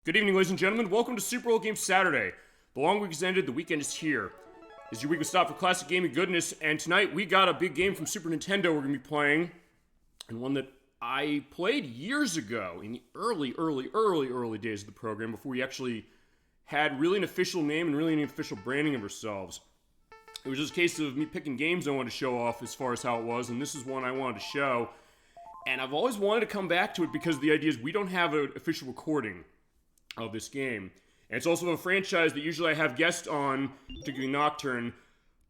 Good evening, ladies and gentlemen. Welcome to Super Bowl Game Saturday. The long week has ended, the weekend is here. This is your weekly stop for classic gaming goodness, and tonight we got a big game from Super Nintendo we're going to be playing, and one that I played years ago in the early days of the program before we actually had really an official name and really an official branding of ourselves. It was just a case of me picking games I wanted to show off as far as how it was, and this is one I wanted to show. And I've always wanted to come back to it because the idea is we don't have an official recording of this game. And it's also a franchise that usually I have guests on, particularly Nocturne.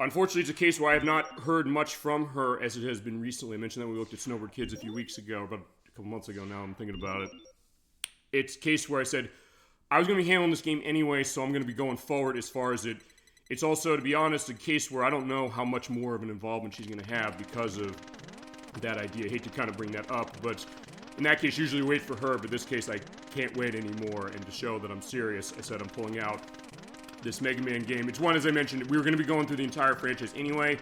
Unfortunately, it's a case where I have not heard much from her as it has been recently. I mentioned that when we looked at Snowbird Kids a few weeks ago, about a couple months ago now, I'm thinking about it. It's a case where I said, I was going to be handling this game anyway, so I'm going to be going forward as far as it. It's also, to be honest, a case where I don't know how much more of an involvement she's going to have because of that idea. I hate to kind of bring that up, but in that case, usually wait for her, but this case, I can't wait anymore, and to show that I'm serious, I said I'm pulling out this Mega Man game. It's one, as I mentioned, we were going to be going through the entire franchise anyway,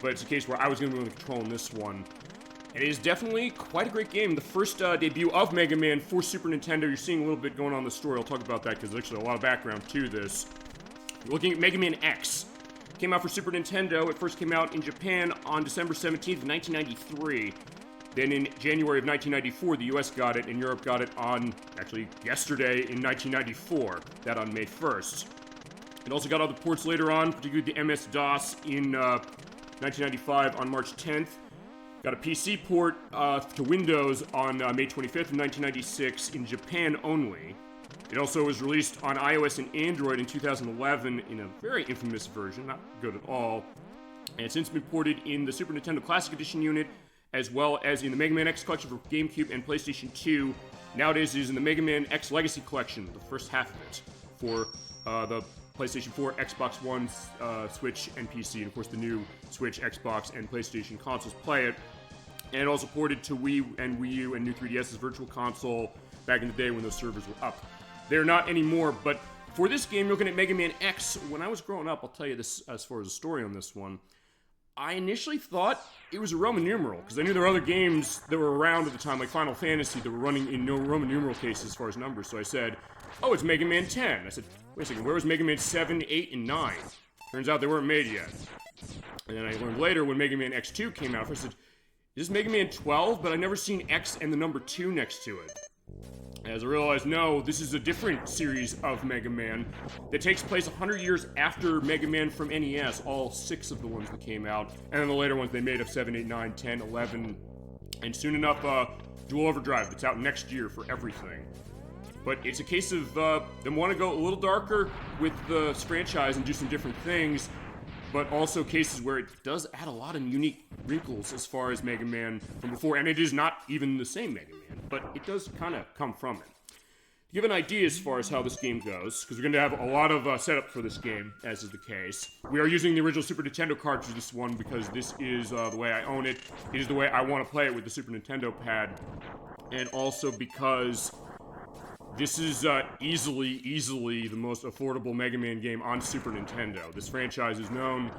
but it's a case where I was going to be controlling this one. And it is definitely quite a great game. The first debut of Mega Man for Super Nintendo. You're seeing a little bit going on in the story. I'll talk about that because there's actually a lot of background to this. You're looking at Mega Man X. Came out for Super Nintendo. It first came out in Japan on December 17th, 1993. Then in January of 1994, the US got it, and Europe got it on, actually, yesterday in 1994. That on May 1st. It also got other ports later on, particularly the MS-DOS in 1995 on March 10th. Got a PC port to Windows on May 25th of 1996 in Japan only. It also was released on iOS and Android in 2011 in a very infamous version, not good at all. And it's since been ported in the Super Nintendo Classic Edition unit, as well as in the Mega Man X collection for GameCube and PlayStation 2. Nowadays it is in the Mega Man X Legacy collection, the first half of it, for the PlayStation 4, Xbox One, Switch, and PC. And of course the new Switch, Xbox, and PlayStation consoles play it. And it also ported to Wii and Wii U and new 3DS's Virtual Console back in the day when those servers were up. They're not anymore, but for this game, you're looking at Mega Man X. When I was growing up, I'll tell you this as far as the story on this one, I initially thought it was a Roman numeral, because I knew there were other games that were around at the time, like Final Fantasy, that were running in no Roman numeral cases as far as numbers, so I said, oh, it's Mega Man 10. I said, wait a second, where was Mega Man 7, 8, and 9? Turns out they weren't made yet. And then I learned later when Mega Man X2 came out, I said, is this Mega Man 12? But I've never seen X and the number 2 next to it. As I realized, no, this is a different series of Mega Man that takes place 100 years after Mega Man from NES, all 6 of the ones that came out, and then the later ones they made of 7, 8, 9, 10, 11, and soon enough, Dual Overdrive that's out next year for everything. But it's a case of them want to go a little darker with the franchise and do some different things, but also cases where it does add a lot of unique wrinkles as far as Mega Man from before, and it is not even the same Mega Man, but it does kind of come from it. To give an idea as far as how this game goes, because we're going to have a lot of setup for this game, as is the case. We are using the original Super Nintendo cartridge, this one, because this is the way I own it. It is the way I want to play it with the Super Nintendo pad, and also because this is easily the most affordable Mega Man game on Super Nintendo. This franchise is known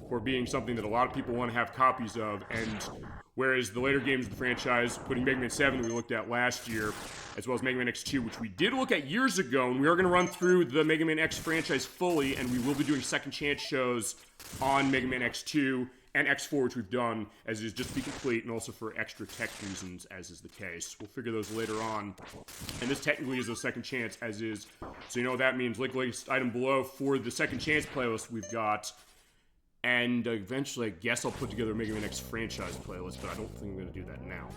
for being something that a lot of people want to have copies of, and whereas the later games of the franchise, putting Mega Man 7 that we looked at last year, as well as Mega Man X2, which we did look at years ago, and we are going to run through the Mega Man X franchise fully, and we will be doing second chance shows on Mega Man X2 and X4, which we've done, as is just to be complete, and also for extra tech reasons, as is the case. We'll figure those later on. And this technically is a second chance, as is. So you know what that means. Link latest item below for the second chance playlist we've got. And eventually, I guess I'll put together a Mega Man X franchise playlist, but I don't think I'm going to do that now.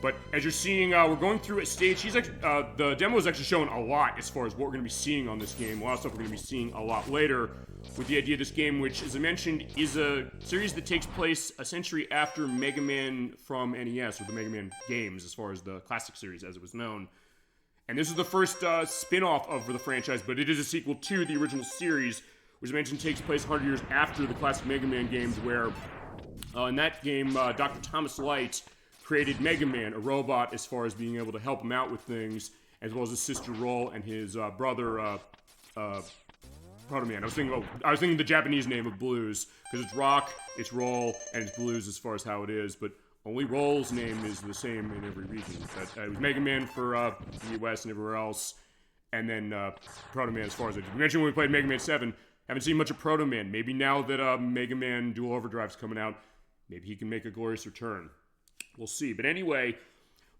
But as you're seeing, we're going through a stage. The demo is actually showing a lot as far as what we're going to be seeing on this game. A lot of stuff we're going to be seeing a lot later with the idea of this game, which, as I mentioned, is a series that takes place a century after Mega Man from NES, or the Mega Man games, as far as the classic series as it was known. And this is the first spin-off of the franchise, but it is a sequel to the original series, which I mentioned takes place 100 years after the classic Mega Man games, where in that game, Dr. Thomas Light created Mega Man, a robot, as far as being able to help him out with things, as well as his sister Roll and his brother, Proto Man. I was thinking the Japanese name of Blues, because it's Rock, it's Roll, and it's Blues as far as how it is, but only Roll's name is the same in every region. But it was Mega Man for the US and everywhere else, and then Proto Man as far as we mentioned when we played Mega Man 7. Haven't seen much of Proto Man. Maybe now that Mega Man Dual Overdrive's coming out, maybe he can make a glorious return. We'll see. But anyway,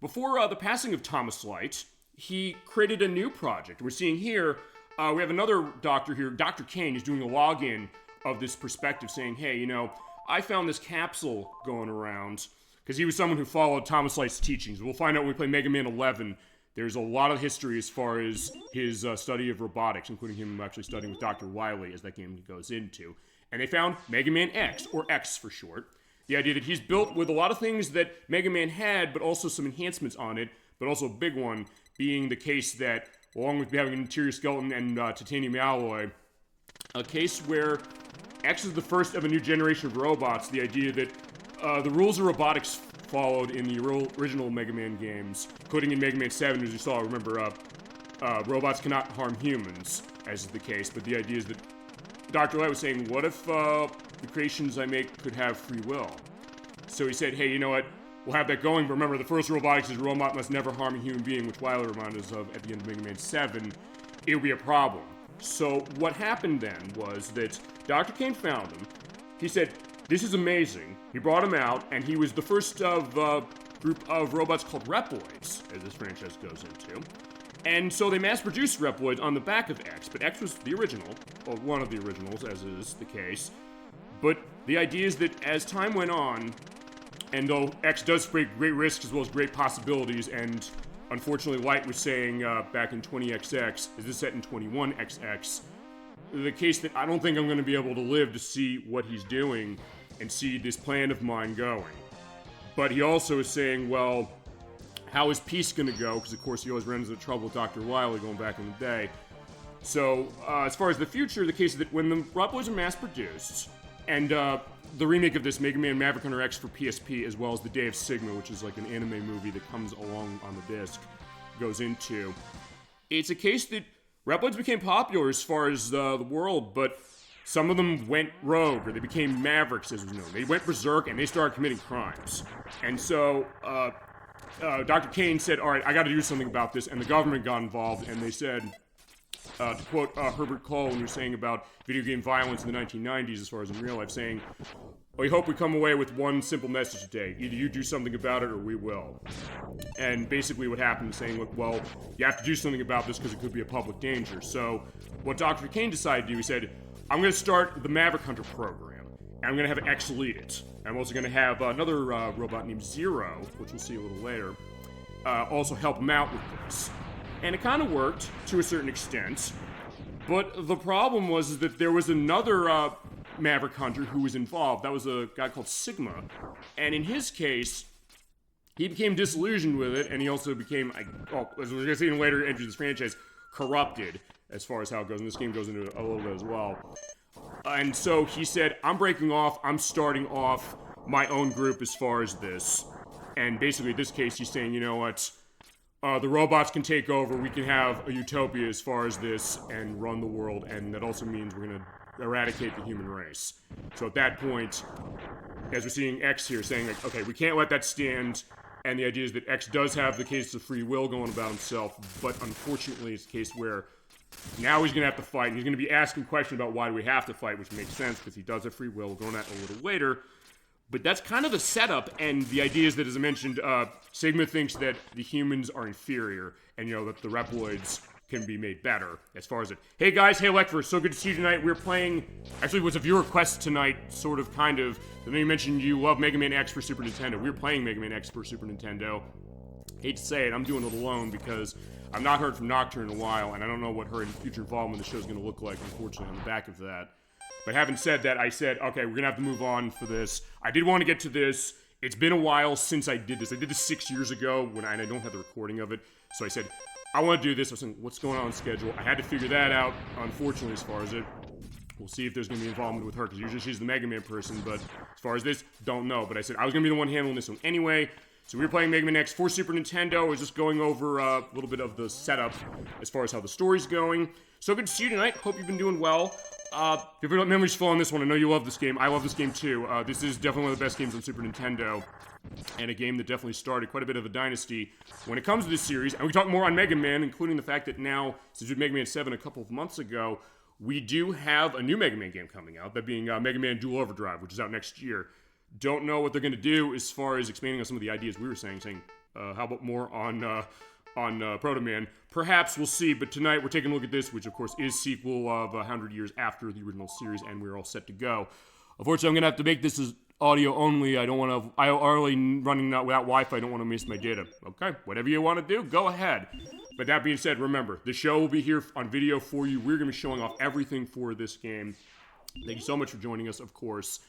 before the passing of Thomas Light, he created a new project. We're seeing here, we have another doctor here, Dr. Kane, is doing a login of this perspective saying, hey, you know, I found this capsule going around, because he was someone who followed Thomas Light's teachings. We'll find out when we play Mega Man 11. There's a lot of history as far as his study of robotics, including him actually studying with Dr. Wily as that game goes into. And they found Mega Man X, or X for short. The idea that he's built with a lot of things that Mega Man had, but also some enhancements on it, but also a big one being the case that, along with having an interior skeleton and titanium alloy, a case where X is the first of a new generation of robots. The idea that the rules of robotics followed in the original Mega Man games, including in Mega Man 7, as you saw, remember, robots cannot harm humans, as is the case, but the idea is that Dr. Light was saying, what if the creations I make could have free will? So he said, hey, you know what, we'll have that going, but remember, the first robotics is robot must never harm a human being, which Wily reminded us of at the end of Mega Man 7. It would be a problem. So what happened then was that Dr. Kane found him. He said, this is amazing. He brought him out, and he was the first of a group of robots called Reploids, as this franchise goes into. And so they mass-produced Reploids on the back of X, but X was the original, or one of the originals, as is the case. But the idea is that as time went on, and though X does bring great risks as well as great possibilities, and unfortunately Light was saying back in 20XX, is this set in 21XX, the case that I don't think I'm going to be able to live to see what he's doing and see this plan of mine going. But he also is saying, well, how is peace going to go? Because, of course, he always runs into trouble with Dr. Wily going back in the day. So, as far as the future, the case is that when the Reploids are mass-produced, and the remake of this, Mega Man Maverick Hunter X for PSP, as well as The Day of Sigma, which is like an anime movie that comes along on the disc, goes into, it's a case that Reploids became popular as far as the world, but some of them went rogue, or they became Mavericks, as was known. They went berserk, and they started committing crimes. And so, Dr. Kane said, all right, I got to do something about this, and the government got involved, and they said, to quote Herbert Cole when he was saying about video game violence in the 1990s, as far as in real life, saying, we hope we come away with one simple message today. Either you do something about it, or we will. And basically what happened is saying, look, well, you have to do something about this because it could be a public danger. So, what Dr. Kane decided to do, he said, I'm going to start the Maverick Hunter program, and I'm going to have X lead it. I'm also going to have another robot named Zero, which we'll see a little later, also help him out with this. And it kind of worked, to a certain extent, but the problem was that there was another Maverick Hunter who was involved. That was a guy called Sigma, and in his case, he became disillusioned with it, and he also became, as we're going to see in later entries of this franchise, corrupted, as far as how it goes, and this game goes into it a little bit as well. And so he said, I'm breaking off, I'm starting off my own group as far as this. And basically, in this case, he's saying, you know what, the robots can take over, we can have a utopia as far as this, and run the world, and that also means we're going to eradicate the human race. So at that point, as we're seeing X here saying, like, okay, we can't let that stand, and the idea is that X does have the case of free will going about himself, but unfortunately it's a case where now he's going to have to fight, and he's going to be asking questions about why do we have to fight, which makes sense, because he does have free will. We'll go on that a little later. But that's kind of the setup, and the idea is that, as I mentioned, Sigma thinks that the humans are inferior, and, you know, that the Reploids can be made better, as far as it. Hey guys, hey ElecVerse, so good to see you tonight. We're playing, actually it was a viewer request tonight, sort of, kind of. I know you mentioned you love Mega Man X for Super Nintendo. We were playing Mega Man X for Super Nintendo. Hate to say it, I'm doing it alone, because I've not heard from Nocturne in a while, and I don't know what her future involvement in the show is going to look like, unfortunately, on the back of that. But having said that, I said, okay, we're going to have to move on for this. I did want to get to this. It's been a while since I did this. I did this 6 years ago, and I don't have the recording of it. So I said, I want to do this. I was saying, what's going on in schedule? I had to figure that out, unfortunately, as far as it. We'll see if there's going to be involvement with her, because usually she's the Mega Man person, but as far as this, don't know. But I said I was going to be the one handling this one anyway. So we were playing Mega Man X for Super Nintendo. I was just going over a little bit of the setup as far as how the story's going. So good to see you tonight. Hope you've been doing well. if your memory's full on this one, I know you love this game. I love this game too. This is definitely one of the best games on Super Nintendo, and a game that definitely started quite a bit of a dynasty when it comes to this series. And we talk more on Mega Man, including the fact that now, since we did Mega Man 7 a couple of months ago, we do have a new Mega Man game coming out, that being Mega Man Dual Overdrive, which is out next year. Don't know what they're going to do as far as expanding on some of the ideas we were saying how about more on Proto Man. Perhaps, we'll see, but tonight we're taking a look at this, which of course is sequel of 100 years after the original series, and we're all set to go. Unfortunately, I'm going to have to make this as audio only. I don't want to, I'm already running without Wi-Fi, I don't want to miss my data. Okay, whatever you want to do, go ahead. But that being said, remember, the show will be here on video for you. We're going to be showing off everything for this game. Thank you so much for joining us, of course.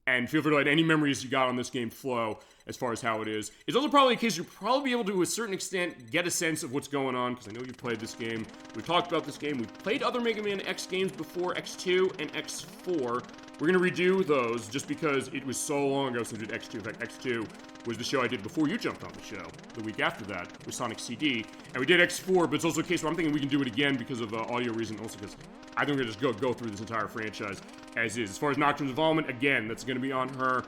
And feel free to let any memories you got on this game flow as far as how it is. It's also probably a case you'll probably be able to, a certain extent, get a sense of what's going on, because I know you've played this game. We've talked about this game. We've played other Mega Man X games before, X2 and X4. We're going to redo those just because it was so long ago since we did X2. In fact, X2 was the show I did before you jumped on the show. The week after that with Sonic CD. And we did X4, but it's also a case where I'm thinking we can do it again because of audio reason, also because I think we're going to just go through this entire franchise as is. As far as Nocturne's involvement, again, that's going to be on her.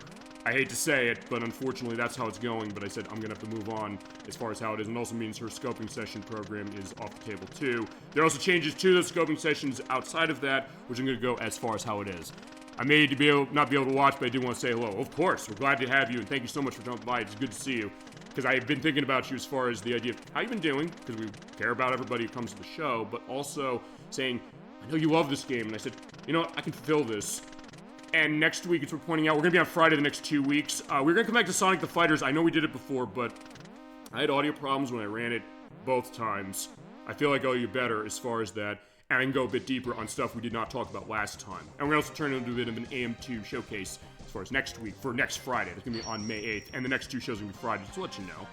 I hate to say it, but unfortunately that's how it's going, but I said I'm going to have to move on as far as how it is, and also means her scoping session program is off the table too. There are also changes to the scoping sessions outside of that, which I'm going to go as far as how it is. I may not be able to watch, but I do want to say hello. Of course, we're glad to have you, and thank you so much for jumping by. It's good to see you, because I've been thinking about you as far as the idea of how you've been doing, because we care about everybody who comes to the show, but also saying, I know you love this game, and I said, you know what, I can fulfill this. And next week, as we're pointing out, we're going to be on Friday the next 2 weeks. We're going to come back to Sonic the Fighters. I know we did it before, but I had audio problems when I ran it both times. I feel like I owe you better as far as that. And I can go a bit deeper on stuff we did not talk about last time. And we're also turning into a bit of an AM2 showcase as far as next week, for next Friday. That's going to be on May 8th. And the next two shows are going to be Friday, just to let you know.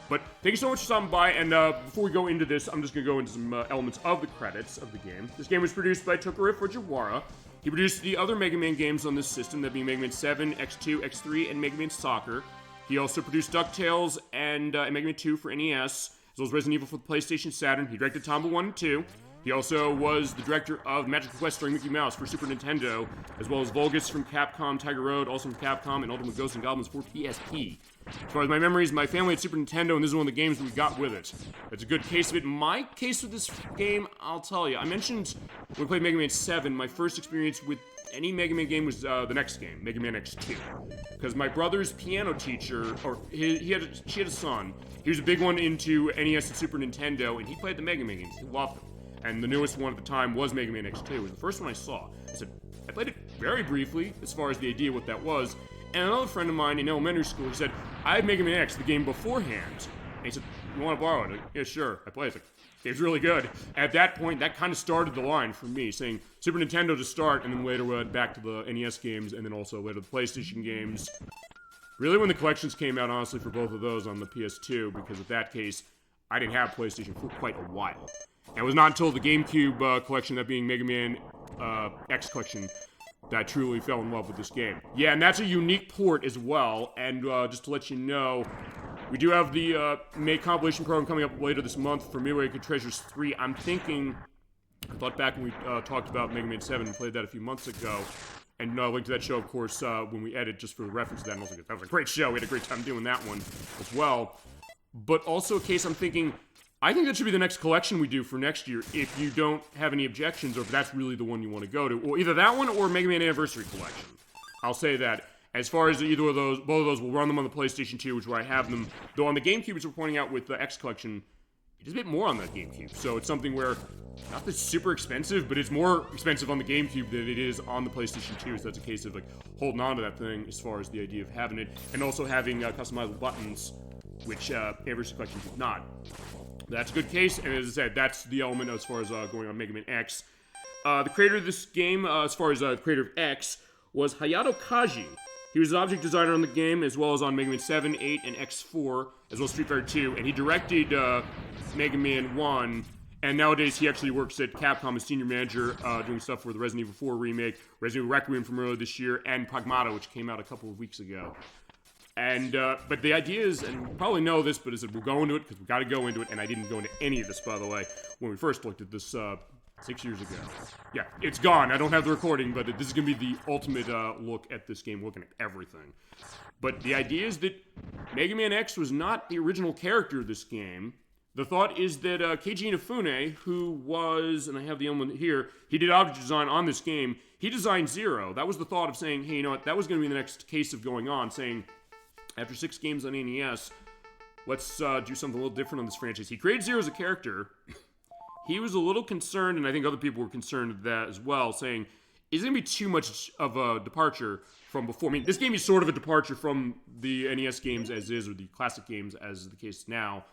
But thank you so much for stopping by, and before we go into this, I'm just going to go into some elements of the credits of the game. This game was produced by Tokuro Fujiwara. He produced the other Mega Man games on this system, that being Mega Man 7, X2, X3, and Mega Man Soccer. He also produced DuckTales and Mega Man 2 for NES, as well as Resident Evil for the PlayStation Saturn. He directed Tomba 1 and 2. He also was the director of Magical Quest starring Mickey Mouse for Super Nintendo, as well as Vulgus from Capcom, Tiger Road, also from Capcom, and Ultimate Ghosts and Goblins for PSP. As far as my memories, my family had Super Nintendo, and this is one of the games that we got with it. That's a good case of it. My case with this game, I'll tell you. I mentioned when we played Mega Man 7, my first experience with any Mega Man game was the next game, Mega Man X2. Because my brother's piano teacher, she had a son. He was a big one into NES and Super Nintendo, and he played the Mega Man games. He loved them. And the newest one at the time was Mega Man X2. It was the first one I saw. I played it very briefly, as far as the idea what that was. And another friend of mine in elementary school, he said, I had Mega Man X, the game beforehand. And he said, you want to borrow it? Yeah, sure. I played it. It was really good. At that point, that kind of started the line for me, saying Super Nintendo to start, and then later went back to the NES games, and then also later the PlayStation games. Really, when the collections came out, honestly, for both of those on the PS2, because in that case, I didn't have PlayStation for quite a while. And it was not until the GameCube collection, that being Mega Man X collection, that I truly fell in love with this game. Yeah, and that's a unique port as well, and just to let you know, we do have the May compilation program coming up later this month for Midway Treasures 3. I'm thinking, I thought back when we talked about Mega Man 7 and played that a few months ago, and link to that show, of course, when we edit, just for the reference to that, and also, that was a great show, we had a great time doing that one as well. But also a case I'm thinking, I think that should be the next collection we do for next year, if you don't have any objections, or if that's really the one you want to go to. Or either that one, or Mega Man Anniversary Collection. I'll say that. As far as either of those, both of those, we'll run them on the PlayStation 2, which is where I have them. Though on the GameCube, as we're pointing out with the X Collection, it is a bit more on the GameCube. So it's something where, not that it's super expensive, but it's more expensive on the GameCube than it is on the PlayStation 2. So that's a case of, like, holding on to that thing as far as the idea of having it. And also having customizable buttons, which Anniversary Collection did not. That's a good case, and as I said, that's the element as far as going on Mega Man X. The creator of this game, as far as the creator of X, was Hayato Kaji. He was an object designer on the game, as well as on Mega Man 7, 8, and X4, as well as Street Fighter 2, and he directed Mega Man 1, and nowadays he actually works at Capcom as senior manager, doing stuff for the Resident Evil 4 remake, Resident Evil Requiem from earlier this year, and Pragmata, which came out a couple of weeks ago. And, but the idea is, and you probably know this, but I said we'll go into it, because we got to go into it, and I didn't go into any of this, by the way, when we first looked at this 6 years ago. Yeah, it's gone. I don't have the recording, but this is going to be the ultimate look at this game, looking at everything. But the idea is that Mega Man X was not the original character of this game. The thought is that Keiji Inafune, who was, and I have the element here, he did object design on this game. He designed Zero. That was the thought of saying, hey, you know what, that was going to be the next case of going on, saying, after 6 games on NES, let's do something a little different on this franchise. He created Zero as a character. He was a little concerned, and I think other people were concerned with that as well, saying, is it going to be too much of a departure from before? I mean, this game is sort of a departure from the NES games as is, or the classic games as is the case now.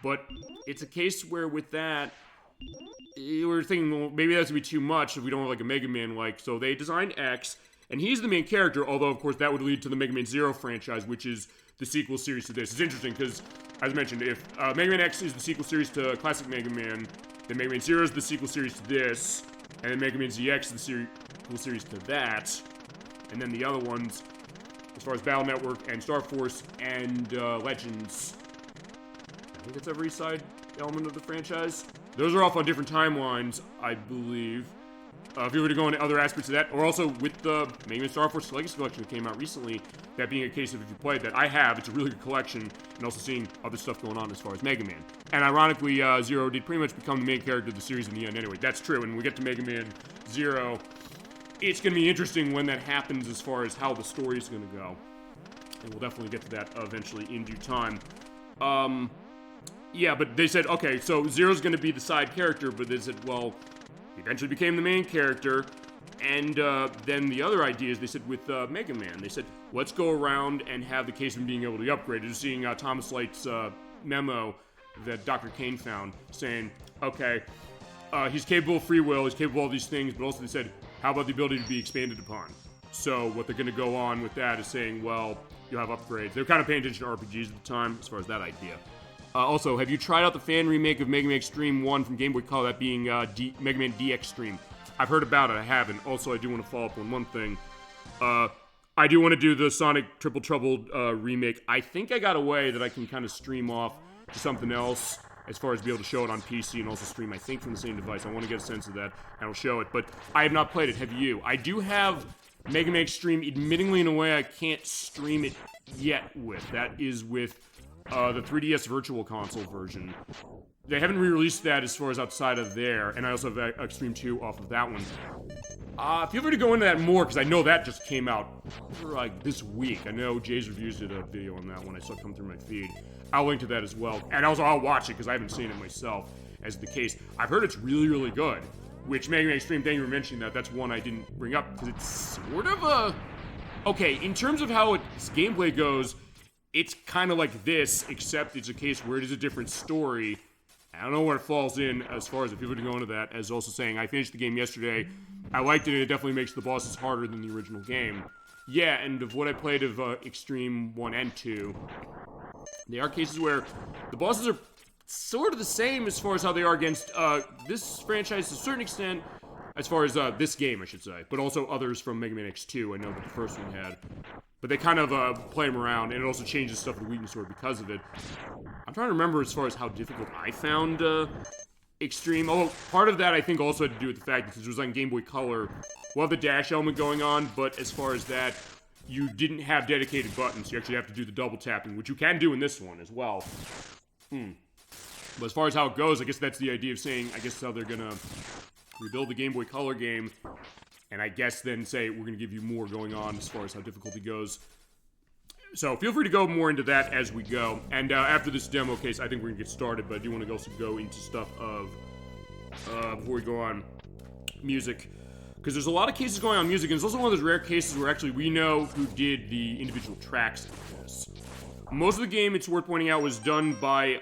But it's a case where with that, we're thinking, well, maybe that's going to be too much if we don't have like a Mega Man like. So they designed X, and he's the main character, although of course that would lead to the Mega Man Zero franchise, which is the sequel series to this. It's interesting because, as mentioned, if Mega Man X is the sequel series to classic Mega Man, then Mega Man Zero is the sequel series to this, and then Mega Man ZX is the sequel series to that, and then the other ones, as far as Battle Network and Star Force and Legends, I think that's every side element of the franchise. Those are off on different timelines, I believe. If you were to go into other aspects of that, or also with the Mega Man Star Force Legacy Collection that came out recently, that being a case of if you played that, I have, it's a really good collection, and also seeing other stuff going on as far as Mega Man. And ironically, Zero did pretty much become the main character of the series in the end anyway. That's true, and when we get to Mega Man Zero, it's going to be interesting when that happens as far as how the story is going to go. And we'll definitely get to that eventually in due time. Yeah, but they said, okay, so Zero's going to be the side character, but they said, well, he eventually became the main character, and then the other ideas, they said with Mega Man, they said, let's go around and have the case of him being able to be upgraded. Just seeing Thomas Light's memo that Dr. Kane found, saying, okay, he's capable of free will, he's capable of all these things, but also they said, how about the ability to be expanded upon? So what they're going to go on with that is saying, well, you'll have upgrades. They were kind of paying attention to RPGs at the time, as far as that idea. Also, have you tried out the fan remake of Mega Man Xtreme 1 from Game Boy Color, that being Mega Man DXtreme? I've heard about it, I haven't. Also, I do want to follow up on one thing. I do want to do the Sonic Triple Trouble remake. I think I got a way that I can kind of stream off to something else, as far as be able to show it on PC and also stream, I think, from the same device. I want to get a sense of that, and I'll show it. But I have not played it. Have you? I do have Mega Man Xtreme, admittingly in a way I can't stream it yet with. That is with the 3DS Virtual Console version. They haven't re-released that as far as outside of there, and I also have Xtreme 2 off of that one. Feel free to go into that more, because I know that just came out for, like, this week. I know Jay's reviews did a video on that one. I saw it come through my feed. I'll link to that as well. And also, I'll watch it, because I haven't seen it myself, as the case. I've heard it's really, really good, which Mega Man Xtreme, thank you for mentioning that. That's one I didn't bring up, because it's sort of a... Okay, in terms of how its gameplay goes, it's kind of like this, except it's a case where it is a different story. I don't know where it falls in as far as if people to go into that, as also saying, I finished the game yesterday, I liked it, and it definitely makes the bosses harder than the original game. Yeah, and of what I played of Xtreme 1 and 2, there are cases where the bosses are sort of the same as far as how they are against this franchise to a certain extent, as far as this game, I should say, but also others from Mega Man X2, I know that the first one had. But they kind of play them around, and it also changes stuff with weakness sword because of it. I'm trying to remember as far as how difficult I found Xtreme. Oh, part of that I think also had to do with the fact that because it was on Game Boy Color, we'll have the dash element going on, but as far as that, you didn't have dedicated buttons. You actually have to do the double tapping, which you can do in this one as well. But as far as how it goes, I guess that's the idea of saying, I guess how they're gonna rebuild the Game Boy Color game, and I guess then say, we're going to give you more going on as far as how difficulty goes. So feel free to go more into that as we go. And after this demo case, I think we're going to get started, but I do want to also go into stuff of, before we go on, music. Because there's a lot of cases going on music, and it's also one of those rare cases where actually we know who did the individual tracks of this. Most of the game, it's worth pointing out, was done by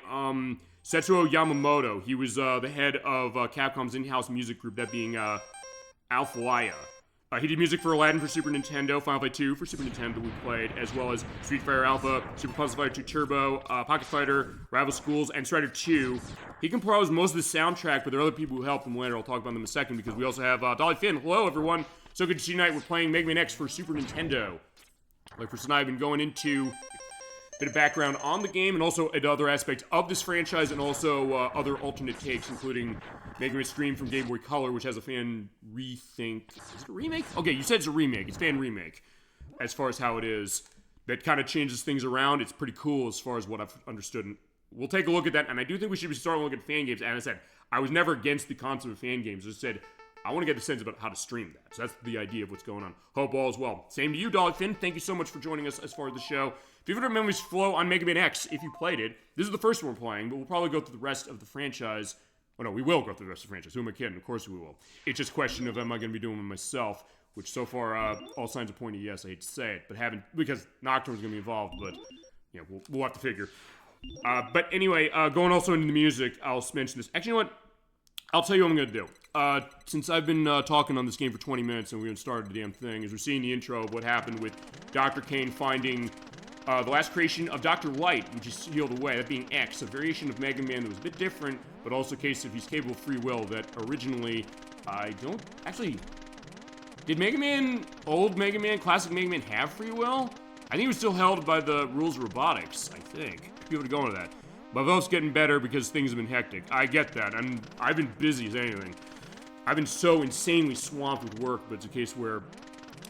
Setsuo Yamamoto. He was the head of Capcom's in-house music group, that being Alphalaya. He did music for Aladdin for Super Nintendo, Final Fight 2 for Super Nintendo that we played, as well as Street Fighter Alpha, Super Puzzle Fighter 2 Turbo, Pocket Fighter, Rival Schools, and Strider 2. He composed most of the soundtrack, but there are other people who helped him later. I'll talk about them in a second, because we also have Dolly Finn. Hello, everyone. So good to see you tonight. We're playing Mega Man X for Super Nintendo. Like for tonight, I've been going into bit of background on the game and also other aspects of this franchise and also other alternate takes, including Mega Man Xtreme from Game Boy Color, which has a fan rethink. Is it a remake? Okay, you said it's a remake. It's fan remake as far as how it is. That kind of changes things around. It's pretty cool as far as what I've understood. And we'll take a look at that, and I do think we should be starting to look at fan games. And I said, I was never against the concept of fan games. I just said, I want to get the sense about how to stream that. So that's the idea of what's going on. Hope all is well. Same to you, Dolphin. Thank you so much for joining us as far as the show. Favorite memories flow on Mega Man X, if you played it. This is the first one we're playing, but we'll probably go through the rest of the franchise. Oh, no, we will go through the rest of the franchise. Who am I kidding? Of course we will. It's just a question of am I going to be doing it myself, which so far, all signs are pointing yes. I hate to say it, but haven't, because Nocturne's going to be involved, but, you know, we'll have to figure. But anyway, going also into the music, I'll mention this. Actually, you know what? I'll tell you what I'm going to do. Since I've been talking on this game for 20 minutes and we haven't started the damn thing, as we're seeing the intro of what happened with Dr. Kane finding the last creation of Dr. Light, which is sealed away, that being X, a variation of Mega Man that was a bit different, but also a case of he's capable of free will that originally, I don't, actually, did Mega Man, old Mega Man, classic Mega Man have free will? I think he was still held by the rules of robotics, I think. People to go into that. My vote's getting better because things have been hectic. I get that, and I've been busy as anything. I've been so insanely swamped with work, but it's a case where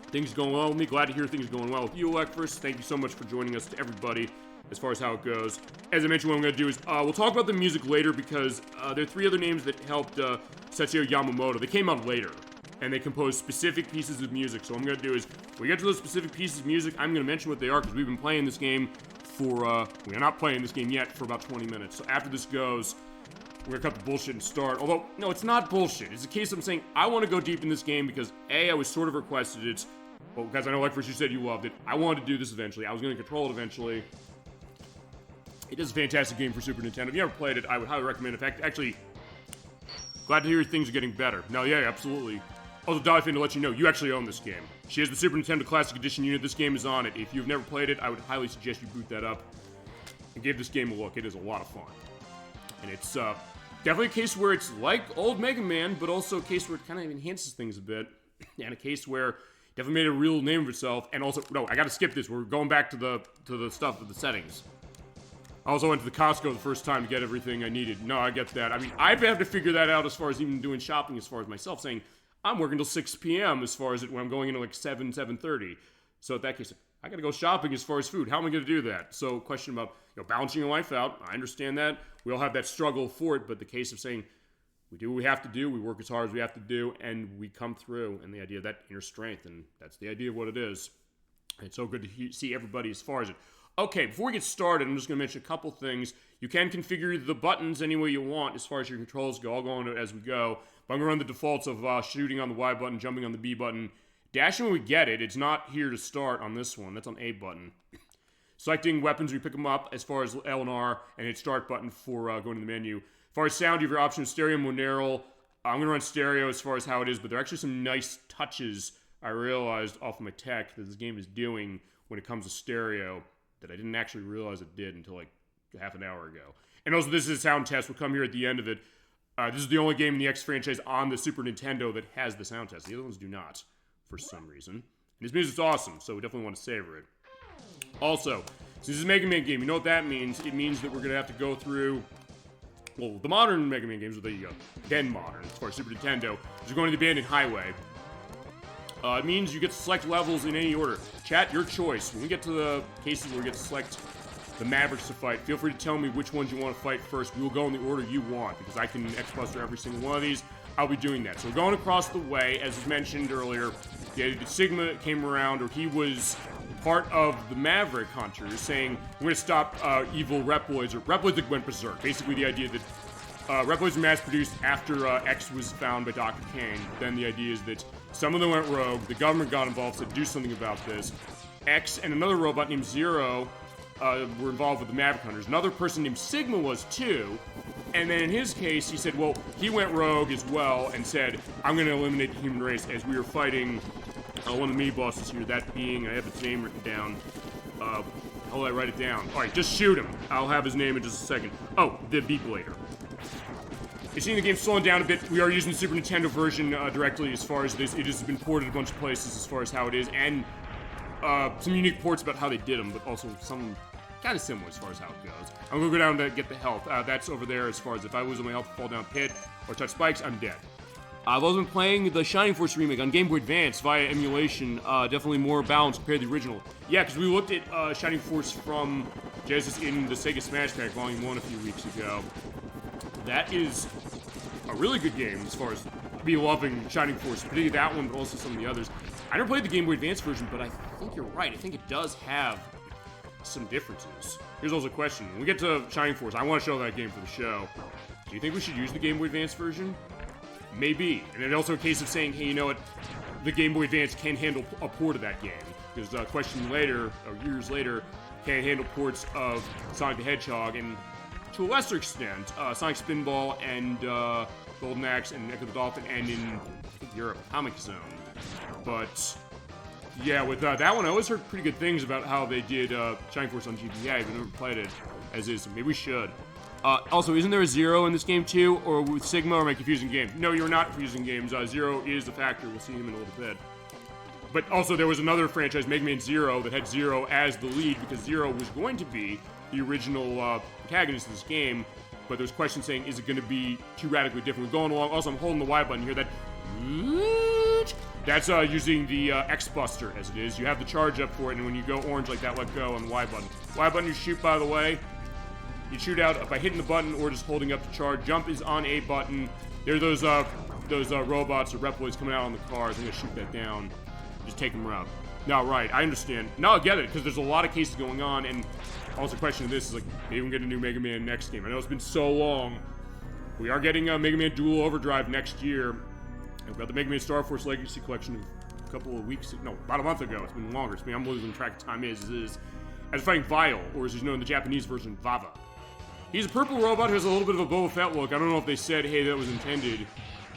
things are going well with me. Glad to hear things are going well with you, ElecVerse. Thank you so much for joining us, to everybody, as far as how it goes. As I mentioned, what I'm going to do is, we'll talk about the music later because there are 3 other names that helped Setsuo Yamamoto. They came out later, and they composed specific pieces of music. So what I'm going to do is, when we get to those specific pieces of music, I'm going to mention what they are because we've been playing this game for, we are not playing this game yet for about 20 minutes. So after this goes, we're gonna cut the bullshit and start. Although, no, it's not bullshit. It's a case of I'm saying I want to go deep in this game because A, I was sort of requested it. Well, guys, I know ElecVerse, you said you loved it. I wanted to do this eventually. I was going to control it eventually. It is a fantastic game for Super Nintendo. If you ever played it, I would highly recommend it. In fact, actually, glad to hear things are getting better. No, yeah, absolutely. Also, Dolphin, to let you know, you actually own this game. She has the Super Nintendo Classic Edition unit. This game is on it. If you've never played it, I would highly suggest you boot that up and give this game a look. It is a lot of fun. And it's definitely a case where it's like old Mega Man, but also a case where it kind of enhances things a bit. And a case where definitely made a real name of itself. And also, no, I gotta skip this. We're going back to the stuff, of the settings. I also went to the Costco the first time to get everything I needed. No, I get that. I mean, I've had to figure that out as far as even doing shopping as far as myself, saying, I'm working till 6 p.m. as far as it when I'm going into like 7:30. So in that case, I gotta go shopping as far as food. How am I gonna do that? So question about, balancing your life out. I understand that. We all have that struggle for it, but the case of saying, we do what we have to do, we work as hard as we have to do, and we come through, and the idea of that inner strength, and that's the idea of what it is. And it's so good to see everybody as far as it. Okay, before we get started, I'm just going to mention a couple things. You can configure the buttons any way you want as far as your controls go. I'll go on it as we go. But I'm going to run the defaults of shooting on the Y button, jumping on the B button. Dashing when we get it. It's not here to start on this one. That's on A button. Selecting weapons, we pick them up as far as L and R, and hit start button for going to the menu. As far as sound, you have your options, stereo, monaural. I'm going to run stereo as far as how it is, but there are actually some nice touches I realized off of my tech that this game is doing when it comes to stereo that I didn't actually realize it did until like half an hour ago. And also, this is a sound test. We'll come here at the end of it. This is the only game in the X franchise on the Super Nintendo that has the sound test. The other ones do not, for some reason. And this music's awesome, so we definitely want to savor it. Also, since this is a Mega Man game, you know what that means? It means that we're going to have to go through, well, the modern Mega Man games, there you go. Then modern, as far as Super Nintendo, is you're going to the Abandoned Highway. It means you get to select levels in any order. Chat, your choice. When we get to the cases where we get to select the Mavericks to fight, feel free to tell me which ones you want to fight first. We will go in the order you want, because I can X-Buster every single one of these. I'll be doing that. So we're going across the way, as was mentioned earlier. The Sigma came around, or he was part of the Maverick Hunters, saying, we're going to stop evil Reploids, or Reploids that went berserk. Basically the idea that Reploids were mass-produced after X was found by Dr. Kane. Then the idea is that some of them went rogue, the government got involved, said do something about this. X and another robot named Zero were involved with the Maverick Hunters. Another person named Sigma was too, and then in his case, he said, well, he went rogue as well and said, I'm going to eliminate the human race as we were fighting one of the mini-bosses here, that being, I have its name written down. How will I write it down? Alright, just shoot him. I'll have his name in just a second. Oh, the Beat Blader. You've seen the game slowing down a bit. We are using the Super Nintendo version directly as far as this. It has been ported a bunch of places as far as how it is, and some unique ports about how they did them, but also some kind of similar as far as how it goes. I'm gonna go down to get the health. That's over there as far as if I lose all my health, fall down pit, or touch spikes, I'm dead. I've also been playing the Shining Force remake on Game Boy Advance via emulation. Definitely more balanced compared to the original. Yeah, because we looked at Shining Force from Genesis in the Sega Smash Pack Volume 1 a few weeks ago. That is a really good game as far as me loving Shining Force, particularly that one, but also some of the others. I never played the Game Boy Advance version, but I think you're right. I think it does have some differences. Here's also a question. When we get to Shining Force, I want to show that game for the show. Do you think we should use the Game Boy Advance version? Maybe. And then also a case of saying, hey, you know what? The Game Boy Advance can handle a port of that game. Because a question later, or years later, can it handle ports of Sonic the Hedgehog, and to a lesser extent, Sonic Spinball and Golden Axe and Echo the Dolphin, and in, I think, Europe, Comic Zone. But yeah, with that one, I always heard pretty good things about how they did Shining Force on GBA. I've never played it as is, so maybe we should. Also, isn't there a Zero in this game too, or with Sigma, or am I confusing games? No, you're not confusing games. Zero is the factor. We'll see him in a little bit. But also, there was another franchise, Mega Man Zero, that had Zero as the lead, because Zero was going to be the original protagonist of this game, but there was questions saying, is it going to be too radically different? We're going along. Also, I'm holding the Y button here. That's using the X-Buster, as it is. You have the charge up for it, and when you go orange like that, let go on the Y button. Y button, you shoot, by the way. You shoot out by hitting the button or just holding up the charge. Jump is on A button. There are those robots or Reploids coming out on the cars. I'm going to shoot that down. Just take them out. No, right, I understand. Now I get it, because there's a lot of cases going on, and also the question of this is, like, maybe we'll get a new Mega Man next game. I know it's been so long. We are getting Mega Man Dual Overdrive next year. And we've got the Mega Man Star Force Legacy Collection a couple of weeks, no, about a month ago. It's been longer. I'm losing track of time as fighting Vile, or as he's known in the Japanese version, Vava. He's a purple robot who has a little bit of a Boba Fett look. I don't know if they said, hey, that was intended.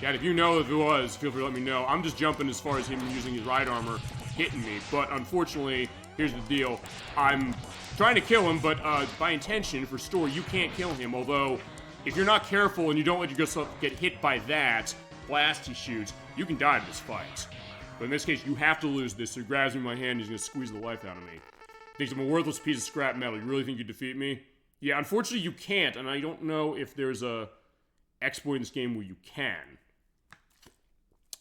Chad, if you know if it was, feel free to let me know. I'm just jumping as far as him using his ride armor hitting me. But unfortunately, here's the deal. I'm trying to kill him, but by intention, for story, you can't kill him. Although, if you're not careful and you don't let yourself get hit by that blast he shoots, you can die in this fight. But in this case, you have to lose this. So he grabs me in my hand, he's going to squeeze the life out of me. Thinks I'm a worthless piece of scrap metal. You really think you defeat me? Yeah, unfortunately you can't, and I don't know if there's a exploit in this game where you can.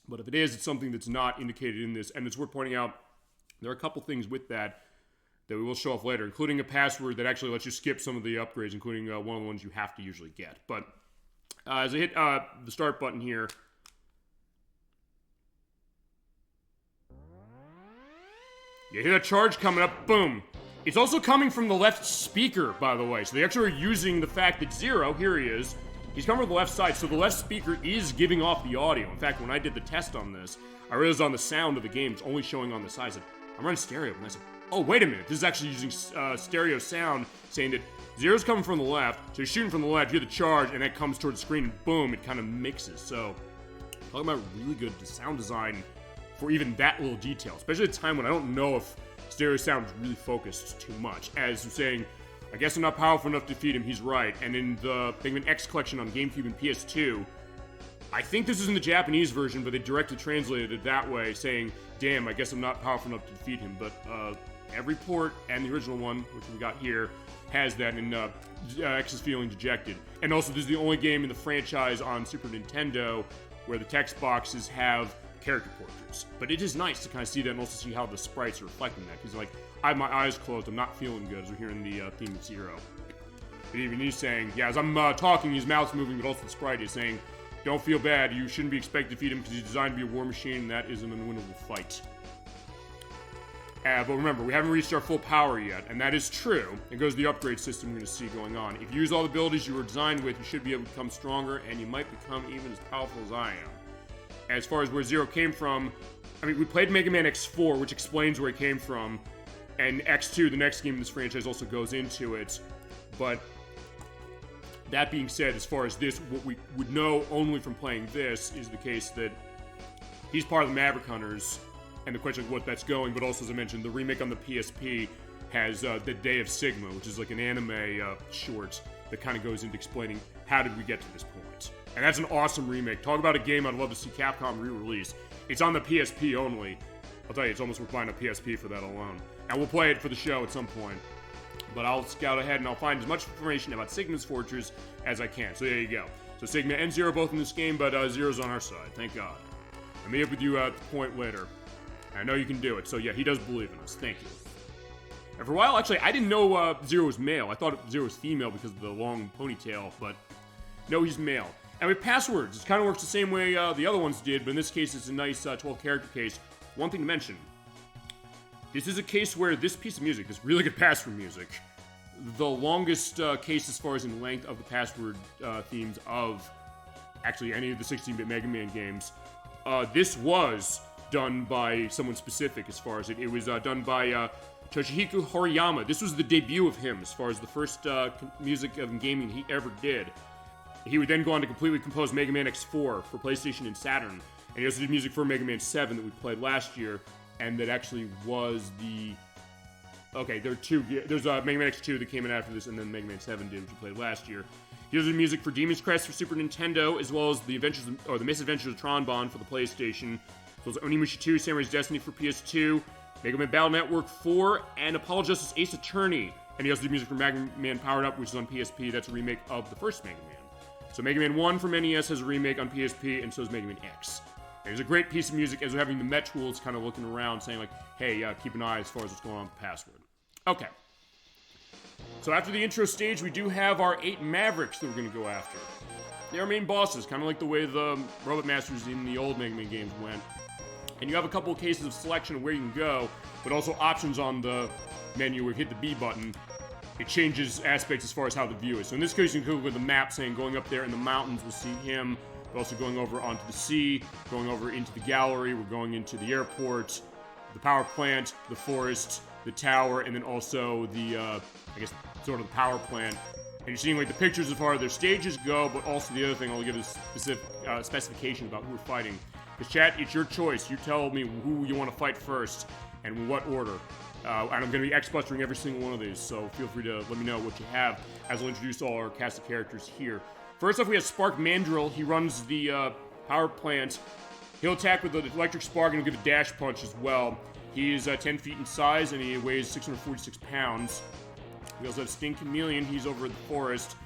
But if it is, it's something that's not indicated in this, and it's worth pointing out, there are a couple things with that we will show off later, including a password that actually lets you skip some of the upgrades, including one of the ones you have to usually get. But as I hit the start button here, you hear that charge coming up, boom. It's also coming from the left speaker, by the way. So they actually are using the fact that Zero, here he is, he's coming from the left side, so the left speaker is giving off the audio. In fact, when I did the test on this, I realized on the sound of the game, it's only showing on the side. I said, I'm running stereo. And I said, oh, wait a minute. This is actually using stereo sound, saying that Zero's coming from the left, so you're shooting from the left, you hear the charge, and that comes towards the screen, and boom, it kind of mixes. So, talking about really good sound design for even that little detail, especially at a time when I don't know if stereo sound is really focused too much. As I'm saying, I guess I'm not powerful enough to defeat him, he's right. And in the Mega Man X collection on GameCube and PS2, I think this is in the Japanese version, but they directly translated it that way, saying, damn, I guess I'm not powerful enough to defeat him. But every port, and the original one, which we got here, has that, and X is feeling dejected. And also, this is the only game in the franchise on Super Nintendo where the text boxes have character portraits. But it is nice to kind of see that and also see how the sprites are reflecting that. Because, like, I have my eyes closed, I'm not feeling good, as we're hearing the theme of Zero. But even he's saying, yeah, as I'm talking, his mouth's moving, but also the sprite is saying, don't feel bad, you shouldn't be expected to defeat him because he's designed to be a war machine, and that is an unwinnable fight. But remember, we haven't reached our full power yet, and that is true. It goes to the upgrade system we're going to see going on. If you use all the abilities you were designed with, you should be able to become stronger, and you might become even as powerful as I am. As far as where Zero came from, I mean, we played Mega Man X4, which explains where he came from, and X2, the next game in this franchise, also goes into it. But that being said, as far as this, what we would know only from playing this is the case that he's part of the Maverick Hunters, and the question of what that's going, but also, as I mentioned, the remake on the PSP has The Day of Sigma, which is like an anime short that kind of goes into explaining how did we get to this point. And that's an awesome remake. Talk about a game I'd love to see Capcom re-release. It's on the PSP only. I'll tell you, it's almost worth buying a PSP for that alone. And we'll play it for the show at some point. But I'll scout ahead and I'll find as much information about Sigma's Fortress as I can. So there you go. So Sigma and Zero both in this game, but Zero's on our side. Thank God. I'll meet up with you at the point later. I know you can do it. So yeah, he does believe in us. Thank you. And for a while, actually, I didn't know Zero was male. I thought Zero was female because of the long ponytail, but no, he's male. And with passwords, it kind of works the same way the other ones did, but in this case, it's a nice 12-character case. One thing to mention, this is a case where this piece of music, this really good password music, the longest case as far as in length of the password themes of actually any of the 16-bit Mega Man games. This was done by someone specific as far as it was done by Toshihiko Horiyama. This was the debut of him as far as the first music of gaming he ever did. He would then go on to completely compose Mega Man X4 for PlayStation and Saturn, and he also did music for Mega Man 7 that we played last year, and that actually was the... Okay, there are two. There's Mega Man X2 that came in after this, and then Mega Man 7 did, which we played last year. He also did music for Demon's Crest for Super Nintendo, as well as the Misadventures of Tron Bonne for the PlayStation, as well as Onimusha 2, Samurai's Destiny for PS2, Mega Man Battle Network 4, and Apollo Justice Ace Attorney. And he also did music for Mega Man Powered Up, which is on PSP. That's a remake of the first Mega Man. So Mega Man 1 from NES has a remake on PSP, and so is Mega Man X. And it was a great piece of music as we're having the Met tools kind of looking around, saying like, hey, keep an eye as far as what's going on with the password. Okay. So after the intro stage, we do have our 8 Mavericks that we're going to go after. They are main bosses, kind of like the way the Robot Masters in the old Mega Man games went. And you have a couple of cases of selection of where you can go, but also options on the menu where you hit the B button. It changes aspects as far as how the view is. So in this case, you can go with the map saying going up there in the mountains, we'll see him. We're also going over onto the sea, going over into the gallery, we're going into the airport, the power plant, the forest, the tower, and then also the, I guess, sort of the power plant. And you're seeing, like, the pictures as far as their stages go, but also the other thing, I'll give a specific specification about who we're fighting. Because, chat, it's your choice. You tell me who you want to fight first, and in what order. And I'm going to be X-bustering every single one of these, so feel free to let me know what you have, as I'll introduce all our cast of characters here. First off, we have Spark Mandrill. He runs the power plant. He'll attack with the electric spark and he'll give a dash punch as well. He is 10 feet in size and he weighs 646 pounds. We also have Sting Chameleon. He's over in the forest.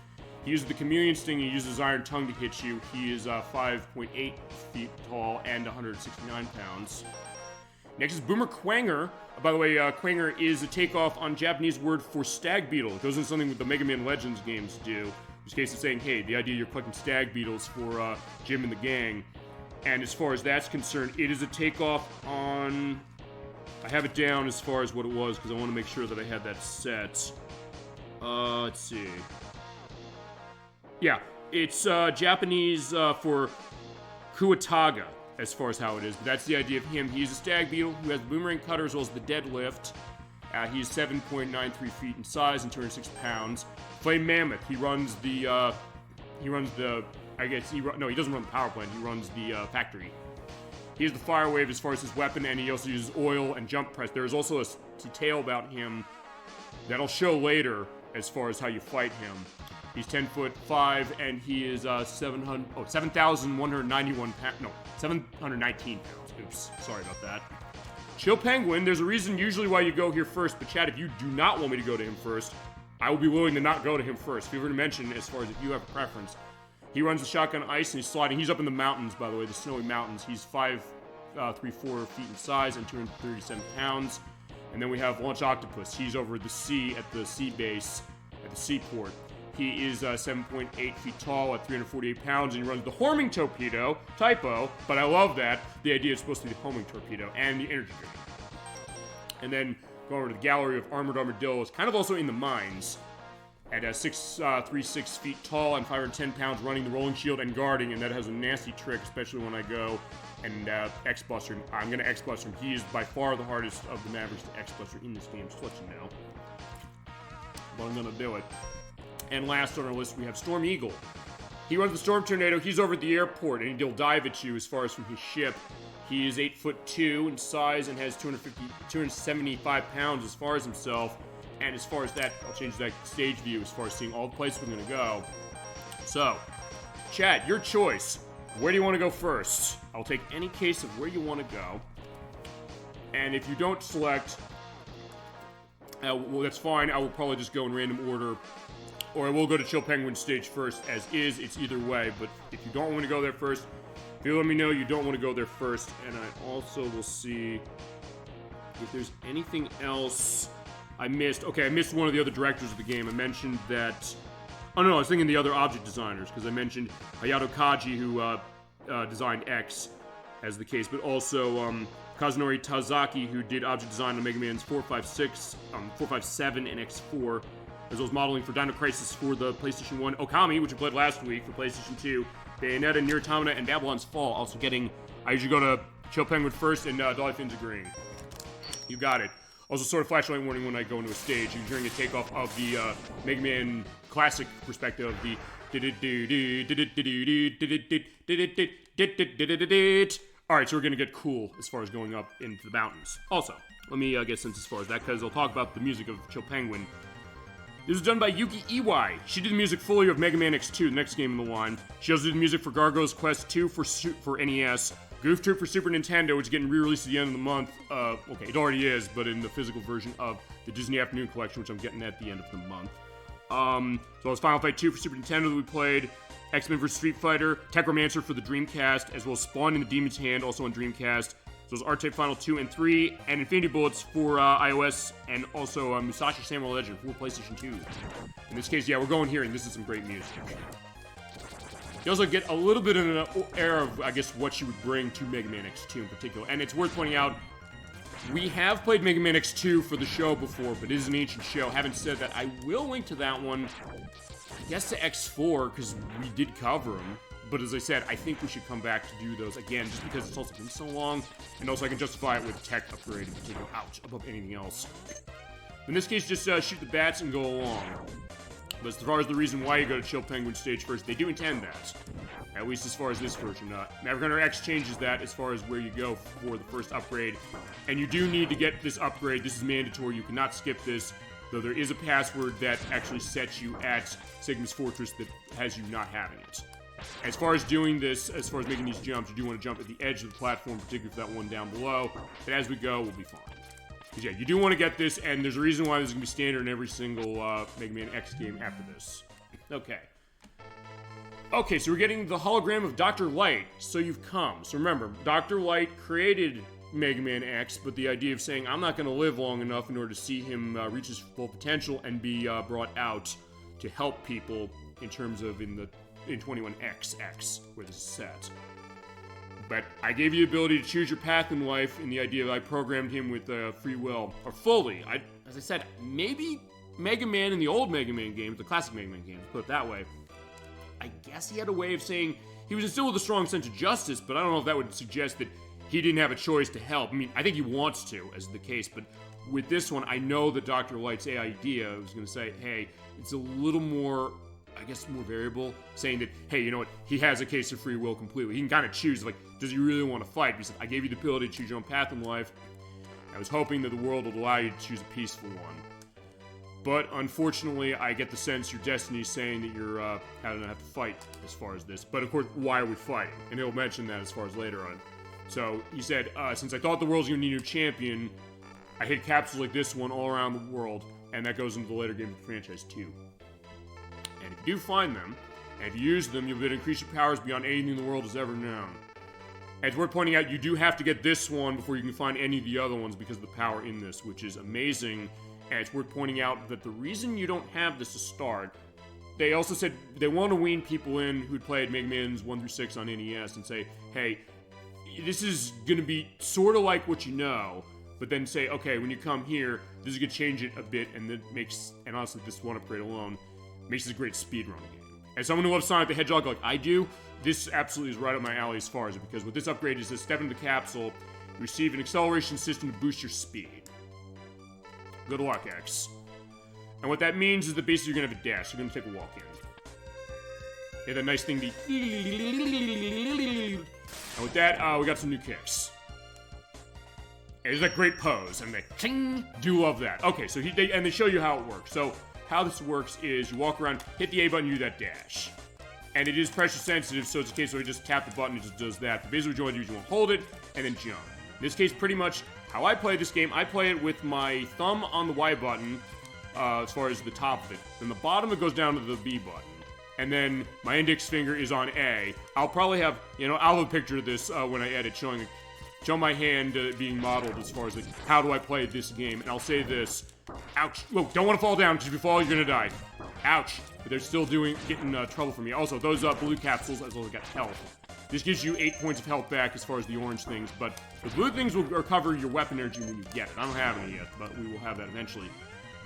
He uses the Chameleon Sting and he uses his Iron Tongue to hit you. He is 5.8 feet tall and 169 pounds. Next is Boomer Quanger. By the way, Quanger is a takeoff on Japanese word for stag beetle. It goes into something that the Mega Man Legends games do. In this case, it's saying, hey, the idea you're collecting stag beetles for Jim and the gang. And as far as that's concerned, it is a takeoff on... I have it down as far as what it was, because I want to make sure that I had that set. Let's see. Yeah, it's Japanese for Kuwataga, as far as how it is. But that's the idea of him. He's a stag beetle who has the boomerang cutter as well as the deadlift. He's 7.93 feet in size and 206 pounds. Flame Mammoth. He runs the, I guess, he doesn't run the power plant. He runs the factory. He has the Fire Wave as far as his weapon, and he also uses oil and jump press. There is also a detail about him that I'll show later as far as how you fight him. He's 10'5", and he is 7,191 pounds. No, 719 pounds. Oops, sorry about that. Chill Penguin, there's a reason usually why you go here first, but Chad, if you do not want me to go to him first, I will be willing to not go to him first. Feel free to mention as far as if you have a preference. He runs the shotgun ice and he's sliding. He's up in the mountains, by the way, the snowy mountains. He's 5'3", 4 feet in size and 237 pounds. And then we have Launch Octopus. He's over the sea at the sea base, at the seaport. He is 7.8 feet tall at 348 pounds, and he runs the Homing Torpedo. Typo, but I love that. The idea is supposed to be the Homing Torpedo and the Energy Drink. And then going over to the Gallery of Armored Armadillos, kind of also in the mines, at 6'6" feet tall and 510 pounds, running the Rolling Shield and guarding, and that has a nasty trick, especially when I go and X-Buster him. I'm going to X-Buster him. He is by far the hardest of the Mavericks to X-Buster in this game, just to let you know. But I'm going to do it. And last on our list, we have Storm Eagle. He runs the Storm Tornado. He's over at the airport, and he'll dive at you as far as from his ship. He is 8'2" in size and has 275 pounds as far as himself. And as far as that, I'll change that stage view as far as seeing all the places we're going to go. So, chat, your choice. Where do you want to go first? I'll take any case of where you want to go. And if you don't select... Well, that's fine. I will probably just go in random order. Or I will go to Chill Penguin stage first, as is. It's either way. But if you don't want to go there first, you let me know you don't want to go there first. And I also will see if there's anything else I missed. Okay, I missed one of the other directors of the game. I mentioned that... Oh, no, I was thinking the other object designers, because I mentioned Hayato Kaji, who designed X, as the case, but also Kazunori Tazaki, who did object design on Mega Man's 4, 5, 6, 4, 5, 7, and X4, as well as modeling for Dino Crisis for the PlayStation 1, Okami, which we played last week for PlayStation 2, Bayonetta, Nier Automata, and Babylon's Fall. Also getting... I usually go to Chill Penguin first, and Dolly Finn's agreeing. You got it. Also, sort of flashlight warning when I go into a stage. You're hearing a takeoff of the Mega Man classic perspective of the... Alright, so we're gonna get cool as far as going up into the mountains. Also, let me get sense as far as that, because I'll talk about the music of Chill Penguin. This was done by Yuki Iwai. She did the music fully of Mega Man X2, the next game in the line. She also did the music for Gargoyle's Quest 2 for NES, Goof Troop for Super Nintendo, which is getting re-released at the end of the month. Okay, it already is, but in the physical version of the Disney Afternoon Collection, which I'm getting at the end of the month. So it's Final Fight 2 for Super Nintendo that we played, X-Men vs. Street Fighter, Techromancer for the Dreamcast, as well as Spawn in the Demon's Hand, also on Dreamcast, as well as R-Type Final 2 and 3, and Infinity Bullets for iOS, and also Musashi Samurai Legend for PlayStation 2. In this case, yeah, we're going here, and this is some great music. You also get a little bit of an air of, I guess, what she would bring to Mega Man X2 in particular. And it's worth pointing out, we have played Mega Man X2 for the show before, but it is an ancient show. Having said that, I will link to that one, I guess to X4, because we did cover them. But as I said, I think we should come back to do those again, just because it's also been so long, and also I can justify it with tech upgrade in particular, ouch, above anything else. In this case, just shoot the bats and go along. But as far as the reason why you go to Chill Penguin stage first, they do intend that. At least as far as this version. Maverick Hunter X changes that as far as where you go for the first upgrade. And you do need to get this upgrade. This is mandatory. You cannot skip this. Though there is a password that actually sets you at Sigma's Fortress that has you not having it. As far as doing this, as far as making these jumps, you do want to jump at the edge of the platform, particularly for that one down below. But as we go, we'll be fine. Because yeah, you do want to get this, and there's a reason why this is going to be standard in every single Mega Man X game after this. Okay. Okay, so we're getting the hologram of Dr. Light, So You've Come. So remember, Dr. Light created Mega Man X, but the idea of saying, I'm not going to live long enough in order to see him reach his full potential and be brought out to help people in terms of in 21XX, where this is set. But I gave you the ability to choose your path in life, and the idea that I programmed him with free will, or fully. As I said, maybe Mega Man in the old Mega Man games, the classic Mega Man games, put it that way, I guess he had a way of saying he was instilled with a strong sense of justice, but I don't know if that would suggest that he didn't have a choice to help. I mean, I think he wants to, as the case, but with this one, I know that Dr. Light's idea was going to say, hey, it's a little more, I guess, more variable, saying that, hey, you know what, he has a case of free will completely. He can kind of choose, like, does he really want to fight? He said, I gave you the ability to choose your own path in life. I was hoping that the world would allow you to choose a peaceful one. But unfortunately, I get the sense your destiny is saying that you're going to have to fight as far as this. But of course, why are we fighting? And he'll mention that as far as later on. So he said, since I thought the world's going to need a new champion, I hid capsules like this one all around the world. And that goes into the later game of the franchise too. And if you do find them, and if you use them, you'll be able to increase your powers beyond anything the world has ever known. And it's worth pointing out, you do have to get this one before you can find any of the other ones because of the power in this, which is amazing. And it's worth pointing out that the reason you don't have this to start, they also said they want to wean people in who'd played Mega Man's 1 through 6 on NES and say, hey, this is going to be sort of like what you know, but then say, okay, when you come here, this is going to change it a bit, and that makes, and honestly, this one upgrade alone makes it a great speedrun game. As someone who loves Sonic the Hedgehog like I do, this absolutely is right up my alley as far as it, because with this upgrade, it says step into the capsule, receive an acceleration system to boost your speed. Good luck, X. And what that means is that basically you're going to have a dash. You're going to take a walk in. Yeah, that nice thing, and with that, we got some new kicks. And it's a great pose, and they do love that. Okay, so they show you how it works. So how this works is you walk around, hit the A button, you do that dash. And it is pressure sensitive, so it's a case where you just tap the button, it just does that. But basically what you want to do is you want to hold it, and then jump. In this case, pretty much how I play this game, I play it with my thumb on the Y button, as far as the top of it. Then the bottom, it goes down to the B button. And then my index finger is on A. I'll probably have, I'll have a picture of this when I edit, showing my hand being modeled as far as, like, how do I play this game. And I'll say this. Ouch. Look, don't want to fall down, because if you fall, you're going to die. Ouch. But they're still getting trouble for me. Also, those blue capsules, as well as got health. This gives you 8 points of health back as far as the orange things, but the blue things will recover your weapon energy when you get it. I don't have any yet, but we will have that eventually.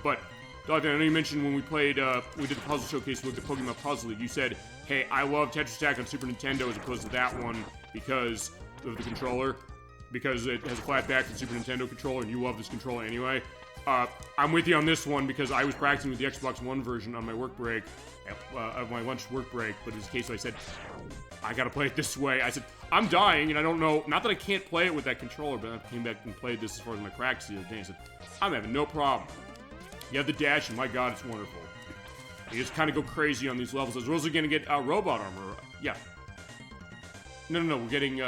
But, Dog, I know you mentioned when we played, we did the puzzle showcase with the Pokemon Puzzle League, you said, hey, I love Tetris Attack on Super Nintendo as opposed to that one because of the controller, because it has a flat back and Super Nintendo controller, and you love this controller anyway. I'm with you on this one because I was practicing with the Xbox One version on my work break, of my lunch work break, but in this case I said, I gotta play it this way. I said, I'm dying, and I don't know, not that I can't play it with that controller, but I came back and played this as far as my cracks the other day. I said, I'm having no problem. You have the dash, and my god, it's wonderful. You just kind of go crazy on these levels, as well as you're gonna get robot armor. Yeah. No, we're getting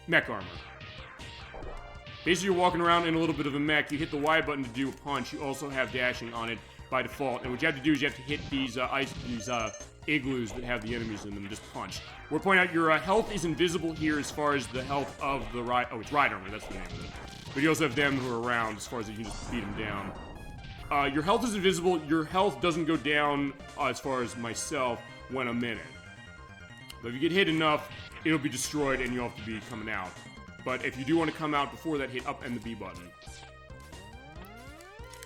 mech armor. Basically, you're walking around in a little bit of a mech. You hit the Y button to do a punch. You also have dashing on it by default. And what you have to do is you have to hit these igloos that have the enemies in them and just punch. We're pointing out your health is invisible here as far as the health of the ride. Oh, it's ride armor. That's the name of it. But you also have them who are around as far as you can just beat them down. Your health is invisible. Your health doesn't go down as far as myself when I'm in it. But if you get hit enough, it'll be destroyed and you'll have to be coming out. But if you do want to come out before that, hit up and the B button.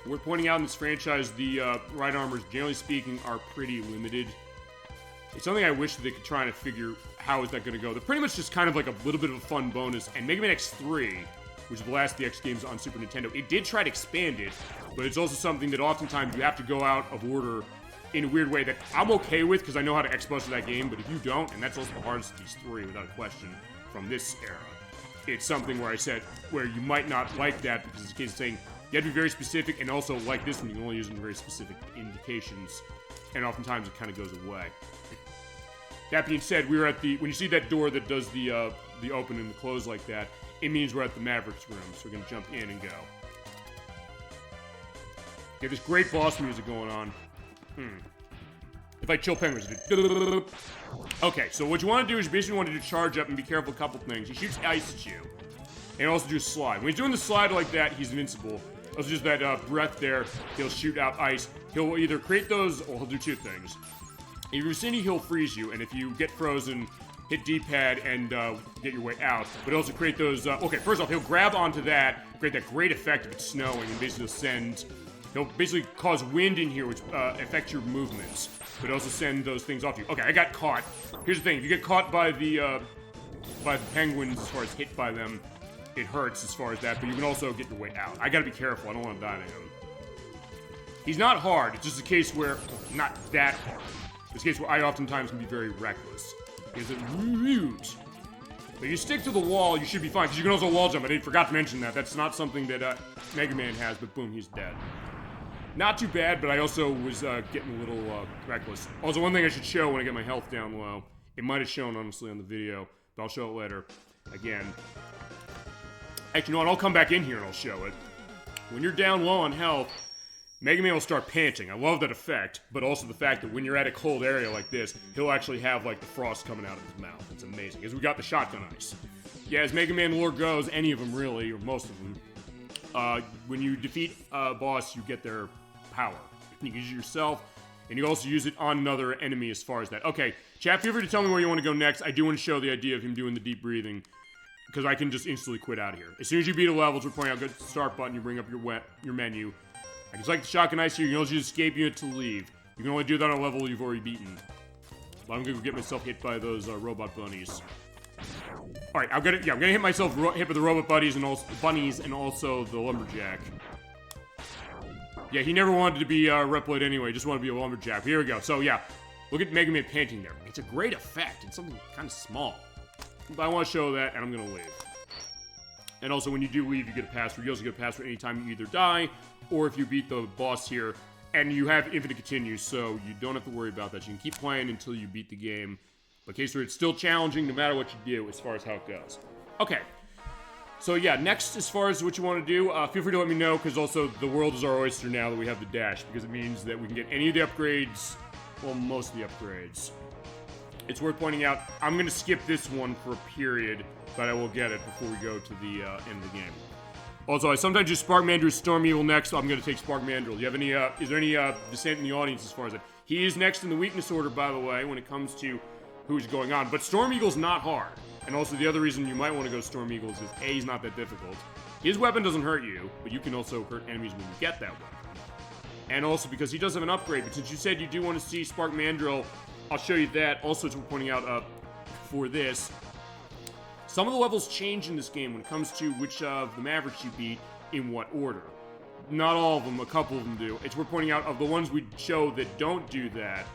We're pointing out in this franchise, the ride armors, generally speaking, are pretty limited. It's something I wish that they could try to figure how is that going to go. They're pretty much just kind of like a little bit of a fun bonus. And Mega Man X3, which is the last DX games on Super Nintendo, it did try to expand it, but it's also something that oftentimes you have to go out of order in a weird way that I'm okay with because I know how to X-Bus that game, but if you don't, and that's also the hardest of these three without a question from this era, it's something where I said, where you might not like that because it's a case of saying, you have to be very specific, and also like this one, you can only use it in very specific indications, and oftentimes it kind of goes away. That being said, we were at when you see that door that does the open and the close like that, it means we're at the Mavericks room, so we're gonna jump in and go. Get this great boss music going on. If I chill penguins, okay, so what you want to do is you basically want to do charge up and be careful of a couple things. He shoots ice at you, and also do a slide. When he's doing the slide like that, he's invincible. Also just that breath there, he'll shoot out ice. He'll either create those, or he'll do two things. If you're Cindy, he'll freeze you, and if you get frozen, hit D-pad and get your way out. But also create those, okay, first off, he'll grab onto that, create that great effect of it snowing, and basically he'll basically cause wind in here, which affects your movements, but also send those things off you. Okay, I got caught. Here's the thing, if you get caught by the penguins as far as hit by them, it hurts as far as that, but you can also get your way out. I gotta be careful, I don't want to die to him. He's not hard, it's just a case where, not that hard. It's a case where I oftentimes can be very reckless. Because it's huge. But if you stick to the wall, you should be fine, because you can also wall jump. I forgot to mention that. That's not something that Mega Man has, but boom, he's dead. Not too bad, but I also was getting a little reckless. Also, one thing I should show when I get my health down low, it might have shown, honestly, on the video, but I'll show it later. Again. Actually, you know what? I'll come back in here and I'll show it. When you're down low on health, Mega Man will start panting. I love that effect, but also the fact that when you're at a cold area like this, he'll actually have, like, the frost coming out of his mouth. It's amazing. Because we got the shotgun ice. Yeah, as Mega Man lore goes, any of them, really, or most of them, when you defeat a boss, you get their power. You can use it yourself, and you also use it on another enemy as far as that. Okay, chat, feel free to tell me where you want to go next. I do want to show the idea of him doing the deep breathing, because I can just instantly quit out of here. As soon as you beat a level, we're pointing out, go to the start button, you bring up your menu. I just like the shotgun ice here, you can also use escape unit to leave. You can only do that on a level you've already beaten. But I'm gonna go get myself hit by those robot bunnies. Alright, I'm gonna hit myself hit by the robot bunnies and also the lumberjack. Yeah, he never wanted to be Reploid anyway, just wanted to be a lumberjack. Here we go. So yeah, look at Mega Man panting there. It's a great effect. It's something kind of small. But I want to show that, and I'm gonna leave. And also, when you do leave, you get a password. You also get a password anytime you either die, or if you beat the boss here, and you have infinite continues, so you don't have to worry about that. You can keep playing until you beat the game. But in case where it's still challenging, no matter what you do, as far as how it goes. Okay. So yeah, next, as far as what you want to do, feel free to let me know, because also the world is our oyster now that we have the dash, because it means that we can get any of the upgrades, well, most of the upgrades. It's worth pointing out, I'm going to skip this one for a period, but I will get it before we go to the end of the game. Also, I sometimes do Spark Mandrill, Storm Eagle next, so I'm going to take Spark Mandrill. Do you have any, is there any dissent in the audience as far as that? He is next in the weakness order, by the way, when it comes to who's going on, but Storm Eagle's not hard. And also, the other reason you might want to go Storm Eagle is A, he's not that difficult. His weapon doesn't hurt you, but you can also hurt enemies when you get that weapon. And also, because he does have an upgrade, but since you said you do want to see Spark Mandrill, I'll show you that. Also, it's worth pointing out for this, some of the levels change in this game when it comes to which of the Mavericks you beat in what order. Not all of them, a couple of them do. It's worth pointing out, of the ones we show that don't do that,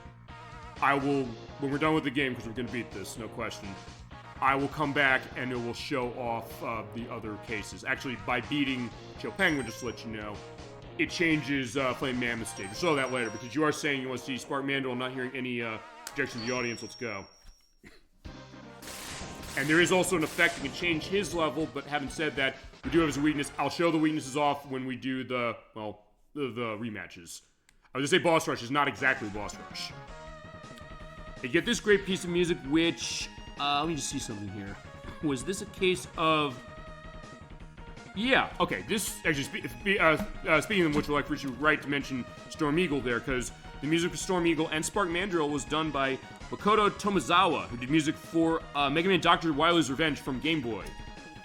I will, when we're done with the game, because we're going to beat this, no question, I will come back and it will show off the other cases. Actually, by beating Joe Penguin, just to let you know, it changes Flame Mammoth stage. We'll show that later, because you are saying you want to see Spark Mandrill. I'm not hearing any objections from the audience. Let's go. And there is also an effect that can change his level, but having said that, we do have his weakness. I'll show the weaknesses off when we do the, well, the rematches. I was going to say boss rush is not exactly boss rush. You get this great piece of music, which... let me just see something here. Was this a case of... Yeah, okay, this... Actually, speaking of which, we're right to mention Storm Eagle there, because the music for Storm Eagle and Spark Mandrill was done by Makoto Tomozawa, who did music for Mega Man Dr. Wily's Revenge from Game Boy,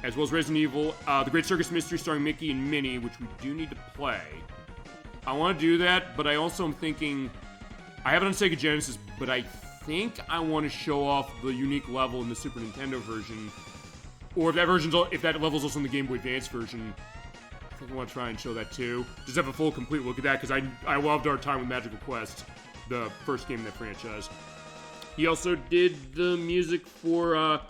as well as Resident Evil, The Great Circus Mystery starring Mickey and Minnie, which we do need to play. I want to do that, but I also am thinking... I have it on Sega Genesis, but I think I want to show off the unique level in the Super Nintendo version, or if that level's also in the Game Boy Advance version, I think I want to try and show that too. Just have a full, complete look at that, because I loved our time with Magical Quest, the first game in that franchise. He also did the music for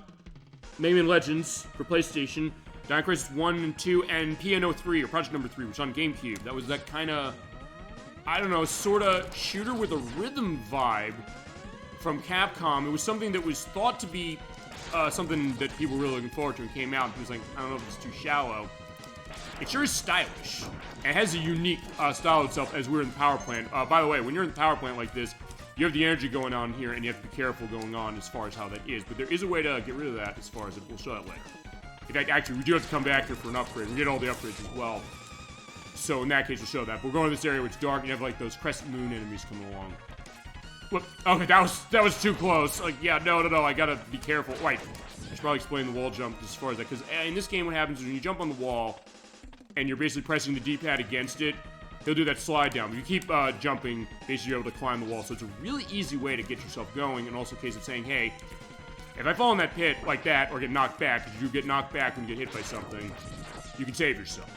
Mega Man Legends for PlayStation, Dino Crisis 1 and 2, and Piano 3, or Project Number 3, which was on GameCube. That was that kind of, I don't know, sort of shooter with a rhythm vibe from Capcom. It was something that was thought to be something that people were really looking forward to and came out. It was like, I don't know if it's too shallow. It sure is stylish. It has a unique style itself as we're in the power plant. By the way, when you're in the power plant like this, you have the energy going on here, and you have to be careful going on as far as how that is. But there is a way to get rid of that as far as it. We'll show that later. In fact, actually, we do have to come back here for an upgrade. We get all the upgrades as well. So in that case, we'll show that. But we're going to this area where it's dark, and you have like those crescent moon enemies coming along. Whoop. Okay, that was too close. Like, yeah, no, I gotta be careful. Wait, I should probably explain the wall jump as far as that, because in this game, what happens is when you jump on the wall, and you're basically pressing the D-pad against it, he'll do that slide down. If you keep jumping, basically you're able to climb the wall. So it's a really easy way to get yourself going, and also a case of saying, hey, if I fall in that pit like that, or get knocked back, because you get knocked back when you get hit by something, you can save yourself.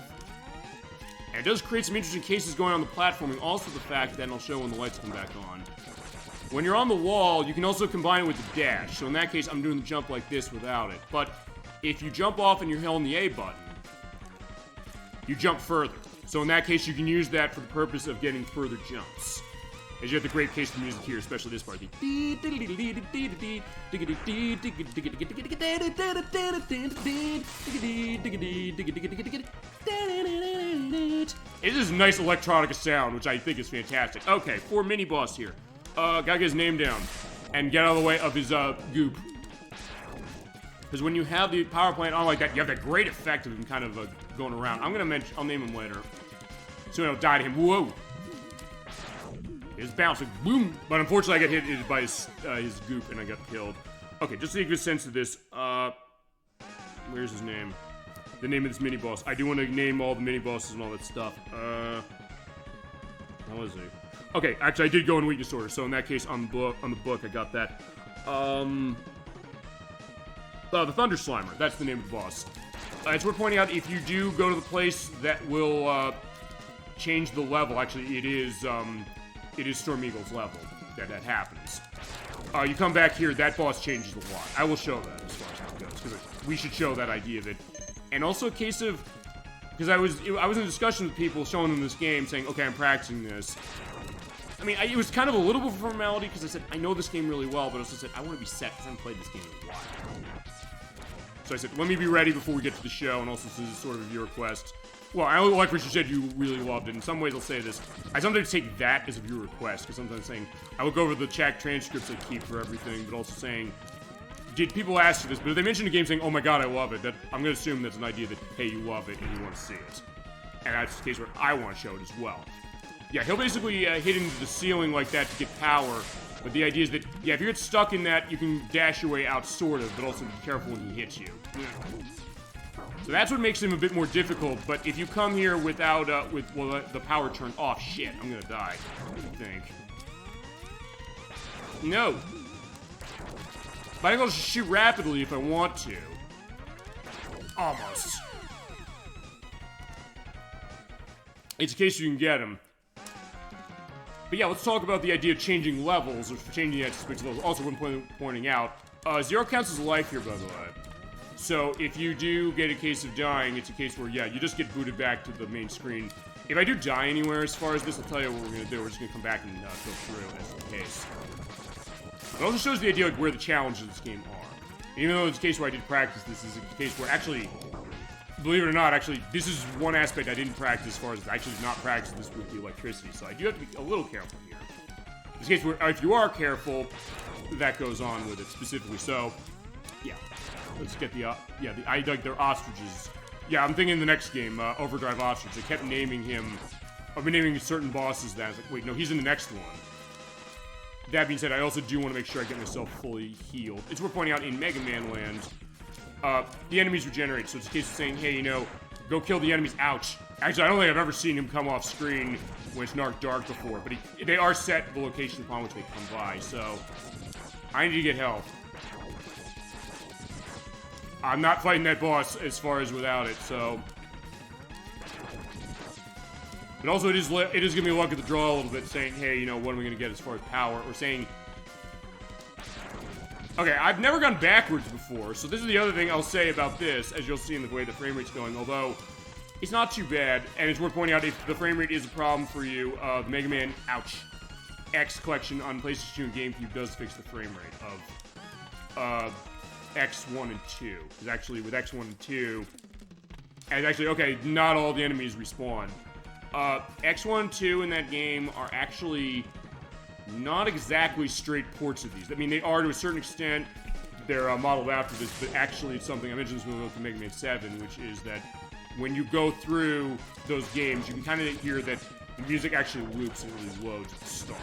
And it does create some interesting cases going on the platforming. Also the fact that, and I'll show when the lights come back on, when you're on the wall, you can also combine it with the dash. So in that case, I'm doing the jump like this without it. But if you jump off and you're holding the A button, you jump further. So in that case, you can use that for the purpose of getting further jumps. As you have the great case of music here, especially this part. It is a nice electronica sound, which I think is fantastic. Okay, for mini-boss here. Gotta get his name down. And get out of the way of his, goop. Because when you have the power plant on like that, you have that great effect of him kind of going around. I'll name him later. So I'll die to him. Whoa! His bounce, like, boom! But unfortunately, I got hit by his goop and I got killed. Okay, just to get a good sense of this, where's his name? The name of this mini-boss. I do want to name all the mini-bosses and all that stuff. How was he? Okay, actually, I did go in weakness order, so in that case, on the book, I got that. The Thunder Slimer, that's the name of the boss. It's worth pointing out, if you do go to the place that will, change the level, actually, it is Storm Eagle's level that happens. You come back here, that boss changes a lot. I will show that as far as how it goes, because we should show that idea of it. And also a case of, because I was in a discussion with people showing them this game, saying, okay, I'm practicing this. I mean, it was kind of a little bit of a formality, because I said, I know this game really well, but I also said, I want to be set, because I haven't played this game in a while. So I said, let me be ready before we get to the show, and also this is sort of a viewer request. Well, I like what you said you really loved it. In some ways, I'll say this. I sometimes take that as a viewer request, because sometimes saying, I look over the chat transcripts I keep for everything, but also saying, did people ask for this? But if they mention a game saying, oh my god, I love it, that I'm going to assume that's an idea that, hey, you love it and you want to see it. And that's the case where I want to show it as well. Yeah, he'll basically hit into the ceiling like that to get power, but the idea is that, yeah, if you get stuck in that, you can dash your way out, sort of, but also be careful when he hits you. So that's what makes him a bit more difficult, but if you come here without, the power turned off, shit, I'm gonna die, I think. No! But I think I'll just shoot rapidly if I want to. Almost. It's a case you can get him. But yeah, let's talk about the idea of changing levels, or changing the aspects of levels. Also, one pointing out, 0 counts as life here, by the way. So, if you do get a case of dying, it's a case where, yeah, you just get booted back to the main screen. If I do die anywhere as far as this, I'll tell you what we're going to do. We're just going to come back and go through as the case. It also shows the idea of where the challenges of this game are. Even though it's a case where I did practice, this is a case where actually, believe it or not, actually, this is one aspect I didn't practice as far as I actually did not practice this with the electricity, so I do have to be a little careful here. This case where, if you are careful, that goes on with it specifically, so, yeah. Let's get the, I dug their ostriches. Yeah, I'm thinking the next game, Overdrive Ostrich. They kept naming him, I've been naming certain bosses that. I was like, wait, no, he's in the next one. That being said, I also do want to make sure I get myself fully healed. It's worth pointing out, in Mega Man Land, the enemies regenerate, so it's a case of saying, hey, you know, go kill the enemies, ouch. Actually, I don't think I've ever seen him come off screen when it's not dark before, but they are set the location upon which they come by, so I need to get health. I'm not fighting that boss as far as without it, so. But also, it is giving me luck at the draw a little bit, saying, hey, you know, what am I gonna get as far as power? Or saying, okay, I've never gone backwards before, so this is the other thing I'll say about this, as you'll see in the way the frame rate's going, although it's not too bad, and it's worth pointing out if the frame rate is a problem for you, the Mega Man, X collection on PlayStation 2 and GameCube does fix the frame rate of, X1 and 2. Because actually, with X1 and 2, and actually, okay, not all the enemies respawn. X1 and 2 in that game are actually not exactly straight ports of these. I mean, they are to a certain extent. They're modeled after this, but actually it's something I mentioned this with Mega Man 7, which is that when you go through those games, you can kind of hear that the music actually loops and really loads at the start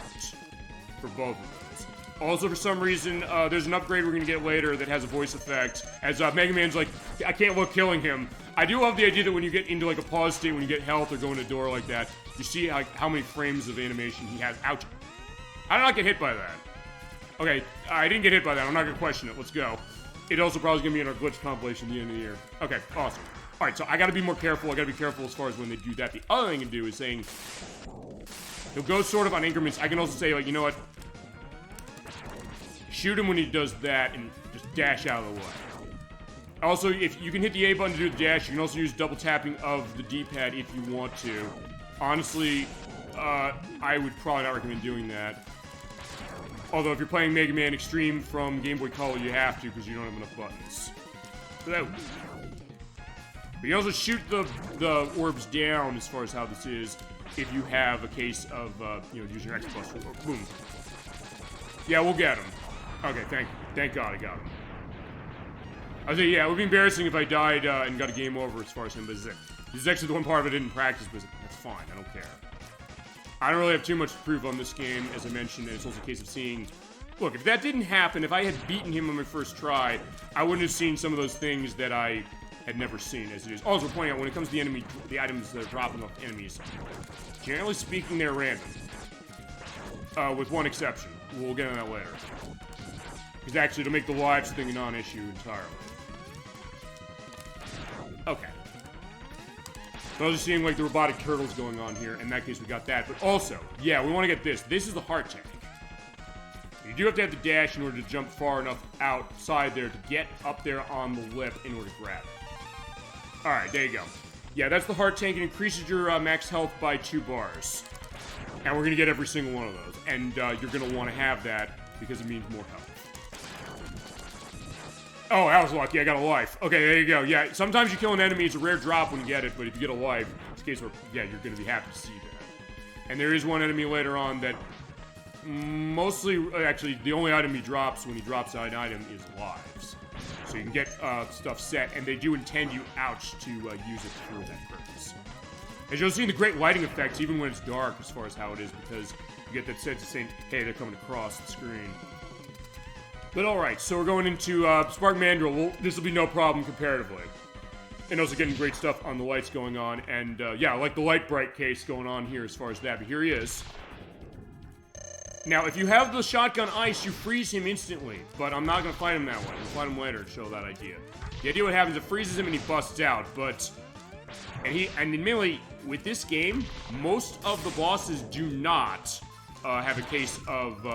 for both of those. Also, for some reason, there's an upgrade we're going to get later that has a voice effect, as Mega Man's like, I can't look killing him. I do love the idea that when you get into like a pause state, when you get health or go in a door like that, you see like how many frames of animation he has. Ouch. How did I not get hit by that? Okay, I didn't get hit by that. I'm not going to question it. Let's go. It also probably going to be in our glitch compilation at the end of the year. Okay, awesome. Alright, so I got to be more careful. I got to be careful as far as when they do that. The other thing I can do is saying, he'll go sort of on increments. I can also say, like, you know what? Shoot him when he does that and just dash out of the way. Also, if you can hit the A button to do the dash, you can also use double tapping of the D-pad if you want to. Honestly, I would probably not recommend doing that. Although if you're playing Mega Man Xtreme from Game Boy Color, you have to because you don't have enough buttons. So, but you also shoot the orbs down as far as how this is if you have a case of, you know, using your X plus. Boom. Yeah, we'll get him. Okay, thank God I got him. I was like, yeah, it would be embarrassing if I died and got a game over as far as him, but this is actually the one part I didn't practice, but that's fine, I don't care. I don't really have too much to prove on this game, as I mentioned, and it's also a case of seeing... Look, if that didn't happen, if I had beaten him on my first try, I wouldn't have seen some of those things that I had never seen as it is. Also, pointing out, when it comes to the items that are dropping off enemies, generally speaking, they're random. With one exception. We'll get on that later. Because actually, to make the lives thing a non-issue entirely. Okay. So I was just seeing, like, the robotic turtles going on here. In that case, we got that. But also, yeah, we want to get this. This is the heart tank. You do have to have the dash in order to jump far enough outside there to get up there on the lip in order to grab it. Alright, there you go. Yeah, that's the heart tank. It increases your max health by 2 bars. And we're going to get every single one of those. And you're going to want to have that because it means more health. Oh, that was lucky. I got a life. Okay, there you go. Yeah, sometimes you kill an enemy. It's a rare drop when you get it, but if you get a life, it's a case where, yeah, you're going to be happy to see that. And there is one enemy later on that mostly, actually, the only item he drops when he drops an item is lives. So you can get stuff set, and they do intend you, ouch, to use it for that purpose. As you'll see in the great lighting effects, even when it's dark, as far as how it is, because you get that sense of saying, hey, they're coming across the screen. But alright, so we're going into Spark Mandrill. Well, this will be no problem comparatively. And also getting great stuff on the lights going on. And yeah, I like the light bright case going on here as far as that. But here he is. Now, if you have the shotgun ice, you freeze him instantly. But I'm not going to fight him that way. We'll fight him later to show that idea. The idea what happens, it freezes him and he busts out. But, and admittedly, with this game, most of the bosses do not have a case of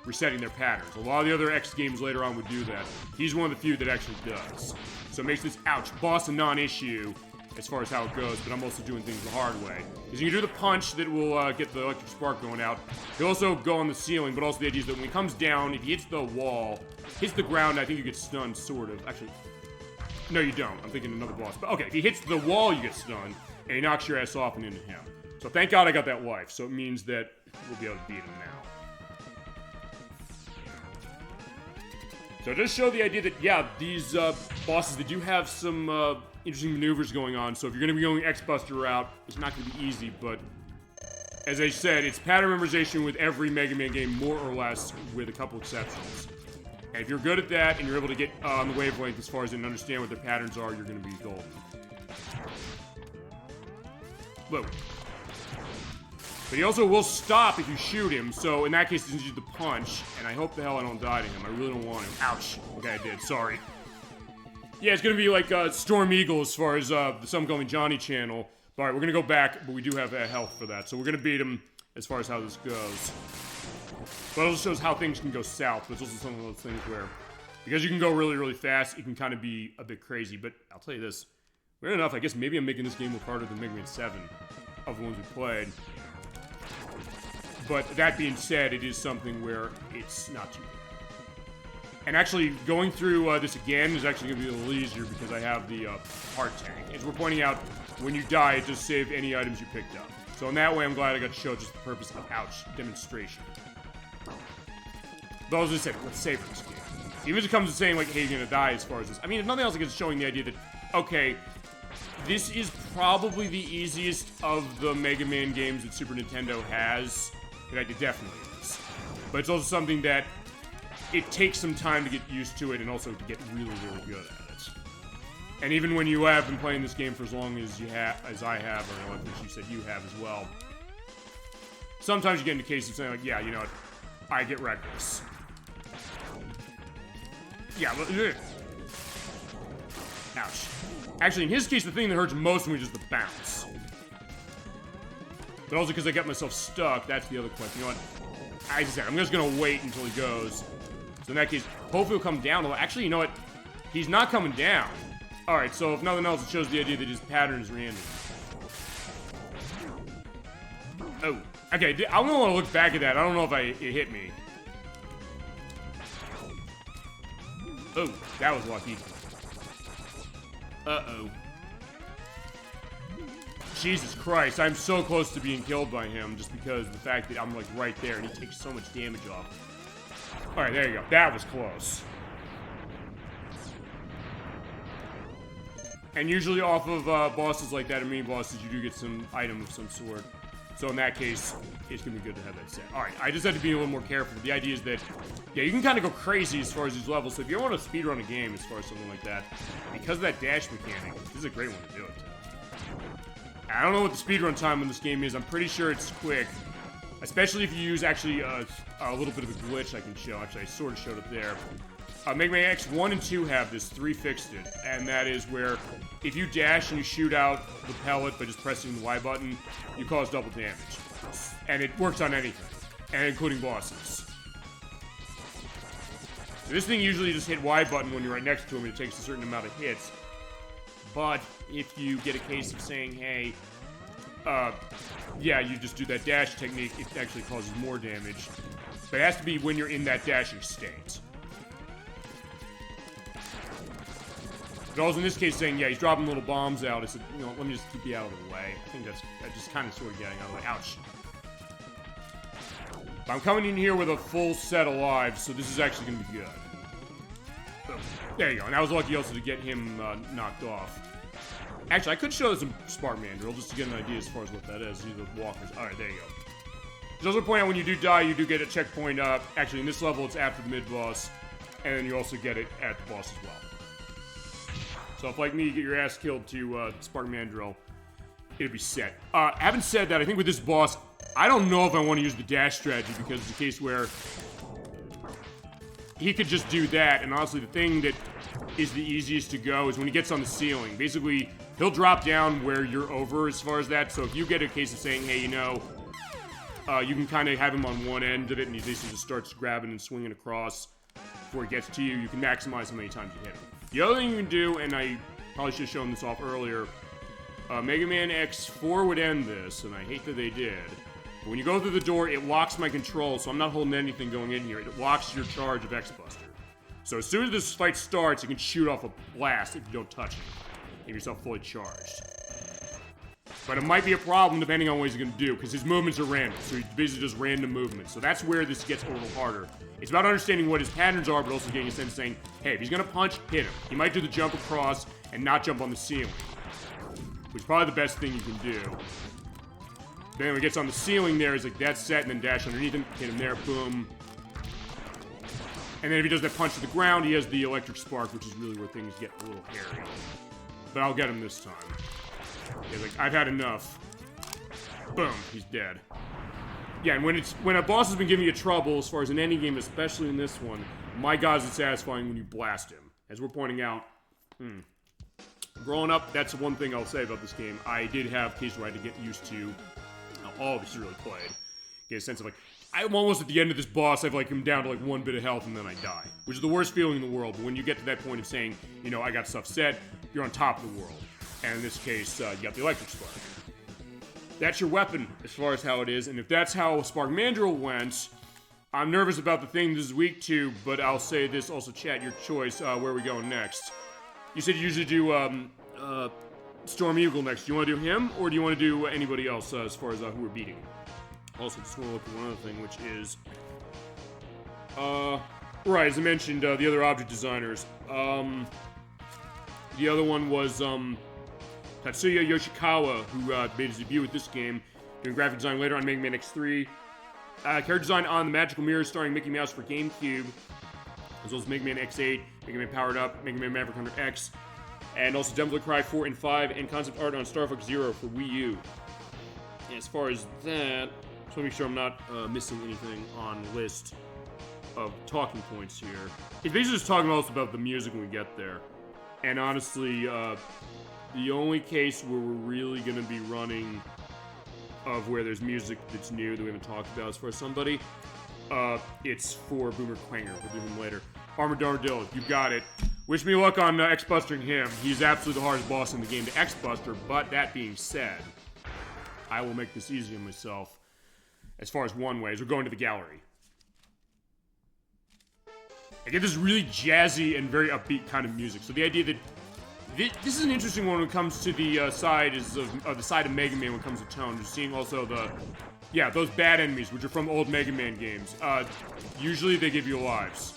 resetting their patterns. A lot of the other X games later on would do that. He's one of the few that actually does. So it makes this, ouch, boss a non-issue as far as how it goes, but I'm also doing things the hard way. Because you can do the punch that will get the electric spark going out. He'll also go on the ceiling, but also the idea is that when he comes down, if he hits the wall, hits the ground, I think you get stunned, sort of. Actually, no, you don't. I'm thinking another boss. But okay, if he hits the wall, you get stunned, and he knocks your ass off and into him. So thank God I got that life, so it means that we'll be able to beat him now. So just show the idea that, yeah, these bosses, they do have some interesting maneuvers going on. So if you're going to be going X-Buster route, it's not going to be easy. But as I said, it's pattern memorization with every Mega Man game, more or less, with a couple exceptions. And if you're good at that and you're able to get on the wavelength as far as and understand what their patterns are, you're going to be golden. Whoa. But he also will stop if you shoot him, so in that case, he doesn't use the punch, and I hope the hell I don't die to him. I really don't want him. Ouch. Okay, I did. Sorry. Yeah, it's gonna be like Storm Eagle as far as the Some Call Me Johnny channel. But alright, we're gonna go back, but we do have health for that, so we're gonna beat him as far as how this goes. But it also shows how things can go south, but it's also some of those things where, because you can go really, really fast, it can kind of be a bit crazy. But I'll tell you this, weird enough, I guess maybe I'm making this game look harder than Mega Man 7 of the ones we played. But that being said, it is something where it's not too bad. And actually, going through this again is actually going to be a little easier because I have the heart tank. As we're pointing out, when you die, it just saves any items you picked up. So in that way, I'm glad I got to show just the purpose of, ouch, demonstration. But as I said, let's save this game. Even if it comes to saying, like, hey, you're going to die as far as this. I mean, if nothing else, it's showing the idea that, okay, this is probably the easiest of the Mega Man games that Super Nintendo has. In fact, it definitely is. But it's also something that it takes some time to get used to it and also to get really, really good at it. And even when you have been playing this game for as long as you have, as I have, or like you said you have as well, sometimes you get into cases of saying like, yeah, you know what, I get reckless. Yeah, ouch. Actually, in his case, the thing that hurts most of me is just the bounce. But also because I got myself stuck, that's the other question. You know what? As I said, I'm just gonna wait until he goes. So in that case, hopefully he'll come down. Actually, you know what? He's not coming down. Alright, so if nothing else, it shows the idea that his pattern is random. Oh. Okay, I'm gonna want to look back at that. I don't know if it hit me. Oh, that was lucky. Uh-oh. Jesus Christ, I'm so close to being killed by him just because of the fact that I'm, like, right there and he takes so much damage off. Alright, there you go. That was close. And usually off of bosses like that, or mini bosses, you do get some item of some sort. So in that case, it's going to be good to have that set. Alright, I just had to be a little more careful. The idea is that, yeah, you can kind of go crazy as far as these levels. So if you want to speedrun a game as far as something like that, because of that dash mechanic, this is a great one to do it. I don't know what the speedrun time on this game is. I'm pretty sure it's quick. Especially if you use, actually, a little bit of a glitch I can show. Actually, I sort of showed it there. Mega Man X 1 and 2 have this, 3 fixed it. And that is where, if you dash and you shoot out the pellet by just pressing the Y button, you cause double damage. And it works on anything, and including bosses. So this thing usually just hit Y button when you're right next to him, and it takes a certain amount of hits. But if you get a case of saying, hey, yeah, you just do that dash technique, it actually causes more damage. But it has to be when you're in that dashing state. But also in this case saying, yeah, he's dropping little bombs out. I said, you know, let me just keep you out of the way. I think that's just kind of sort of getting out of the way. Ouch. But I'm coming in here with a full set of lives, so this is actually going to be good. So, there you go. And I was lucky also to get him knocked off. Actually, I could show some Spark Mandrill just to get an idea as far as what that is. These are the walkers. Alright, there you go. Just also point out, when you do die, you do get a checkpoint up. Actually, in this level, it's after the mid-boss. And then you also get it at the boss as well. So if, like me, you get your ass killed to Spark Mandrill, it'll be set. Having said that, I think with this boss, I don't know if I want to use the dash strategy, because it's a case where he could just do that, and honestly, the thing that is the easiest to go is when he gets on the ceiling. Basically, he'll drop down where you're over as far as that, so if you get a case of saying, hey, you know, you can kind of have him on one end of it, and he basically just starts grabbing and swinging across before he gets to you. You can maximize how many times you hit him. The other thing you can do, and I probably should have shown this off earlier, Mega Man X4 would end this, and I hate that they did. But when you go through the door, it locks my control, so I'm not holding anything going in here. It locks your charge of X-Buster. So as soon as this fight starts, you can shoot off a blast if you don't touch it. Get yourself fully charged. But it might be a problem depending on what he's going to do, because his movements are random, so he basically does random movements. So that's where this gets a little harder. It's about understanding what his patterns are, but also getting a sense of saying, hey, if he's going to punch, hit him. He might do the jump across and not jump on the ceiling, which is probably the best thing you can do. Then when he gets on the ceiling there, he's like, that's set, and then dash underneath him, hit him there, boom. And then if he does that punch to the ground, he has the electric spark, which is really where things get a little hairy. But I'll get him this time. He's like, I've had enough. Boom, he's dead. Yeah, and when a boss has been giving you trouble, as far as in any game, especially in this one, my god, is it satisfying when you blast him. As we're pointing out, growing up, that's one thing I'll say about this game. I did have cases where I had to get used to how all of this is really played. Get a sense of like, I'm almost at the end of this boss, I've like him down to like 1 bit of health and then I die. Which is the worst feeling in the world, but when you get to that point of saying, you know, I got stuff set, you're on top of the world. And in this case, you got the electric spark. That's your weapon, as far as how it is, and if that's how Spark Mandrill went, I'm nervous about the thing this is weak to, but I'll say this also, chat, your choice, where are we going next? You said you usually do, Storm Eagle next. Do you want to do him, or do you want to do anybody else, as far as, who we're beating? Also, just want to look at one other thing, which is, right, as I mentioned, the other object designers. The other one was, Tatsuya Yoshikawa, who made his debut with this game, doing graphic design later on Mega Man X3. Character design on the Magical Mirror starring Mickey Mouse for GameCube, as well as Mega Man X8, Mega Man Powered Up, Mega Man Maverick Hunter X, and also Devil May Cry 4 and 5, and concept art on Star Fox Zero for Wii U. And as far as that, just want to make sure I'm not missing anything on the list of talking points here. It's basically just talking also about the music when we get there. And honestly, the only case where we're really going to be running of where there's music that's new that we haven't talked about as far as somebody, it's for Boomer Quanger. We'll do him later. Armored Armadillo, you got it. Wish me luck on X-Bustering him. He's absolutely the hardest boss in the game to X-Buster, but that being said, I will make this easy on myself as far as one way, as we're going to the gallery. I get this really jazzy and very upbeat kind of music. So the idea that this is an interesting one when it comes to the side of Mega Man when it comes to tone. Just seeing also those bad enemies, which are from old Mega Man games. Usually they give you lives.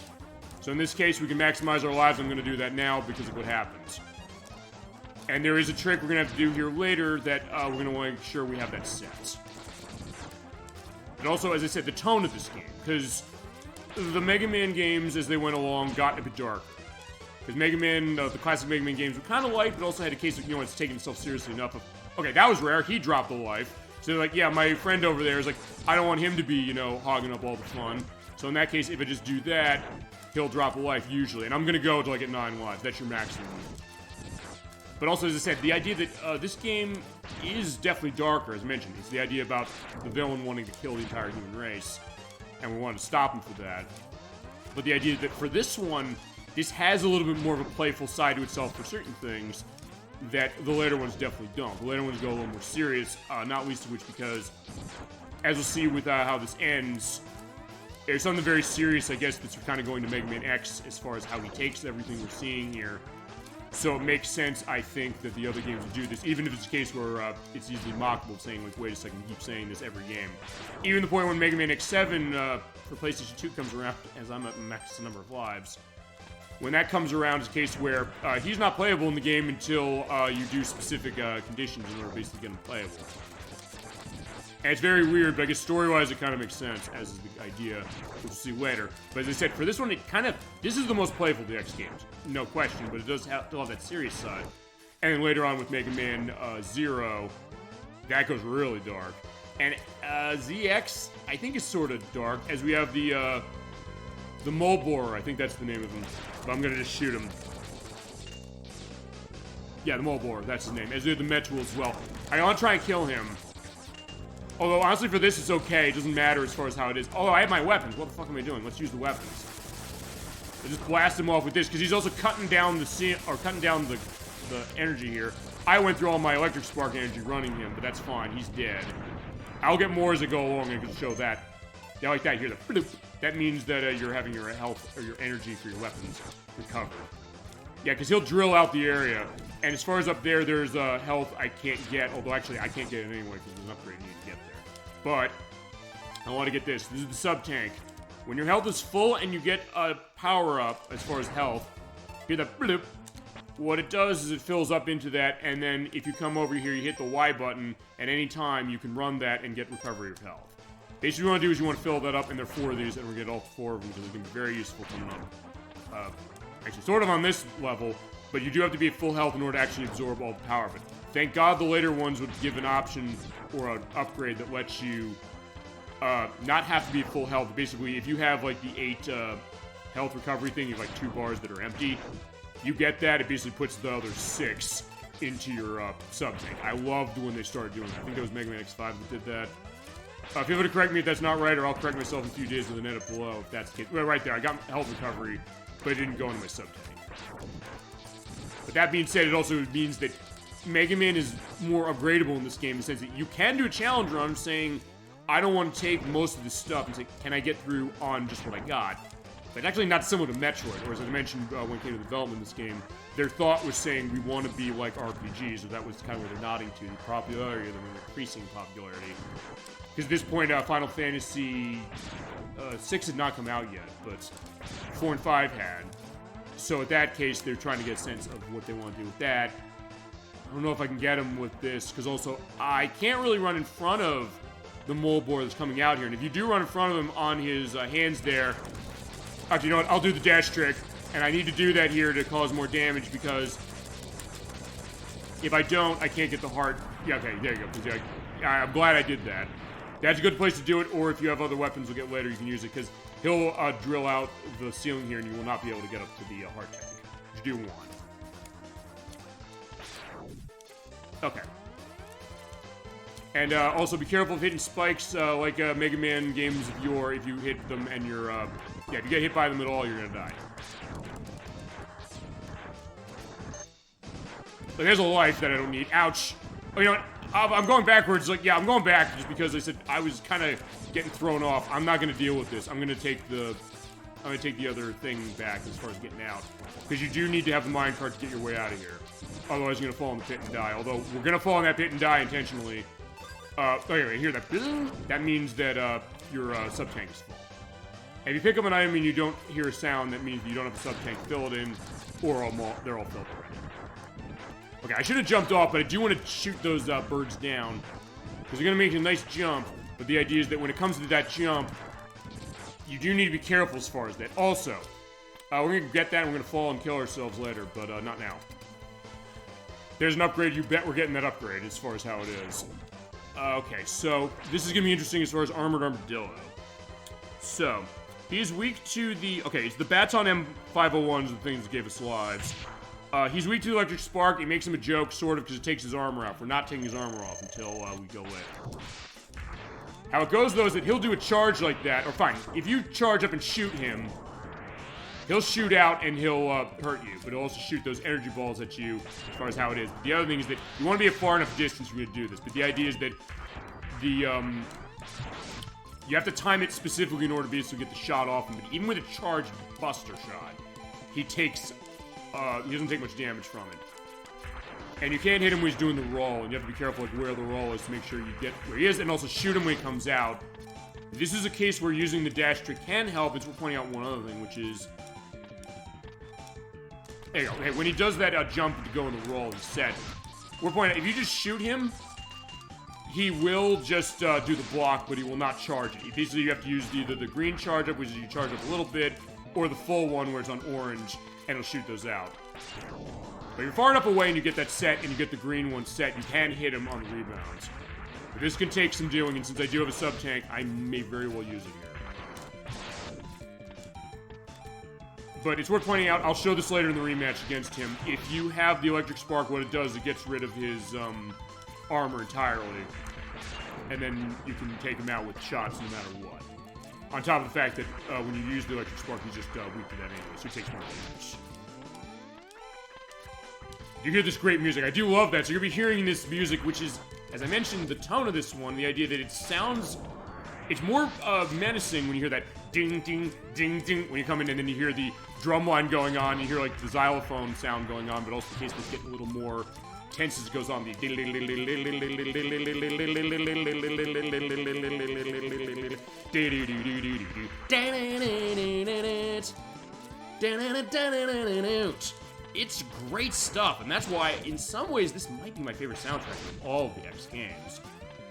So in this case, we can maximize our lives. I'm going to do that now because of what happens. And there is a trick we're going to have to do here later that we're going to want to make sure we have that set. And also, as I said, the tone of this game, because the Mega Man games, as they went along, got a bit darker. Because Mega Man, the classic Mega Man games were kind of light, but also had a case of, you know, it's taking itself seriously enough. Okay, that was rare. He dropped a life. So they're like, yeah, my friend over there is like, I don't want him to be, you know, hogging up all the fun. So in that case, if I just do that, he'll drop a life usually. And I'm going to go to like at 9 lives. That's your maximum. But also, as I said, the idea that this game is definitely darker, as mentioned. It's the idea about the villain wanting to kill the entire human race. And we want to stop him for that. But the idea that for this one, this has a little bit more of a playful side to itself for certain things that the later ones definitely don't. The later ones go a little more serious, not least of which because, as we'll see with how this ends, there's something very serious, I guess, that's kind of going to Mega Man X as far as how he takes everything we're seeing here. So it makes sense, I think, that the other games would do this, even if it's a case where it's easily mockable, saying, like, wait a second, keep saying this every game. Even the point when Mega Man X7 for PlayStation 2 comes around, as I'm at max number of lives, when that comes around, it's a case where he's not playable in the game until you do specific conditions in order to basically get him playable. And it's very weird, but I guess story-wise it kind of makes sense, as is the idea, which we'll see later. But as I said, for this one, this is the most playful of the X games, no question, but it does still have that serious side. And then later on with Mega Man Zero, that goes really dark. And ZX, I think is sort of dark, as we have the Mole Borer, I think that's the name of him. But I'm gonna just shoot him. Yeah, the Mole Borer, that's his name. As we have the Metrool as well. I want to try and kill him. Although, honestly, for this, it's okay. It doesn't matter as far as how it is. Although, I have my weapons. What the fuck am I doing? Let's use the weapons. I just blast him off with this, because he's also cutting down the energy here. I went through all my electric spark energy running him, but that's fine. He's dead. I'll get more as I go along, and I can show that. Yeah, like that here. That means that you're having your health, or your energy for your weapons recovered. Yeah, because he'll drill out the area. And as far as up there, there's health I can't get. Although, actually, I can't get it anyway, because there's an upgrade you need to get there. But I want to get this. This is the sub-tank. When your health is full and you get a power-up as far as health, hear that bloop. What it does is it fills up into that, and then if you come over here, you hit the Y button, at any time you can run that and get recovery of health. Basically, what you want to do is you want to fill that up, and there are 4 of these, and we're going to get all 4 of them, because it's going to be very useful coming up. Actually, sort of on this level, but you do have to be at full health in order to actually absorb all the power. But thank God the later ones would give an option or an upgrade that lets you not have to be at full health. Basically, if you have like the 8 health recovery thing, you have like 2 bars that are empty. You get that, it basically puts the other 6 into your sub-tank. I loved when they started doing that. I think that was Mega Man X5 that did that. Feel free to correct me if that's not right, or I'll correct myself in a few days with an edit below if that's the case. Well, right there, I got health recovery, but it didn't go into my sub-tank. But that being said, it also means that Mega Man is more upgradable in this game in the sense that you can do a challenge run saying, I don't want to take most of this stuff and say, can I get through on just what I got? But actually not similar to Metroid, or as I mentioned when it came to development of this game, their thought was saying we want to be like RPGs, so that was kind of where they're nodding to, the popularity of them and increasing popularity. Because at this point, Final Fantasy 6 had not come out yet, but 4 and 5 had. So at that case, they're trying to get a sense of what they want to do with that. I don't know if I can get them with this, because also, I can't really run in front of the Mole Borer that's coming out here. And if you do run in front of him on his hands there, actually, you know what, I'll do the dash trick, and I need to do that here to cause more damage, because if I don't, I can't get the heart. Yeah, okay, there you go. I'm glad I did that. That's a good place to do it, or if you have other weapons we'll get later, you can use it, because he'll drill out the ceiling here, and you will not be able to get up to the heart tank, which you do want. Okay. And also be careful of hitting spikes like Mega Man games of yore. If you hit them and you're, yeah, if you get hit by them at all, you're gonna die. Like, there's a life that I don't need. Ouch. Oh, you know what? I'm going backwards. Like, yeah, I'm going back just because I said I was kind of getting thrown off. I'm not gonna deal with this. I'm gonna take the other thing back as far as getting out, because you do need to have the minecart to get your way out of here. Otherwise, you're gonna fall in the pit and die. Although we're gonna fall in that pit and die intentionally. Anyway, hear that? That means that your sub-tank is full. And if you pick up an item and you don't hear a sound, that means you don't have a sub-tank. Fill it in, or they're all filled already. Okay, I should have jumped off, but I do want to shoot those birds down, because they're gonna make a nice jump. But the idea is that when it comes to that jump, you do need to be careful as far as that. Also, we're gonna get that and we're gonna fall and kill ourselves later, but not now. There's an upgrade, you bet we're getting that upgrade as far as how it is. Okay, so this is gonna be interesting as far as Armored Armadillo. So, he's weak to the, okay, it's the Baton M501s, the things that gave us lives. He's weak to the electric spark. It makes him a joke, sort of, because it takes his armor off. We're not taking his armor off until we go later. How it goes, though, is that he'll do a charge like that, or fine, if you charge up and shoot him, he'll shoot out and he'll hurt you, but he'll also shoot those energy balls at you as far as how it is. But the other thing is that you want to be a far enough distance for you to do this, but the idea is that you have to time it specifically in order to be able to get the shot off him. But even with a charged buster shot, he takes he doesn't take much damage from it. And you can't hit him when he's doing the roll, and you have to be careful like where the roll is to make sure you get where he is, and also shoot him when he comes out. This is a case where using the dash trick can help. It's worth pointing out one other thing, which is... There you go. Okay, when he does that jump to go in the roll, he's set. We're pointing out, if you just shoot him, he will just do the block, but he will not charge it. Basically, you have to use either the green charge up, which is you charge up a little bit, or the full one where it's on orange, and it'll shoot those out. But if you're far enough away and you get that set, and you get the green one set, you can hit him on the rebounds. But this can take some doing, and since I do have a sub-tank, I may very well use it here. But it's worth pointing out, I'll show this later in the rematch against him. If you have the electric spark, what it does, it gets rid of his armor entirely. And then you can take him out with shots no matter what. On top of the fact that when you use the electric spark, he's just weak to that anyway, so he takes more damage. You hear this great music. I do love that. So you'll be hearing this music, which is, as I mentioned, the tone of this one, the idea that it sounds... It's more menacing when you hear that ding, ding, ding, ding, when you come in, and then you hear the drum line going on, you hear, like, the xylophone sound going on, but also the case that's getting a little more tense as it goes on. It's great stuff, and that's why, in some ways, this might be my favorite soundtrack of all of the X games.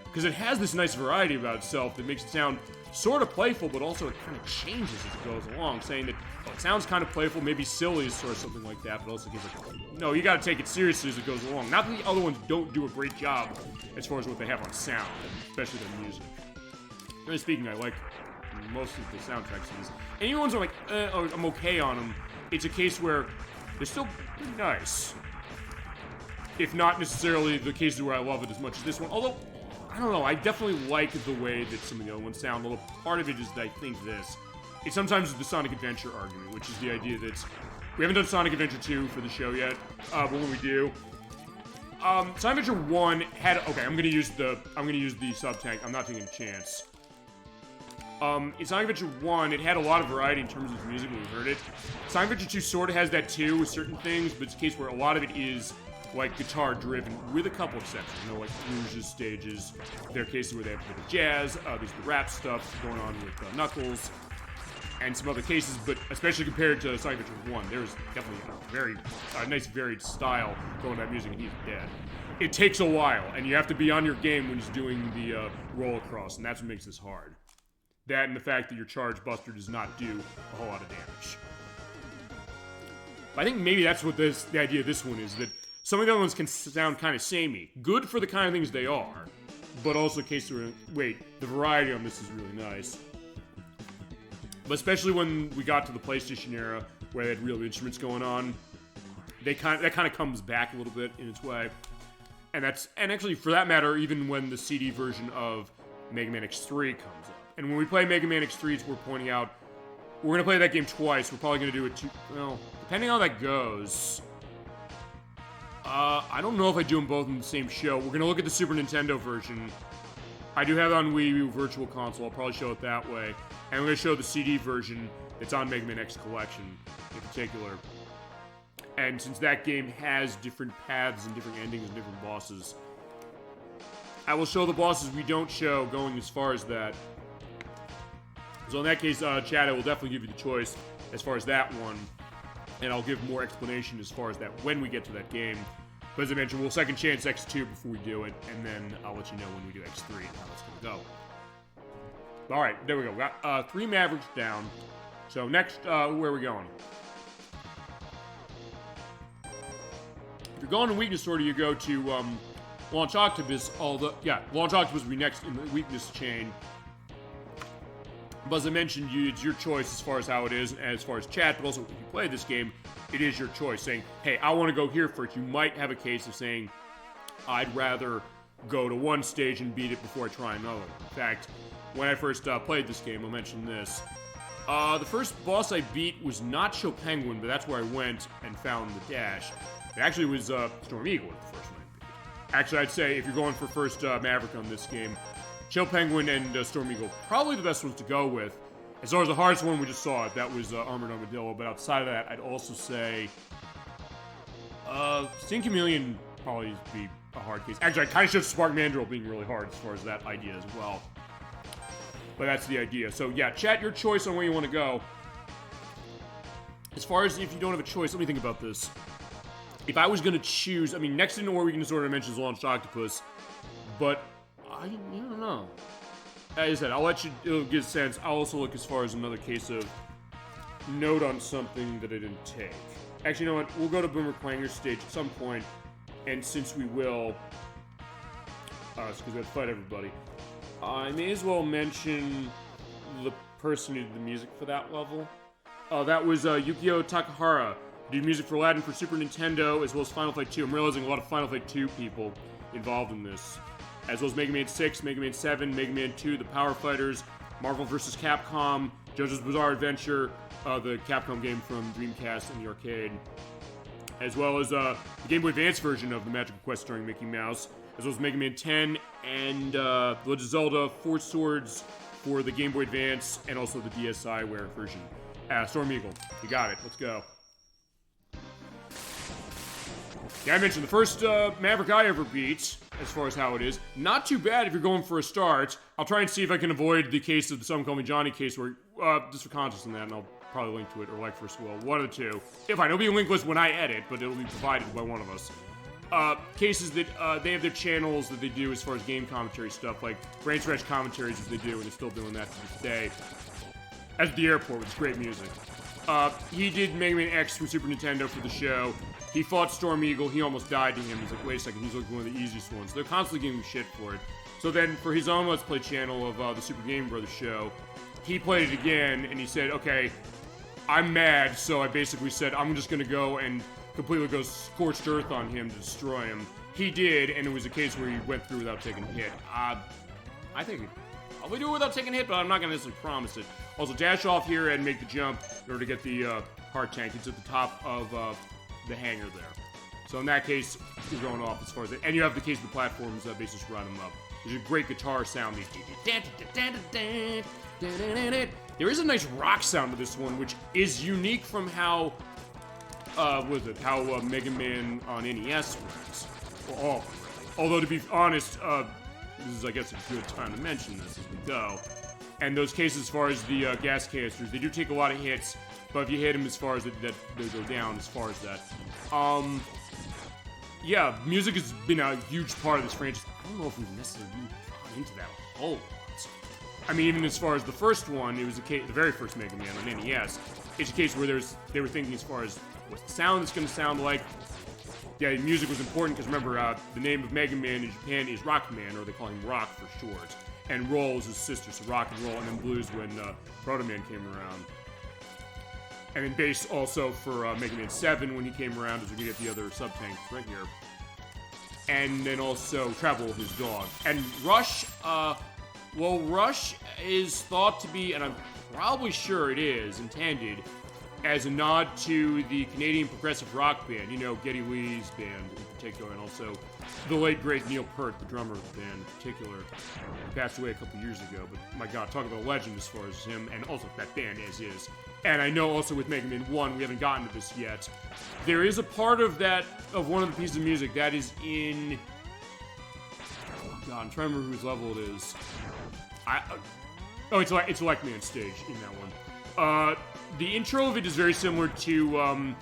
Because it has this nice variety about itself that makes it sound sort of playful, but also it kind of changes as it goes along, saying that, oh, it sounds kind of playful, maybe silly or something like that, but also gives it, no, you gotta take it seriously as it goes along. Not that the other ones don't do a great job as far as what they have on sound, especially their music. Generally speaking, I like most of the soundtracks of these. And even ones I'm like, I'm okay on them, it's a case where they're still pretty nice. If not necessarily the cases where I love it as much as this one. Although, I don't know, I definitely like the way that some of the other ones sound. Although part of it is that I think this. It sometimes is the Sonic Adventure argument, which is the idea that we haven't done Sonic Adventure 2 for the show yet, but when we do, Sonic Adventure 1 had, okay, I'm gonna use the sub-tank, I'm not taking a chance. In Sonic Adventure 1, it had a lot of variety in terms of music when we heard it. Sonic Adventure 2 sort of has that too with certain things, but it's a case where a lot of it is like guitar-driven, with a couple exceptions. You know, like Rouge's stages. There are cases where they have a bit of jazz. There's the rap stuff going on with Knuckles, and some other cases. But especially compared to Sonic Adventure 1, there's definitely a very nice varied style going to that music, and he's dead. It takes a while, and you have to be on your game when he's doing the roll across, and that's what makes this hard. That and the fact that your Charge Buster does not do a whole lot of damage. But I think maybe that's what the idea of this one is, that some of the other ones can sound kind of samey. Good for the kind of things they are, but also in case where, wait, the variety on this is really nice. But especially when we got to the PlayStation era, where they had real instruments going on, that kind of comes back a little bit in its way. And actually, for that matter, even when the CD version of Mega Man X3 comes up. And when we play Mega Man X3, we're pointing out, we're going to play that game twice. We're probably going to do it well, depending on how that goes. I don't know if I do them both in the same show. We're going to look at the Super Nintendo version. I do have it on Wii U Virtual Console. I'll probably show it that way. And we're going to show the CD version that's on Mega Man X Collection in particular. And since that game has different paths and different endings and different bosses, I will show the bosses we don't show going as far as that. So in that case, Chad, I will definitely give you the choice as far as that one. And I'll give more explanation as far as that when we get to that game. But as I mentioned, we'll second chance X2 before we do it, and then I'll let you know when we do X3 and how it's going to go. Alright, there we go. We got 3 Mavericks down. So next, where are we going? If you're going to weakness order, you go to Launch Octopus. Launch Octopus will be next in the weakness chain. But as I mentioned, it's your choice as far as how it is, and as far as chat, but also if you play this game, it is your choice, saying, hey, I want to go here first. You might have a case of saying, I'd rather go to one stage and beat it before I try another. In fact, when I first played this game, I'll mention this. The first boss I beat was not Chill Penguin, but that's where I went and found the dash. It actually was Storm Eagle was the first one I beat. Actually, I'd say if you're going for first Maverick on this game, Chill Penguin and Storm Eagle, probably the best ones to go with. As far as the hardest one we just saw, that was Armored Armadillo. But outside of that, I'd also say Sting Chameleon probably be a hard case. Actually, I kind of should Spark Mandrill being really hard as far as that idea as well. But that's the idea. So yeah, chat your choice on where you want to go. As far as if you don't have a choice, let me think about this. If I was going to choose, I mean, next in order we can sort of mention Launched Octopus, but I don't know. As I said, I'll let you, it'll get a sense. I'll also look as far as another case of note on something that I didn't take. Actually, you know what? We'll go to Boomer Clanger's stage at some point, and since we will, because we have to fight everybody, I may as well mention the person who did the music for that level. That was Yukio Takahara, who did music for Aladdin for Super Nintendo, as well as Final Fight 2. I'm realizing a lot of Final Fight 2 people involved in this, as well as Mega Man 6, Mega Man 7, Mega Man 2, The Power Fighters, Marvel vs. Capcom, JoJo's Bizarre Adventure, the Capcom game from Dreamcast and the arcade, as well as the Game Boy Advance version of the Magical Quest starring Mickey Mouse, as well as Mega Man 10 and The Legend of Zelda 4 Swords for the Game Boy Advance, and also the DSiWare version. Storm Eagle, you got it. Let's go. Yeah, I mentioned the first Maverick I ever beat, as far as how it is. Not too bad if you're going for a start. I'll try and see if I can avoid the case of the Some Call Me Johnny case, where, just for context in that, and I'll probably link to it, or ElecVerse will. One of the two. If it'll be a link list when I edit, but it'll be provided by one of us. Cases that they have their channels that they do as far as game commentary stuff, like BrainScratchCommentaries, as they do, and they're still doing that to this day. At the airport, with great music. He did Mega Man X from Super Nintendo for the show. He fought Storm Eagle. He almost died to him. He's like, wait a second, he's like one of the easiest ones. They're constantly giving him shit for it. So then, for his own Let's Play channel of the Super Game Brothers show, he played it again, and he said, okay, I'm mad, so I basically said, I'm just gonna go and completely go scorched earth on him to destroy him. He did, and it was a case where he went through without taking a hit. I think I'll probably do it without taking a hit, but I'm not gonna necessarily promise it. Also, dash off here and make the jump in order to get the heart tank. It's at the top of the hangar there. So in that case, you're going off as far as it. And you have the case of the platforms that basically just run them up. There's a great guitar sound. There is a nice rock sound to this one, which is unique from how, how Mega Man on NES works. Well, although, to be honest, this is, I guess, a good time to mention this as we go. And those cases, as far as the gas canisters, they do take a lot of hits, but if you hit them as far as it, they go down as far as that. Yeah, music has been a huge part of this franchise. I don't know if we've necessarily gone into that a whole lot. I mean, even as far as the first one, it was the very first Mega Man on NES. It's a case where they were thinking as far as what's the sound it's going to sound like. Yeah, music was important because remember, the name of Mega Man in Japan is Rockman, or they call him Rock for short. And Roll is his sister, so Rock and Roll, and then Blues when Proto Man came around. And then Bass also for Mega Man 7 when he came around, as we can get the other sub-tanks right here. And then also Travel, his dog. And Rush, well, Rush is thought to be, and I'm probably sure it is, intended as a nod to the Canadian progressive rock band, you know, Geddy Lee's band in particular, and also the late, great Neil Peart, the drummer of the band in particular. He passed away a couple years ago, but my god, talk about a legend as far as him, and also that band as is. And I know also with Mega Man 1, we haven't gotten to this yet, there is a part of that, of one of the pieces of music that is in, oh god, I'm trying to remember whose level it is. It's ElecMan's stage in that one. The intro of it is very similar to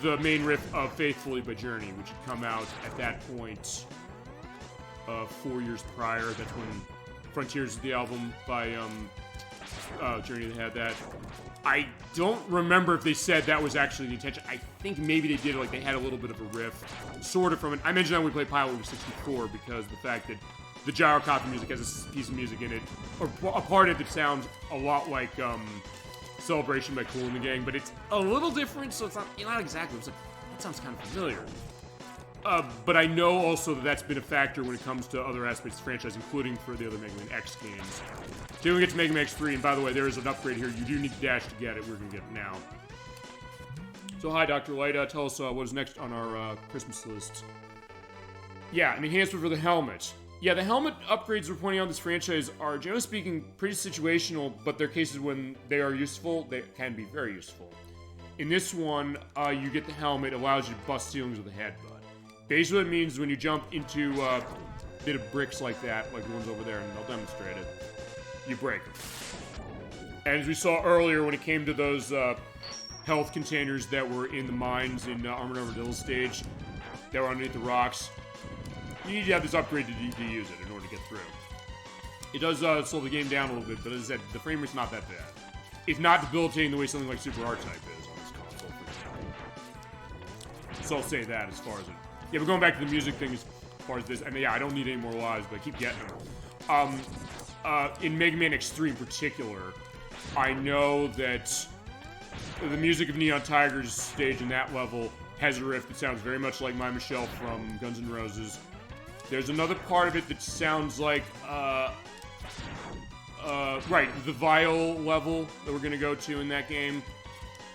the main riff of Faithfully by Journey, which had come out at that point 4 years prior. That's when Frontiers is the album by Journey that had that. I don't remember if they said that was actually the intention. I think maybe they did, like they had a little bit of a riff, sort of from it. I mentioned that when we played Pilot Wing 64 because the fact that the gyrocopter music has a piece of music in it, or a part of it that sounds a lot like Celebration by Kool and the Gang, but it's a little different, so it's not exactly. It's like, that sounds kind of familiar. But I know also that that's been a factor when it comes to other aspects of the franchise, including for the other Mega Man X games. Then we get to Mega Man X3, and by the way, there is an upgrade here. You do need to dash to get it. We're going to get it now. So hi, Dr. Light. Tell us what is next on our Christmas list. Yeah, an enhancement for the helmet. Yeah, the helmet upgrades we're pointing out in this franchise are, generally speaking, pretty situational, but there are cases when they are useful. They can be very useful. In this one, you get the helmet, allows you to bust ceilings with a headbutt. Basically what it means is when you jump into a bit of bricks like that, like the ones over there, and I'll demonstrate it, you break them. And as we saw earlier when it came to those health containers that were in the mines in Armored Armadillo stage, that were underneath the rocks, you need to have this upgrade to use it in order to get through. It does slow the game down a little bit, but as I said, the frame rate's not that bad. It's not debilitating the way something like Super R-Type is on this console, for example. So I'll say that as far as it. Yeah, but going back to the music thing as far as this, and yeah, I don't need any more lives, but I keep getting them. In Mega Man Xtreme in particular, I know that the music of Neon Tiger's stage in that level has a riff that sounds very much like My Michelle from Guns N' Roses. There's another part of it that sounds like, right, the Vial level that we're gonna go to in that game.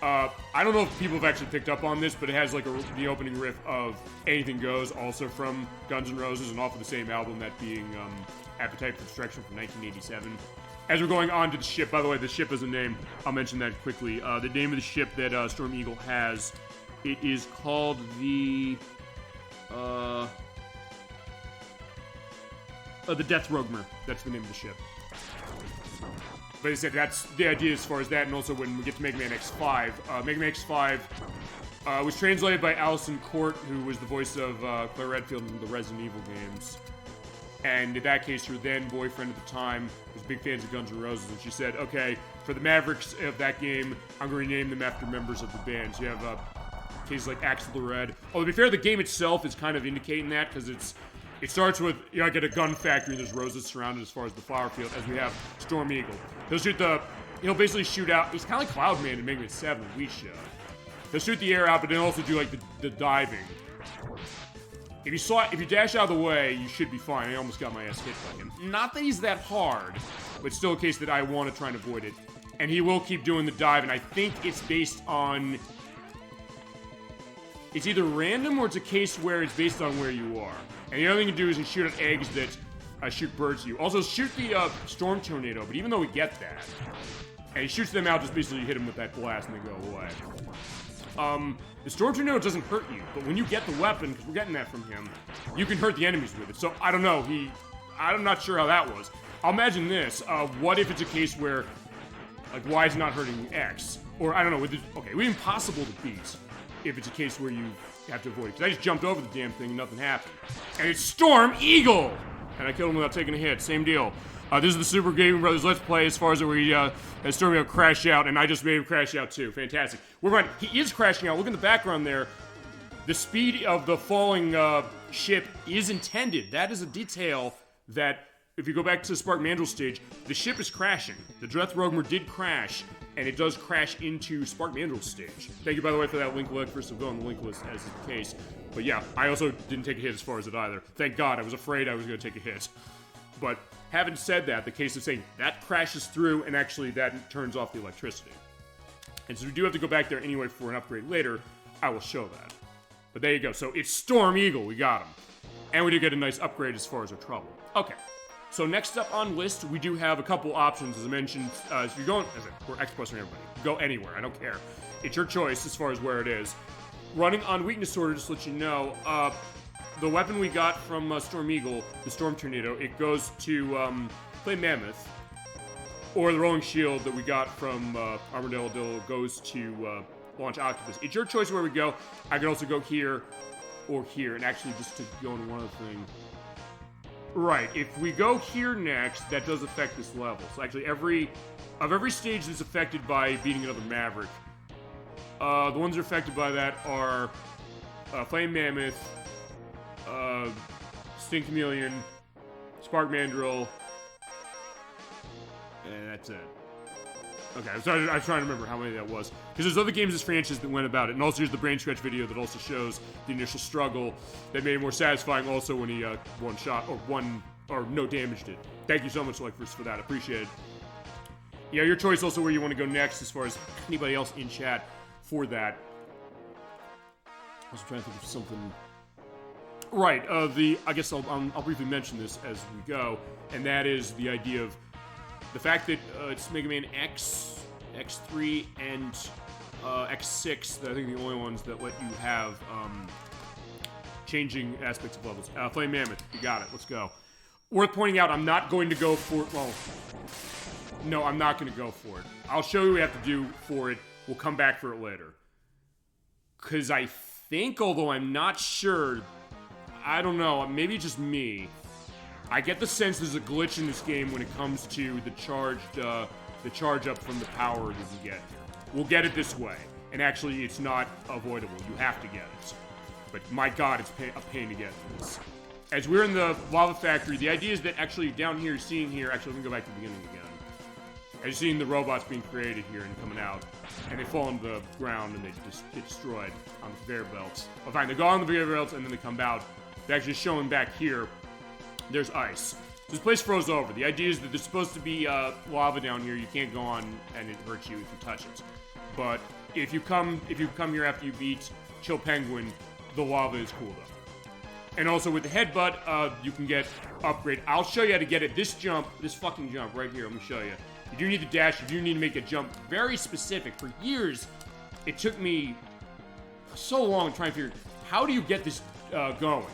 I don't know if people have actually picked up on this, but it has like the opening riff of Anything Goes, also from Guns N' Roses, and off of the same album, that being Appetite for Destruction from 1987. As we're going on to the ship, by the way, the ship has a name. I'll mention that quickly. The name of the ship that Storm Eagle has, it is called the Death Rogmer. That's the name of the ship. But as I said, that's the idea as far as that, and also when we get to Mega Man X5. Mega Man X5 was translated by Alison Court, who was the voice of Claire Redfield in the Resident Evil games. And in that case, her then boyfriend at the time was big fans of Guns N' Roses, and she said, okay, for the Mavericks of that game, I'm going to rename them after members of the band. So you have cases like Axel the Red. Although, to be fair, the game itself is kind of indicating that, because it starts with, you know, get a gun factory, and there's roses surrounded as far as the flower field, as we have Storm Eagle. He'll basically shoot out, he's kind of like Cloud Man in Mega Man 7, we show. He'll shoot the air out, but then also do, like, the diving. If you dash out of the way, you should be fine. I almost got my ass hit by him. Not that he's that hard, but still a case that I want to try and avoid it. And he will keep doing the dive, and I think it's based on... It's either random or it's a case where it's based on where you are. And the other thing you do is you shoot at eggs that shoot birds at you. Also, shoot the Storm Tornado, but even though we get that, and he shoots them out, just basically hit them with that blast and they go away. The Storm Tornado doesn't hurt you, but when you get the weapon, because we're getting that from him, you can hurt the enemies with it. So, I don't know, I'm not sure how that was. I'll imagine this, what if it's a case where, like, why is it not hurting X? Or, I don't know, okay, it would be impossible to beat if it's a case where you have to avoid it. Because I just jumped over the damn thing and nothing happened. And it's Storm Eagle! And I killed him without taking a hit, same deal. This is the Super Gaming Brothers Let's Play as far as where he has Storm Eagle crash out, and I just made him crash out too. Fantastic. We're right. He is crashing out. Look in the background there. The speed of the falling ship is intended. That is a detail that, if you go back to the Spark Mandrill stage, the ship is crashing. The Death Rogmer did crash, and it does crash into Spark Mandrill's stage. Thank you, by the way, for that link, ElecVerse, of on the link list, as is the case. But yeah, I also didn't take a hit as far as it either. Thank God, I was afraid I was going to take a hit. But having said that, the case of saying that crashes through, and actually that turns off the electricity. And so we do have to go back there anyway for an upgrade later. I will show that. But there you go. So it's Storm Eagle. We got him. And we do get a nice upgrade as far as our trouble. Okay. So next up on list, we do have a couple options, as I mentioned. If you're going, we're X plus for everybody. Go anywhere, I don't care. It's your choice as far as where it is. Running on weakness order, just to let you know, the weapon we got from Storm Eagle, the Storm Tornado, it goes to Flame Mammoth. Or the Rolling Shield that we got from Armadillo goes to Launch Octopus. It's your choice where we go. I could also go here or here. And actually, just to go into one other thing. Right, if we go here next, that does affect this level. So actually, every stage that's affected by beating another Maverick, the ones that are affected by that are Flame Mammoth, Sting Chameleon, Spark Mandrill, and that's it. Okay, I'm trying to remember how many that was. Because there's other games in this franchise that went about it. And also here's the BrainScratch video that also shows the initial struggle that made it more satisfying also when he no damaged it. Thank you so much, ElecVerse, for that. Appreciate it. Yeah, your choice also where you want to go next as far as anybody else in chat for that. I was trying to think of something. Right, I guess I'll briefly mention this as we go. And that is the idea of the fact that it's Mega Man X, X3, and X6, I think the only ones that let you have changing aspects of levels. Flame Mammoth, you got it, let's go. Worth pointing out, I'm not going to go for it, well, no, I'm not going to go for it. I'll show you what we have to do for it, we'll come back for it later. Because I think, although I'm not sure, I don't know, maybe just me, I get the sense there's a glitch in this game when it comes to the charge up from the power that you get. We'll get it this way, and actually it's not avoidable, you have to get it. But my god, it's a pain to get this. As we're in the lava factory, the idea is that actually down here, seeing here, actually let me go back to the beginning again. As you're seeing the robots being created here and coming out, and they fall on the ground and they just get destroyed on the conveyor belts. Well, fine, they go on the conveyor belts and then they come out. They're actually showing back here, there's ice. So this place froze over. The idea is that there's supposed to be lava down here. You can't go on and it hurts you if you touch it. But if you come here after you beat Chill Penguin, the lava is cooled up. And also with the headbutt, you can get upgrade. I'll show you how to get it. This fucking jump right here, let me show you. You do need the dash, you do need to make a jump very specific. For years, it took me so long trying to figure, how do you get this going?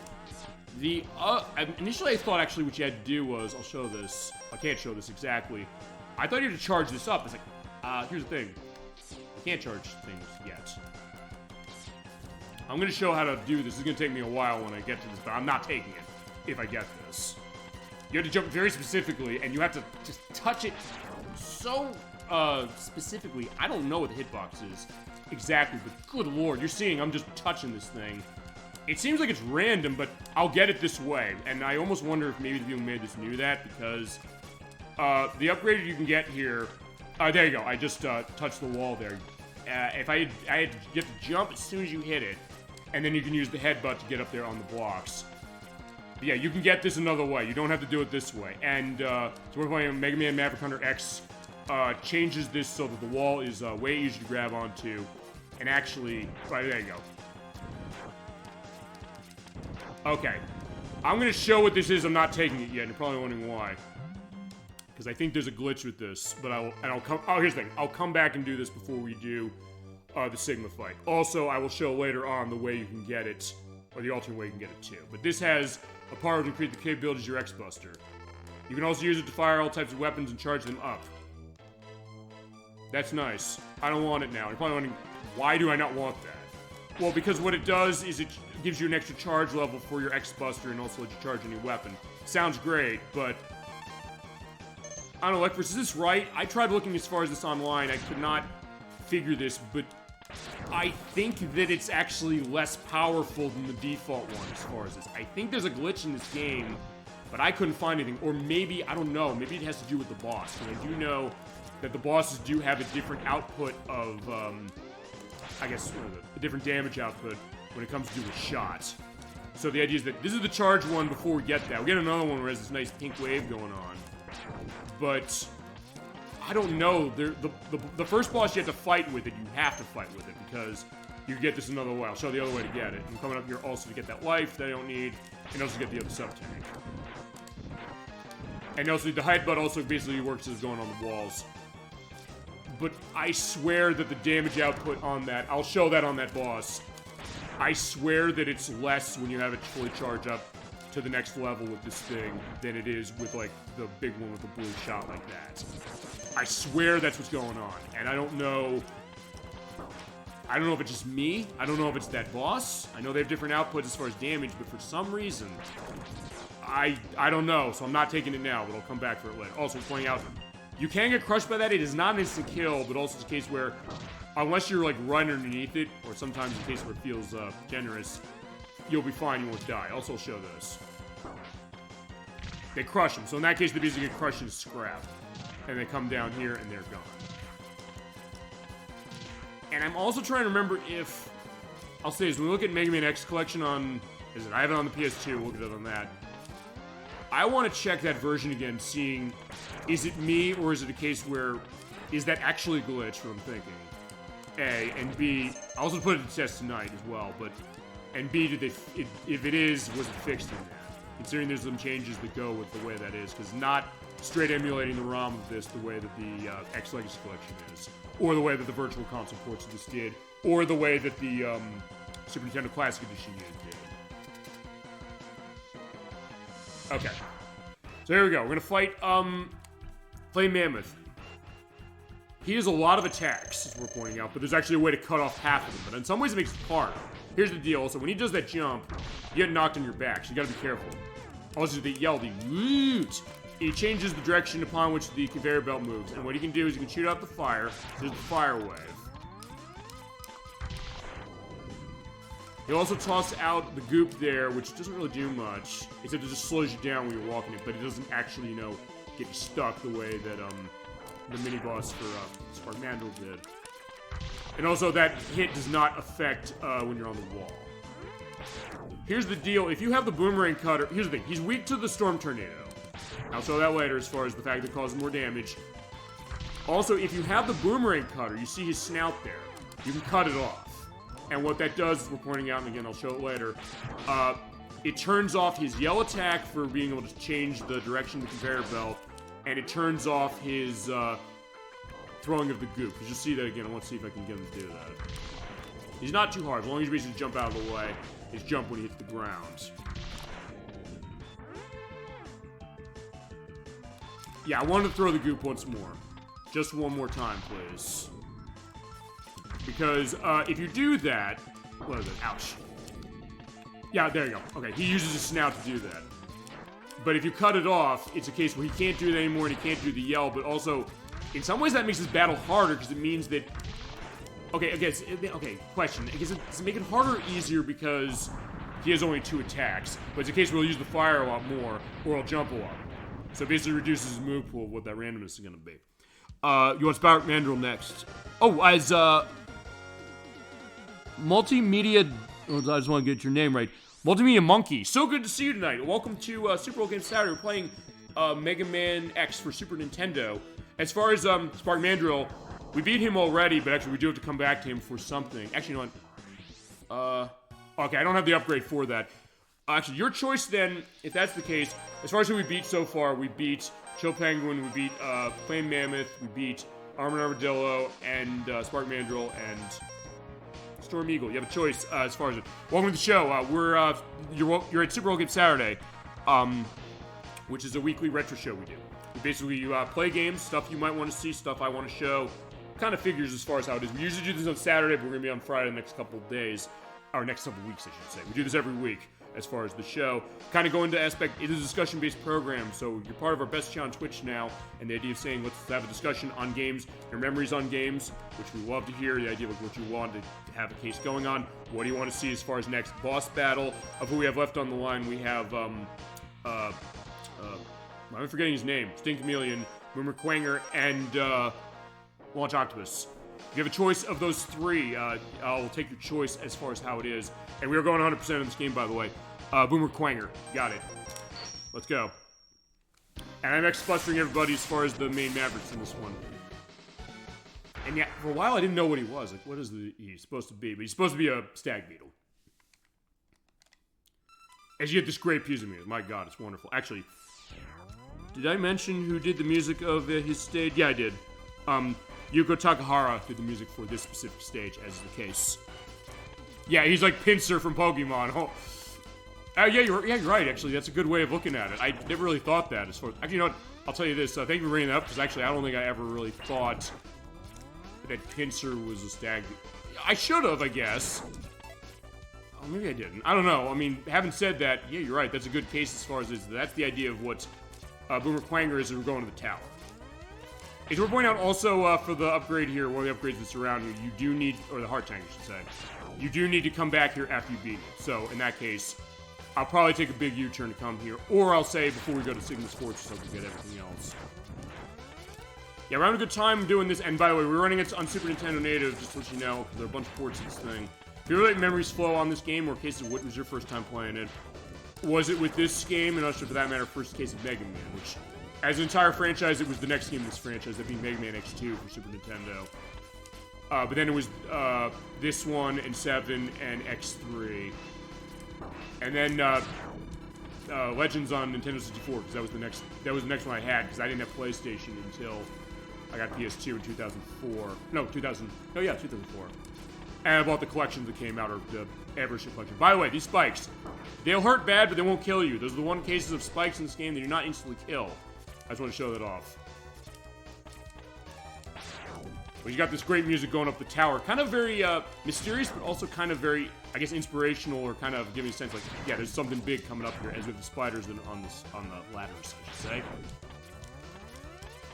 Initially I thought actually what you had to do was, I'll show this, I can't show this exactly. I thought you had to charge this up. It's like, here's the thing. I can't charge things yet. I'm gonna show how to do this. It's gonna take me a while when I get to this, but I'm not taking it if I get this. You have to jump very specifically, and you have to just touch it so specifically. I don't know what the hitbox is exactly, but good lord, you're seeing I'm just touching this thing. It seems like it's random, but I'll get it this way, and I almost wonder if maybe the people who made this knew that, because the upgrade you can get here, there you go, I just touched the wall there. If I had to get the jump as soon as you hit it, and then you can use the headbutt to get up there on the blocks. But yeah, you can get this another way. You don't have to do it this way. And so we're playing Mega Man Maverick Hunter X. Changes this so that the wall is way easier to grab onto. And actually, right, there you go. Okay. I'm going to show what this is. I'm not taking it yet. And you're probably wondering why. Because I think there's a glitch with this. But I'll come, oh, here's the thing. I'll come back and do this before we do the Sigma fight. Also, I will show later on the way you can get it, or the alternate way you can get it too. But this has a power to increase the capabilities of your X-Buster. You can also use it to fire all types of weapons and charge them up. That's nice. I don't want it now. You're probably wondering, why do I not want that? Well, because what it does is it gives you an extra charge level for your X-Buster and also lets you charge any weapon. Sounds great, but I don't know, ElecVerse, is this right? I tried looking as far as this online. I could not figure this, but I think that it's actually less powerful than the default one as far as this. I think there's a glitch in this game, but I couldn't find anything. Or maybe, I don't know, maybe it has to do with the boss. Because I do know that the bosses do have a different output of, I guess, a different damage output when it comes to do a shot. So the idea is that this is the charge one before we get that. We get another one where there's this nice pink wave going on. But I don't know. The first boss you have to fight with it. You have to fight with it because you get this another way. I'll show the other way to get it. I'm coming up here also to get that life that I don't need, and also get the other sub-tank. And also the headbutt also basically works as going on the walls. But I swear that the damage output on that, I'll show that on that boss. I swear that it's less when you have it fully charged up to the next level with this thing than it is with, like, the big one with the blue shot like that. I swear that's what's going on. And I don't know if it's just me. I don't know if it's that boss. I know they have different outputs as far as damage, but for some reason, I don't know. So I'm not taking it now, but I'll come back for it later. Also, pointing out, you can get crushed by that. It is not an instant kill, but also it's a case where, unless you're, like, right underneath it, or sometimes in a case where it feels generous, you'll be fine, you won't die. Also, I'll show this. They crush them. So in that case, they basically get crushed and scrap. And they come down here, and they're gone. And I'm also trying to remember if... I'll say this, when we look at Mega Man X Collection on... I have it on the PS2, we'll look at it on that. I want to check that version again, seeing... Is it me, or is it a case where... Is that actually a glitch, what I'm thinking? A, and B... I'll also put it to test tonight as well, but... And B, did they... If it is, was it fixed in that? considering there's some changes that go with the way that is, because not straight emulating the ROM of this the way that the X Legacy Collection is, or the way that the Virtual Console ports of this did, or the way that the Super Nintendo Classic Edition did. Okay. So here we go. We're gonna fight Flame Mammoth. He has a lot of attacks, as we're pointing out, but there's actually a way to cut off half of them. But in some ways it makes it hard. Here's the deal. So when he does that jump, you get knocked on your back, so you gotta be careful. Also, the yell, the woot, he changes the direction upon which the conveyor belt moves. And what he can do is he can shoot out the fire. There's the fire wave. He'll also toss out the goop there, which doesn't really do much, except it just slows you down when you're walking it, but it doesn't actually, you know, get you stuck the way that the mini-boss for Spark Mandrill did. And also, that hit does not affect when you're on the wall. Here's the deal. If you have the boomerang cutter... Here's the thing. He's weak to the Storm Tornado. I'll show that later as far as the fact that it causes more damage. Also, if you have the boomerang cutter, you see his snout there. You can cut it off. And what that does, is we're pointing out, and again, I'll show it later, it turns off his yell attack for being able to change the direction of the conveyor belt, and it turns off his throwing of the goop. Because you'll see that again. I want to see if I can get him to do that. He's not too hard, as long as he basically jump out of the way. His jump when he hits the ground. Yeah, I wanted to throw the goop once more. Just one more time, please. Because if you do that... What is it? Ouch. Yeah, there you go. Okay, he uses his snout to do that. But if you cut it off, it's a case where he can't do that anymore and he can't do the yell, but also, in some ways that makes this battle harder because it means that... Okay, okay, question. Does it make it harder or easier because he has only 2 attacks? But it's a case where he'll use the fire a lot more, or he'll jump a lot. So it basically reduces his move pool of what that randomness is going to be. You want Spark Mandrill next. Oh, as, Multimedia... Oh, I just want to get your name right. Multimedia Monkey. So good to see you tonight. Welcome to Super Bowl Game Saturday. We're playing Mega Man X for Super Nintendo. As far as Spark Mandrill, we beat him already, but actually we do have to come back to him for something. Actually, you know what? Okay, I don't have the upgrade for that. Actually, your choice then, if that's the case. As far as who we beat so far, we beat Chill Penguin, we beat Flame Mammoth, we beat Armored Armadillo, and Spark Mandrill, and Storm Eagle. You have a choice as far as it. Welcome to the show. You're at Super Bowl Game Saturday, which is a weekly retro show we do. We basically play games, stuff you might want to see, stuff I want to show. Kind of figures as far as how it is. We usually do this on Saturday, but we're going to be on Friday the next couple of days. Or next couple of weeks, I should say. We do this every week as far as the show. Kind of go into aspect, it is a discussion-based program, so you're part of our best chat on Twitch now, and the idea of saying, let's have a discussion on games, your memories on games, which we love to hear, the idea of what you want to have a case going on, what do you want to see as far as next boss battle, of who we have left on the line. We have, I'm forgetting his name, Sting Chameleon, Boomer Quanger, and, Launch Octopus. If you have a choice of those 3, I'll take your choice as far as how it is. And we are going 100% in this game, by the way. Boomer Quanger. Got it. Let's go. And I'm X-bustering everybody as far as the main Mavericks in this one. And yeah, for a while I didn't know what he was. Like, what is he's supposed to be? But he's supposed to be a stag beetle. As you get this great piece of music. My god, it's wonderful. Actually, did I mention who did the music of his stage? Yeah, I did. Yuko Takahara did the music for this specific stage, as is the case. Yeah, he's like Pinsir from Pokemon. Oh. Yeah, you're right, actually. That's a good way of looking at it. I never really thought that as far as... Actually, you know what? I'll tell you this. Thank you for bringing that up, because actually I don't think I ever really thought that Pinsir was a stag. I should have, I guess. Oh, maybe I didn't. I don't know. I mean, having said that, yeah, you're right. That's a good case as far as this. That's the idea of what Boomer Quanger is as we're going to the tower. As we're pointing out also for the upgrade here, one of the upgrades that's around here, you do need, or the heart tank I should say, you do need to come back here after you beat it. So in that case, I'll probably take a big U-turn to come here, or I'll say before we go to Sigma's Fortress so we can get everything else. Yeah, we're having a good time doing this, and by the way, we're running it on Super Nintendo Native, just to let you know, because there are a bunch of ports of this thing. If you really like memories flow on this game, or in case of what was your first time playing it, was it with this game, and also for that matter, first case of Mega Man, which... As an entire franchise, it was the next game in this franchise, that being Mega Man X2 for Super Nintendo. But then it was this one, and 7, and X3. And then Legends on Nintendo 64 because that was the next one I had because I didn't have PlayStation until I got PS2 in 2004. No, 2000. Oh yeah, 2004. And I bought the collections that came out, or the Anniversary collection. By the way, these spikes, they'll hurt bad, but they won't kill you. Those are the one cases of spikes in this game that do not instantly kill. I just want to show that off. But you got this great music going up the tower. Kind of very mysterious, but also kind of very, I guess, inspirational, or kind of giving a sense like, yeah, there's something big coming up here, as with the spiders and on the ladders, I should say.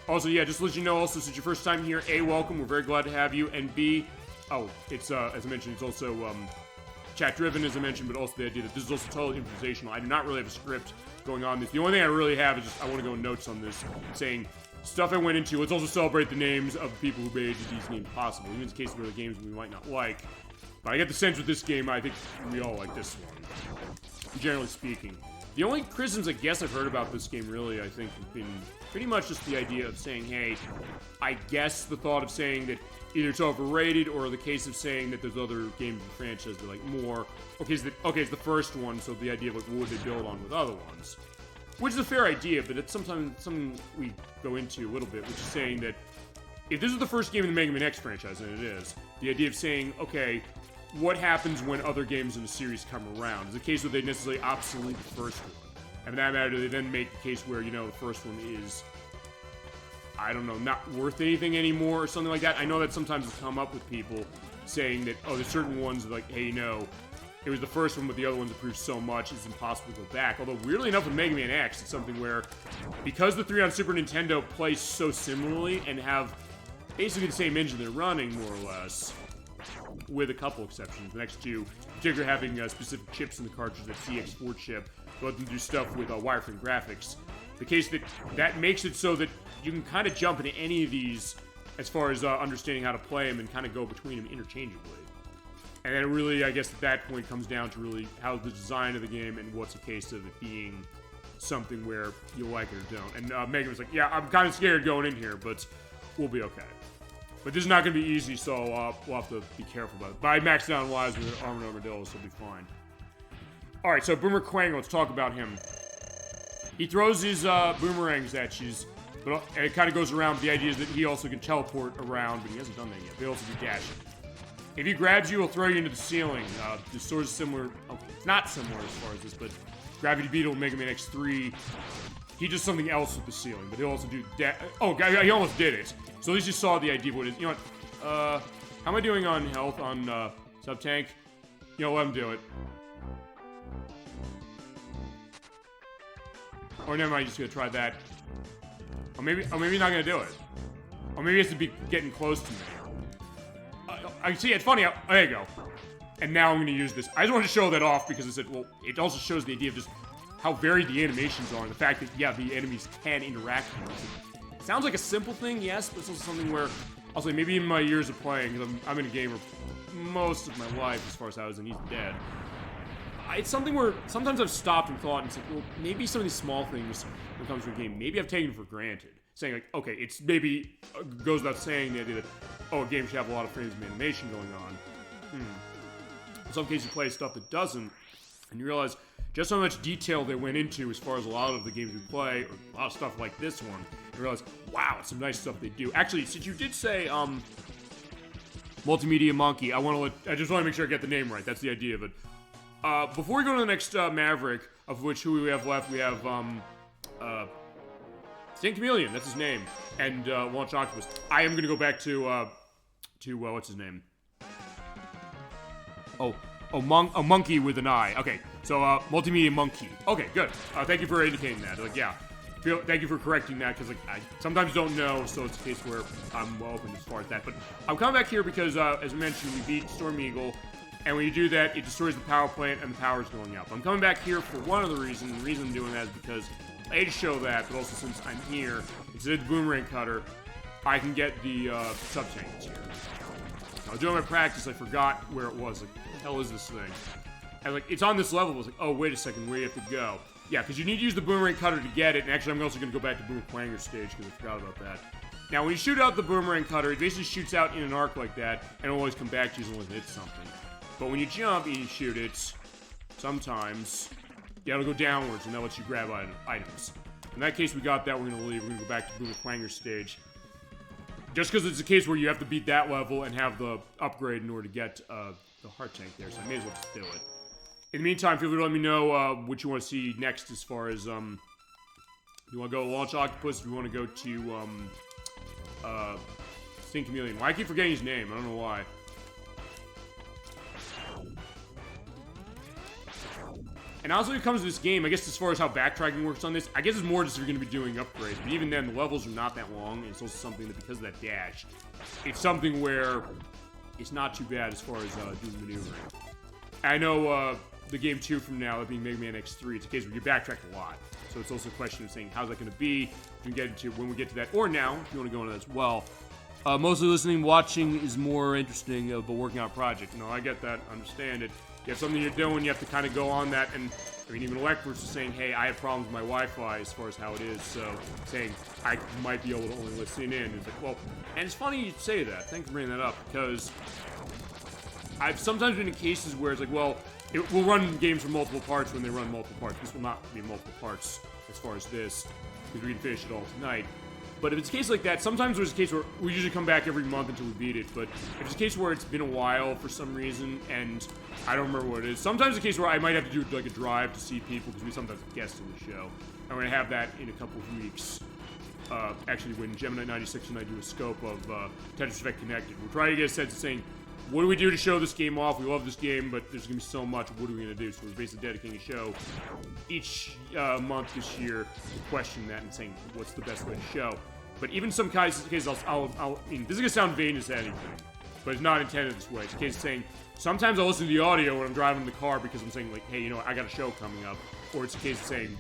Also, yeah, just to let you know, also, since your first time here, A, welcome. We're very glad to have you. And B, oh, it's, as I mentioned, it's also chat-driven, as I mentioned, but also the idea that this is also totally improvisational. I do not really have a script going on this. The only thing I really have is just, I want to go in notes on this, saying stuff I went into. Let's also celebrate the names of the people who made these games possible, even in the case of the games we might not like. But I get the sense with this game, I think we all like this one, generally speaking. The only criticisms I guess I've heard about this game, really, I think, have been pretty much just the idea of saying, hey, I guess the thought of saying that either it's overrated, or the case of saying that there's other games in the franchise that are, like, more, okay, it's the first one, so the idea of, like, what would they build on with other ones? Which is a fair idea, but it's sometimes something we go into a little bit, which is saying that if this is the first game in the Mega Man X franchise, and it is, the idea of saying, okay, what happens when other games in the series come around? Is it a case where they necessarily obsolete the first one? And for that matter, they then make the case where, you know, the first one is, I don't know, not worth anything anymore or something like that. I know that sometimes it's come up with people saying that, oh, there's certain ones that, like, hey, no, it was the first one, but the other ones improved so much, it's impossible to go back. Although, weirdly enough, with Mega Man X, it's something where, because the 3 on Super Nintendo play so similarly and have basically the same engine they're running, more or less, with a couple exceptions. The next two, particularly having specific chips in the cartridge, that CX4 chip, let them do stuff with wireframe graphics. The case that makes it so that you can kind of jump into any of these as far as understanding how to play them and kind of go between them interchangeably. And then really, I guess at that point comes down to really how the design of the game and what's a case of it being something where you like it or don't. And Megan was like, yeah, I'm kind of scared going in here, but we'll be okay. But this is not going to be easy, so we'll have to be careful about it. But I maxed out on lives with Armored Armadillo, so we'll be fine. Alright, so Boomer Quang, let's talk about him. He throws his boomerangs at you, but it kind of goes around with the idea that he also can teleport around, but he hasn't done that yet. They also do dashing. If he grabs you, he'll throw you into the ceiling. This sort of similar, okay, it's not similar as far as this, but Gravity Beetle, Mega Man X3, he does something else with the ceiling, but he'll also do oh, he almost did it. So at least you saw the idea of what it is. You know what, how am I doing on health, on sub-tank? You know, let him do it. Or never mind, he's just gonna try that. Or maybe he's not gonna do it. Or maybe he has to be getting close to me. I see, it's funny how, oh, there you go. And now I'm gonna use this. I just wanted to show that off because it also shows the idea of just how varied the animations are, and the fact that, yeah, the enemies can interact with it. It sounds like a simple thing, yes, but it's also something where, I'll say, maybe in my years of playing, because I'm in a gamer most of my life as far as I was, and he's dead. It's something where sometimes I've stopped and thought, and it's like, well, maybe some of these small things when it comes to a game, maybe I've taken for granted. Saying, like, okay, it's maybe goes without saying the idea that, oh, a game should have a lot of frames of animation going on. In some cases, you play stuff that doesn't, and you realize just how much detail they went into as far as a lot of the games we play, or a lot of stuff like this one. You realize, wow, it's some nice stuff they do. Actually, since you did say, Multimedia Monkey, I just want to make sure I get the name right. That's the idea of it. Before we go to the next Maverick, of which who we have left, we have Saint Chameleon, that's his name, and Launch Octopus. I am gonna go back to what's his name? Oh, Monkey with an I. Okay, so Multimedia Monkey. Okay, good. Thank you for indicating that. Like, yeah, thank you for correcting that, because like I sometimes don't know, so it's a case where I'm well open as far as that. But I'm coming back here because, as I mentioned, we beat Storm Eagle. And when you do that, it destroys the power plant and the power's going up. I'm coming back here for one of the reasons. The reason I'm doing that is because A, to show that, but also since I'm here, instead of the boomerang cutter, I can get the sub-tanks here. Now, doing my practice, I forgot where it was. Like, what the hell is this thing? And like, it's on this level. I was like, oh, wait a second, where do you have to go? Yeah, because you need to use the boomerang cutter to get it. And actually, I'm also going to go back to Boomer Quanger's stage because I forgot about that. Now, when you shoot out the boomerang cutter, it basically shoots out in an arc like that, and it'll always come back to you as long as it hits something. But when you jump and you shoot it, sometimes Yeah, it'll go downwards, and that lets you grab items. In that case, we got that. We're going to leave. We're going to go back to Boomer Quanger's stage. Just because it's a case where you have to beat that level and have the upgrade in order to get the heart tank there, so I may as well just do it. In the meantime, feel free to let me know what you want to see next as far as, you want to go Launch Octopus, if you want to go to, Sting Chameleon. Why I keep forgetting his name? I don't know why. And also, when it comes to this game, I guess as far as how backtracking works on this, I guess it's more just if you're going to be doing upgrades. But even then, the levels are not that long, and it's also something that, because of that dash, it's something where it's not too bad as far as doing maneuvering. I know the game 2 from now, that being Mega Man X3, it's a case where you backtrack a lot. So it's also a question of saying, how's that going to be? You can get into when we get to that, or now, if you want to go into that as well. Mostly listening, watching is more interesting, but working on a project. No, I get that, understand it. You have something you're doing, you have to kind of go on that, and I mean, even ElecVerse is saying, hey, I have problems with my Wi-Fi as far as how it is, so saying I might be able to only listen in. It's like, well, and it's funny you say that. Thanks for bringing that up, because I've sometimes been in cases where it's like, well, it will run games from multiple parts when they run multiple parts. This will not be multiple parts as far as this, because we can finish it all tonight. But if it's a case like that, sometimes there's a case where we usually come back every month until we beat it, but if it's a case where it's been a while for some reason, and I don't remember what it is, sometimes it's a case where I might have to do like a drive to see people, because we sometimes have guests on the show, and we're going to have that in a couple of weeks. Actually, when Gemini 96 and I do a scope of Tetris Effect Connected, we're trying to get a sense of saying, what do we do to show this game off? We love this game, but there's going to be so much. What are we going to do? So we're basically dedicating a show each month this year to question that and saying, what's the best way to show? But even some cases, I mean, this is going to sound vain as anything, but it's not intended this way. It's a case of saying, sometimes I'll listen to the audio when I'm driving in the car because I'm saying, like, hey, you know, I got a show coming up. Or it's a case of saying,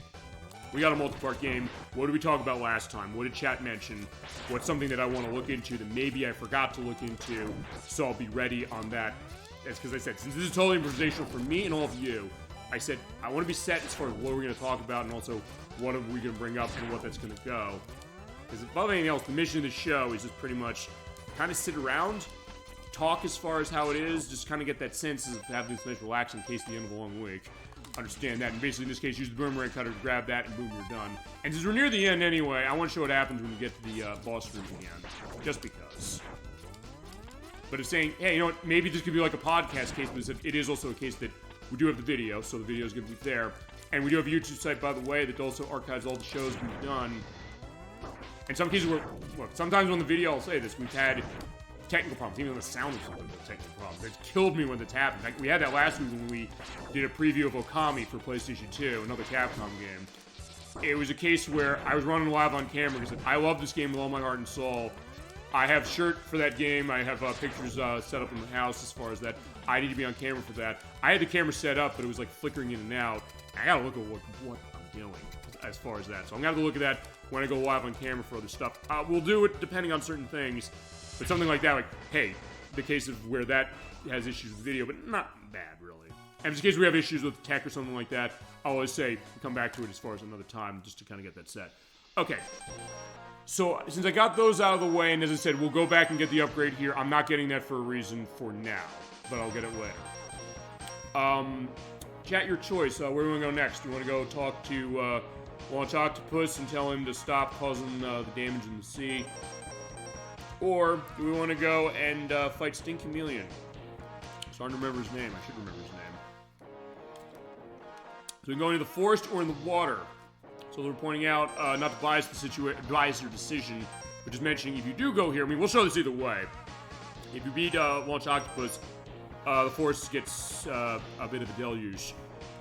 we got a multi-part game. What did we talk about last time? What did chat mention? What's something that I want to look into that maybe I forgot to look into? So I'll be ready on that. It's because I said, since this is totally improvisational for me and all of you, I said, I want to be set as far as what we're going to talk about and also what are we going to bring up and what that's going to go. Because above anything else, the mission of the show is just pretty much kind of sit around, talk as far as how it is, just kind of get that sense of having this nice relax in case of the end of a long week. Understand that, and basically in this case, use the boomerang cutter to grab that, and boom, you're done. And since we're near the end anyway, I want to show what happens when we get to the boss room again, just because. But it's saying, hey, you know what, maybe this could be like a podcast case, but it is also a case that we do have the video, so the video is going to be there. And we do have a YouTube site, by the way, that also archives all the shows we've done. In some cases, look, sometimes on the video, I'll say this, we've had technical problems, even the sound of something with technical problems. It's killed me when that's happened. Like, we had that last week when we did a preview of Okami for PlayStation 2, another Capcom game. It was a case where I was running live on camera because I love this game with all my heart and soul. I have shirt for that game. I have pictures set up in the house as far as that. I need to be on camera for that. I had the camera set up, but it was like flickering in and out. I gotta look at what I'm doing as far as that. So I'm gonna have to look at that when I go live on camera for other stuff. We'll do it depending on certain things. But something like that, like, hey, the case of where that has issues with video, but not bad, really. And in the case we have issues with tech or something like that, I'll always say, come back to it as far as another time, just to kind of get that set. Okay. So, since I got those out of the way, and as I said, we'll go back and get the upgrade here. I'm not getting that for a reason for now, but I'll get it later. Chat your choice. Where do we want to go next? Do you want to go talk to Launch Octopus and tell him to stop causing the damage in the sea? Or do we want to go and fight Sting Chameleon? It's hard to remember his name. I should remember his name. So we can go into the forest or in the water. So they're pointing out not to bias your decision, but just mentioning if you do go here, I mean, we'll show this either way. If you beat Launch Octopus, the forest gets a bit of a deluge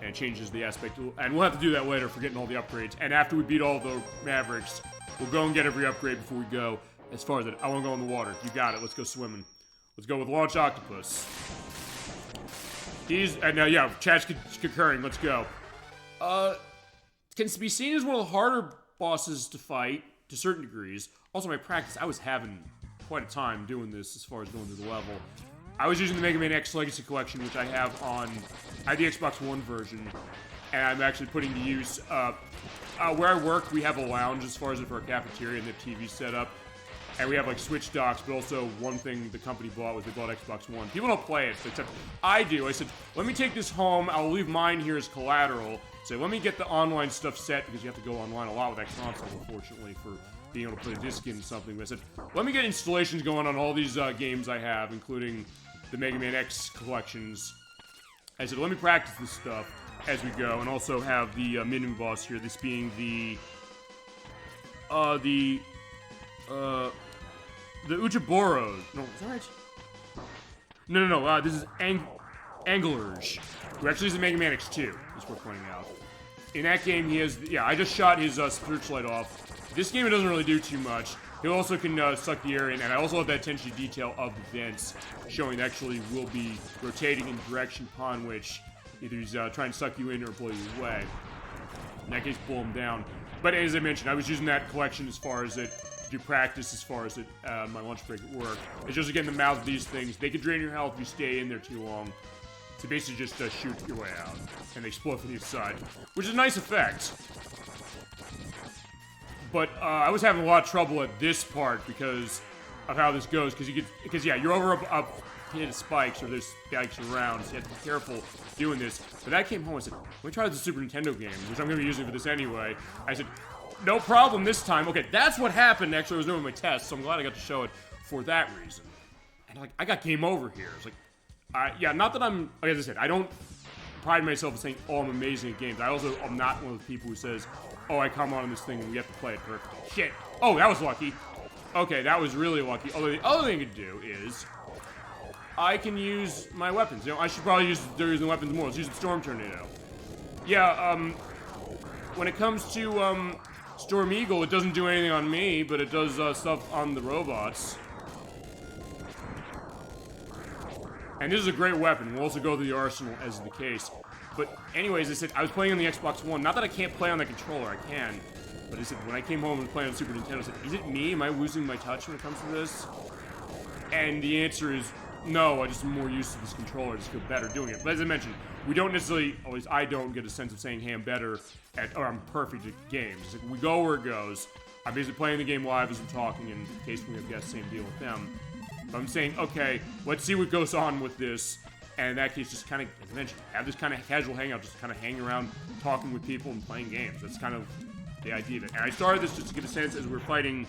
and changes the aspect. And we'll have to do that later for getting all the upgrades. And after we beat all the Mavericks, we'll go and get every upgrade before we go. As far as it, I want to go in the water. You got it. Let's go swimming. Let's go with Launch Octopus. Yeah, chat's concurring. Let's go. Can be seen as one of the harder bosses to fight, to certain degrees. Also, my practice, I was having quite a time doing this as far as going through the level. I was using the Mega Man X Legacy Collection, which I have the Xbox One version, and I'm actually putting to use, where I work, we have a lounge as far as for our cafeteria and the TV set up. And we have like Switch docks, but also one thing the company bought was they bought Xbox One. People don't play it, except I do. I said, let me take this home. I'll leave mine here as collateral. So let me get the online stuff set, because you have to go online a lot with that console, unfortunately, for being able to put a disc in something. But I said, let me get installations going on all these games I have, including the Mega Man X collections. I said, let me practice this stuff as we go, and also have the mini boss here, this being the Uchiboros. No, is that right? No, this is Anglers, who actually is in Mega Man X2, is worth pointing out. In that game, he has, I just shot his searchlight off. This game, it doesn't really do too much. He also can suck the air in, and I also have that attention to detail of the vents, showing that actually will be rotating in the direction upon which either he's trying to suck you in or blow you away. In that case, pull him down. But as I mentioned, I was using that collection as far as it do practice, as far as it my lunch break at work. It's just to get in the mouth of these things. They can drain your health if you stay in there too long. So basically just shoot your way out, and they explode from the inside, which is a nice effect. But I was having a lot of trouble at this part because of how this goes, because you're over a pit of spikes, or there's spikes around, so you have to be careful doing this. But I came home and said, let me try the Super Nintendo game, which I'm going to be using for this anyway. I said, no problem this time. Okay, that's what happened. Actually, I was doing my test, so I'm glad I got to show it for that reason. And I got game over here. It's like, not that I'm, as I said, I don't pride myself in saying, oh, I'm amazing at games. I'm not one of the people who says, oh, I come on this thing and we have to play it perfectly. Shit. Oh, that was lucky. Okay, that was really lucky. Although the other thing to do is, I can use my weapons. I should probably use the weapons more. Let's use the Storm Tornado. Yeah, when it comes to, Storm Eagle, it doesn't do anything on me, but it does, stuff on the robots. And this is a great weapon. We'll also go to the arsenal, as is the case. But anyways, I said, I was playing on the Xbox One. Not that I can't play on the controller, I can. But I said, when I came home and played on Super Nintendo, I said, is it me? Am I losing my touch when it comes to this? And the answer is, no, I just am more used to this controller. I just feel better doing it. But as I mentioned, we don't necessarily, at least I don't get a sense of saying, hey, I'm better at, or I'm perfect at games. It's like, we go where it goes. I'm basically playing the game live as I'm talking, in case we have guests, same deal with them. But I'm saying, okay, let's see what goes on with this. And in that case, just kind of, as I mentioned, have this kind of casual hangout, just kind of hang around, talking with people and playing games. That's kind of the idea of it. And I started this just to get a sense as we're fighting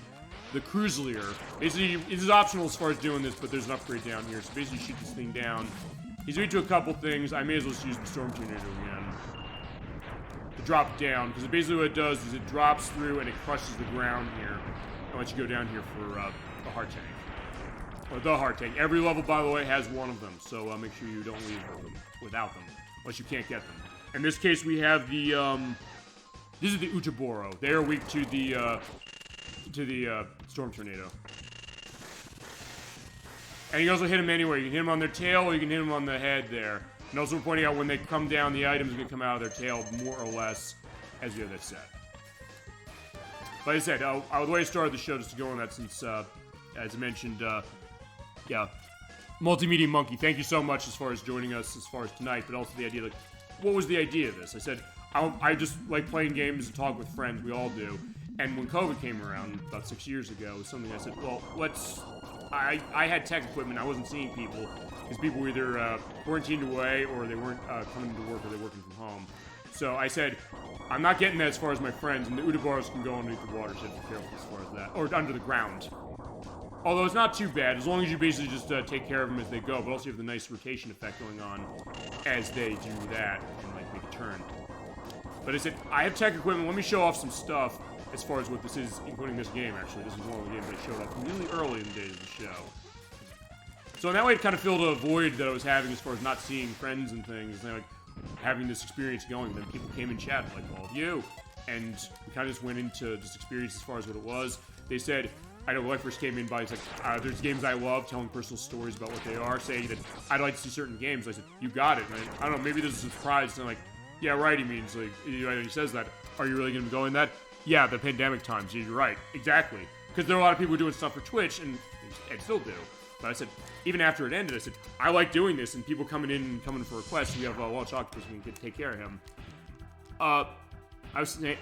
the Cruisalier. Basically, it is optional as far as doing this, but there's an upgrade down here. So basically, you shoot this thing down. He's weak to a couple things. I may as well just use the Storm Tornado again to drop it down, because basically what it does is it drops through and it crushes the ground here. And lets you go down here for the heart tank. Or the heart tank. Every level, by the way, has one of them, so make sure you don't leave them without them, unless you can't get them. In this case, we have the, this is the Uchiboro. They are weak to the Storm Tornado. And you can also hit them anywhere. You can hit them on their tail, or you can hit them on the head there. And also we're pointing out when they come down, the items are going to come out of their tail, more or less, as you have that set. But as I said, the way I started the show, just to go on that, since, as I mentioned, Multimedia Monkey, thank you so much as far as joining us as far as tonight, but also the idea, like, what was the idea of this? I said, I just like playing games and talk with friends, we all do. And when COVID came around, about 6 years ago, it was something I said, well, I had tech equipment, I wasn't seeing people, because people were either quarantined away, or they weren't coming to work, or they were working from home. So I said, I'm not getting that as far as my friends, and the Udabaros can go underneath the water, so you have to be careful as far as that. Or under the ground. Although it's not too bad, as long as you basically just take care of them as they go, but also you have the nice rotation effect going on as they do that, and like make a turn. But I said, I have tech equipment, let me show off some stuff as far as what this is, including this game, actually. This is one of the games I showed off really early in the days of the show. So in that way, it kind of filled a void that I was having as far as not seeing friends and things, and like having this experience going. Then people came and chatted, like all of you, and we kind of just went into this experience as far as what it was. They said, I know when I first came in by, it's like, there's games I love, telling personal stories about what they are, saying that I'd like to see certain games. I said, you got it. And I don't know, maybe this is a surprise. And I'm like, yeah, right, he means, like, he says that. Are you really going to be going that? Yeah, the pandemic times, you're right, exactly. Because there are a lot of people doing stuff for Twitch, and still do. But I said, even after it ended, I said, I like doing this, and people coming in and coming for requests, we have a Walsh Octopus, we can take care of him.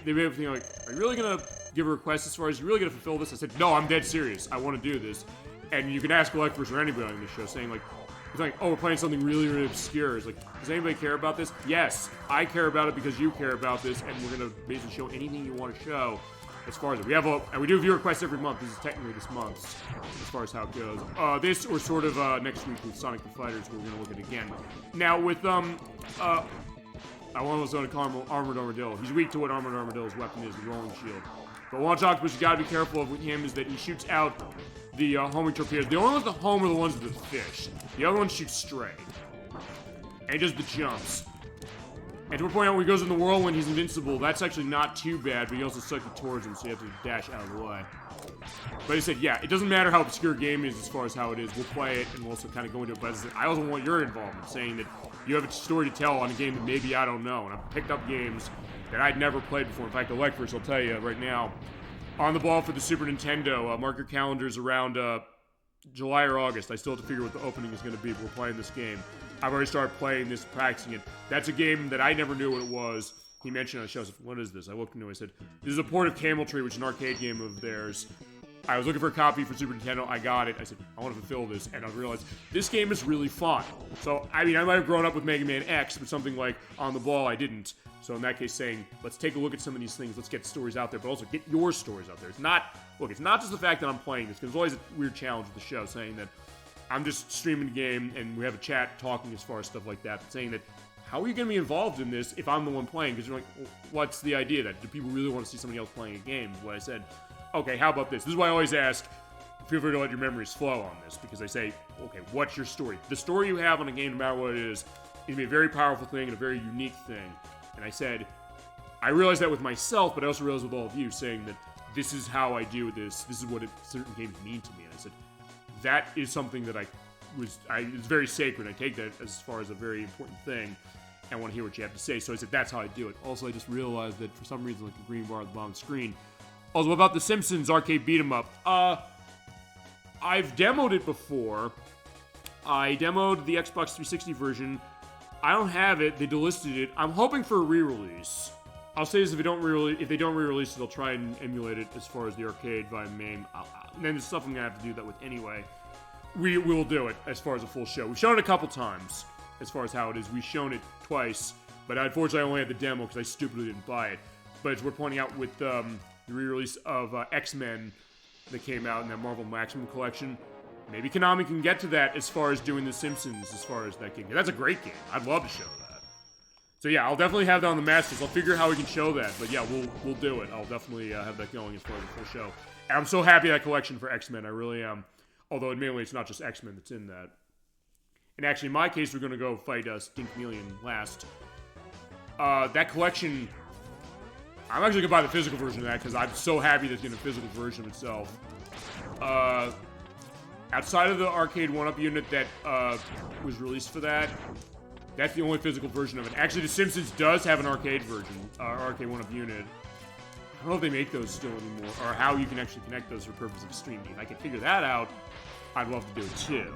They made everything like, are you really gonna give a request as far as, you really gonna fulfill this? I said, no, I'm dead serious. I want to do this. And you can ask ElecVerse or anybody on this show, saying like, It's like, oh, we're playing something really, really obscure. It's like, does anybody care about this? Yes, I care about it because you care about this, and we're gonna basically show anything you want to show. As far as we have and we do viewer requests every month. This is technically this month, as far as how it goes. This or sort of next week with Sonic the Fighters, we're gonna look at again. Now with I almost want to call him Armored Armadillo. He's weak to what Armored Armadillo's weapon is, the rolling shield. But Launch Octopus, you gotta be careful of with him is that he shoots out the homing torpedoes. The only ones that home are the ones with the fish. The other ones shoot straight. And he does the jumps. And to point out, when he goes in the whirlwind, he's invincible. That's actually not too bad, but he also sucks it towards him, so you have to dash out of the way. But he said, yeah, it doesn't matter how obscure a game is as far as how it is. We'll play it, and we'll also kind of go into it. But I also want your involvement, saying that you have a story to tell on a game that maybe I don't know. And I've picked up games that I'd never played before. In fact, ElecVerse, I'll tell you right now, on the ball for the Super Nintendo. Mark your calendars around July or August. I still have to figure what the opening is going to be, but we're playing this game. I've already started playing this, practicing it. That's a game that I never knew what it was. He mentioned on the show, I said, what is this? I looked into it, I said, this is a port of Camel Tree, which is an arcade game of theirs. I was looking for a copy for Super Nintendo, I got it. I said, I want to fulfill this, and I realized this game is really fun. So, I mean, I might have grown up with Mega Man X, but something like On the Ball, I didn't. So in that case, saying, let's take a look at some of these things, let's get stories out there, but also get your stories out there. It's not, look, it's not just the fact that I'm playing this, because there's always a weird challenge with the show, saying that I'm just streaming the game, and we have a chat talking as far as stuff like that, but saying that, how are you going to be involved in this if I'm the one playing? Because you're like, well, what's the idea? That do people really want to see somebody else playing a game? What I said, okay, how about this? This is why I always ask, feel free to let your memories flow on this, because I say, okay, what's your story? The story you have on a game, no matter what it is going to be a very powerful thing and a very unique thing. And I said, I realized that with myself, but I also realized with all of you, saying that this is how I do this is what certain games mean to me. And I said, that is something that it's very sacred. I take that as far as a very important thing. I want to hear what you have to say. So I said, that's how I do it. Also, I just realized that for some reason, like the green bar at the bottom of the screen. Also, about the Simpsons arcade beat 'em up. I've demoed it before. I demoed the Xbox 360 version. I don't have it. They delisted it. I'm hoping for a re-release. I'll say this, if they don't re-release it, they'll try and emulate it as far as the arcade via MAME. And then there's stuff I'm going to have to do that with anyway. We will do it as far as a full show. We've shown it a couple times as far as how it is. We've shown it twice, but unfortunately I only had the demo because I stupidly didn't buy it. But as we're pointing out with the re-release of X-Men that came out in that Marvel Maximum Collection, maybe Konami can get to that as far as doing The Simpsons, as far as that game. That's a great game. I'd love to show that. So yeah, I'll definitely have that on the Masters. I'll figure out how we can show that. But yeah, we'll do it. I'll definitely have that going as far as the full show. And I'm so happy that collection for X-Men. I really am. Although admittedly, it's not just X-Men that's in that. And actually, in my case, we're going to go fight Stink Chameleon last. That collection, I'm actually going to buy the physical version of that because I'm so happy that it's in a physical version itself. Outside of the arcade 1-up unit that was released for that, that's the only physical version of it. Actually, The Simpsons does have an arcade version, arcade 1-up unit. I don't know if they make those still anymore, or how you can actually connect those for purposes of streaming. If I can figure that out, I'd love to do it too.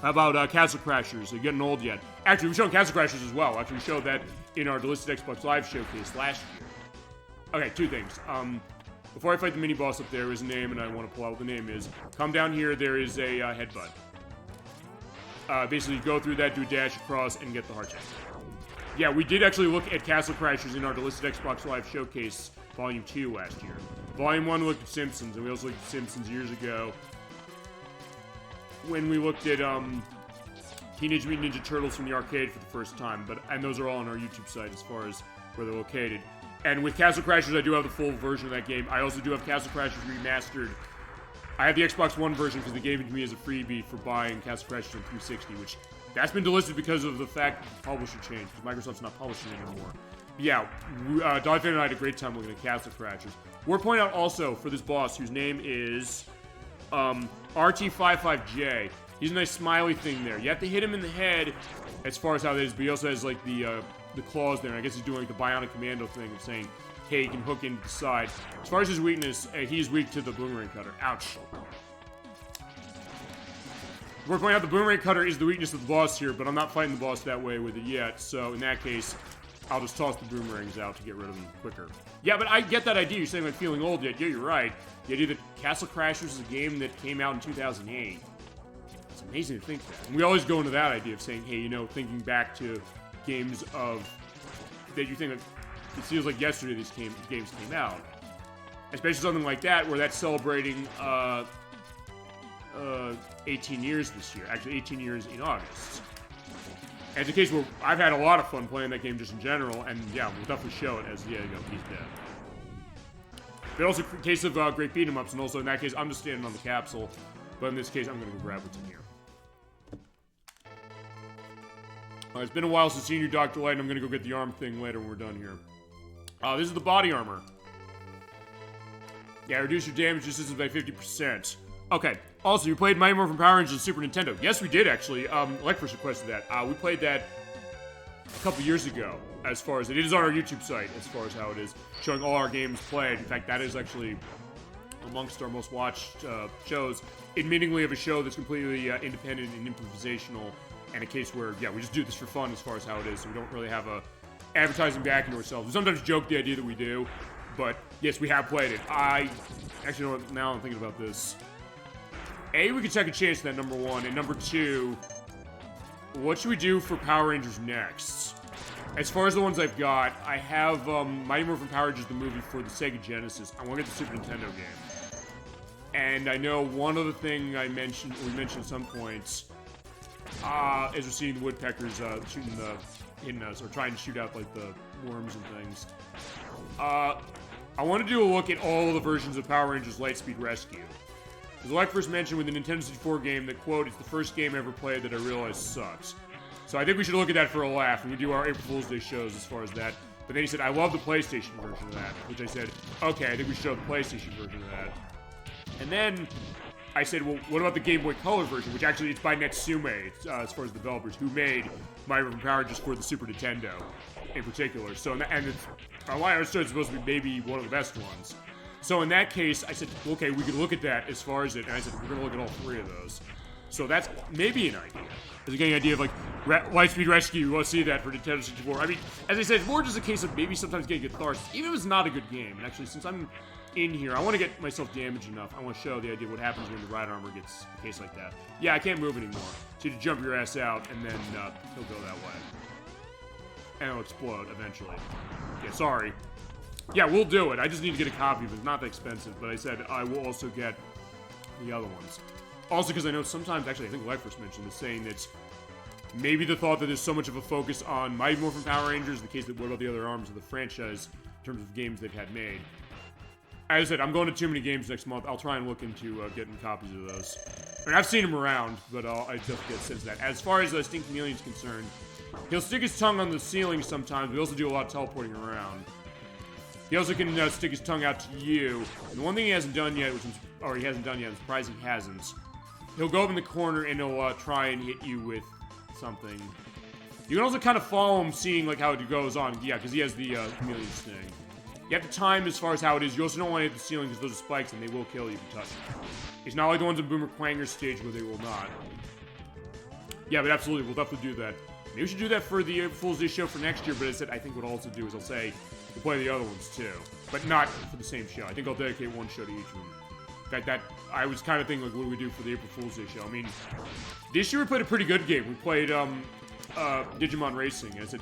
How about Castle Crashers? Are you getting old yet? Actually, we've shown Castle Crashers as well. Actually, we showed that in our Delisted Xbox Live showcase last year. Okay, two things. Before I fight the mini-boss up there, is a name, and I want to pull out what the name is. Come down here, there is a headbutt. Basically, go through that, do a dash across, and get the heart check. Yeah, we did actually look at Castle Crashers in our Delisted Xbox Live showcase, Volume 2 last year. Volume 1 looked at Simpsons, and we also looked at Simpsons years ago when we looked at Teenage Mutant Ninja Turtles from the arcade for the first time. And those are all on our YouTube site as far as where they're located. And with Castle Crashers, I do have the full version of that game. I also do have Castle Crashers Remastered. I have the Xbox One version because they gave it to me as a freebie for buying Castle Crashers on 360, which that's been delisted because of the fact the publisher changed, because Microsoft's not publishing it anymore. But yeah, Dogfan and I had a great time looking at Castle Crashers. We're pointing out also for this boss, whose name is RT55J. He's a nice smiley thing there. You have to hit him in the head as far as how that is, but he also has like the claws there. And I guess he's doing like the Bionic Commando thing of saying, hey, he can hook into the side. As far as his weakness, he's weak to the boomerang cutter. Ouch. We're pointing out the boomerang cutter is the weakness of the boss here, but I'm not fighting the boss that way with it yet. So in that case, I'll just toss the boomerangs out to get rid of them quicker. Yeah, but I get that idea. You're saying I'm feeling old yet. Yeah, you're right. The idea that Castle Crashers is a game that came out in 2008. It's amazing to think that. And we always go into that idea of saying, hey, you know, thinking back to games that you think of, it feels like yesterday these games came out. Especially something like that, where that's celebrating 18 years this year. Actually, 18 years in August. And it's a case where I've had a lot of fun playing that game just in general, and yeah, we'll definitely show it as, yeah, you know, he's dead. But also a case of great beat-em-ups, and also in that case, I'm just standing on the capsule. But in this case, I'm going to go grab what's in here. It's been a while since seeing you, Dr. Light, and I'm going to go get the arm thing later when we're done here. This is the body armor. Yeah, reduce your damage resistance by 50%. Okay. Also, you played Mighty Morphin Power Rangers on Super Nintendo. Yes, we did, actually. ElecVerse requested that. We played that a couple years ago, as far as it is on our YouTube site, as far as how it is, showing all our games played. In fact, that is actually amongst our most watched shows, admittingly of a show that's completely independent and improvisational, and a case where, yeah, we just do this for fun as far as how it is, so we don't really have a advertising back into ourselves. We sometimes joke the idea that we do, but yes, we have played it. Actually, you know what, now I'm thinking about this. A, we could take a chance at that, number one, and number two, what should we do for Power Rangers next? As far as the ones I've got, I have Mighty Morphin Power Rangers, the movie for the Sega Genesis. I want to get the Super Nintendo game. And I know one other thing we mentioned at some points, is we're seeing the woodpeckers shooting the hidden us, or trying to shoot out like the worms and things. I want to do a look at all the versions of Power Rangers Lightspeed Rescue. As ElecVerse mentioned with the Nintendo 64 game that, quote, it's the first game I ever played that I realized sucks. So I think we should look at that for a laugh when we do our April Fool's Day shows as far as that. But then he said, I love the PlayStation version of that, which I said, okay, I think we should show the PlayStation version of that. And then I said, well, what about the Game Boy Color version, which actually it's by Natsume, as far as developers, who made Mighty Morphin Power just for the Super Nintendo in particular. So, and it's, from what I understood, it's supposed to be maybe one of the best ones. So in that case, I said, okay, we could look at that as far as it, and I said, we're going to look at all three of those. So that's maybe an idea. Is getting an idea of, like, Lightspeed Rescue, you want to see that for Nintendo 64. I mean, as I said, it's more just a case of maybe sometimes getting catharsis, even if it's not a good game. And actually, since I'm in here, I want to get myself damaged enough. I want to show the idea of what happens when the ride armor gets a case like that. Yeah, I can't move anymore. So you jump your ass out, and then he'll go that way. And it'll explode eventually. Yeah, sorry. Yeah, we'll do it. I just need to get a copy of it. It's not that expensive, but I said I will also get the other ones. Also, because I know sometimes, actually, I think ElecVerse mentioned this, saying that maybe the thought that there's so much of a focus on Mighty Morphin Power Rangers, in the case that what about the other arms of the franchise, in terms of games they've had made. As I said, I'm going to too many games next month. I'll try and look into getting copies of those. I mean, I've seen them around, but I just get sense that. As far as Stink Chameleon's concerned, he'll stick his tongue on the ceiling sometimes, but he also do a lot of teleporting around. He also can stick his tongue out to you. And the one thing he hasn't done yet, I'm surprised he hasn't. He'll go up in the corner and he'll try and hit you with something. You can also kind of follow him, seeing like how it goes on. Yeah, because he has the chameleon sting. You have to time as far as how it is. You also don't want to hit the ceiling because those are spikes and they will kill you if you touch them. It's not like the ones in Boomer Quanger's stage where they will not. Yeah, but absolutely, we'll definitely do that. Maybe we should do that for the Fool's Day show for next year, but I said I think what I'll also do is I'll say we'll play the other ones too. But not for the same show. I think I'll dedicate one show to each of them. In fact, that I was kind of thinking, like, what do we do for the April Fool's Day show? I mean, this year we played a pretty good game. We played Digimon Racing. And I said,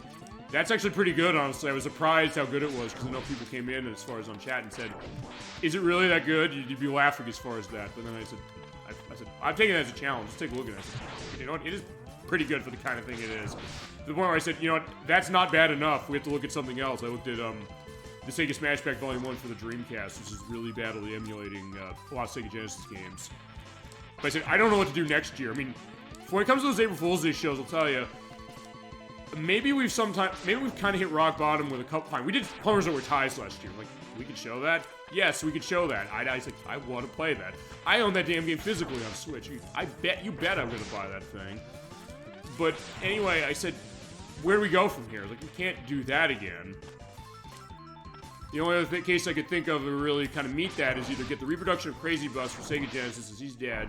that's actually pretty good, honestly. I was surprised how good it was, because I know people came in as far as on chat and said, is it really that good? You'd be laughing as far as that. But then I said, I'm taking it as a challenge. Let's take a look at it. I said, you know what? It is pretty good for the kind of thing it is. To the point where I said, you know what? That's not bad enough. We have to look at something else. I looked at the Sega Smash Pack Volume 1 for the Dreamcast, which is really badly emulating a lot of Sega Genesis games. But I said, I don't know what to do next year. I mean, when it comes to those April Fool's Day shows, I'll tell you, maybe we've kind of hit rock bottom with a couple. Fine, we did Plumbers Over Ties last year. Like, we could show that? Yes, we could show that. I said, I want to play that. I own that damn game physically on Switch. You bet I'm going to buy that thing. But anyway, I said, where do we go from here? Like, we can't do that again. The only other case I could think of to really kind of meet that is either get the reproduction of Crazy Bus for Sega Genesis, as he's dead,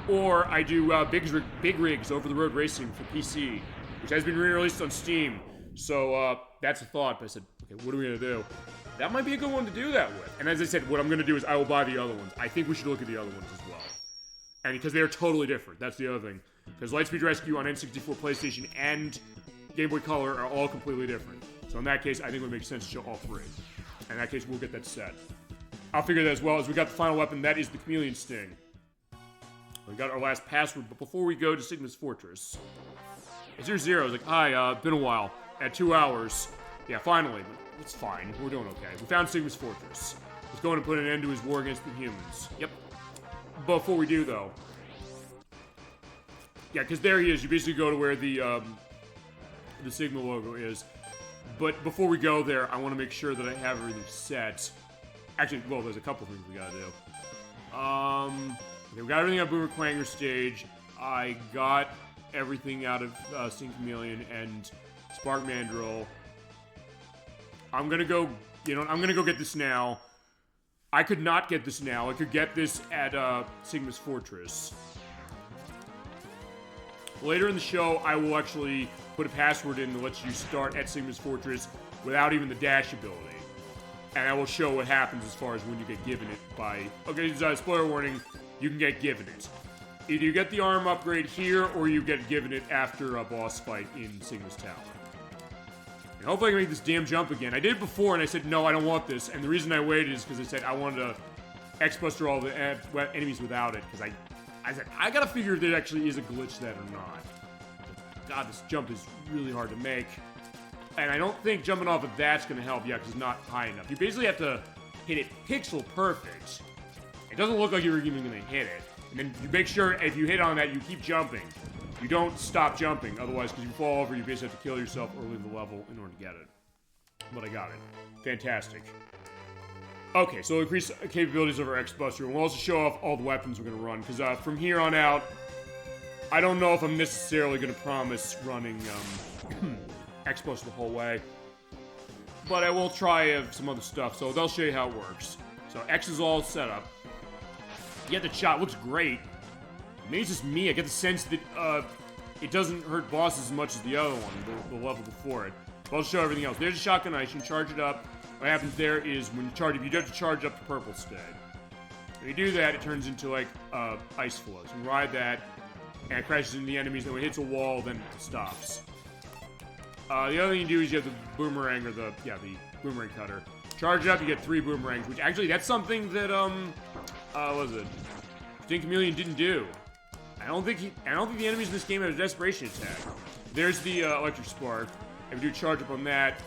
or I do Big Rigs Over the Road Racing for PC, which has been re-released on Steam. So that's a thought. But I said, okay, what are we gonna do? That might be a good one to do that with. And as I said, what I'm gonna do is I will buy the other ones. I think we should look at the other ones as well. And because they are totally different, that's the other thing. Because Lightspeed Rescue on N64, PlayStation, and Game Boy Color are all completely different. So in that case, I think it would make sense to show all three. In that case, we'll get that set. I'll figure that as well as we got the final weapon, that is the Chameleon Sting. We got our last password, but before we go to Sigma's Fortress, is there zero? I was like, hi, been a while. At 2 hours. Yeah, finally. It's fine. We're doing okay. We found Sigma's Fortress. He's going to put an end to his war against the humans. Yep. Before we do, though. Yeah, because there he is. You basically go to where the Sigma logo is. But before we go there, I want to make sure that I have everything set. Actually, well, there's a couple things we gotta do. Okay, we got everything on Boomer Quanger stage. I got everything out of Sting Chameleon and Spark Mandrill. I'm gonna go, I'm gonna go get this now. I could not get this now. I could get this at Sigma's Fortress. Later in the show, I will actually put a password in that lets you start at Sigma's Fortress without even the dash ability. And I will show what happens as far as when you get given it by... Okay, spoiler warning, you can get given it. Either you get the arm upgrade here, or you get given it after a boss fight in Sigma's Tower. And hopefully I can make this damn jump again. I did it before, and I said, no, I don't want this. And the reason I waited is because I said I wanted to X-Buster all the enemies without it. Because I said, I gotta figure if there actually is a glitch to that or not. God, this jump is really hard to make. And I don't think jumping off of that's gonna help yet, because it's not high enough. You basically have to hit it pixel perfect. It doesn't look like you're even gonna hit it. And then you make sure if you hit on that, you keep jumping. You don't stop jumping, otherwise, because you fall over, you basically have to kill yourself or leave the level in order to get it. But I got it. Fantastic. Okay, so we'll increase capabilities of our X-Buster, and we'll also show off all the weapons we're gonna run, because from here on out, I don't know if I'm necessarily gonna promise running X-Buster the whole way. But I will try some other stuff, so they'll show you how it works. So X is all set up. You get the shot, looks great. Maybe it's just me, I get the sense that it doesn't hurt bosses as much as the other one, the level before it. But I'll show everything else. There's a shotgun ice, you can charge it up. What happens there is when you charge it, you have to charge up the purple state. When you do that, it turns into like ice flows. You ride that, and it crashes into the enemies, and when it hits a wall, then it stops. The other thing you do is you have the boomerang, or the boomerang cutter. Charge it up, you get 3 boomerangs, which actually, that's something that, what was it? Sting Chameleon didn't do. I don't think the enemies in this game have a desperation attack. There's the electric spark. If you do charge up on that,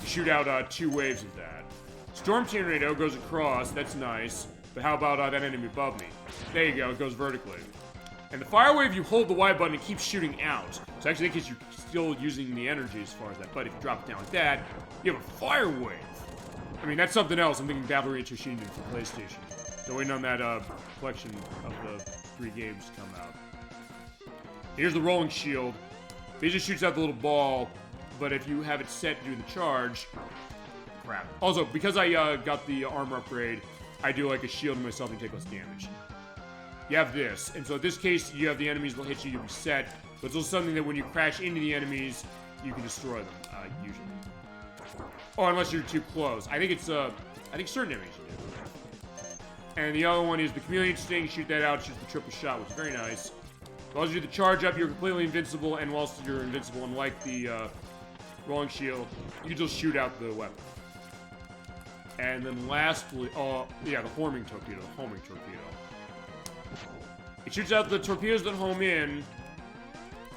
you shoot out 2 waves of that. Storm Tornado goes across, that's nice. But how about that enemy above me? There you go, it goes vertically. And the fire wave, you hold the Y button, it keeps shooting out. So actually, in case you're still using the energy as far as that. But if you drop it down like that, you have a fire wave. I mean, that's something else. I'm thinking Battle Arena Toshin did for PlayStation. They're waiting on that collection of the 3 games to come out. Here's the rolling shield. It just shoots out the little ball, but if you have it set to do the charge, crap. Also, because I got the armor upgrade, I do like a shield to myself and take less damage. You have this, and so in this case, you have the enemies will hit you, you'll be set, but it's also something that when you crash into the enemies, you can destroy them, usually. Or unless you're too close. I think it's, I think certain enemies you do. And the other one is the Chameleon Sting, shoot that out, shoots the triple shot, which is very nice. As long as you do the charge up, you're completely invincible, and whilst you're invincible, unlike the rolling shield, you can just shoot out the weapon. And then lastly, the homing torpedo. It shoots out the torpedoes that home in.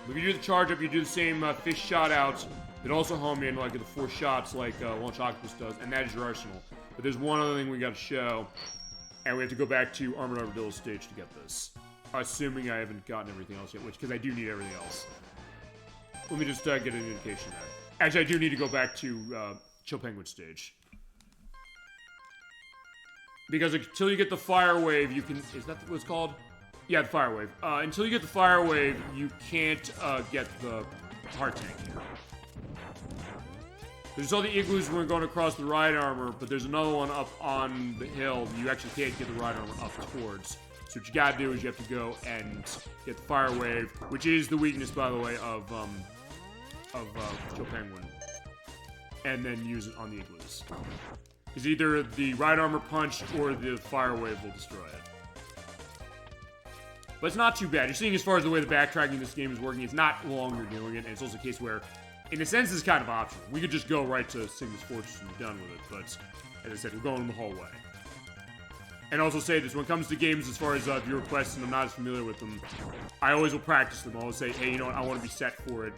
If you do the charge up, you do the same fish shot out that also home in, like the 4 shots like Launch Octopus does, and that is your arsenal. But there's one other thing we gotta show, and we have to go back to Armored Armadillo stage to get this. Assuming I haven't gotten everything else yet, because I do need everything else. Let me just get an indication there. Actually, I do need to go back to Chill Penguin stage. Because until you get the fire wave, you can... Is that what it's called? Yeah, the fire wave. Until you get the fire wave, you can't get the heart tank. There's all the igloos when we're going across the ride armor, but there's another one up on the hill you actually can't get the ride armor up towards. So what you gotta do is you have to go and get the fire wave, which is the weakness, by the way, of Joe Penguin, and then use it on the igloos. Because either the ride armor punch or the fire wave will destroy it. But it's not too bad. You're seeing as far as the way the backtracking in this game is working, it's not long you're doing it, and it's also a case where, in a sense, it's kind of optional. We could just go right to Sigma's Fortress and be done with it, but, as I said, we're going the whole way. And also say this, when it comes to games as far as viewer quests, and I'm not as familiar with them, I always will practice them. I'll always say, hey, you know what, I want to be set for it.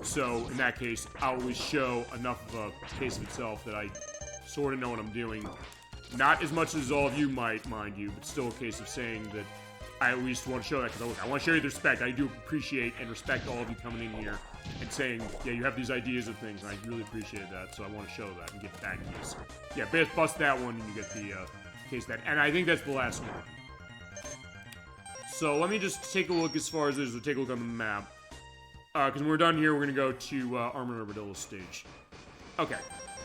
So, in that case, I'll always show enough of a case of itself that I sort of know what I'm doing. Not as much as all of you might, mind you, but still a case of saying that I at least want to show that, because I want to show you the respect. I do appreciate and respect all of you coming in here and saying, yeah, you have these ideas of things, and I really appreciate that, so I want to show that and get that case. Yeah, bust that one, and you get the case that. And I think that's the last one. So let me just take a look as far as this, take a look on the map. Because when we're done here, we're going to go to Armor Armadillo stage. Okay,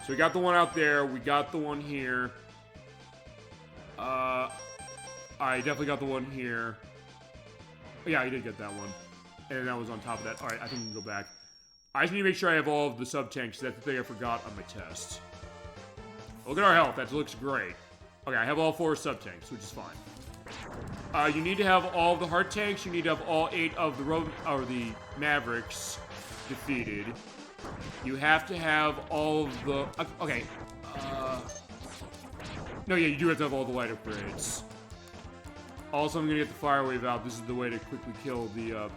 so we got the one out there, we got the one here. I definitely got the one here. Yeah, I did get that one. And that was on top of that. Alright, I think we can go back. I just need to make sure I have all of the sub-tanks. That's the thing I forgot on my test. Look at our health. That looks great. Okay, I have all 4 sub-tanks, which is fine. You need to have all of the hard tanks. You need to have all 8 of the Mavericks defeated. You have to have all of the... Okay. No, yeah, you do have to have all the light upgrades. Also, I'm gonna get the fire wave out. This is the way to quickly kill the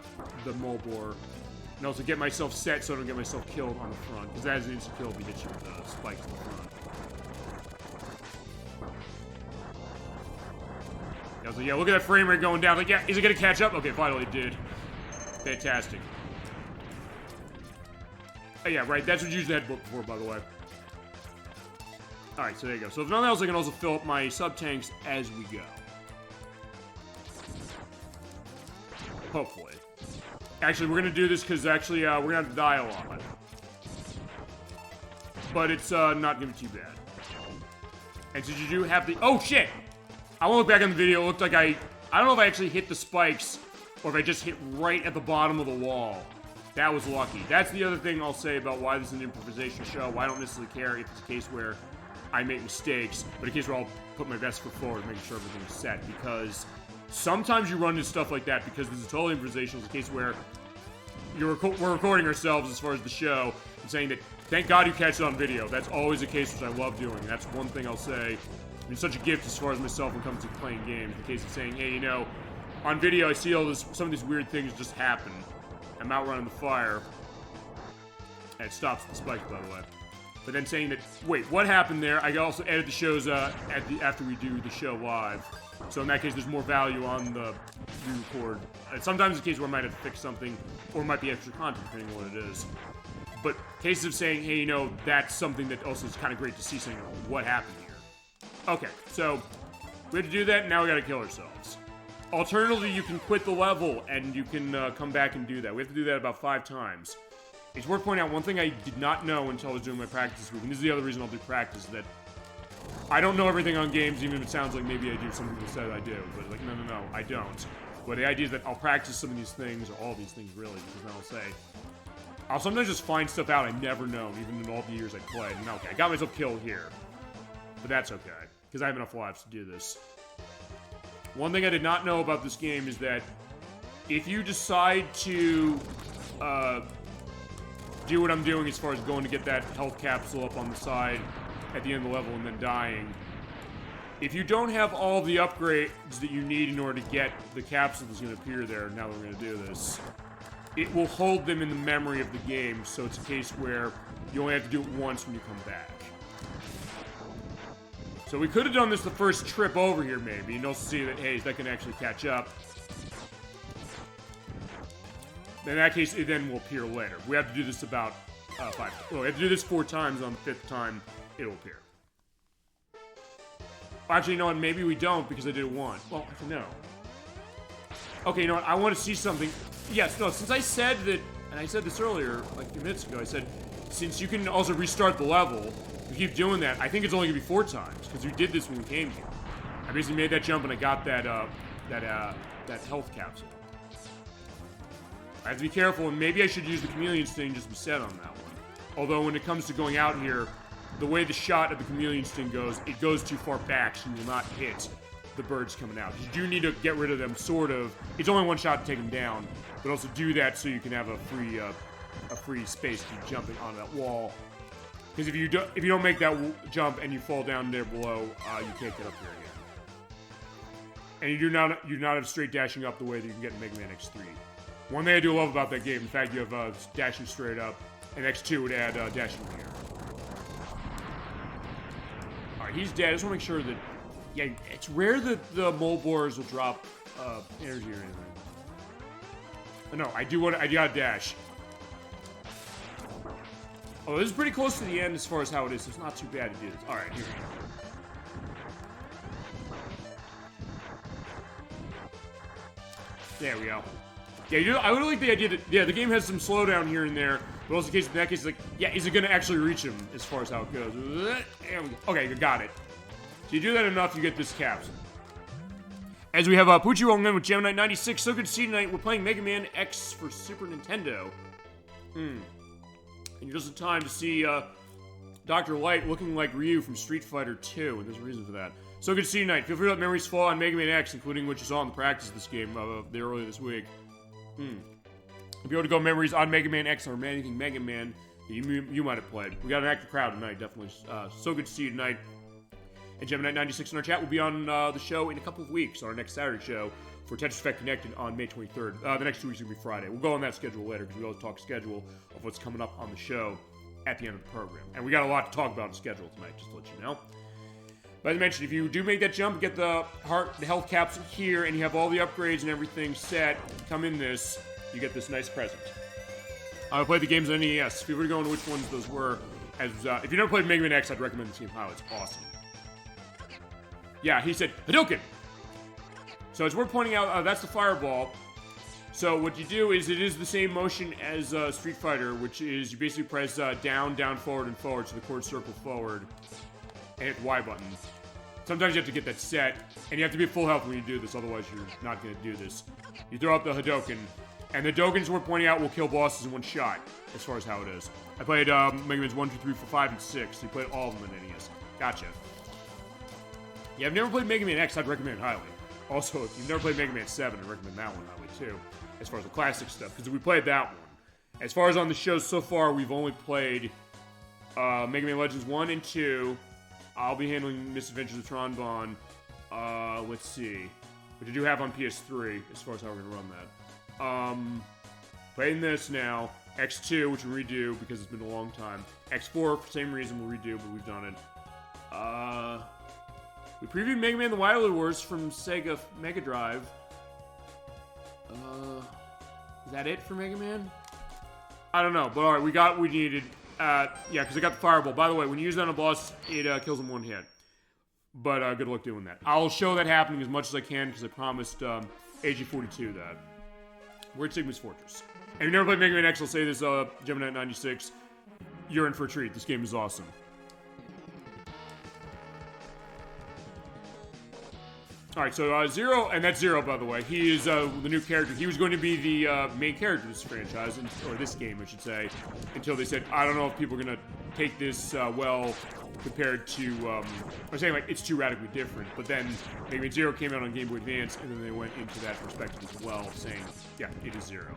Mulbor. And also get myself set so I don't get myself killed on the front. Because that is an instant kill if he hits you with the spikes in the front. Yeah, so yeah, look at that frame rate going down. Like, yeah, is it gonna catch up? Okay, finally it did. Fantastic. Oh, yeah, right, that's what you used the headbook for, by the way. Alright, so there you go. So if nothing else, I can also fill up my sub-tanks as we go. Hopefully. Actually, we're gonna do this because actually, we're gonna have to die a lot. But it's, not gonna be too bad. And since you do have the- Oh, shit! I won't look back on the video, it looked like I don't know if I actually hit the spikes, or if I just hit right at the bottom of the wall. That was lucky. That's the other thing I'll say about why this is an improvisation show, why I don't necessarily care if it's a case where I make mistakes, but a case where I'll put my best foot forward, making sure everything's set, because sometimes you run into stuff like that, because this is totally improvisational. It's a case where we're recording ourselves as far as the show, and saying that, thank God you catch it on video. That's always a case which I love doing. That's one thing I'll say. I mean, such a gift as far as myself when it comes to playing games. The case of saying, hey, you know, on video I see some of these weird things just happen. I'm outrunning the fire. And it stops the spike, by the way. But then saying that, wait, what happened there? I can also edit the shows after we do the show live. So in that case, there's more value on the re-record. Sometimes it's a case where I might have to fix something, or it might be extra content, depending on what it is. But cases of saying, hey, you know, that's something that also is kind of great to see, saying, what happened here? Okay, so we had to do that, and now we gotta kill ourselves. Alternatively, you can quit the level, and you can come back and do that. We have to do that about 5 times. It's worth pointing out one thing I did not know until I was doing my practice this week, and this is the other reason I'll do practice, that I don't know everything on games, even if it sounds like maybe I do. Some people said I do, but like, no, I don't. But the idea is that I'll practice some of these things, or all these things really, because then I'll say, I'll sometimes just find stuff out I never known, even in all the years I played, and okay, I got myself killed here. But that's okay, because I have enough lives to do this. One thing I did not know about this game is that if you decide to do what I'm doing as far as going to get that health capsule up on the side at the end of the level and then dying, if you don't have all the upgrades that you need in order to get the capsule that's going to appear there, now that we're going to do this, it will hold them in the memory of the game, so it's a case where you only have to do it once when you come back. So we could have done this the first trip over here, maybe, and also see that, hey, is that going to actually catch up? In that case, it then will appear later. We have to do this about 5 times. Well, we have to do this 4 times. On the 5th time, it'll appear. Actually, you know what? Maybe we don't, because I did it once. Well, actually, no. Okay, you know what? I want to see something. Yes, no, since I said that, and I said this earlier, like a few minutes ago, I said, since you can also restart the level, you keep doing that, I think it's only going to be 4 times, because we did this when we came here. I basically made that jump, and I got that health capsule. I have to be careful, and maybe I should use the chameleon sting just to be set on that one. Although when it comes to going out here, the way the shot of the chameleon sting goes, it goes too far back, so you will not hit the birds coming out. You do need to get rid of them, sort of. It's only one shot to take them down, but also do that so you can have a free space to jump on that wall. Because if you don't make that jump and you fall down there below, you can't get up here again. And you do not have straight dashing up the way that you can get in Mega Man Xtreme. One thing I do love about that game, in fact, you have dashing straight up, and X2 would add dashing here. Alright, he's dead. I just want to make sure that... Yeah, it's rare that the mole borers will drop energy or anything. But no, I gotta dash. Oh, this is pretty close to the end as far as how it is, so it's not too bad to do this. Alright, here we go. There we go. Yeah, I would like the idea that, yeah, the game has some slowdown here and there, but also in that case, like, yeah, is it going to actually reach him as far as how it goes? There we go. Okay, got it. So you do that enough, you get this capsule. As we have Poochie rolling in with Gemini 96, so good to see you tonight. We're playing Mega Man X for Super Nintendo. And you're just in time to see Dr. Light looking like Ryu from Street Fighter 2, and there's a reason for that. So good to see you tonight. Feel free to let memories fall on Mega Man X, including what you saw in the practice of this game earlier this week. If you want to go memories on Mega Man X or anything Mega Man that you might have played. We got an active crowd tonight, definitely. So good to see you tonight. And Gemini 96 in our chat will be on the show in a couple of weeks, on our next Saturday show, for Tetris Effect Connected on May 23rd. The next 2 weeks will be Friday. We'll go on that schedule later, because we always talk schedule of what's coming up on the show at the end of the program. And we got a lot to talk about in schedule tonight, just to let you know. But as I mentioned, if you do make that jump, get the health capsule here, and you have all the upgrades and everything set, come in this, you get this nice present. I played the games on NES. If you were to go into which ones those were, if you never played Mega Man X, I'd recommend this game. Wow, it's awesome. Yeah, he said, Hadouken! So it's worth pointing out, that's the fireball. So what you do is, it is the same motion as Street Fighter, which is you basically press down, down, forward, and forward, so the chord circle forward, and hit the Y button. Sometimes you have to get that set, and you have to be at full health when you do this, otherwise you're not going to do this. You throw out the Hadouken, and the Hadoukens we're pointing out will kill bosses in one shot, as far as how it is. I played Mega Man's 1, 2, 3, 4, 5, and 6. So you played all of them in NES. Gotcha. Yeah, I've never played Mega Man X, I'd recommend it highly. Also, if you've never played Mega Man 7, I'd recommend that one highly, too, as far as the classic stuff, because we played that one. As far as on the show so far, we've only played Mega Man Legends 1 and 2. I'll be handling Misadventures of Tron Bonne. Let's see. Which I do have on PS3, as far as how we're going to run that. Playing this now. X2, which we'll redo, because it's been a long time. X4, for the same reason, we'll redo, but we've done it. We previewed Mega Man The Wily Wars from Sega Mega Drive. Is that it for Mega Man? I don't know, but alright, we got what we needed. Yeah, because I got the Fireball. By the way, when you use that on a boss, it kills him one hit. But good luck doing that. I'll show that happening as much as I can, because I promised AG42 that. We're at Sigma's Fortress. And if you've never played Mega Man X, I'll say this, Gemini 96, you're in for a treat. This game is awesome. Alright, so Zero, and that's Zero, by the way. He is the new character. He was going to be the main character of this franchise, or this game, I should say, until they said, I don't know if people are going to take this well compared to, I'm saying, like, it's too radically different. But then Mega Man Zero came out on Game Boy Advance, and then they went into that perspective as well, saying, yeah, it is Zero.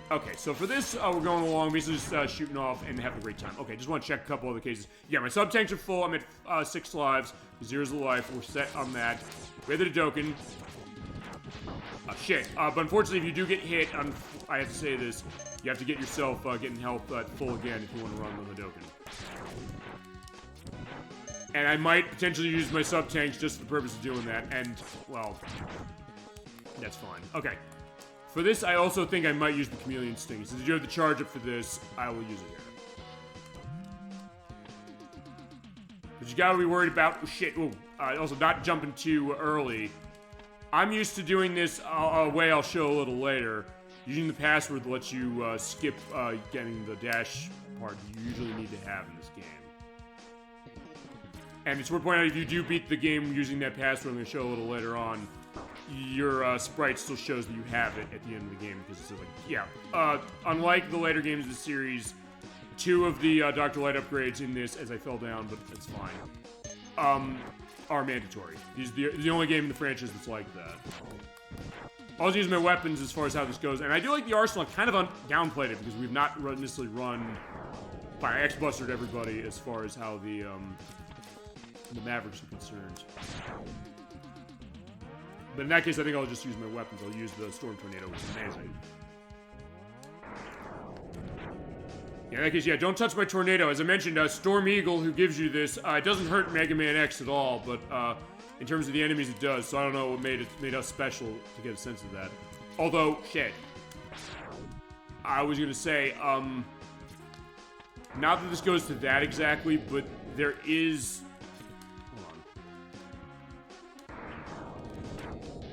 Okay, so for this, we're going along, basically just shooting off and having a great time. Okay, just want to check a couple other cases. Yeah, my sub-tanks are full. I'm at 6 lives, 0's the life. We're set on that. We have the Hadouken. Shit. But unfortunately, if you do get hit, I have to say this, you have to get yourself getting health full again if you want to run with the Hadouken. And I might potentially use my sub-tanks just for the purpose of doing that, and, well, that's fine. Okay. For this, I also think I might use the Chameleon Sting. Since you have the charge up for this, I will use it here. But you gotta be worried about, shit, also not jumping too early. I'm used to doing this a way I'll show a little later. Using the password that lets you skip getting the dash part you usually need to have in this game. And it's worth pointing out, if you do beat the game using that password, I'm going to show a little later on, your sprite still shows that you have it at the end of the game, because it's like, yeah. Unlike the later games of the series, 2 of the Dr. Light upgrades in this, as I fell down, but it's fine. are mandatory. These are the only game in the franchise that's like that. I'll use my weapons as far as how this goes, and I do like the arsenal. I kind of downplayed it because we've not necessarily run by X-Bustered everybody as far as how the Mavericks are concerned. But in that case, I think I'll just use my weapons. I'll use the Storm Tornado, which is amazing. Yeah, in that case, yeah, don't touch my tornado. As I mentioned, Storm Eagle, who gives you this, it doesn't hurt Mega Man X at all, but in terms of the enemies, it does. So I don't know what made us special to get a sense of that. Although, shit. I was gonna say, not that this goes to that exactly, but there is... Hold on.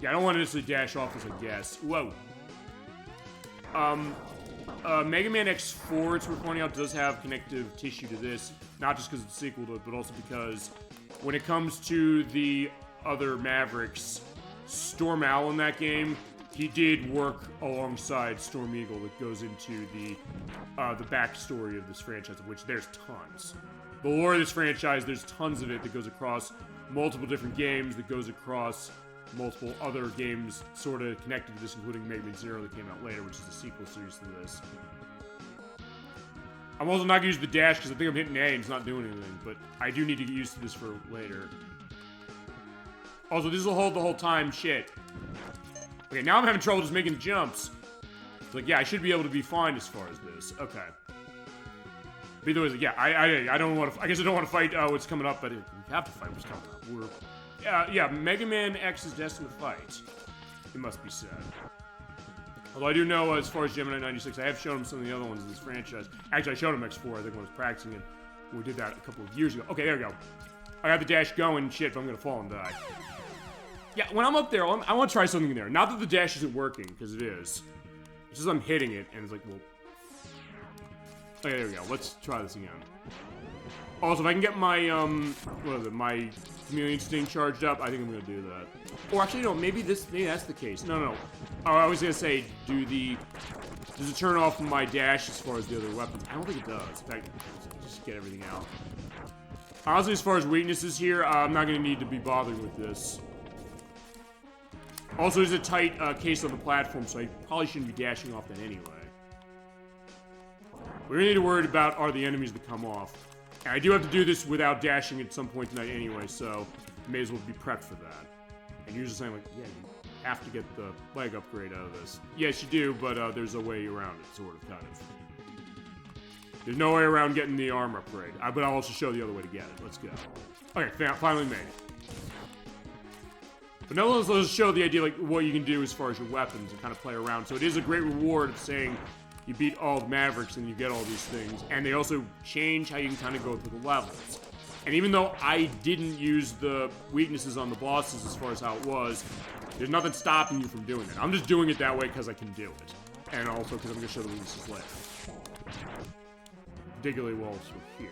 Yeah, I don't want to necessarily dash off as a guess. Whoa. Mega Man X4, it's worth pointing out, does have connective tissue to this. Not just because it's a sequel to it, but also because when it comes to the other Mavericks, Storm Owl in that game, he did work alongside Storm Eagle that goes into the backstory of this franchise, of which there's tons. The lore of this franchise, there's tons of it that goes across multiple different games, that goes across multiple other games sort of connected to this, including Mega Man Zero that came out later, which is a sequel series to this. I'm also not going to use the dash because I think I'm hitting A and it's not doing anything, but I do need to get used to this for later. Also, this will hold the whole time. Shit. Okay, now I'm having trouble just making jumps. It's like, yeah, I should be able to be fine as far as this. Okay. But either way, yeah, I don't want to... I guess I don't want to fight what's coming up, but we have to fight what's coming up. Yeah, Mega Man X is destined to fight. It must be said. Although I do know, as far as Gemini 96, I have shown him some of the other ones in this franchise. Actually, I showed him X4, I think, when I was practicing it. We did that a couple of years ago. Okay, there we go. I got the dash going. Shit, but I'm gonna fall and die. Yeah, when I'm up there, I want to try something in there. Not that the dash isn't working, because it is. It's just I'm hitting it, and it's like, well... Okay, there we go. Let's try this again. Also, if I can get my, what is it, my Chameleon Instinct charged up, I think I'm gonna do that. Or actually, no, maybe that's the case. No. Oh, I was gonna say, does it turn off my dash as far as the other weapons? I don't think it does. In fact, just get everything out. Honestly, as far as weaknesses here, I'm not gonna need to be bothering with this. Also, there's a tight case on the platform, so I probably shouldn't be dashing off that anyway. What we need to worry about are the enemies that come off. And I do have to do this without dashing at some point tonight anyway, so may as well be prepped for that. And you're just saying, like, yeah, you have to get the leg upgrade out of this. Yes, you do, but there's a way around it, sort of, kind of. There's no way around getting the arm upgrade. But I'll also show the other way to get it. Let's go. Okay, finally made it. But now let's show the idea, like, what you can do as far as your weapons and kind of play around. So it is a great reward of saying you beat all the Mavericks and you get all these things. And they also change how you can kind of go through the levels. And even though I didn't use the weaknesses on the bosses as far as how it was, there's nothing stopping you from doing it. I'm just doing it that way because I can do it. And also because I'm going to show the weaknesses later. Particularly while we're here.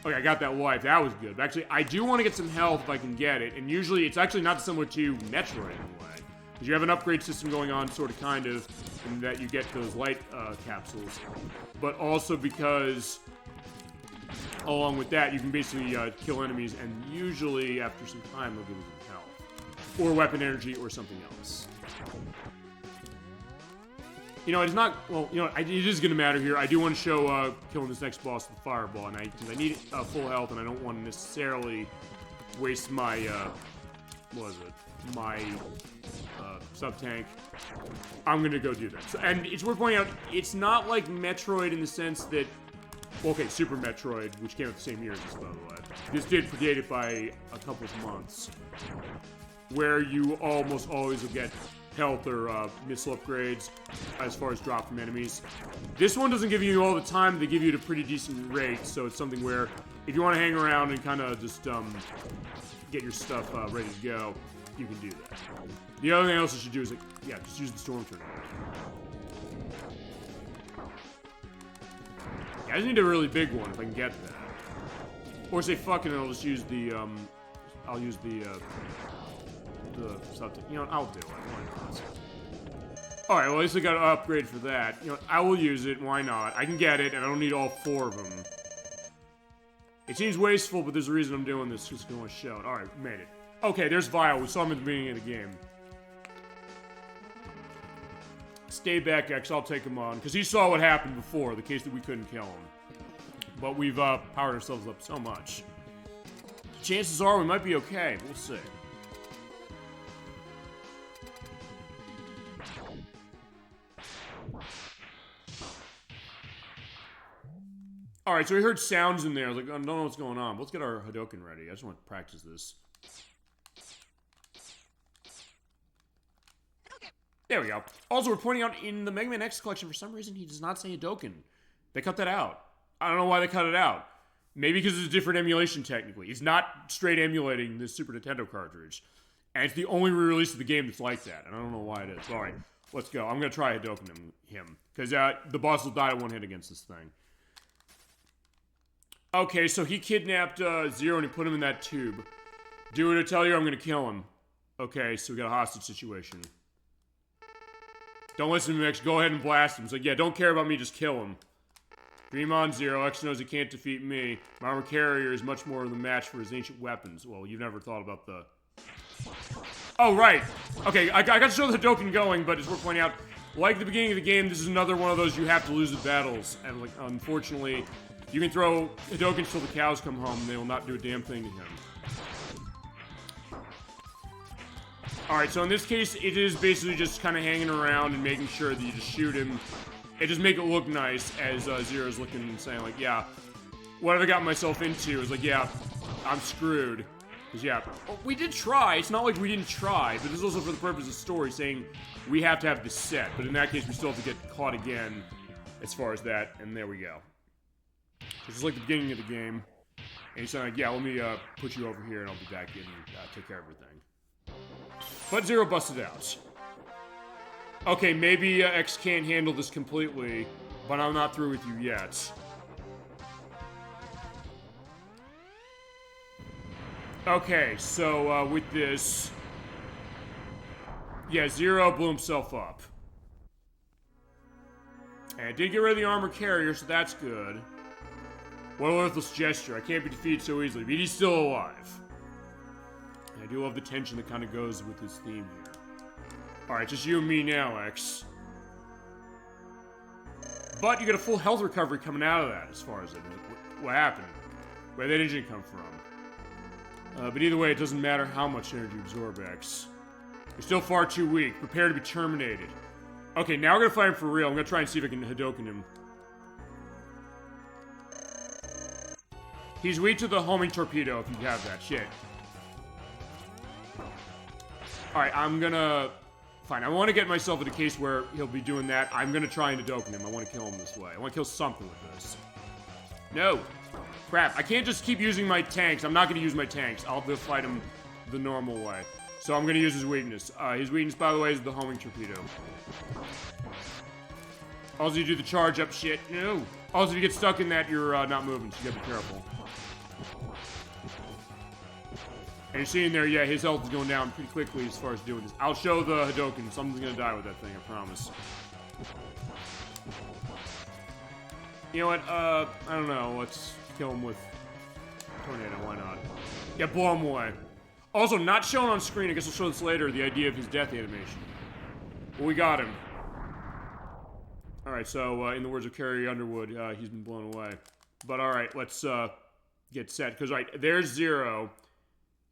Okay, I got that life. That was good. But actually, I do want to get some health if I can get it. And usually, it's actually not similar to Metroid in a way. Because you have an upgrade system going on, sort of, kind of, in that you get those light capsules. But also because, along with that, you can basically kill enemies. And usually, after some time, they'll give you some health. Or weapon energy, or something else. You know, it's not, well, you know, it is going to matter here. I do want to show killing this next boss with the fireball, and because I need full health, and I don't want to necessarily waste my, what is it, my sub-tank. I'm going to go do that. So, and it's worth pointing out, it's not like Metroid in the sense that, well, okay, Super Metroid, which came out the same year as this, by the way. This did predate it by a couple of months, where you almost always will get health or missile upgrades as far as drop from enemies. This one doesn't give you all the time, they give you at a pretty decent rate, so it's something where if you want to hang around and kind of just get your stuff ready to go, you can do that. The other thing else you should do is, like, yeah, just use the Storm Tornado. Yeah, I just need a really big one if I can get that. Or say, fuck it, I'll just use the, I'll use the something. You know, I'll do it. Why not? Alright, well, at least I got an upgrade for that. You know, I will use it. Why not? I can get it, and I don't need all 4 of them. It seems wasteful, but there's a reason I'm doing this, just going to show it. Alright, we made it. Okay, there's Vile. We saw him at the beginning of the game. Stay back, X. I'll take him on. Because he saw what happened before, the case that we couldn't kill him. But we've powered ourselves up so much. Chances are we might be okay. We'll see. Alright, so we heard sounds in there. I was like, I don't know what's going on. But let's get our Hadouken ready. I just want to practice this. There we go. Also, we're pointing out in the Mega Man X collection, for some reason, he does not say Hadouken. They cut that out. I don't know why they cut it out. Maybe because it's a different emulation, technically. He's not straight emulating this Super Nintendo cartridge. And it's the only re-release of the game that's like that. And I don't know why it is. Alright, let's go. I'm going to try Hadouken him. Because the boss will die at one hit against this thing. Okay, so he kidnapped Zero and he put him in that tube. Do what I tell you, I'm going to kill him. Okay, so we got a hostage situation. Don't listen to me, X. Go ahead and blast him. It's like, yeah, don't care about me, just kill him. Dream on, Zero. X knows he can't defeat me. My armor carrier is much more of the match for his ancient weapons. Well, you've never thought about the... Oh, right. Okay, I got to show the Hadouken going, but as we're pointing out, like the beginning of the game, this is another one of those you have to lose the battles. And, like, unfortunately, you can throw Hadouken till the cows come home, and they will not do a damn thing to him. Alright, so in this case, it is basically just kind of hanging around and making sure that you just shoot him. And just make it look nice as Zero's looking and saying, like, yeah, what have I gotten myself into? It's like, yeah, I'm screwed. Because, yeah, we did try. It's not like we didn't try, but this is also for the purpose of the story, saying we have to have this set. But in that case, we still have to get caught again as far as that. And there we go. This is like the beginning of the game. And he's saying, like, yeah, let me put you over here and I'll be back in and take care of everything. But Zero busted out. Okay, maybe X can't handle this completely, but I'm not through with you yet. Okay, so with this... Yeah, Zero blew himself up. And it did get rid of the armor carrier, so that's good. What a worthless gesture. I can't be defeated so easily, but he's still alive. I do love the tension that kind of goes with his theme here. Alright, just you and me now, X. But you get a full health recovery coming out of that, as far as it. What happened? Where that engine come from. But either way, it doesn't matter how much energy you absorb, X. You're still far too weak. Prepare to be terminated. Okay, now we're gonna fight him for real. I'm gonna try and see if I can Hadouken him. He's weak to the homing torpedo, if you have that. Shit. Alright, I'm gonna... Fine, I want to get myself in a case where he'll be doing that. I'm gonna try and Hadouken him. I want to kill him this way. I want to kill something with this. No! Crap, I can't just keep using my tanks. I'm not gonna use my tanks. I'll have to fight him the normal way. So I'm gonna use his weakness. His weakness, by the way, is the homing torpedo. Also, you do the charge up shit. No! Also, if you get stuck in that, you're not moving, so you gotta be careful. And you're seeing there, yeah, his health is going down pretty quickly as far as doing this. I'll show the Hadouken. Someone's gonna die with that thing, I promise. You know what, I don't know. Let's kill him with Tornado, why not? Yeah, blow him away. Also, not shown on screen, I guess I'll show this later, the idea of his death animation. But we got him. Alright, so, in the words of Carrie Underwood, he's been blown away. But alright, let's, get set. Because, right, there's Zero.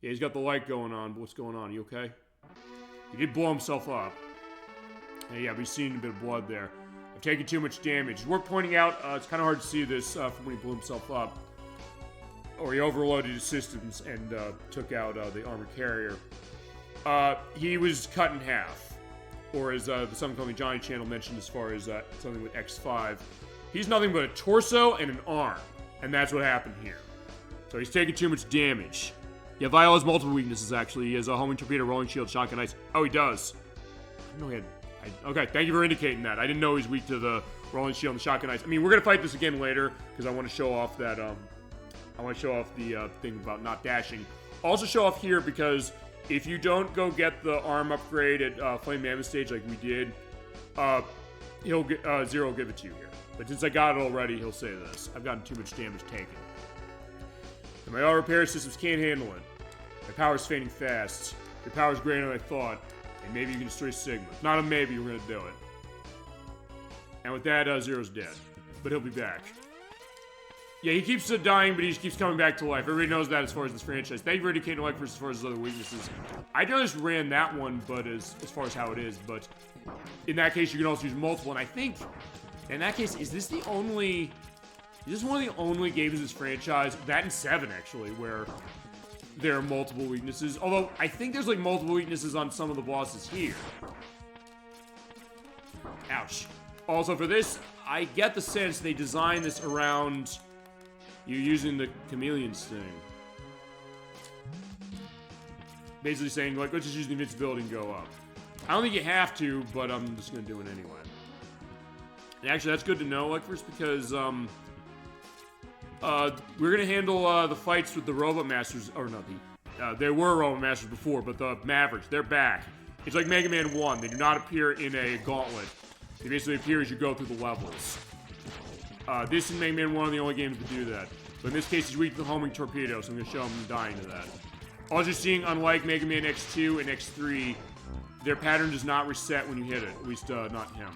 Yeah, he's got the light going on, but what's going on? You okay? He did blow himself up. Yeah, we've seen a bit of blood there. I'm taking too much damage. It's worth pointing out, it's kind of hard to see this from when he blew himself up. Or he overloaded his systems and took out the armor carrier. He was cut in half. Or as the Something Called Me Johnny channel mentioned as far as something with X5. He's nothing but a torso and an arm. And that's what happened here. So he's taking too much damage. Yeah, Vile has multiple weaknesses, actually. He has a homing torpedo, rolling shield, shotgun ice. Oh, he does. I didn't know he had... okay, thank you for indicating that. I didn't know he was weak to the rolling shield and the shotgun ice. I mean, we're going to fight this again later, because I want to show off that, I want to show off the thing about not dashing. Also show off here, because if you don't go get the arm upgrade at Flame Mammoth stage like we did, he'll get, Zero will give it to you here. But since I got it already, he'll say this. I've gotten too much damage taken. And my auto repair systems can't handle it. My power's fading fast. Your power's greater than I thought. And maybe you can destroy Sigma. Not a maybe, we're gonna do it. And with that, Zero's dead. But he'll be back. Yeah, he keeps dying, but he just keeps coming back to life. Everybody knows that as far as this franchise. Thank you for indicating ElecVerse as far as his other weaknesses. I just ran that one, but as far as how it is, but in that case, you can also use multiple, and I think, in that case, is this one of the only games in this franchise, that and 7, actually, where there are multiple weaknesses? Although, I think there's, like, multiple weaknesses on some of the bosses here. Ouch. Also, for this, I get the sense they designed this around you using the chameleon sting. Basically saying, like, let's just use the invincibility and go up. I don't think you have to, but I'm just gonna do it anyway. And actually, that's good to know, ElecVerse, because, we're gonna handle, the fights with the Robot Masters, or not there were Robot Masters before, but the Mavericks, they're back. It's like Mega Man 1, they do not appear in a gauntlet. They basically appear as you go through the levels. This and Mega Man 1 are the only games that do that. But in this case, he's weak to the homing torpedo, so I'm going to show him dying to that. Also seeing, unlike Mega Man X2 and X3, their pattern does not reset when you hit it. At least, not him.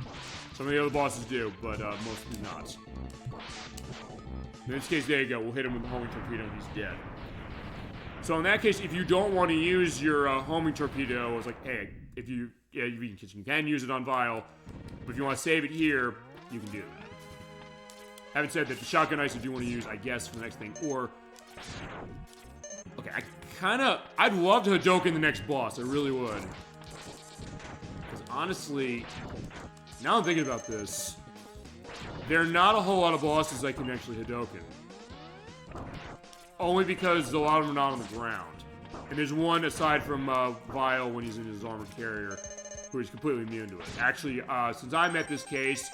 Some of the other bosses do, but mostly not. In this case, there you go. We'll hit him with the homing torpedo and he's dead. So in that case, if you don't want to use your homing torpedo, it's like, hey, if you... Yeah, you can use it on Vile, but if you want to save it here, you can do that. Having said that, the shotgun ice I do want to use, I guess, for the next thing, or... Okay, I'd love to Hadouken the next boss, I really would. Because honestly, now I'm thinking about this, there are not a whole lot of bosses I can actually Hadouken. Only because a lot of them are not on the ground. And there's one, aside from Vile, when he's in his armored carrier, who is completely immune to it. Actually, since I met this case,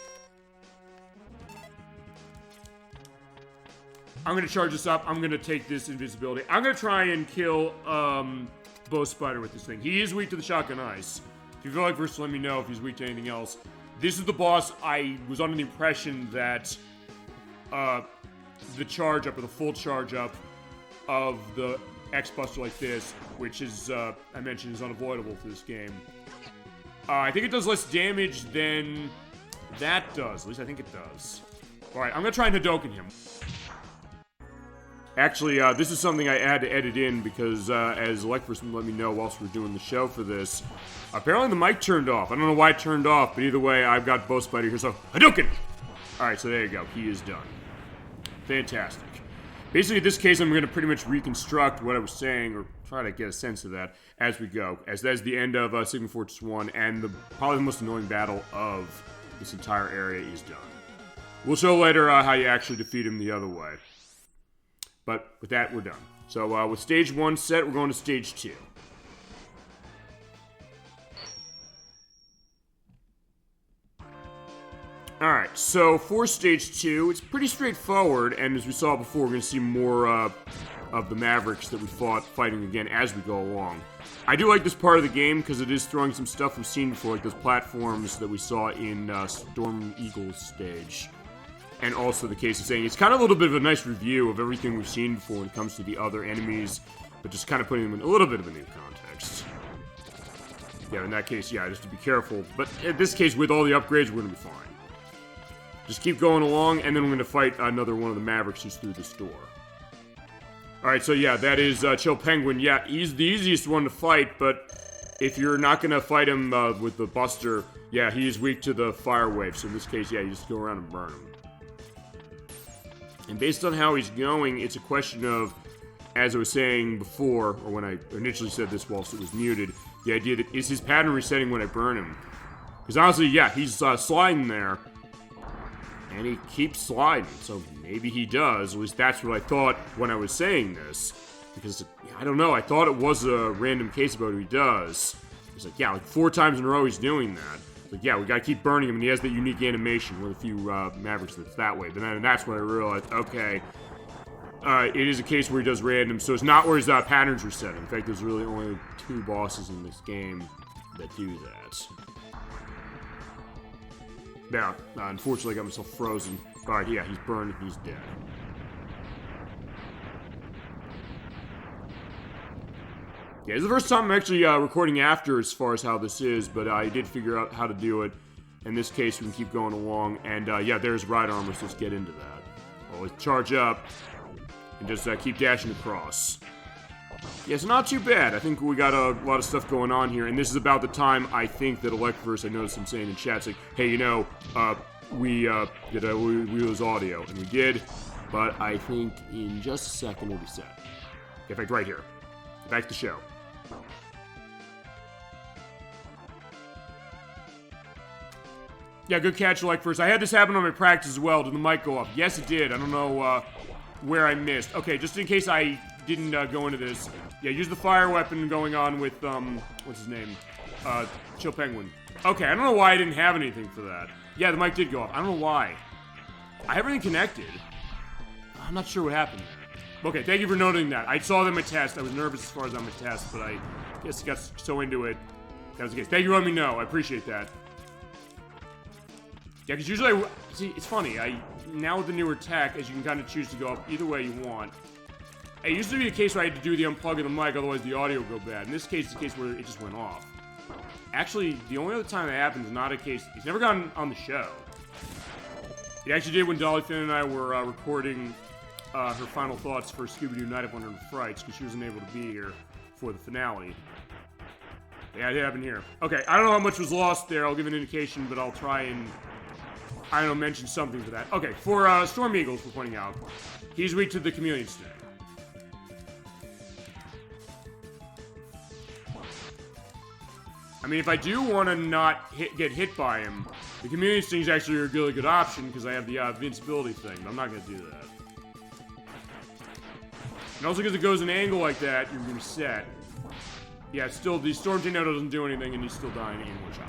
I'm going to charge this up. I'm going to take this invisibility. I'm going to try and kill Bow Spider with this thing. He is weak to the shotgun ice. If you feel like first, let me know if he's weak to anything else. This is the boss I was under the impression that the charge up, or the full charge up of the X-Buster like this, which is, I mentioned, is unavoidable for this game. I think it does less damage than that does. At least I think it does. Alright, I'm gonna try and Hadouken him. Actually, this is something I had to edit in because, as ElecVerse let me know whilst we're doing the show for this, apparently the mic turned off. I don't know why it turned off, but either way, I've got Bow Spider here, so Hadouken! Alright, so there you go. He is done. Fantastic. Basically, in this case, I'm going to pretty much reconstruct what I was saying, or try to get a sense of that as we go. As that's the end of Sigma Fortress 1, and probably the most annoying battle of this entire area is done. We'll show later how you actually defeat him the other way. But with that, we're done. So with Stage 1 set, we're going to Stage 2. Alright, so for Stage 2, it's pretty straightforward, and as we saw before, we're going to see more of the Mavericks that we fought fighting again as we go along. I do like this part of the game because it is throwing some stuff we've seen before, like those platforms that we saw in Storm Eagle's stage. And also the case of saying it's kind of a little bit of a nice review of everything we've seen before when it comes to the other enemies, but just kind of putting them in a little bit of a new context. Yeah, in that case, yeah, just to be careful. But in this case, with all the upgrades, we're going to be fine. Just keep going along, and then we're going to fight another one of the Mavericks who's through this door. Alright, so yeah, that is Chill Penguin. Yeah, he's the easiest one to fight, but if you're not going to fight him with the Buster, yeah, he is weak to the Fire Wave. So in this case, yeah, you just go around and burn him. And based on how he's going, it's a question of, as I was saying before, or when I initially said this whilst it was muted, the idea that, is his pattern resetting when I burn him? Because honestly, yeah, he's sliding there, and he keeps sliding, so maybe he does. At least that's what I thought when I was saying this. Because, I don't know, I thought it was a random case about who he does. It's like, yeah, like 4 times in a row he's doing that. It's like, yeah, we gotta keep burning him, and he has that unique animation, one of the few Mavericks that's that way. But then that's when I realized, okay, it is a case where he does random, so it's not where his patterns resetting. In fact, there's really only 2 bosses in this game that do that. Now, unfortunately, I got myself frozen. Alright, yeah, he's burned and he's dead. Yeah, this is the first time I'm actually recording after as far as how this is, but I did figure out how to do it. In this case, we can keep going along, and yeah, there's right arm. Let's just get into that. Always charge up, and just keep dashing across. Yeah, so not too bad. I think we got a lot of stuff going on here, and this is about the time I think that ElecVerse, I noticed him saying in chat, saying, hey, you know, we lose audio, and we did, but I think in just a second we'll be set. In fact, right here. Back to the show. Yeah, good catch, ElecVerse. I had this happen on my practice as well. Did the mic go off? Yes, it did. I don't know where I missed. Okay, just in case I didn't go into this. Yeah, use the fire weapon going on with, what's his name? Chill Penguin. Okay, I don't know why I didn't have anything for that. Yeah, the mic did go off. I don't know why. I have everything connected. I'm not sure what happened there. Okay, thank you for noting that. I saw them at test. I was nervous as far as on my test, but I guess I got so into it. That was the case. Thank you for letting me know. I appreciate that. Yeah, because usually, see, it's funny. Now with the newer tech, as you can kind of choose to go up either way you want. It used to be a case where I had to do the unplug of the mic, otherwise the audio would go bad. In this case, it's a case where it just went off. Actually, the only other time that happened is not a case. It's never gone on the show. It actually did when Dolly Finn and I were recording her final thoughts for Scooby-Doo Night of Wonder and Frights, because she wasn't able to be here for the finale. Yeah, it happened here. Okay, I don't know how much was lost there. I'll give an indication, but I'll try and, I don't know, mention something for that. Okay, for Storm Eagles, we're pointing out, he's weak to the Chameleon Sting. I mean, if I do want to not get hit by him, the Chameleon Sting is actually a really good option because I have the invincibility thing, but I'm not going to do that. And also because it goes an angle like that, you're going to be set. Yeah, it's still, the Storm Tornado doesn't do anything and he's still dying in one shot.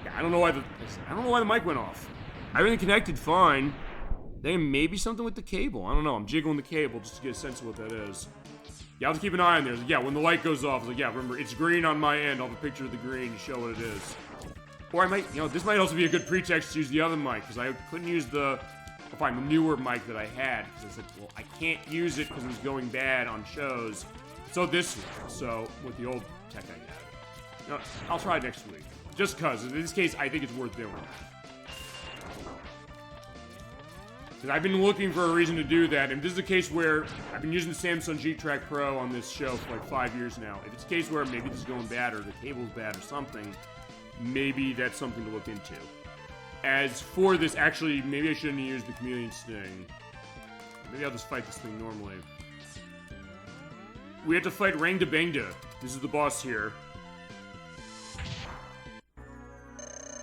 Yeah, I don't know why the mic went off. Everything connected fine. Then maybe something with the cable. I don't know. I'm jiggling the cable just to get a sense of what that is. Yeah, I'll have to keep an eye on there. Yeah, when the light goes off, it's like, yeah, remember, it's green on my end. I'll have a picture of the green to show what it is. Or I might, you know, this might also be a good pretext to use the other mic, because I couldn't use the newer mic that I had. Because I said, well, I can't use it because it was going bad on shows. So this one. So, with the old tech I had. You know, I'll try next week. Just because. In this case, I think it's worth doing. Because I've been looking for a reason to do that, and this is a case where I've been using the Samsung G-Track Pro on this show for like 5 years now. If it's a case where maybe this is going bad, or the cable's bad, or something, maybe that's something to look into. As for this, actually, maybe I shouldn't use the Chameleon Sting. Maybe I'll just fight this thing normally. We have to fight Rangda Bangda. This is the boss here.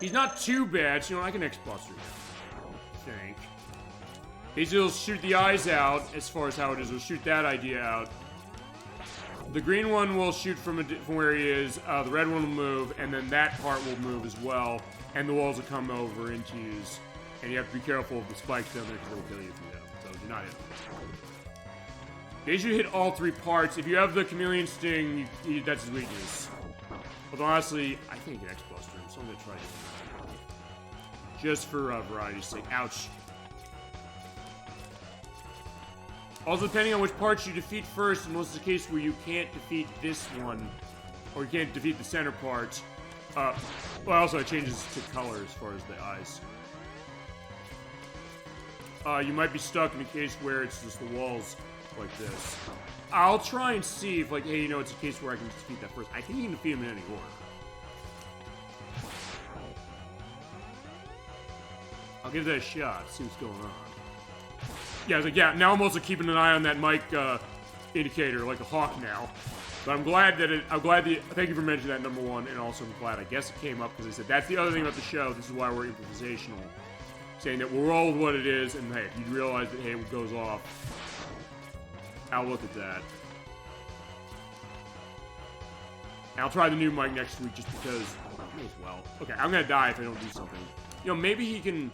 He's not too bad, so you know, I can X-Buster him, I think. Basically, it'll shoot the eyes out, as far as how it is. It'll shoot that idea out. The green one will shoot from where he is. The red one will move, and then that part will move as well. And the walls will come over into use. And you have to be careful of the spikes down there, because they'll kill you if you hit them. So do not hit them. Basically, hit all three parts. If you have the Chameleon Sting, that's his weakness. Although, honestly, I think I can X-Buster him, so I'm going to try it. Just for variety's sake. Ouch. Also, depending on which parts you defeat first, unless it's a case where you can't defeat this one, or you can't defeat the center part. Well, also it changes to color as far as the eyes. You might be stuck in a case where it's just the walls like this. I'll try and see if, like, hey, you know, it's a case where I can defeat that first. I think you can defeat him in any order. I'll give that a shot, see what's going on. Yeah, I was like, yeah, now I'm also keeping an eye on that mic indicator, like a hawk now. But I'm glad that thank you for mentioning that, number one, and also I'm glad, I guess it came up, because I said, that's the other thing about the show, this is why we're improvisational. Saying that we'll roll with what it is, and hey, if you realize that, hey, it goes off, I'll look at that. And I'll try the new mic next week, just because, well, okay, I'm gonna die if I don't do something. You know, maybe he can,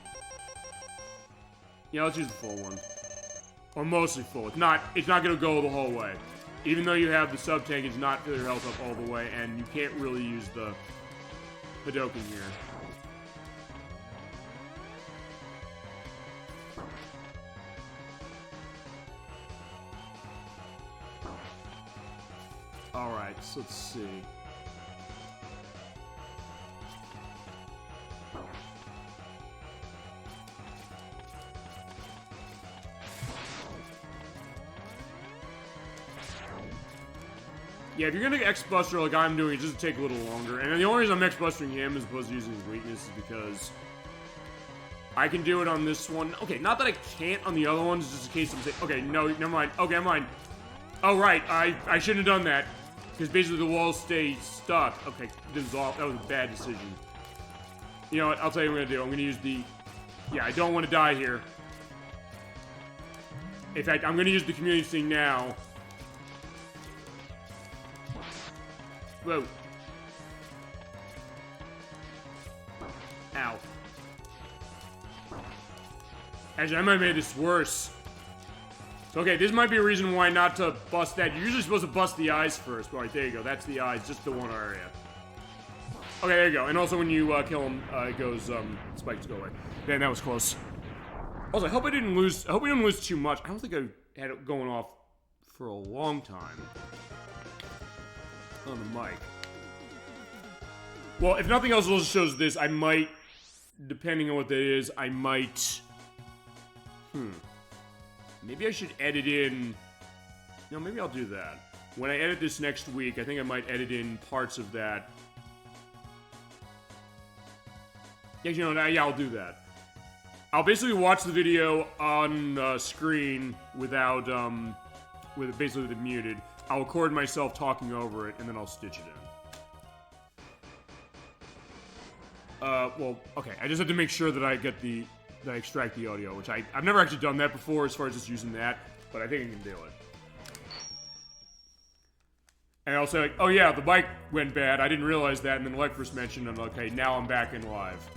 yeah, let's use the full one. Or mostly full. It's not gonna go the whole way. Even though you have the sub-tank, it's not fill your health up all the way, and you can't really use the Hadoken here. Alright, so let's see. Yeah, if you're gonna X-Buster like I'm doing, it doesn't take a little longer. And the only reason I'm X-Bustering him as opposed to using his weakness is because I can do it on this one. Okay, not that I can't on the other ones, just in case I'm saying, okay, no, never mind. Okay, never mind. Oh, right, I shouldn't have done that. Because basically the walls stay stuck. Okay, that was a bad decision. You know what, I'll tell you what I'm gonna do. I'm gonna use the, yeah, I don't want to die here. In fact, I'm gonna use the community thing now. Whoa. Ow. Actually, I might have made this worse. So, okay, this might be a reason why not to bust that. You're usually supposed to bust the eyes first. Alright, there you go. That's the eyes, just the one area. Okay, there you go. And also when you kill him, it goes, spikes go away. Man, that was close. Also, I hope we didn't lose too much. I don't think I had it going off for a long time. On the mic. Well, if nothing else also shows this, I might, depending on what that is, I might... Maybe I should edit in... No, maybe I'll do that. When I edit this next week, I think I might edit in parts of that. Yeah, you know, yeah, I'll do that. I'll basically watch the video on screen without, with it muted. I'll record myself talking over it, and then I'll stitch it in. Well, okay, I just have to make sure that I get that I extract the audio, which I've never actually done that before as far as just using that, but I think I can do it. And I'll say, like, oh yeah, the bike went bad, I didn't realize that, and then ElecVerse mentioned, and I'm like, okay, now I'm back in live.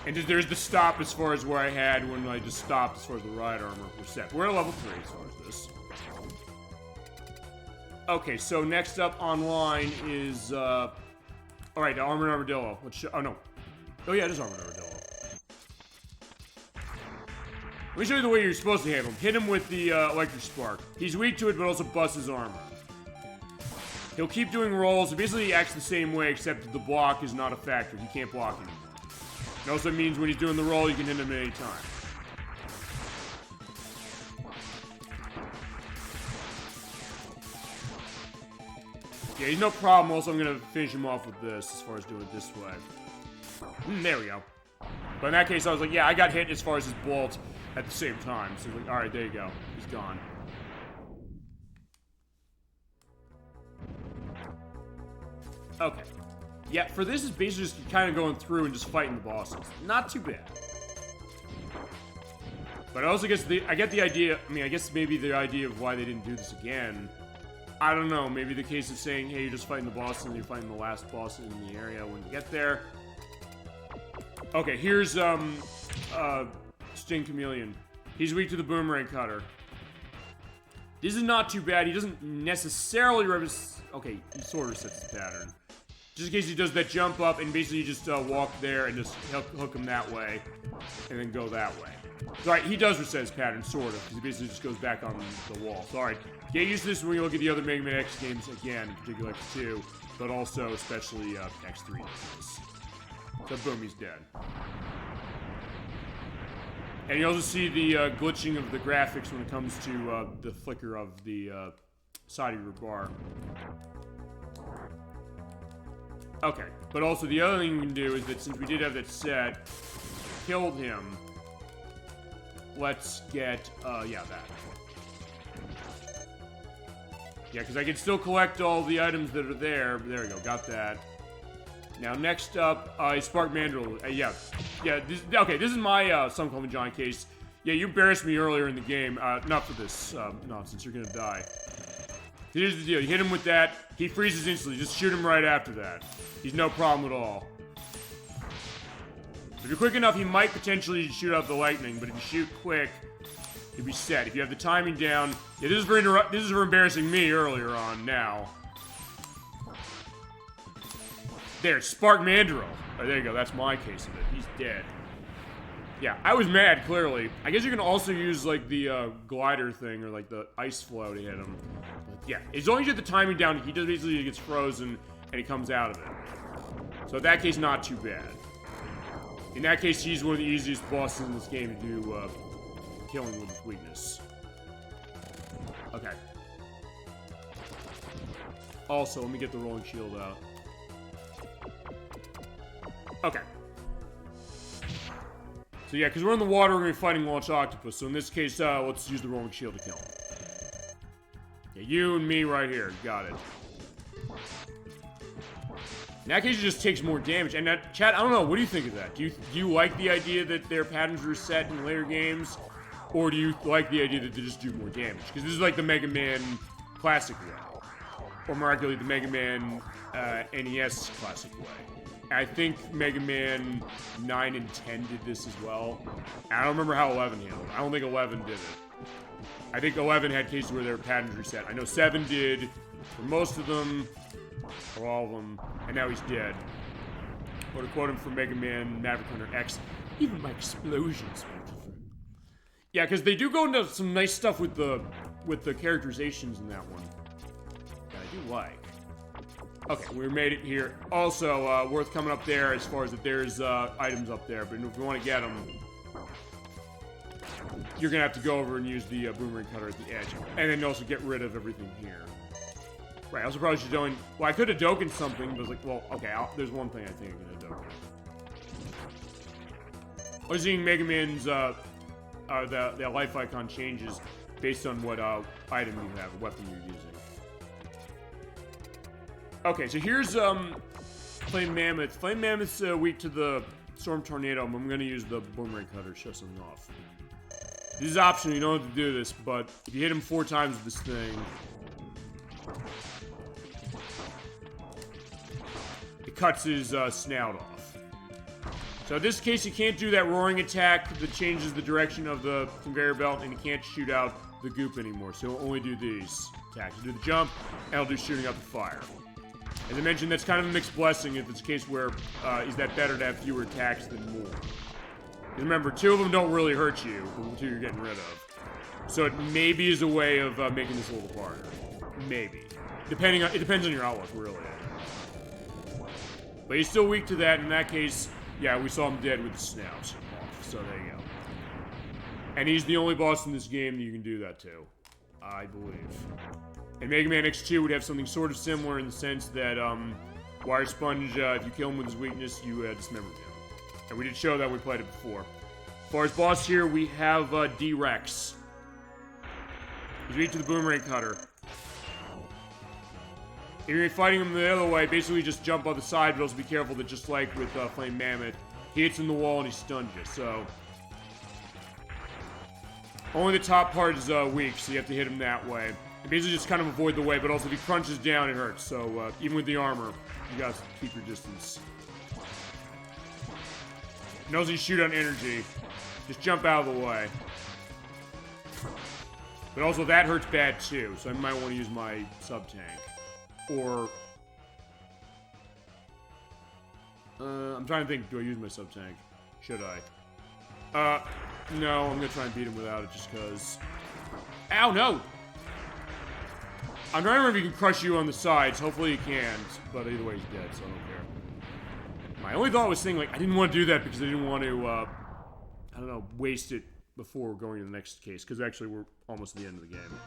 And just, there's the stop as far as where I had when I just stopped as far as the ride armor was set. We're at level 3 as far as this. Okay, so next up online is, alright, Armored Armadillo. Let's show, oh no. Oh yeah, it is Armored Armadillo. Let me show you the way you're supposed to handle him. Hit him with the, electric spark. He's weak to it, but also busts his armor. He'll keep doing rolls. It basically acts the same way, except that the block is not a factor. He can't block anymore. It also means when he's doing the roll, you can hit him at any time. Yeah, he's no problem. Also, I'm gonna finish him off with this, as far as doing it this way. There we go. But in that case, I was like, yeah, I got hit as far as his bolt at the same time. So, like, alright, there you go. He's gone. Okay. Yeah, for this, is basically just kind of going through and just fighting the bosses. Not too bad. But I also guess I get the idea, I mean, I guess maybe the idea of why they didn't do this again. I don't know, maybe the case of saying, hey, you're just fighting the boss and you're fighting the last boss in the area when you get there. Okay, here's, Sting Chameleon. He's weak to the boomerang cutter. This is not too bad. He doesn't necessarily okay, he sort of sets his pattern. Just in case he does that jump up and basically you just walk there and just hook him that way. And then go that way. Alright, he does reset his pattern, sort of. Because he basically just goes back on the wall. So, alright, get used to this when you look at the other Mega Man X games again, particularly X2. But also, especially, X3. So, boom, he's dead. And you also see the glitching of the graphics when it comes to the flicker of the side of your bar. Okay, but also the other thing you can do is that since we did have that set, killed him, let's get, yeah, that. Yeah, because I can still collect all the items that are there. There we go, got that. Now, next up, Spark Mandrill. Yeah, okay, this is my, Some Call Me John case. Yeah, you embarrassed me earlier in the game. Not for this nonsense, you're gonna die. Here's the deal, you hit him with that, he freezes instantly, just shoot him right after that. He's no problem at all. If you're quick enough, he might potentially shoot out the lightning, but if you shoot quick, he'll be set. If you have the timing down, yeah, this is for embarrassing me earlier on, now. There, Spark Mandrill. Oh, there you go, that's my case of it. He's dead. Yeah, I was mad, clearly. I guess you can also use, like, the glider thing or, like, the ice flow to hit him. But, yeah, as long as you get the timing down, he just basically gets frozen and he comes out of it. So in that case, not too bad. In that case, he's one of the easiest bosses in this game to do killing with his weakness. Okay. Also, let me get the rolling shield out. Okay. So yeah, because we're in the water, we're going to be fighting Launch Octopus. So in this case, let's use the rolling shield to kill him. Yeah, you and me right here. Got it. In that case, it just takes more damage. And that, chat, I don't know. What do you think of that? Do you like the idea that their patterns reset in later games? Or do you like the idea that they just do more damage? Because this is like the Mega Man classic way. Or more accurately, the Mega Man NES classic way. I think Mega Man 9 and 10 did this as well. I don't remember how 11 handled it. I don't think 11 did it. I think 11 had cases where their patterns reset. I know 7 did for most of them, or all of them, and now he's dead. Or to quote him from Mega Man Maverick Hunter X, even my explosions. Yeah, because they do go into some nice stuff with the characterizations in that one. That I do like. Okay, we made it here. Also, worth coming up there as far as that there's items up there, but if you want to get them, you're going to have to go over and use the boomerang cutter at the edge. And then also get rid of everything here. Right, I also probably should doing... Well, I could have doken something, but I was like, well, okay, there's one thing I think I could have doken. I was seeing Mega Man's, the life icon changes based on what item you have, weapon you're using. Okay, so here's Flame Mammoth. Flame Mammoth's weak to the Storm Tornado, but I'm going to use the Boomerang Cutter to show something off. This is optional, you don't have to do this, but if you hit him 4 times with this thing, it cuts his snout off. So in this case, you can't do that roaring attack that changes the direction of the conveyor belt, and you can't shoot out the goop anymore, so you'll only do these attacks. You do the jump, and it'll do shooting out the fire. As I mentioned, that's kind of a mixed blessing if it's a case where, is that better to have fewer attacks than more? Because remember, 2 of them don't really hurt you, the 2 you're getting rid of. So it maybe is a way of making this a little harder. Maybe. It depends on your outlook, really. But he's still weak to that, in that case, yeah, we saw him dead with the snout off, so there you go. And he's the only boss in this game that you can do that to, I believe. And Mega Man X2 would have something sort of similar in the sense that, Wire Sponge, if you kill him with his weakness, you dismember him. And we did show that we played it before. As far as boss here, we have D-Rex. He's weak to the Boomerang Cutter. If you're fighting him the other way, basically just jump on the side, but also be careful that just like with Flame Mammoth, he hits in the wall and he stuns you, so... Only the top part is weak, so you have to hit him that way. And basically just kind of avoid the way, but also if he crunches down, it hurts. So, even with the armor, you gotta keep your distance. And also you shoot on energy. Just jump out of the way. But also that hurts bad too, so I might want to use my sub-tank. Or... I'm trying to think, do I use my sub-tank? Should I? No, I'm gonna try and beat him without it just because... Ow, no! I'm trying to remember if he can crush you on the sides. Hopefully he can't, but either way he's dead, so I don't care. My only thought was saying, like, I didn't want to do that because I didn't want to, I don't know, waste it before going to the next case, because actually we're almost at the end of the game.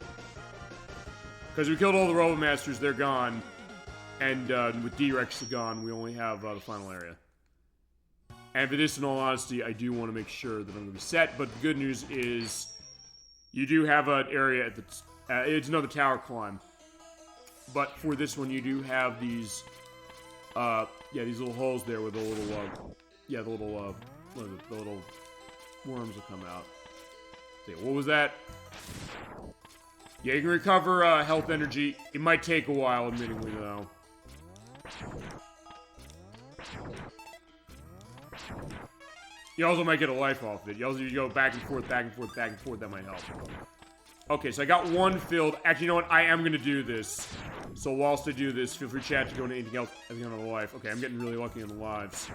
Because we killed all the Robot Masters, they're gone, and with D-Rex gone, we only have the final area. And for this, in all honesty, I do want to make sure that I'm going to be set, but the good news is you do have an area at the... it's another tower climb. But for this one, you do have these, yeah, these little holes there with the little, yeah, the little, the little worms will come out. See, what was that? Yeah, you can recover, health energy. It might take a while, admittingly, though. You also might get a life off of it. You also you go back and forth, back and forth, back and forth. That might help. Okay, so I got one filled. Actually, you know what? I am going to do this. So whilst I do this, feel free, chat, to go into anything else. I think I'm on a life. Okay, I'm getting really lucky on the lives.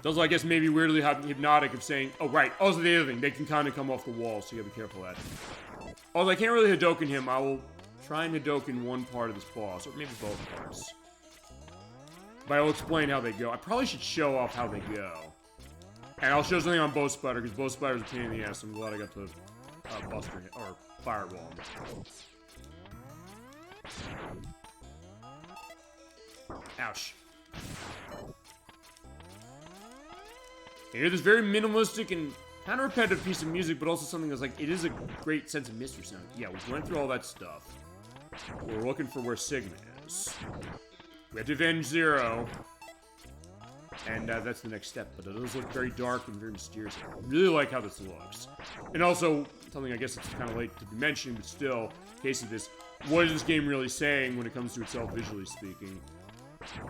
It's also, I guess, maybe weirdly hypnotic of saying, oh, right. Also, the other thing, they can kind of come off the wall, so you gotta be careful of that. Although I can't really Hadouken him, I will try and Hadouken one part of this boss, or maybe both parts. But I'll explain how they go. I probably should show off how they go. And I'll show something on Bow Spider, because Bow Spider's a pain in the ass. I'm glad I got to Buster him, or Fireball him. Ouch. You hear this very minimalistic and kind of repetitive piece of music, but also something that's like, it is a great sense of mystery sound. Yeah, we went through all that stuff. We're looking for where Sigma is. We have to avenge Zero. And that's the next step, but it does look very dark and very mysterious. I really like how this looks. And also, something I guess it's kind of late to be mentioned, but still, in case of this, what is this game really saying when it comes to itself visually speaking?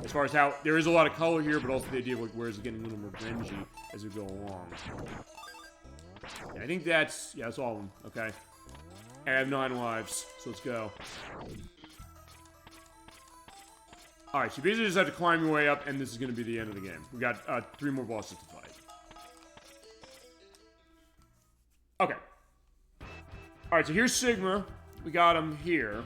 As far as how, there is a lot of color here, but also the idea of like, where is it getting a little more grungy as we go along. And I think that's, yeah, that's all of them, okay? And I have 9 lives, so let's go. Alright, so you basically just have to climb your way up, and this is going to be the end of the game. We got 3 more bosses to fight. Okay. Alright, so here's Sigma. We got him here.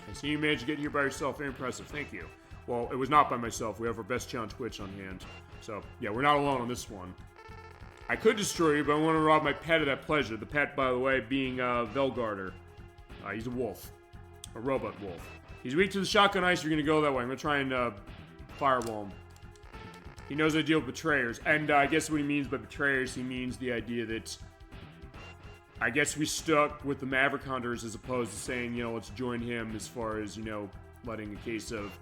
I see you managed to get here by yourself. Very impressive. Thank you. Well, it was not by myself. We have our best challenge Twitch on hand. So, yeah, we're not alone on this one. I could destroy you, but I want to rob my pet of that pleasure. The pet, by the way, being Velgarder. He's a wolf. A robot wolf. He's weak to the shotgun ice. You're going to go that way. I'm going to try and fireball him. He knows I deal with betrayers. And I guess what he means by betrayers, he means the idea that I guess we stuck with the Maverick Hunters as opposed to saying, you know, let's join him as far as, you know, letting a case of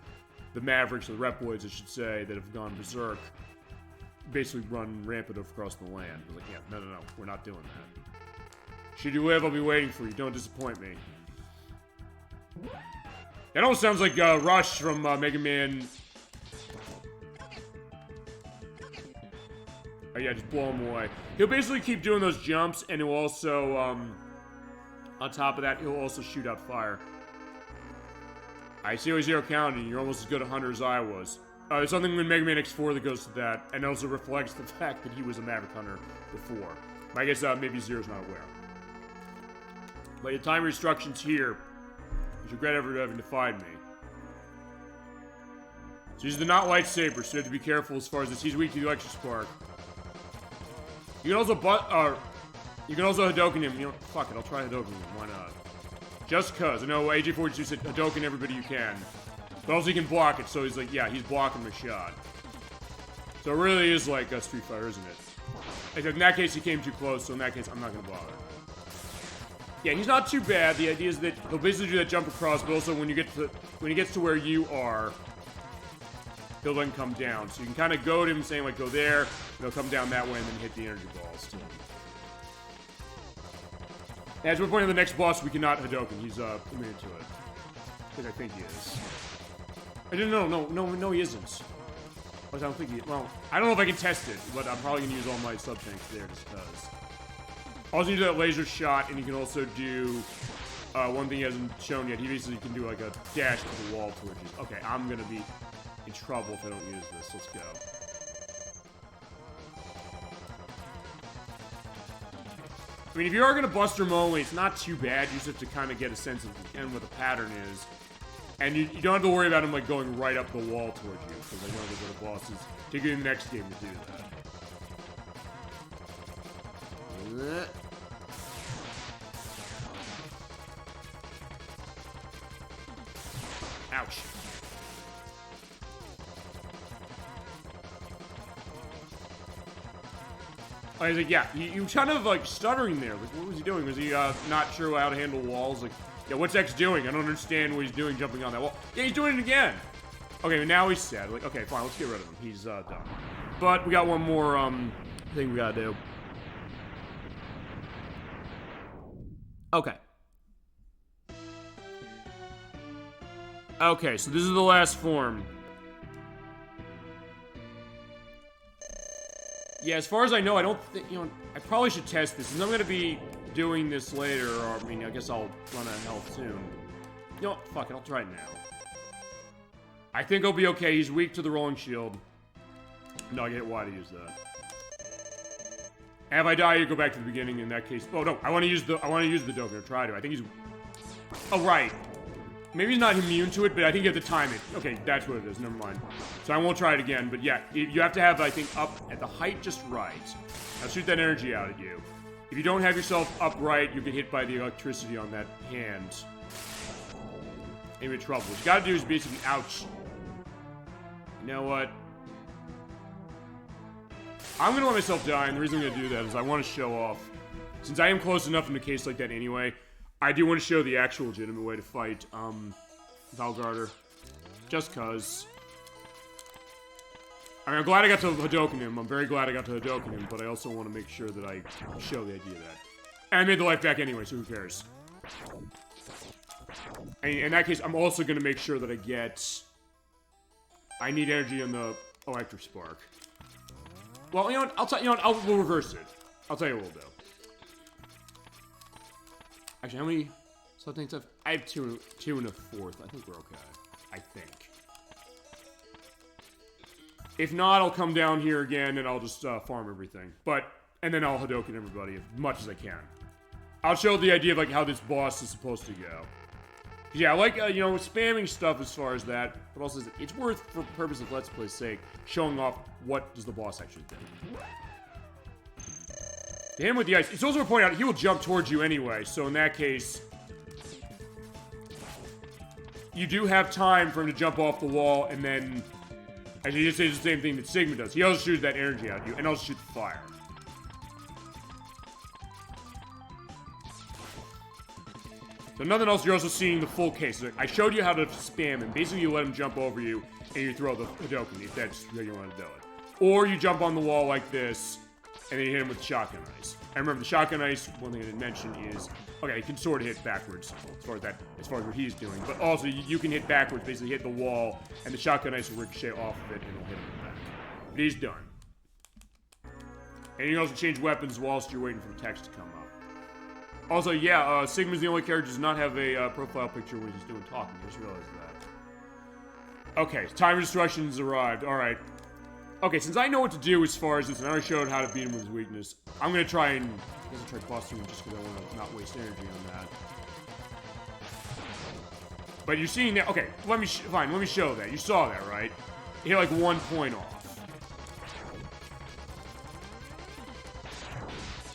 the Mavericks, or the Reploids, I should say, that have gone berserk, basically run rampant across the land. I was like, yeah, no, we're not doing that. Should you live, I'll be waiting for you. Don't disappoint me. That almost sounds like Rush from Mega Man. Oh yeah, just blow him away. He'll basically keep doing those jumps, and he'll also, on top of that, he'll also shoot out fire. I see how zero counting. You're almost as good a hunter as I was. There's something in Mega Man X4 that goes to that, and also reflects the fact that he was a Maverick Hunter before. I guess maybe Zero's not aware. But your time instructions here. You regret ever having defied me. So he's the not lightsaber, so you have to be careful as far as this. He's weak to the electric spark. You can also you can also Hadouken him. You know, fuck it, I'll try Hadouken him. Why not? Just cause. I know AJ42 said Hadouken everybody you can. But also he can block it, so he's like, yeah, he's blocking the shot. So it really is like a Street Fighter, isn't it? Except in that case he came too close, so in that case I'm not gonna bother. Yeah, he's not too bad. The idea is that he'll basically do that jump across, but also when he gets to where you are, he'll then come down. So you can kind of goad him, saying like, go there, and he'll come down that way, and then hit the energy balls too. As we're pointing to the next boss, we cannot Hadouken. He's immune to it. Because I think he is. I didn't know. No, he isn't. I don't think he. Well, I don't know if I can test it, but I'm probably gonna use all my sub tanks there just because. Also, you do that laser shot, and you can also do one thing he hasn't shown yet. He basically can do like a dash to the wall torches. Okay, I'm gonna be in trouble if I don't use this. Let's go. I mean, if you are gonna Buster Molly, it's not too bad. You just have to kind of get a sense of what the pattern is. And you don't have to worry about him like going right up the wall towards you, because I know there's other bosses, particularly in the next game, to do that. Ouch. I was like, yeah, you kind of like stuttering there. Like, what was he doing? Was he not sure how to handle walls? Like, yeah, what's X doing? I don't understand what he's doing jumping on that wall. Yeah, he's doing it again. Okay, now he's sad. Like, okay, fine, let's get rid of him. He's done. But we got one more thing we gotta do. Okay. Okay, so this is the last form. Yeah, as far as I know, I don't think, you know, I probably should test this, and I'm gonna be doing this later, or, I mean, I guess I'll run out of health soon. You know what? Fuck it, I'll try it now. I think I'll be okay. He's weak to the rolling shield. No, I get why to use that. And if I die, you go back to the beginning in that case. Oh no, I want to use the Hadoken, or try to. I think he's... Oh, right. Maybe he's not immune to it, but I think you have to time it. Okay, that's what it is, never mind. So I won't try it again, but yeah, you have to have, I think, up at the height just right. Now shoot that energy out at you. If you don't have yourself upright, you get hit by the electricity on that hand. You're in trouble. What you gotta do is basically, ouch. You know what? I'm gonna let myself die, and the reason I'm gonna do that is I want to show off. Since I am close enough in a case like that anyway, I do want to show the actual legitimate way to fight, Valgarder. Just cause. I mean, I'm glad I got to Hadoken him. I'm very glad I got to Hadoken him, but I also want to make sure that I show the idea of that. And I made the life back anyway, so who cares? And in that case, I'm also gonna make sure that I get... I need energy on the electric spark. Well, you know what? We'll reverse it. I'll tell you what we'll do. Actually, how many something stuff? I have two and a fourth. I think we're okay. I think. If not, I'll come down here again and I'll just farm everything. And then I'll Hadoken everybody as much as I can. I'll show the idea of like how this boss is supposed to go. Yeah, I like, you know, spamming stuff as far as that, but also it's worth, for the purpose of Let's Play's sake, showing off what does the boss actually do. To hit him with the ice, it's also to point out, he will jump towards you anyway, so in that case, you do have time for him to jump off the wall, and then, actually, he just says the same thing that Sigma does. He also shoots that energy out at you, and also shoots fire. So nothing else, you're also seeing the full case. I showed you how to spam him. Basically, you let him jump over you, and you throw the Hadoken, if that's how you want to do it. Or you jump on the wall like this, and then you hit him with the shotgun ice. And remember, the shotgun ice, one thing I didn't mention is, okay, you can sort of hit backwards, as far as what he's doing. But also, you can hit backwards, basically hit the wall, and the shotgun ice will ricochet off of it, and it'll hit him in the back. But he's done. And you can also change weapons whilst you're waiting for the text to come up. Also, yeah, Sigma's the only character who does not have a profile picture when he's doing talking. I just realized that. Okay, time of destruction has arrived. Alright. Okay, since I know what to do as far as this, and I already showed how to beat him with his weakness, I'm gonna try and... I guess I'll try busting him just because I want to not waste energy on that. But you're seeing that... Okay, let me show that. You saw that, right? He hit like 1 point off.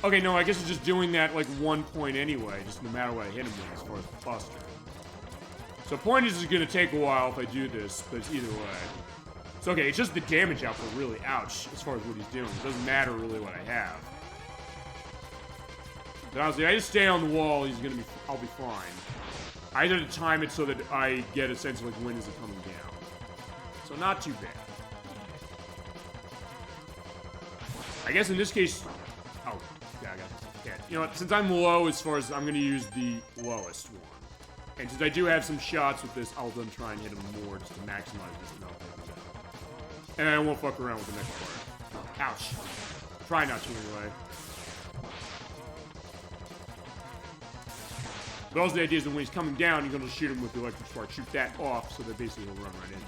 Okay, no, I guess it's just doing that like 1 point anyway, just no matter what I hit him with as far as the buster. So point is gonna take a while if I do this, but it's either way. It's okay, it's just the damage output really, ouch, as far as what he's doing. It doesn't matter really what I have. But honestly, I just stay on the wall, I'll be fine. I just have to time it so that I get a sense of like when is it coming down. So not too bad. I guess in this case, oh. Yeah, I got this. Yeah, you know what? Since I'm low as far as I'm going to use the lowest one. And since I do have some shots with this, I'll then try and hit him more just to maximize this melt. And I won't fuck around with the next part. Ouch. Try not to anyway. But also the idea is that when he's coming down, you're going to shoot him with the electric spark. Shoot that off so that basically he'll run right into it.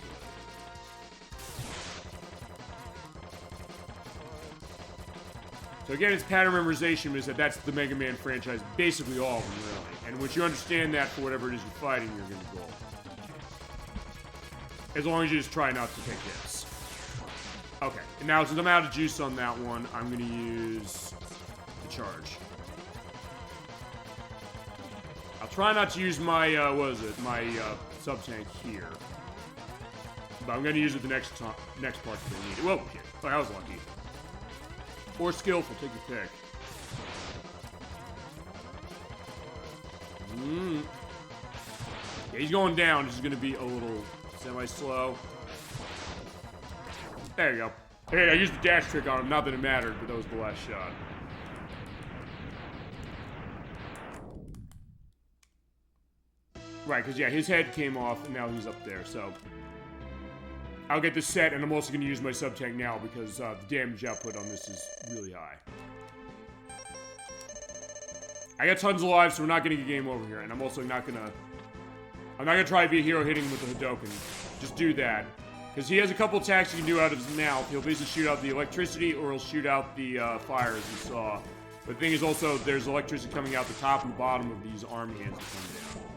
So again, it's pattern memorization is that that's the Mega Man franchise, basically all of them, really. And once you understand that for whatever it is you're fighting, you're going to go. As long as you just try not to take hits. Okay, and now since I'm out of juice on that one, I'm going to use the charge. I'll try not to use my, my sub-tank here. But I'm going to use it the next part that I need. Whoa, shit. Oh, I was lucky. Or skillful, take your pick. Yeah, he's going down. This is going to be a little semi-slow. There you go. Hey, I used the dash trick on him. Not that it mattered, but that was the last shot. Right, because yeah, his head came off, and now he's up there, so... I'll get this set, and I'm also going to use my sub-tank now because the damage output on this is really high. I got tons of lives, so we're not going to get game over here, and I'm also not going to... I'm not going to try to be a hero hitting him with the Hadoken. Just do that. Because he has a couple attacks he can do out of his mouth. He'll basically shoot out the electricity, or he'll shoot out the fire, as we saw. But the thing is also, there's electricity coming out the top and bottom of these arm hands that come down.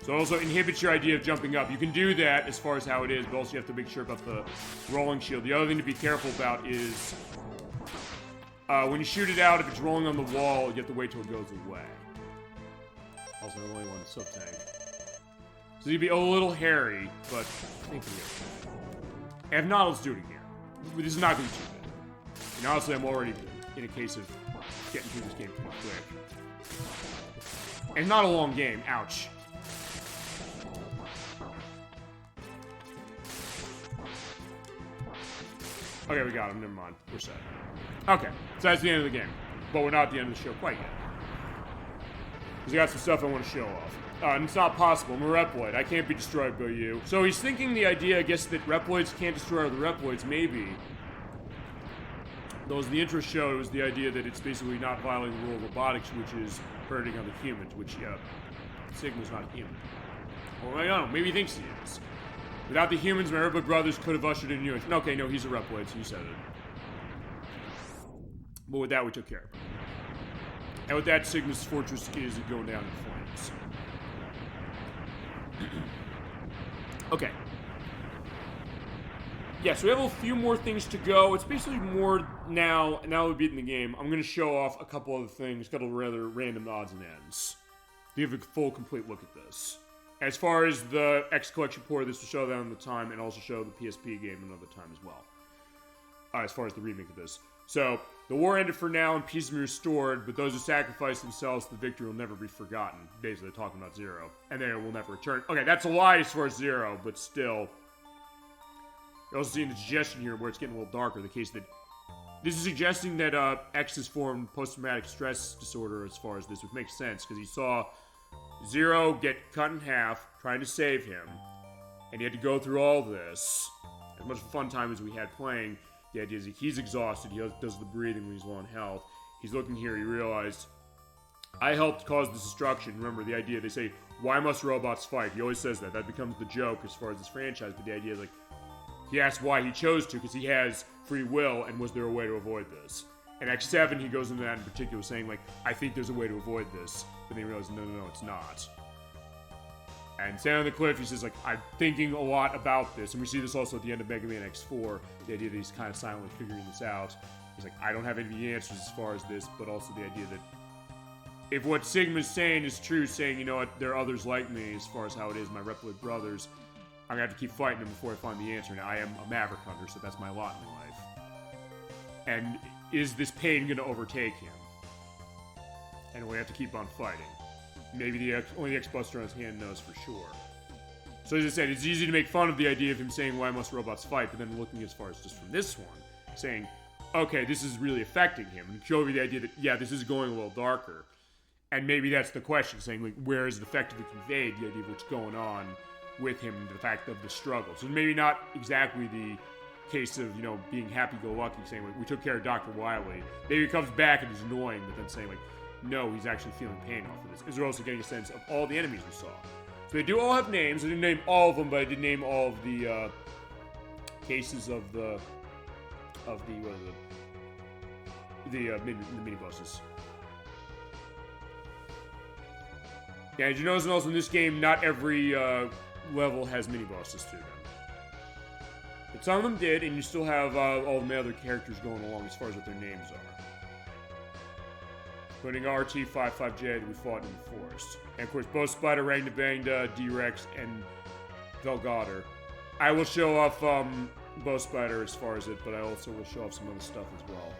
So it also inhibits your idea of jumping up. You can do that as far as how it is, but also you have to make sure about the rolling shield. The other thing to be careful about is when you shoot it out, if it's rolling on the wall, you have to wait till it goes away. Also, I only want a sub-tank. So you'd be a little hairy, but I think we'll be okay. If not, let's do it again. This is not going to be too bad. And honestly, I'm already in a case of getting through this game pretty quick. And not a long game. Ouch. Okay, we got him. Never mind. We're set. Okay, so that's the end of the game. But we're not at the end of the show quite yet. Because I got some stuff I want to show off. And it's not possible. I'm a Reploid. I can't be destroyed by you. So he's thinking the idea, I guess, that Reploids can't destroy other Reploids. Maybe. Though as the intro showed, it was the idea that it's basically not violating the rule of robotics, which is hurting other humans, which, yeah, Sigma's not a human. Or I don't know. Maybe he thinks he is. Without the humans, my Reploid brothers could have ushered in new. Okay, no, he's a Reploid, so you said it. But with that, we took care of it. And with that, Sigma's fortress is going down in flames. Okay. Yeah, so we have a few more things to go. It's basically more now we've beaten the game. I'm going to show off a couple other things, a couple rather random odds and ends. To give a full, complete look at this. As far as the X Collection port, this will show that another time, and also show the PSP game another time as well. As far as the remake of this. So, the war ended for now, and peace will be restored, but those who sacrifice themselves to the victory will never be forgotten. Basically, talking about Zero. And they will never return. Okay, that's a lie as far as Zero, but still. You're also seeing the suggestion here where it's getting a little darker. The case that this is suggesting that X has formed post-traumatic stress disorder as far as this, which makes sense, because he saw Zero get cut in half, trying to save him, and he had to go through all this. As much of a fun time as we had playing, the idea is that he's exhausted, he does the breathing when he's low on health. He's looking here, he realized, I helped cause this destruction. Remember, the idea, they say, why must robots fight? He always says that. That becomes the joke as far as this franchise, but the idea is, like, he asks why he chose to, because he has free will, and was there a way to avoid this? In X7, he goes into that in particular, saying, like, I think there's a way to avoid this. But then he realizes, no, it's not. And standing on the cliff, he says, like, I'm thinking a lot about this. And we see this also at the end of Mega Man X4, the idea that he's kind of silently figuring this out. He's like, I don't have any answers as far as this, but also the idea that if what Sigma's saying is true, saying, you know what, there are others like me as far as how it is, my Reploid brothers, I'm going to have to keep fighting them before I find the answer. Now, I am a Maverick Hunter, so that's my lot in life. And is this pain going to overtake him? And we have to keep on fighting. Maybe only the X-Buster on his hand knows for sure. So as I said, it's easy to make fun of the idea of him saying, why must robots fight? But then looking as far as just from this one, saying, okay, this is really affecting him. And show you the idea that, yeah, this is going a little darker. And maybe that's the question, saying, like, where is it effectively conveyed, the idea of what's going on with him, the fact of the struggle. So maybe not exactly the case of, you know, being happy-go-lucky, saying, like, we took care of Dr. Wily. Maybe he comes back and is annoying, but then saying, like, no, he's actually feeling pain off of this. Because we're also getting a sense of all the enemies we saw. So they do all have names. I didn't name all of them, but I did name all of the cases of the mini bosses. Yeah, did you notice also in this game, not every level has mini bosses to them. But some of them did, and you still have all the other characters going along as far as what their names are. Including RT-55J that we fought in the forest. And of course, both Spider, Rangda, D-Rex, and Velgader. I will show off both Spider as far as it, but I also will show off some other stuff as well.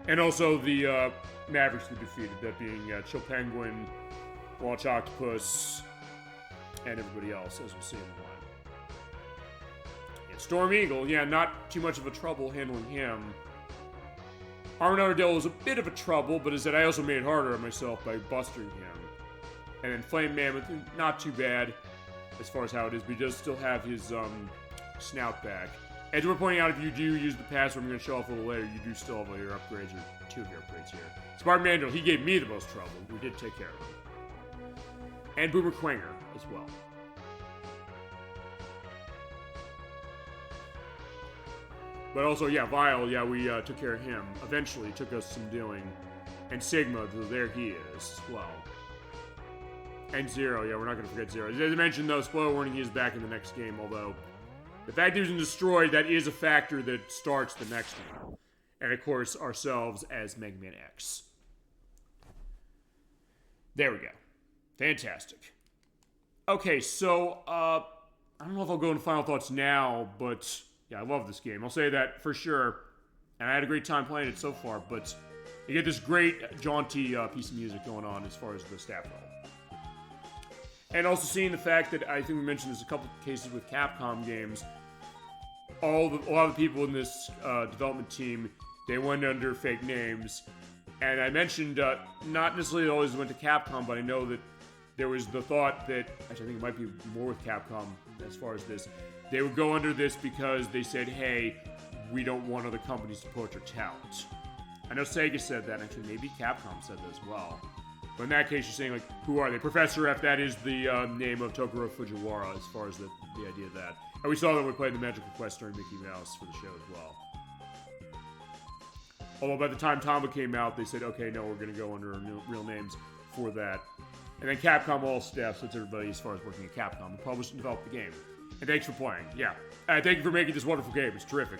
And also the Mavericks we defeated, that being Chill Penguin, Launch Octopus, and everybody else, as we'll see in the line. And Storm Eagle, yeah, not too much of a trouble handling him. Armored Armadillo was a bit of a trouble, but as I said, I also made it harder on myself by busting him. And then Flame Mammoth, not too bad as far as how it is, but he does still have his snout back. As we're pointing out, if you do use the password I'm going to show off a little later, you do still have all your upgrades, or two of your upgrades here. Spartan Mandrill, he gave me the most trouble. We did take care of him. And Boomer Quanger as well. But also, yeah, Vile, yeah, we took care of him. Eventually, took us some doing. And Sigma, there he is as well. And Zero, yeah, we're not going to forget Zero. As I mentioned, though, spoiler warning, he is back in the next game, although the fact he was destroyed, that is a factor that starts the next one. And, of course, ourselves as Mega Man X. There we go. Fantastic. Okay, so, I don't know if I'll go into final thoughts now, but yeah, I love this game. I'll say that for sure. And I had a great time playing it so far, but you get this great, jaunty piece of music going on as far as the staff level. And also seeing the fact that, I think we mentioned this a couple of cases with Capcom games, a lot of the people in this development team, they went under fake names. And I mentioned, not necessarily always went to Capcom, but I know that there was the thought that, actually I think it might be more with Capcom as far as this, they would go under this because they said, hey, we don't want other companies to poach our talent. I know Sega said that, actually maybe Capcom said that as well. But in that case, you're saying, like, who are they? Professor F, that is the name of Tokuro Fujiwara as far as the idea of that. And we saw that we played the Magical Quest during Mickey Mouse for the show as well. Although by the time Tomba came out, they said, okay, no, we're going to go under real names for that. And then Capcom all staff, so it's everybody as far as working at Capcom, who published and developed the game. And thanks for playing. Yeah. Thank you for making this wonderful game. It's terrific.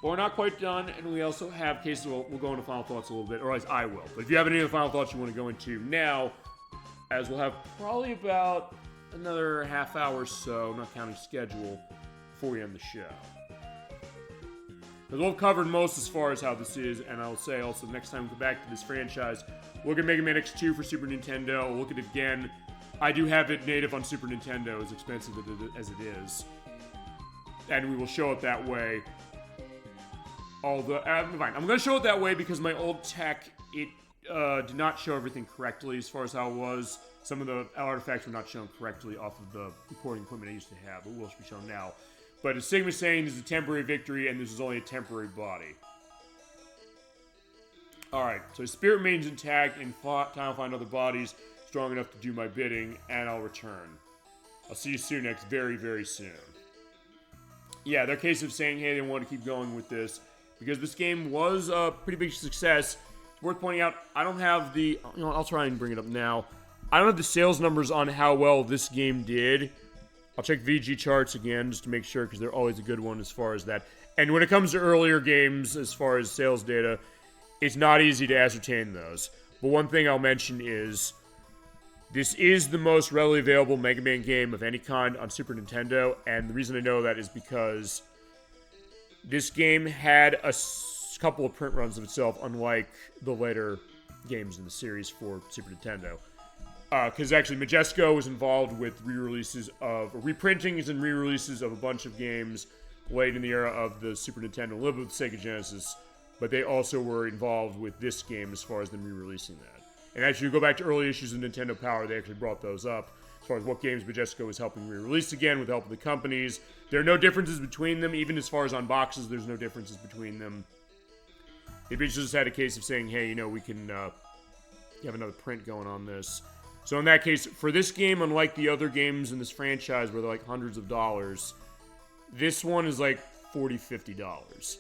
But we're not quite done, and we also have cases, we'll go into final thoughts a little bit, or at least I will. But if you have any other final thoughts you want to go into now, as we'll have probably about another half hour or so, not counting schedule, before we end the show. Because we've covered most as far as how this is, and I'll say also next time we come back to this franchise, we'll look at Mega Man X2 for Super Nintendo, we'll look at it again. I do have it native on Super Nintendo, as expensive as it is. And we will show it that way. Although, fine. I'm going to show it that way because my old tech, it did not show everything correctly as far as how it was. Some of the artifacts were not shown correctly off of the recording equipment I used to have, but will be shown now. But as Sigma's saying, this is a temporary victory, and this is only a temporary body. Alright, so his spirit remains intact, and time I'll find other bodies strong enough to do my bidding, and I'll return. I'll see you soon, X, very, very soon. Yeah, their case of saying, hey, they want to keep going with this, because this game was a pretty big success. It's worth pointing out, I don't have the, you know, I'll try and bring it up now. I don't have the sales numbers on how well this game did. I'll check VG charts again just to make sure, because they're always a good one as far as that. And when it comes to earlier games, as far as sales data, it's not easy to ascertain those. But one thing I'll mention is, this is the most readily available Mega Man game of any kind on Super Nintendo, and the reason I know that is because this game had a couple of print runs of itself, unlike the later games in the series for Super Nintendo. Because actually, Majesco was involved with reprintings and re-releases of a bunch of games late in the era of the Super Nintendo, a little bit with Sega Genesis, but they also were involved with this game as far as them re-releasing that. And actually, you go back to early issues of Nintendo Power, they actually brought those up, as far as what games Majesco was helping re-release again with the help of the companies. There are no differences between them, even as far as on boxes, there's no differences between them. They just had a case of saying, hey, you know, we can have another print going on this. So in that case, for this game, unlike the other games in this franchise where they're like hundreds of dollars, this one is like $40, $50.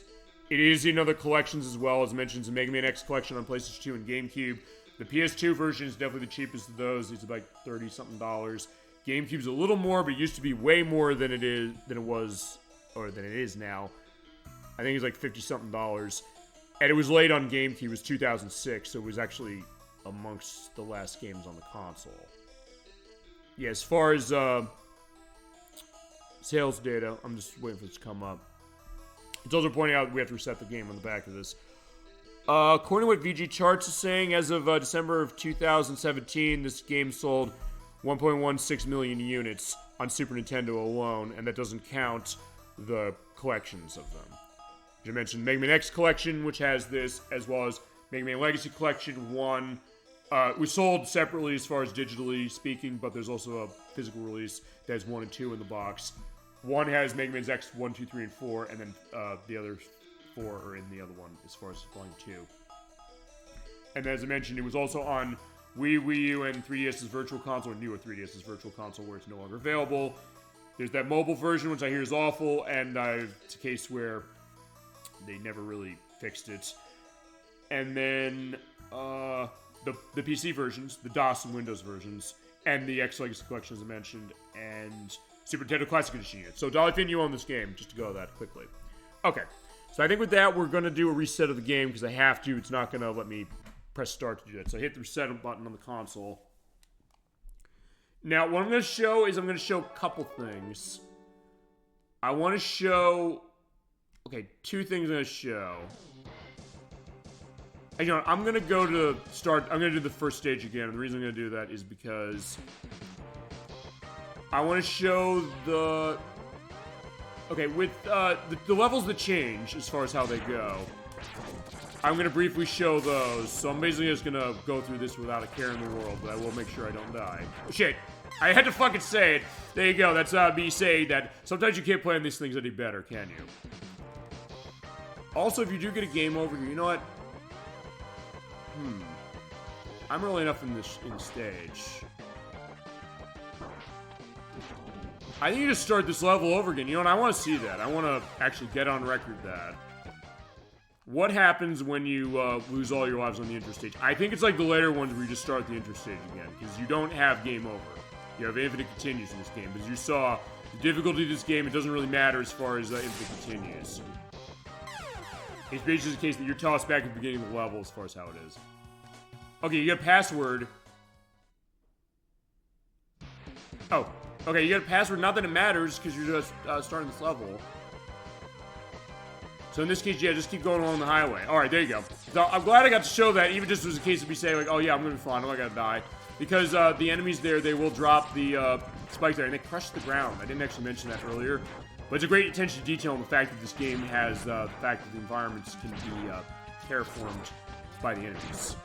It is in other collections as well, as mentioned, the Mega Man X collection on PlayStation 2 and GameCube. The PS2 version is definitely the cheapest of those. It's about $30-something. GameCube's a little more, but it used to be way more than it is now. I think it's like $50-something. And it was late on GameCube. It was 2006, so it was actually amongst the last games on the console. Yeah, as far as sales data, I'm just waiting for this to come up. It's also pointing out we have to reset the game on the back of this. According to what VG Charts is saying, as of December of 2017, this game sold 1.16 million units on Super Nintendo alone, and that doesn't count the collections of them. As I mentioned, Mega Man X Collection, which has this, as well as Mega Man Legacy Collection 1. It was sold separately as far as digitally speaking, but there's also a physical release that has 1 and 2 in the box. One has Mega Man X 1, 2, 3, and 4, and then the other 4 are in the other one as far as Volume 2. And as I mentioned, it was also on Wii U, and 3DS's Virtual Console, or newer 3DS's Virtual Console, where it's no longer available. There's that mobile version, which I hear is awful, and it's a case where they never really fixed it. And then the PC versions, the DOS and Windows versions, and the X Legacy Collection, as I mentioned, and Super Nintendo Classic Edition units. So, Dolly Finn, you own this game, just to go that quickly. Okay, so I think with that, we're going to do a reset of the game, because I have to. It's not going to let me press start to do that. So I hit the reset button on the console. Now, what I'm going to show is I'm going to show a couple things. I want to show... Okay, two things I'm going to show. And, you know, I'm going to go to start... I'm going to do the first stage again. And the reason I'm going to do that is because... I want to show the... Okay, with the levels that change as far as how they go. I'm going to briefly show those. So I'm basically just going to go through this without a care in the world. But I will make sure I don't die. Oh, shit. I had to fucking say it. There you go. That's me saying that sometimes you can't play on these things any better, can you? Also, if you do get a game over here, you know what? I'm early enough in the stage. I think you just start this level over again. You know what? I want to see that. I want to actually get on record that. What happens when you lose all your lives on the intro stage? I think it's like the later ones where you just start the intro stage again, because you don't have game over. You have infinite continues in this game. As you saw, the difficulty of this game, it doesn't really matter as far as infinite continues. It's basically the case that you're tossed back at the beginning of the level as far as how it is. Okay, you get a password. Oh, okay, you get a password. Not that it matters, because you're just starting this level. So in this case, yeah, just keep going along the highway. Alright, there you go. So I'm glad I got to show that, even just as a case of me saying, like, oh yeah, I'm gonna be fine, I'm not gonna die. Because the enemies there, they will drop the spike there, and they crush the ground. I didn't actually mention that earlier. But it's a great attention to detail in the fact that this game has the fact that the environments can be terraformed by the enemies.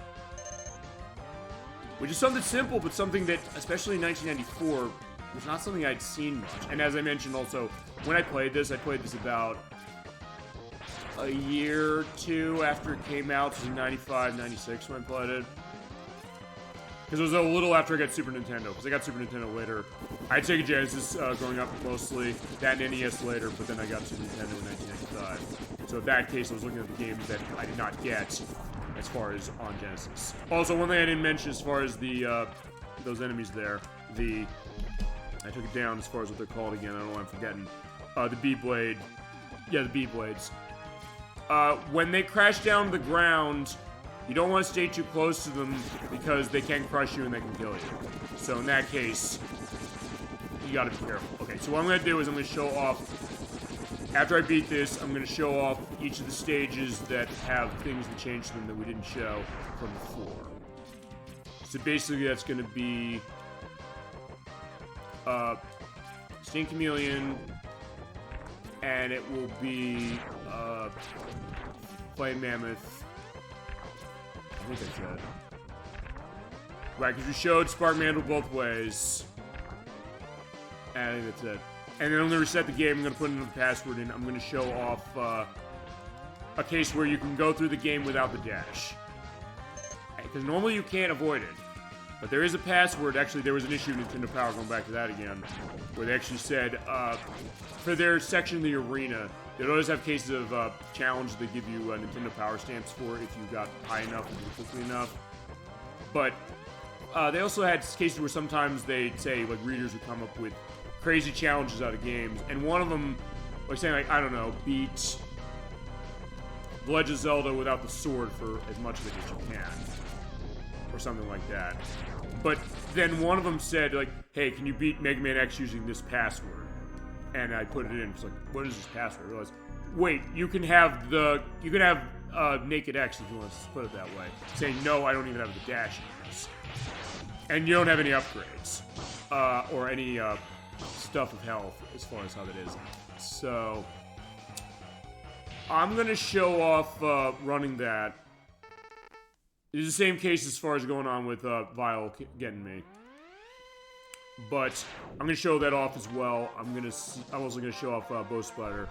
Which is something simple, but something that, especially in 1994, was not something I'd seen much. And as I mentioned also, when I played this about a year or two after it came out, so 95, 96 when I played it. Because it was a little after I got Super Nintendo, because I got Super Nintendo later. I had Sega Genesis growing up mostly, that and NES later, but then I got Super Nintendo in 1995. So in that case, I was looking at the games that I did not get as far as on Genesis. Also, one thing I didn't mention as far as the those enemies there, I took it down as far as what they're called again, I don't know why I'm forgetting. The B-Blade. Yeah, the B-Blades. When they crash down to the ground, you don't want to stay too close to them because they can crush you and they can kill you. So in that case, you gotta be careful. Okay, so what I'm gonna do is I'm gonna show off, after I beat this, I'm gonna show off each of the stages that have things that change them that we didn't show from before. So basically that's gonna be Sting Chameleon, and it will be Flame Mammoth. I think that's it. Right, because you showed Spark Mantle both ways. And I think that's it. And then I'm going to reset the game, I'm going to put another password in, I'm going to show off a case where you can go through the game without the dash. Because normally you can't avoid it. But there is a password, actually there was an issue with Nintendo Power, going back to that again, where they actually said, for their section of the arena, they always have cases of challenges they give you Nintendo Power Stamps for if you got high enough and quickly enough. But they also had cases where sometimes they'd say, like, readers would come up with crazy challenges out of games. And one of them, like saying, like, I don't know, beat The Legend of Zelda without the sword for as much of it as you can. Or something like that. But then one of them said, like, hey, can you beat Mega Man X using this password? And I put it in. It's like, what is this password? I realized, wait, you can have Naked X if you want to put it that way. Saying, no, I don't even have the dash in this. And you don't have any upgrades. Or any stuff of health as far as how that is. So, I'm going to show off running that. It's the same case as far as going on with Vile getting me. But I'm going to show that off as well. I'm also going to show off Bow Spider.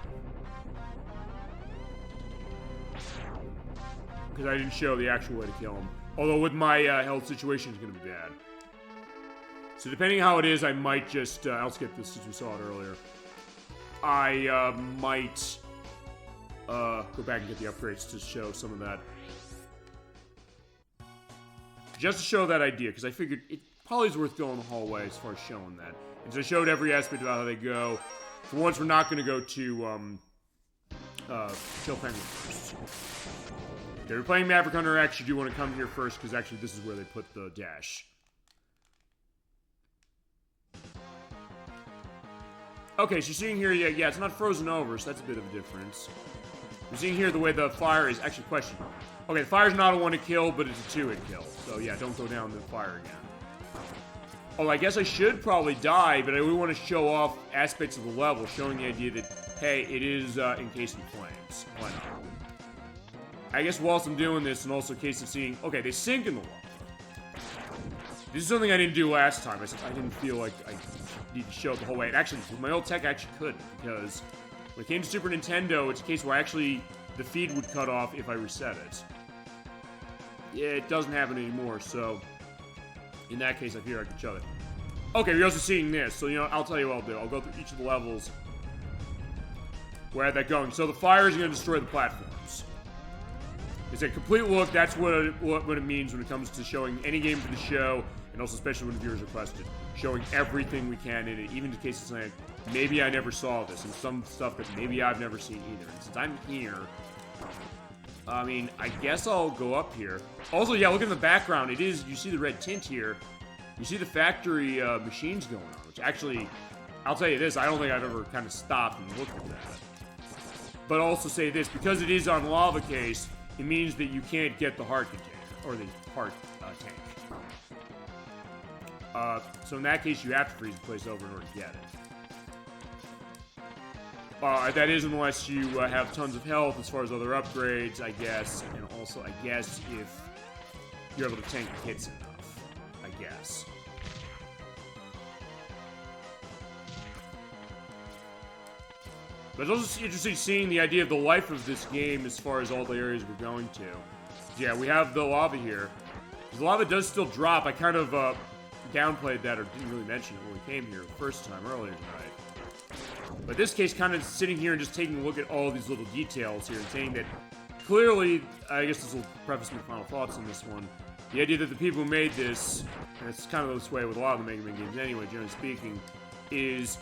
Because I didn't show the actual way to kill him. Although with my health situation, it's going to be bad. So depending how it is, I might just, I'll skip this since we saw it earlier. I might go back and get the upgrades to show some of that. Just to show that idea, because I figured it probably is worth going the whole way as far as showing that. And so I showed every aspect about how they go. For once, we're not going to go to, Chill Penguin first. If you're playing Maverick Hunter X, you do want to come here first, because actually this is where they put the dash. Okay, so you're seeing here, yeah, it's not frozen over, so that's a bit of a difference. You're seeing here the way the fire is actually questionable. Okay, the fire's not a 1-hit kill, but it's a 2-hit kill. So yeah, don't go down the fire again. Oh, I guess I should probably die, but I really want to show off aspects of the level, showing the idea that, hey, it is encased in flames. Why not? I guess whilst I'm doing this, and also in case of seeing, okay, they sink in the lava. This is something I didn't do last time. I didn't feel like I need to show it the whole way. And actually, with my old tech, I actually couldn't, because when it came to Super Nintendo, it's a case where actually the feed would cut off if I reset it. Yeah, it doesn't happen anymore, so in that case, I figure I can show it. Okay, we're also seeing this, so, you know, I'll tell you what I'll do. I'll go through each of the levels where I had that going. So the fire is going to destroy the platforms. It's a complete look. That's what it means when it comes to showing any game for the show, and also especially when the viewers request it. Showing everything we can in it, even in cases saying, maybe I never saw this, and some stuff that maybe I've never seen either. And since I'm here, I mean, I guess I'll go up here. Also, yeah, look in the background. It is, you see the red tint here. You see the factory machines going on, which actually, I'll tell you this, I don't think I've ever kind of stopped and looked at that. But also say this, because it is on lava case, it means that you can't get the heart container, or the heart tank. So in that case, you have to freeze the place over in order to get it. That is unless you have tons of health as far as other upgrades, I guess. And also, I guess, if you're able to tank the hits enough. I guess. But it's also interesting seeing the idea of the life of this game as far as all the areas we're going to. Yeah, we have the lava here. The lava does still drop. I kind of downplayed that or didn't really mention it when we came here the first time earlier tonight. But this case, kind of sitting here and just taking a look at all these little details here and saying that clearly, I guess this will preface my final thoughts on this one, the idea that the people who made this, and it's kind of this way with a lot of the Mega Man games anyway, generally speaking, is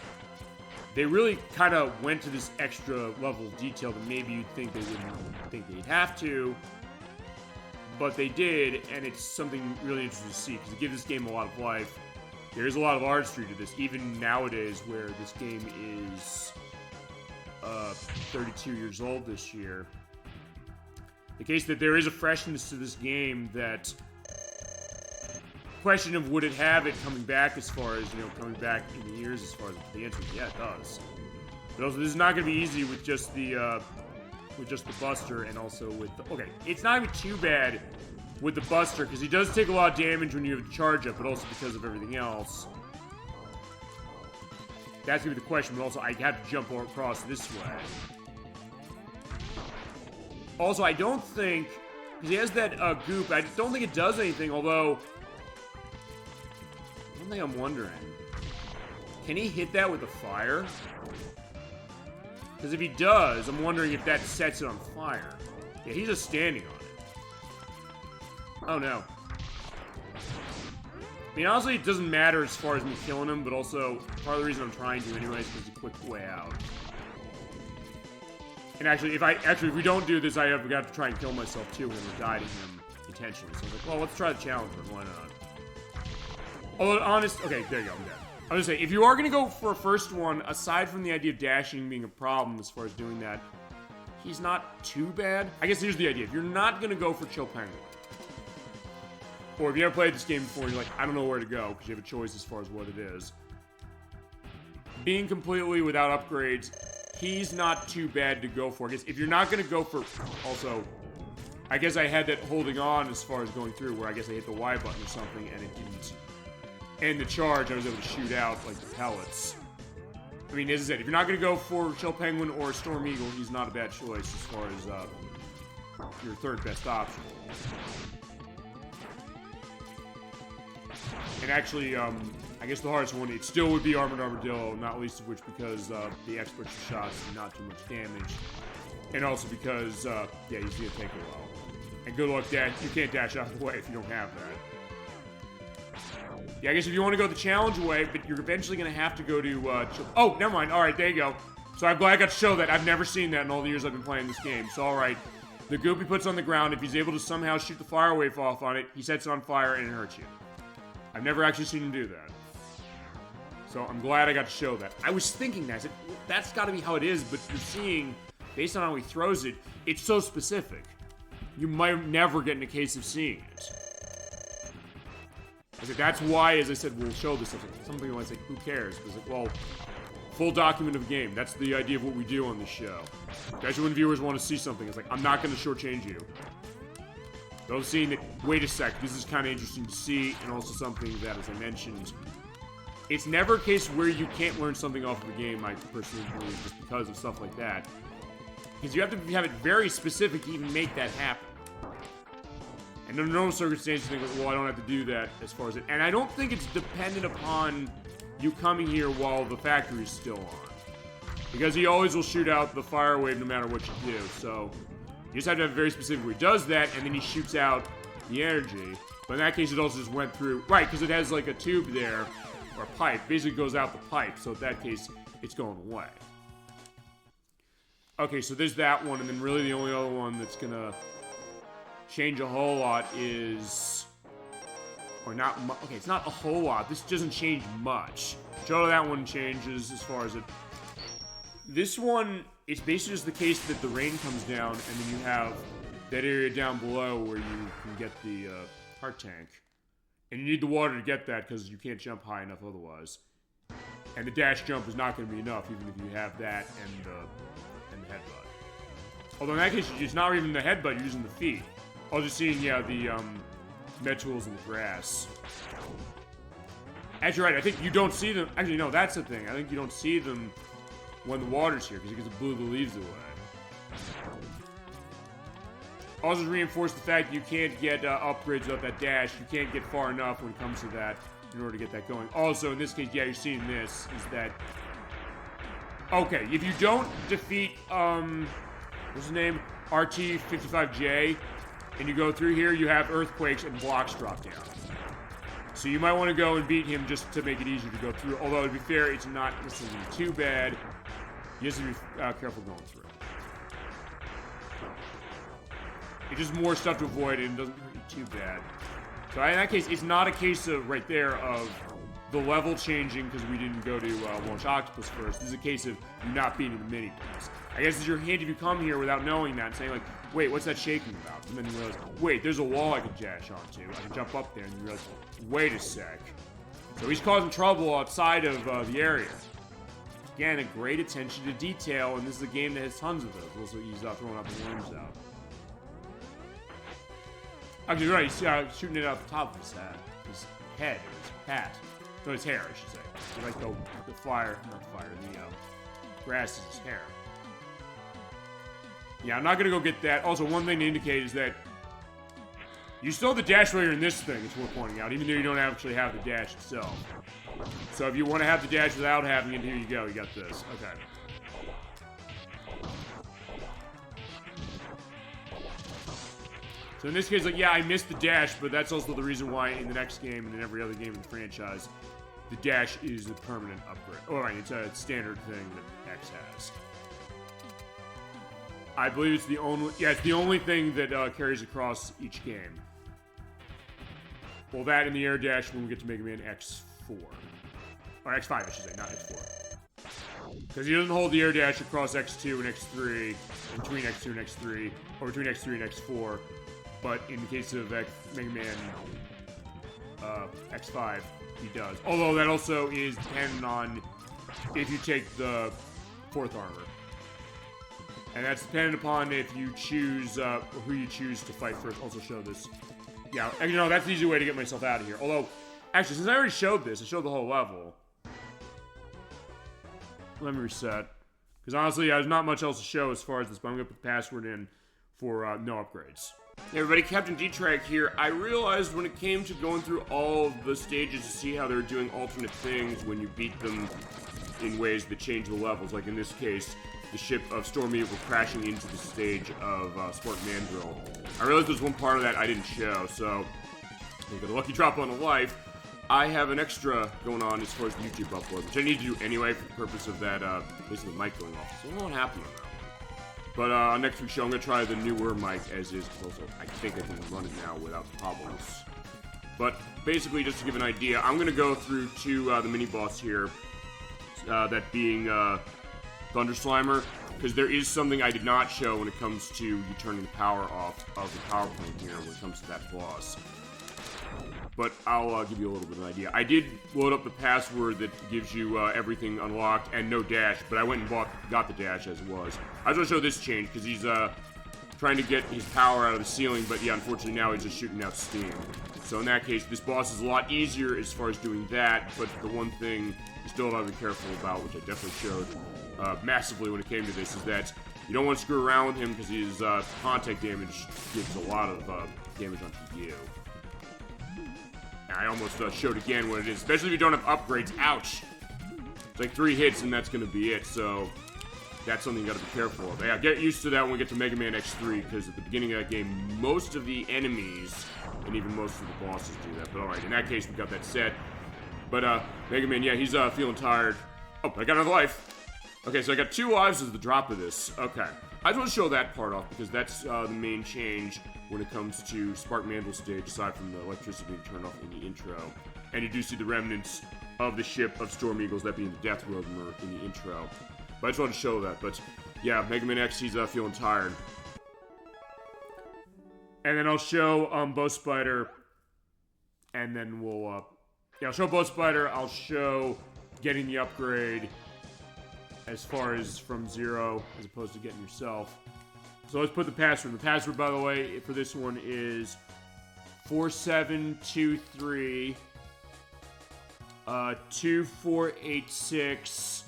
they really kind of went to this extra level of detail that maybe you'd think they wouldn't think they'd have to, but they did, and it's something really interesting to see, because it gives this game a lot of life. There is a lot of artistry to this, even nowadays, where this game is 32 years old this year. The case that there is a freshness to this game that... Question of would it have it coming back as far as, you know, coming back in the years as far as the answer is, yeah, it does. But also, this is not going to be easy with just the Buster and also with the... Okay, it's not even too bad with the Buster, because he does take a lot of damage when you have the charge up, but also because of everything else. That's going to be the question, but also I have to jump across this way. Also, I don't think... Because he has that goop, I don't think it does anything, although... One thing I'm wondering... Can he hit that with a fire? Because if he does, I'm wondering if that sets it on fire. Yeah, he's just standing on it. Oh, no. I mean, honestly, it doesn't matter as far as me killing him, but also, part of the reason I'm trying to anyways is a quick way out. And actually, if we don't do this, I have got to try and kill myself, too, when we're die to him intentionally. So I was like, well, let's try the challenge, but why not? Although, honest... Okay, there you go, I'm dead. I was gonna say, if you are gonna go for a first one, aside from the idea of dashing being a problem as far as doing that, he's not too bad. I guess here's the idea. If you're not gonna go for Chill Penguin, or if you ever played this game before and you're like, I don't know where to go, because you have a choice as far as what it is. Being completely without upgrades, he's not too bad to go for. I guess if you're not going to go for... Also, I guess I had that holding on as far as going through, where I guess I hit the Y button or something, and it didn't end the charge. I was able to shoot out, like, the pellets. I mean, as I said, if you're not going to go for Chill Penguin or Storm Eagle, he's not a bad choice as far as your third best option. And actually, I guess the hardest one, it still would be Armored Armadillo, not least of which because the experts shots do not too much damage. And also because, yeah, he's gonna take a while. And good luck, Dash. You can't dash out of the way if you don't have that. Yeah, I guess if you want to go the challenge way, but you're eventually gonna have to go to, oh, never mind. Alright, there you go. So I'm glad I got to show that. I've never seen that in all the years I've been playing this game. So, alright. The goop he puts on the ground, if he's able to somehow shoot the fire wave off on it, he sets it on fire and it hurts you. I've never actually seen him do that. So I'm glad I got to show that. I was thinking that. That's got to be how it is, but you're seeing, based on how he throws it, it's so specific. You might never get in a case of seeing it. I said, that's why, as I said, we'll show this. Some people might say, who cares? Because, like, well, full document of a game. That's the idea of what we do on this show. Especially when viewers want to see something. It's like, I'm not going to shortchange you. Those seeing that, wait a sec, this is kind of interesting to see, and also something that, as I mentioned, it's never a case where you can't learn something off of a game, I personally believe, just because of stuff like that. Because you have to have it very specific to even make that happen. And under normal circumstances, you think, well, I don't have to do that as far as it... And I don't think it's dependent upon you coming here while the factory's still on. Because he always will shoot out the fire wave no matter what you do, so... You just have to have a very specific where he does that, and then he shoots out the energy. But in that case, it also just went through... Right, because it has, like, a tube there, or a pipe. Basically goes out the pipe, so in that case, it's going away. Okay, so there's that one, and then really the only other one that's gonna change a whole lot is... Or not okay, it's not a whole lot. This doesn't change much. Show that one changes as far as it... This one, it's basically just the case that the rain comes down, and then you have that area down below where you can get the heart tank. And you need the water to get that, because you can't jump high enough otherwise. And the dash jump is not going to be enough, even if you have that and the headbutt. Although in that case, it's not even the headbutt, you're using the feet. I was just seeing, yeah, the med tools in the grass. Actually, right, I think you don't see them. Actually, no, that's the thing. I think you don't see them when the water's here, because it blew the leaves away. Also reinforce the fact that you can't get upgrades without that dash. You can't get far enough when it comes to that in order to get that going. Also, in this case, yeah, you're seeing this, is that... Okay, if you don't defeat, what's his name? RT-55J, and you go through here, you have earthquakes and blocks drop down. So you might want to go and beat him just to make it easier to go through. Although, to be fair, it's not necessarily too bad. You just have to be careful going through. It's just more stuff to avoid, and it doesn't hurt you too bad. So in that case, it's not a case of, right there, of the level changing because we didn't go to Launch Octopus first. This is a case of you not beating the mini-games. I guess it's your hint if you come here without knowing that and saying, like, wait, what's that shaking about? And then you realize, wait, there's a wall I can dash onto. I can jump up there, and you realize, wait a sec. So he's causing trouble outside of the area. Again, a great attention to detail, and this is a game that has tons of those. Also, he's throwing out the worms out. Actually, right, he's shooting it out the top of his head. His head, or his hat. No, his hair, I should say. So, like the fire, not fire, the grass is his hair. Yeah, I'm not gonna go get that. Also, one thing to indicate is that you still have the dash layer in this thing, it's worth pointing out, even though you don't actually have the dash itself. So if you want to have the dash without having it, here you go, you got this. Okay. So in this case, like, yeah, I missed the dash, but that's also the reason why in the next game and in every other game in the franchise, the dash is a permanent upgrade. Oh, right, it's a standard thing that X has. I believe it's the only, yeah, it's the only thing that carries across each game. Well, that and the air dash when we get to Mega Man X4. Or X5, I should say, not X4. Because he doesn't hold the air dash across X2 and X3, between X2 and X3, or between X3 and X4. But in the case of Mega Man X5, he does. Although that also is dependent on if you take the 4th armor. And that's dependent upon if you choose, who you choose to fight first. Also show this. Yeah, and, you know, that's the easy way to get myself out of here. Although, actually, since I already showed this, I showed the whole level. Let me reset. Because honestly, there's not much else to show as far as this, but I'm going to put the password in for no upgrades. Hey everybody, Captain D-Track here. I realized when it came to going through all of the stages to see how they're doing alternate things when you beat them in ways that change the levels, like in this case, the ship of Storm Eagle crashing into the stage of Spark Mandrill. I realized there's one part of that I didn't show, so we got a lucky drop on a life. I have an extra going on as far as the YouTube upload, which I need to do anyway for the purpose of that, basically the mic going off. So I don't know what happened on that one. But on next week's show, I'm going to try the newer mic as is. Also, I think I can run it now without problems. But basically, just to give an idea, I'm going to go through to the mini-boss here. That being Thunder Slimer. Because there is something I did not show when it comes to you turning the power off of the power plant here when it comes to that boss. But I'll give you a little bit of an idea. I did load up the password that gives you everything unlocked and no dash, but I went and got the dash as it was. I was going to show this change because he's trying to get his power out of the ceiling, but yeah, unfortunately now he's just shooting out steam. So in that case, this boss is a lot easier as far as doing that, but the one thing you still have to be careful about, which I definitely showed massively when it came to this, is that you don't want to screw around with him because his contact damage gives a lot of damage onto you. I almost showed again what it is, especially if you don't have upgrades. Ouch! It's like 3 hits and that's going to be it, so that's something you got to be careful of. Yeah, get used to that when we get to Mega Man Xtreme, because at the beginning of that game, most of the enemies and even most of the bosses do that. But alright, in that case, we got that set. But Mega Man, yeah, he's feeling tired. Oh, I got another life. Okay, so I got 2 lives as the drop of this. Okay. I just want to show that part off, because that's the main change when it comes to Spark Mandrill stage, aside from the electricity being turned off in the intro. And you do see the remnants of the ship of Storm Eagles, that being the Death Roadmer in the intro. But I just wanted to show that. But yeah, Mega Man X, he's feeling tired. And then I'll show Bow Spider, and then we'll, yeah, I'll show Bow Spider, I'll show getting the upgrade as far as from 0, as opposed to getting yourself. So let's put the password. The password, by the way, for this one is 4723 2486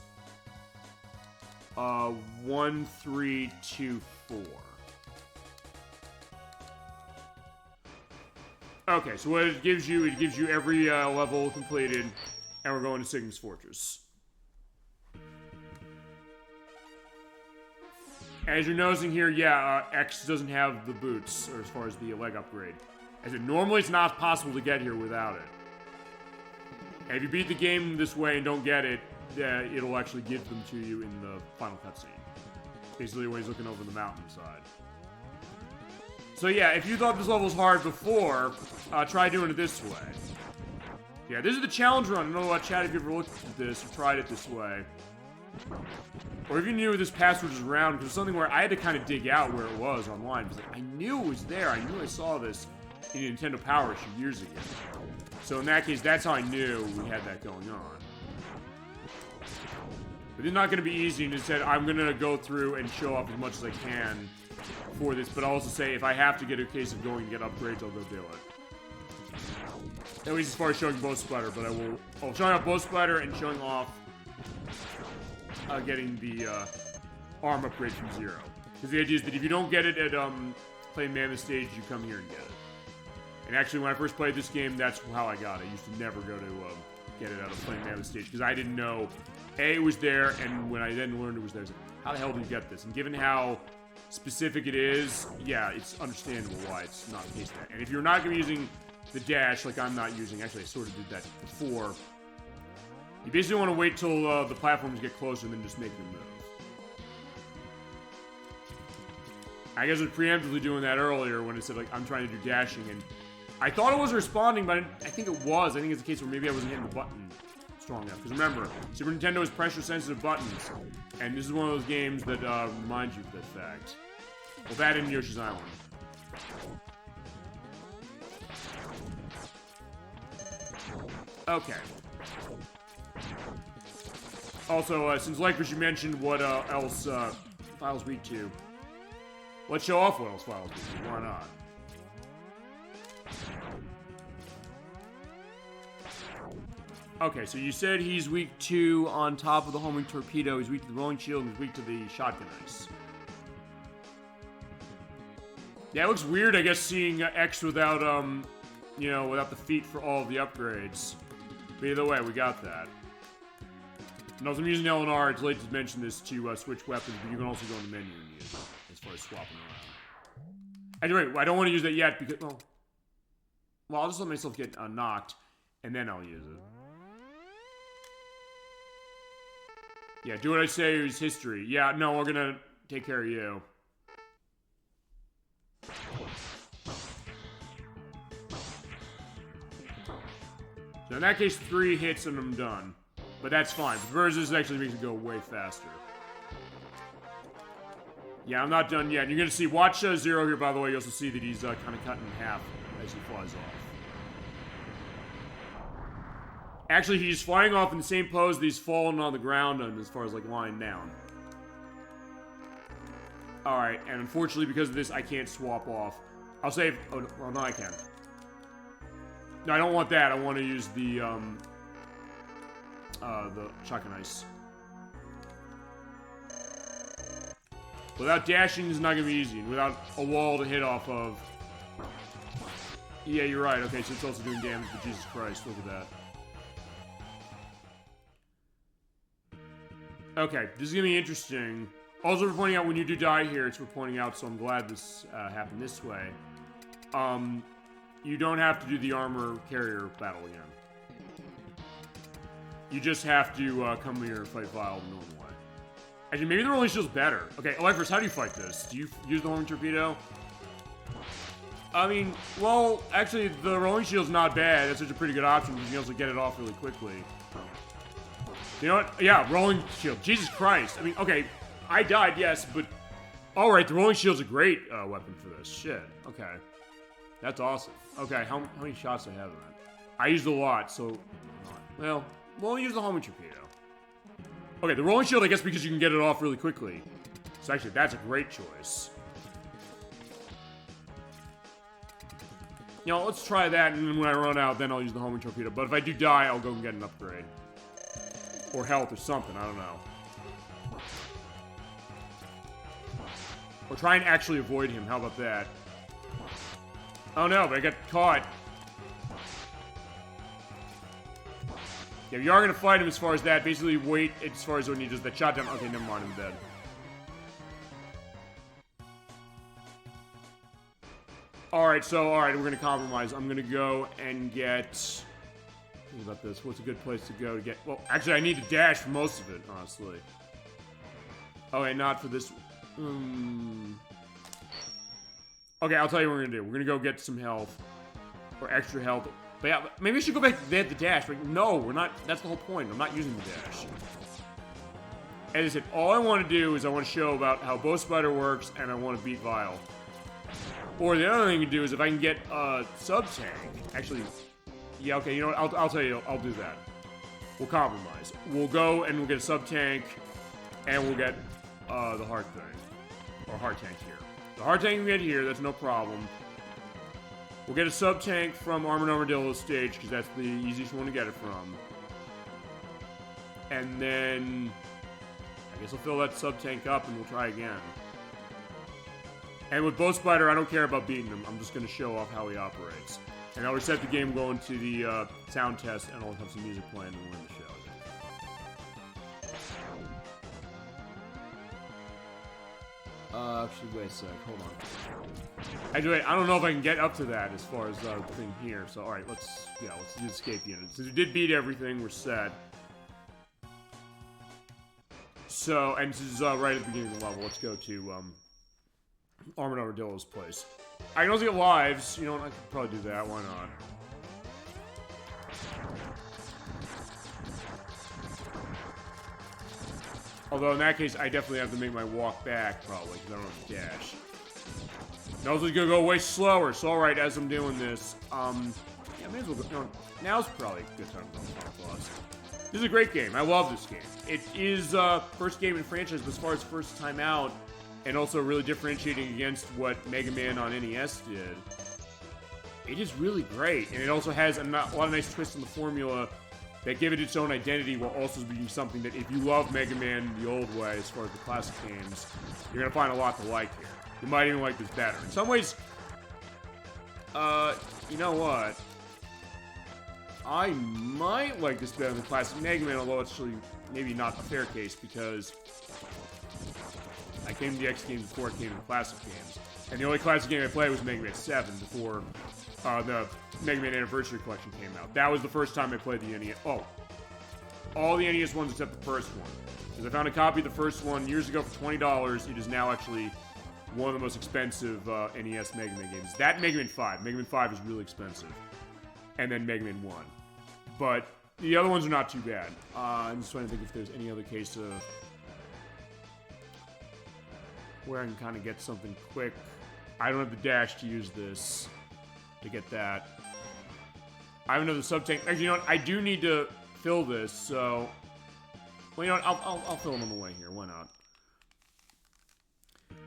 1324. Okay, so what it gives you every level completed, and we're going to Sigma's Fortress. As you're noticing here, yeah, X doesn't have the boots, or as far as the leg upgrade. As it normally it's not possible to get here without it. And if you beat the game this way and don't get it, it'll actually give them to you in the final cutscene. Basically when he's looking over the mountainside. So yeah, if you thought this level was hard before, try doing it this way. Yeah, this is the challenge run. I don't know about chat if you ever looked at this or tried it this way. Or if you knew this password was around, because it was something where I had to kind of dig out where it was online. Because I knew it was there. I knew I saw this in Nintendo Power Issue years ago. So in that case, that's how I knew we had that going on. But it's not going to be easy, and instead I'm going to go through and show off as much as I can for this. But I'll also say, if I have to get a case of going to get upgrades, I'll go do it. At least as far as showing Bow Spider, but I'll showing off Bow Spider and showing off getting the arm upgrade from 0. Because the idea is that if you don't get it at playing Mammoth Stage, you come here and get it. And actually, when I first played this game, that's how I got it. I used to never go to get it out of playing Mammoth Stage, because I didn't know, A, it was there, and when I then learned it was there, I was like, how the hell do you get this? And given how specific it is, yeah, it's understandable why it's not the case there. And if you're not going to be using the dash, like I'm not using, actually I sort of did that before, you basically want to wait till the platforms get closer and then just make them move. I guess I was preemptively doing that earlier when it said, like, I'm trying to do dashing, and I thought it was responding, but I think it was. I think it's a case where maybe I wasn't hitting the button strong enough. Because remember, Super Nintendo has pressure-sensitive buttons, and this is one of those games that reminds you of that fact. Well, that and Yoshi's Island. Okay. Also, since ElecVerse, you mentioned what else Files weak to, let's show off what else Files weak to. Why not? Okay, so you said he's weak to on top of the homing torpedo, he's weak to the rolling shield, and he's weak to the shotgun ice. Yeah, it looks weird, I guess, seeing X without, you know, without the feet for all of the upgrades. But either way, we got that. And also, I'm using L and R. It's late to mention this to switch weapons, but you can also go in the menu and use it as far as swapping around. Anyway, I don't want to use that yet because, well, I'll just let myself get knocked, and then I'll use it. Yeah, do what I say is history. Yeah, no, we're gonna take care of you. So in that case, 3 hits and I'm done. But that's fine. Versus actually makes it go way faster. Yeah, I'm not done yet. You're gonna see, watch Zero here, by the way. You also see that he's kind of cut in half as he flies off. Actually, he's flying off in the same pose that he's fallen on the ground on, as far as, like, lying down. Alright, and unfortunately, because of this, I can't swap off. I'll save... Oh, well, no, I can. No, I don't want that. I want to use the shotgun ice. Without dashing, it's not going to be easy. And without a wall to hit off of... Yeah, you're right. Okay, so it's also doing damage, but Jesus Christ, look at that. Okay, this is going to be interesting. Also, for pointing out when you do die here, it's for pointing out, so I'm glad this happened this way. You don't have to do the armor carrier battle again. You just have to come here and fight Vile the normal way. Actually, maybe the rolling shield's better. Okay, ElecVerse, how do you fight this? Do you use the homing torpedo? I mean, well, actually, the rolling shield's not bad. That's such a pretty good option because you can also get it off really quickly. You know what? Yeah, rolling shield. Jesus Christ. I mean, okay, I died, yes, but... Alright, the rolling shield's a great weapon for this. Shit. Okay. That's awesome. Okay, how many shots do I have in that? I used a lot, so... Well, we'll use the homing torpedo. Okay, the rolling shield, I guess, because you can get it off really quickly. So actually, that's a great choice. You know, let's try that, and then when I run out, then I'll use the homing torpedo. But if I do die, I'll go and get an upgrade. Or health or something, I don't know. Or try and actually avoid him, how about that? Oh no, but I got caught. Yeah, you are gonna fight him as far as that. Basically, wait as far as when he does that shot down. Okay, never mind, I'm dead. Alright, we're gonna compromise. I'm gonna go and get... Think about this. What's a good place to go to get... Well, actually, I need to dash for most of it, honestly. Okay, not for this... Okay, I'll tell you what we're gonna do. We're gonna go get some health. Or extra health. But yeah, maybe I should go back to the dash. But no, we're not... That's the whole point. I'm not using the dash. As I said, all I want to do is I want to show about how Bow Spider works, and I want to beat Vile. Or the other thing to do is if I can get a sub-tank... Actually... Yeah, okay, you know what? I'll tell you, I'll do that. We'll compromise. We'll go and we'll get a sub-tank, and we'll get the heart thing. Or heart tank here. The heart tank we get here, that's no problem. We'll get a sub-tank from Armored Armadillo's stage, because that's the easiest one to get it from. And then... I guess I'll fill that sub-tank up and we'll try again. And with Bow Spider, I don't care about beating him. I'm just going to show off how he operates. And I'll reset the game, go into the sound test, and I'll have some music playing and we'll end the show. Actually, wait a sec. Hold on. Actually, I don't know if I can get up to that as far as the thing here. So, alright, let's do the escape unit. Since we did beat everything, we're set. So, and this is right at the beginning of the level. Let's go to Armored Armadillo's place. I can also get lives. You know what? I could probably do that. Why not? Although in that case, I definitely have to make my walk back, probably, because I don't have to dash. Now it's gonna go way slower, so alright, as I'm doing this, yeah, may as well go, no, now's probably a good time to go Plus. This is a great game. I love this game. It is, first game in franchise, but as far as first time out, and also really differentiating against what Mega Man on NES did, it is really great. And it also has a lot of nice twists in the formula that give it its own identity while also being something that if you love Mega Man the old way, as far as the classic games, you're going to find a lot to like here. you might even like this better. In some ways, you know what? I might like this better than classic Mega Man, although it's actually maybe not a fair case because I came to the X games before I came to the classic games. And the only classic game I played was Mega Man 7 before the Mega Man Anniversary Collection came out. That was the first time I played the NES. Oh, all the NES ones except the first one. Because I found a copy of the first one years ago for $20. It is now actually one of the most expensive NES Mega Man games. That Mega Man 5. Mega Man 5 is really expensive. And then Mega Man 1. But the other ones are not too bad. I'm just trying to think if there's any other case of where I can kind of get something quick. I don't have the dash to use this to get that. I have another sub-tank. Actually, you know what? I do need to fill this, so... Well, you know what? I'll fill it on the way here. Why not?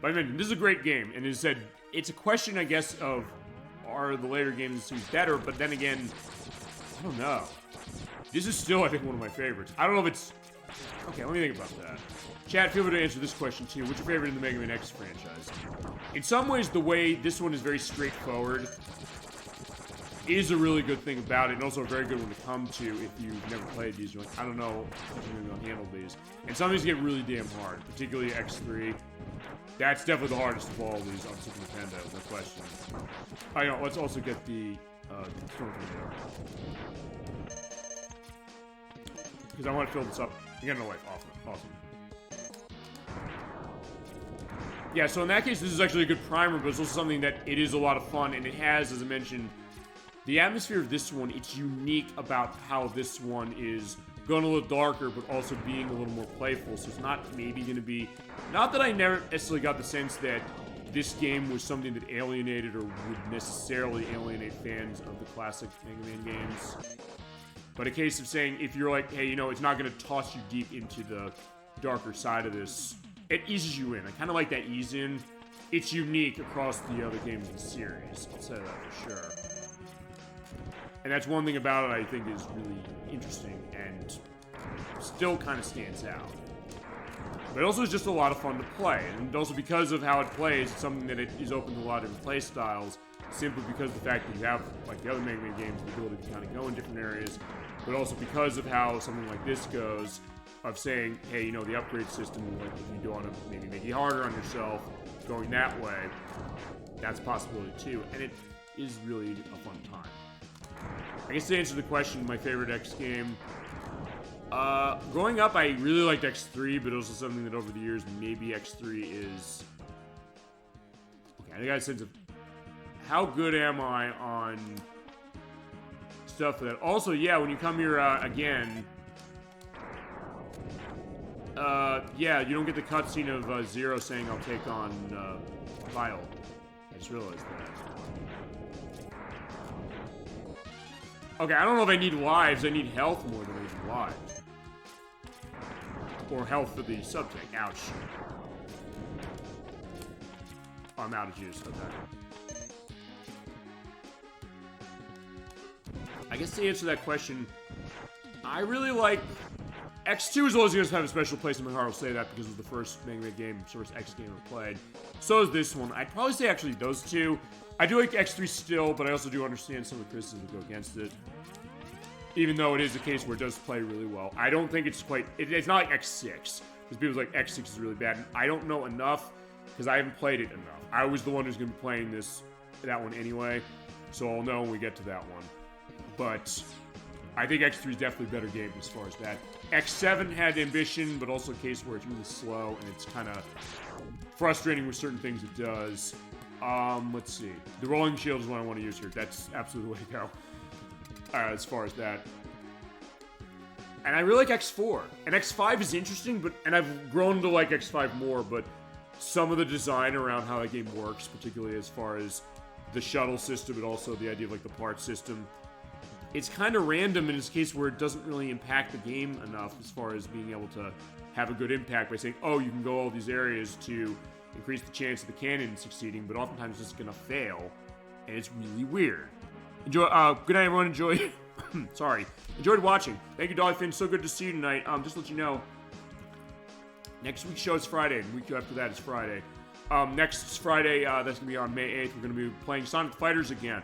But I mentioned, this is a great game. And as I said, it's a question, I guess, of are the later games seem better? But then again, I don't know. This is still, I think, one of my favorites. I don't know if it's... Okay, let me think about that. Chat, feel free to answer this question, too. What's your favorite in the Mega Man X franchise? In some ways, the way this one is very straightforward is a really good thing about it, and also a very good one to come to if you've never played these. You're like, I don't know if I'm going to handle these. And some of these get really damn hard, particularly X3. That's definitely the hardest of all of these on Super Nintendo, no question. You know, let's also get the because I want to fill this up. You got no life. Awesome. Yeah, so in that case, this is actually a good primer, but it's also something that it is a lot of fun, and it has, as I mentioned, the atmosphere of this one. It's unique about how this one is going a little darker, but also being a little more playful, so it's not maybe going to be... Not that I never necessarily got the sense that this game was something that alienated or would necessarily alienate fans of the classic Mega Man games. But a case of saying, if you're like, hey, you know, it's not going to toss you deep into the darker side of this, it eases you in. I kind of like that ease in. It's unique across the other games in the series. I'll say that for sure. And that's one thing about it I think is really interesting and still kind of stands out. But it also is just a lot of fun to play. And also because of how it plays, it's something that it is open to a lot of different play styles, simply because of the fact that you have, like the other Mega Man games, the ability to kind of go in different areas, but also because of how something like this goes, of saying, hey, you know, the upgrade system, like if you do want to maybe make it harder on yourself, going that way, that's a possibility too, and it is really a fun time. I guess to answer the question, my favorite X game, growing up, I really liked X3, but also something that over the years, maybe X3 is... Okay, I got a sense of how good am I on stuff that... Also, yeah, when you come here again... yeah, you don't get the cutscene of Zero saying, I'll take on Kyle. I just realized that. Okay, I don't know if I need lives. I need health more than I need lives. Or health for the sub-tank. Ouch. Oh, I'm out of juice. Okay. I guess to answer that question, I really like... X2 is always going to have a special place in my heart. I'll say that because it was the first Mega Man game, first X game I played. So is this one. I'd probably say actually those two. I do like X3 still, but I also do understand some of the criticism that go against it. Even though it is a case where it does play really well. I don't think it's quite... It's not like X6. Because people's like, X6 is really bad. And I don't know enough, because I haven't played it enough. I was the one who's going to be playing that one anyway. So I'll know when we get to that one. But I think X3 is definitely a better game as far as that. X7 had ambition, but also a case where it's really slow, and it's kind of frustrating with certain things it does. Let's see. The rolling shield is what I want to use here. That's absolutely the way to go. As far as that. And I really like X4. And X5 is interesting, and I've grown to like X5 more, but some of the design around how that game works, particularly as far as the shuttle system and also the idea of like the part system, it's kind of random in this case where it doesn't really impact the game enough as far as being able to have a good impact by saying, oh, you can go all these areas to increase the chance of the cannon succeeding, but oftentimes it's going to fail, and it's really weird. Enjoy. Good night, everyone. Enjoy. Sorry. Enjoyed watching. Thank you, Dollyfin. So good to see you tonight. Just to let you know, next week's show is Friday, and the week after that is Friday. Next Friday, that's going to be on May 8th, we're going to be playing Sonic Fighters again.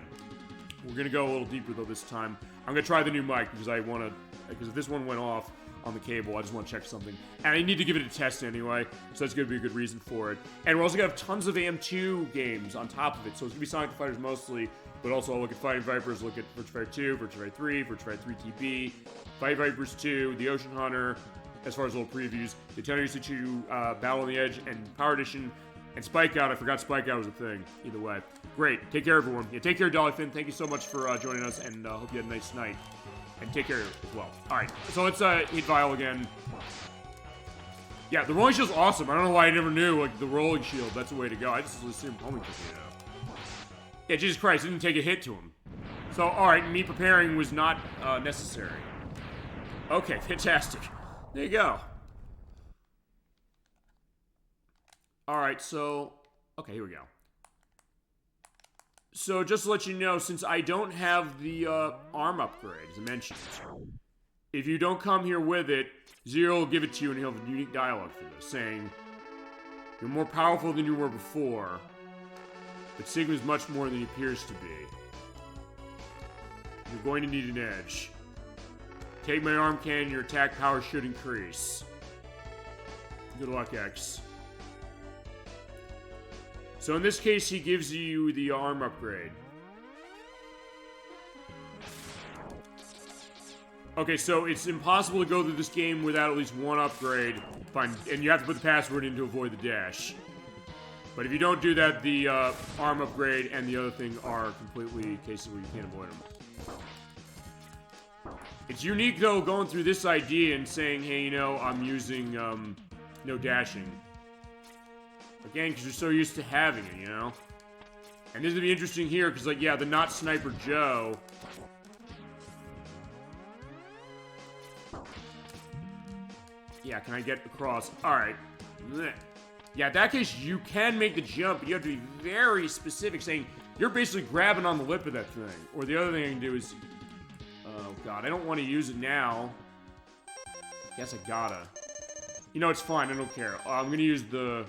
We're going to go a little deeper, though, this time. I'm going to try the new mic, because I want to... Because if this one went off on the cable, I just want to check something. And I need to give it a test anyway, so that's going to be a good reason for it. And we're also going to have tons of AM2 games on top of it, so it's going to be Sonic Fighters mostly, but also I'll look at Fighting Vipers, look at Virtua Fighter 2, Virtua Fighter 3, Virtua Fighter 3 TB, Fighting Vipers 2, The Ocean Hunter, as far as little previews, Nintendo 62 Battle on the Edge, and Power Edition, and Spike Out. I forgot Spike Out was a thing, either way. Great. Take care, everyone. Yeah, take care, Dollyfin. Thank you so much for joining us, and hope you had a nice night. And take care as well. Alright, so let's hit Vial again. Yeah, the rolling shield's awesome. I don't know why I never knew, like, the rolling shield, that's the way to go. I just assumed homing torpedo. Yeah, Jesus Christ, didn't take a hit to him. So, alright, me preparing was not necessary. Okay, fantastic. There you go. Alright, so... Okay, here we go. So, just to let you know, since I don't have the arm upgrade, as I mentioned, if you don't come here with it, Zero will give it to you and he'll have a unique dialogue for this, saying, "You're more powerful than you were before, but Sigma is much more than he appears to be. You're going to need an edge. Take my arm cannon, your attack power should increase. Good luck, X." So in this case, he gives you the arm upgrade. Okay, so it's impossible to go through this game without at least one upgrade. Fine, and you have to put the password in to avoid the dash. But if you don't do that, the arm upgrade and the other thing are completely cases where you can't avoid them. It's unique, though, going through this idea and saying, hey, you know, I'm using no dashing. Again, because you're so used to having it, you know? And this would be interesting here, because, like, yeah, the not Sniper Joe... Yeah, can I get across? Alright. Yeah, in that case, you can make the jump, but you have to be very specific, saying, you're basically grabbing on the lip of that thing. Or the other thing I can do is... Oh, God, I don't want to use it now. Guess I gotta. You know, it's fine, I don't care. I'm gonna use the...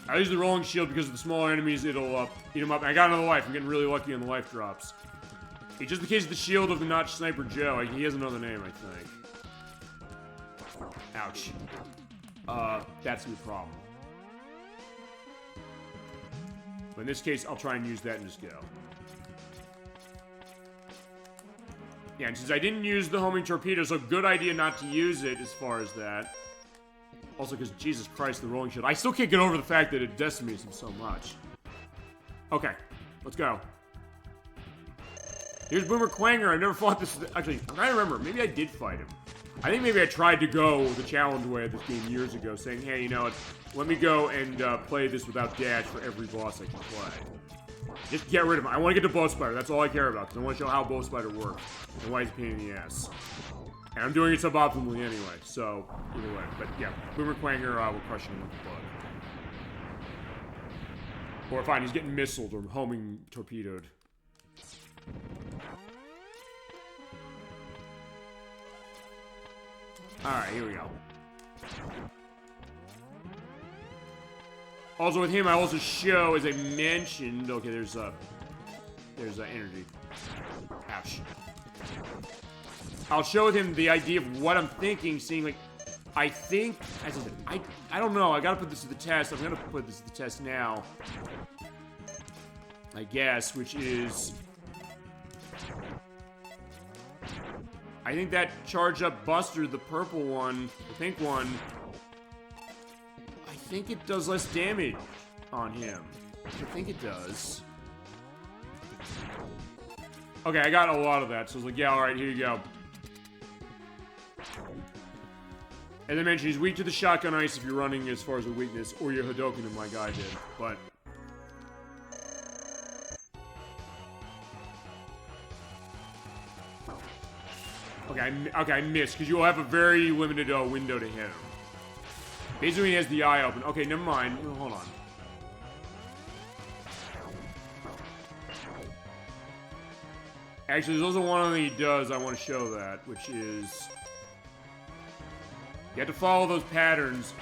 I use the rolling shield because of the smaller enemies, it'll eat them up. And I got another life. I'm getting really lucky on the life drops. It's just the case of the shield of the Notch Sniper Joe. He has another name, I think. Ouch. That's the problem. But in this case, I'll try and use that and just go. Yeah, and since I didn't use the homing torpedo, so good idea not to use it as far as that. Also, because, Jesus Christ, the rolling shield. I still can't get over the fact that it decimates him so much. Okay, let's go. Here's Boomer Quanger. I've never fought this... Actually, I'm trying to remember. Maybe I did fight him. I think maybe I tried to go the challenge way of this game years ago, saying, hey, you know what? Let me go and play this without dash for every boss I can play. Just get rid of him. I want to get to Bow Spider. That's all I care about, because I want to show how Bow Spider works and why he's a pain in the ass. And I'm doing it suboptimally anyway, so either way. But yeah, Boomer Quanger will crush him with the bug. Or fine, he's getting missiled or homing torpedoed. Alright, here we go. Also with him, I also show, as I mentioned... Okay, there's energy. Ouch. I'll show him the idea of what I'm thinking, seeing, like, I think, as I said, I don't know, I gotta put this to the test. I'm gonna put this to the test now. I guess, which is... I think that charge up Buster, the purple one, the pink one, I think it does less damage on him. I think it does. Okay, I got a lot of that, so I was like, yeah, alright, here you go. As I mentioned, he's weak to the shotgun ice if you're running as far as a weakness, or your Hadoken him like I did, but... Okay, I missed, because you'll have a very limited window to hit him. Basically, he has the eye open. Okay, never mind. Oh, hold on. Actually, there's also one other thing he does I want to show that, which is... You have to follow those patterns.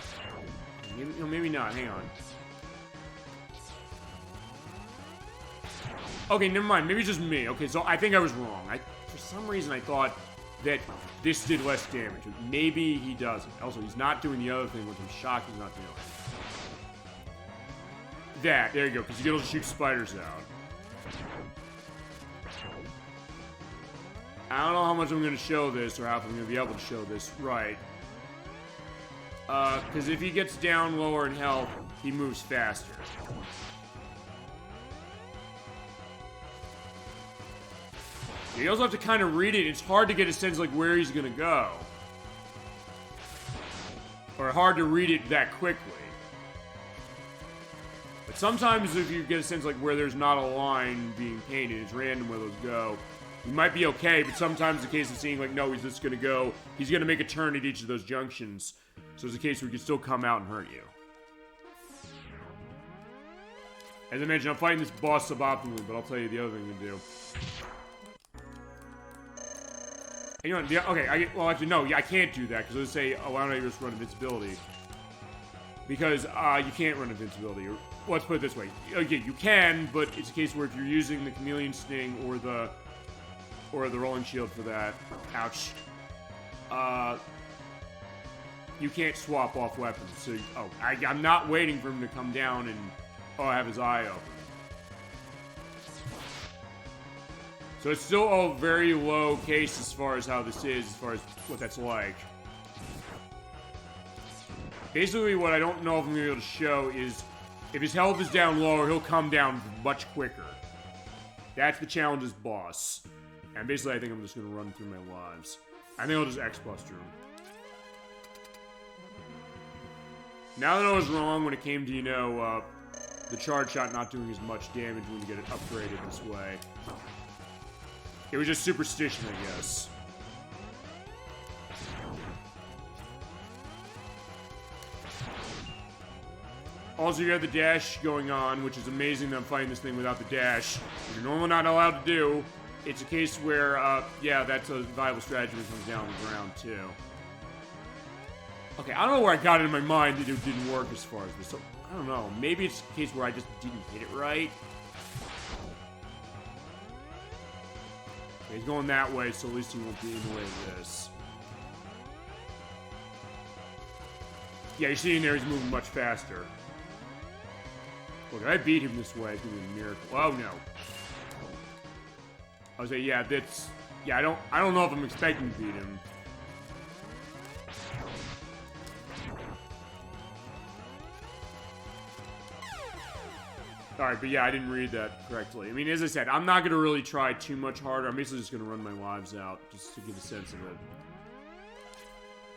Maybe, maybe not. Hang on. Okay, never mind. Maybe it's just me. Okay, so I think I was wrong. For some reason, I thought that this did less damage. Maybe he doesn't. Also, he's not doing the other thing, which I'm shocked he's not doing. That. There you go, because you can also shoot spiders out. I don't know how much I'm going to show this, or how I'm going to be able to show this right. Because if he gets down lower in health, he moves faster. You also have to kind of read it. It's hard to get a sense like where he's gonna go. Or hard to read it that quickly. But sometimes if you get a sense like where there's not a line being painted, it's random where those go, you might be okay, but sometimes the case of seeing like, no, he's just gonna go, he's gonna make a turn at each of those junctions. So it's a case where he can still come out and hurt you. As I mentioned, I'm fighting this boss suboptimally, but I'll tell you the other thing to do. You know, okay, well, actually, no, I can't do that, because let's say, oh, why don't I just run invincibility? Because, you can't run invincibility. Or, well, let's put it this way. Okay, you can, but it's a case where if you're using the Chameleon Sting or the Rolling Shield for that, ouch, you can't swap off weapons. So, I'm not waiting for him to come down and, I have his eye open. So it's still a very low case as far as how this is, as far as what that's like. Basically, what I don't know if I'm going to be able to show is if his health is down lower, he'll come down much quicker. That's the challenge's boss. And basically, I think I'm just going to run through my lives. I think I'll just X-Buster him. Now that I was wrong when it came to, the charge shot not doing as much damage when you get it upgraded this way. It was just superstition, I guess. Also, you have the dash going on, which is amazing that I'm fighting this thing without the dash. Which you're normally not allowed to do. It's a case where, yeah, that's a viable strategy when it comes down to the ground, too. Okay, I don't know where I got it in my mind that it didn't work as far as this. So, I don't know. Maybe it's a case where I just didn't hit it right. He's going that way, so at least he won't be in the way of this. Yeah, you're seeing there he's moving much faster. Look, if I beat him this way, it's gonna be a miracle. Oh no. I was like, yeah, that's... Yeah, I don't know if I'm expecting to beat him. Alright, but yeah, I didn't read that correctly. I mean, as I said, I'm not going to really try too much harder. I'm basically just going to run my lives out, just to get a sense of it.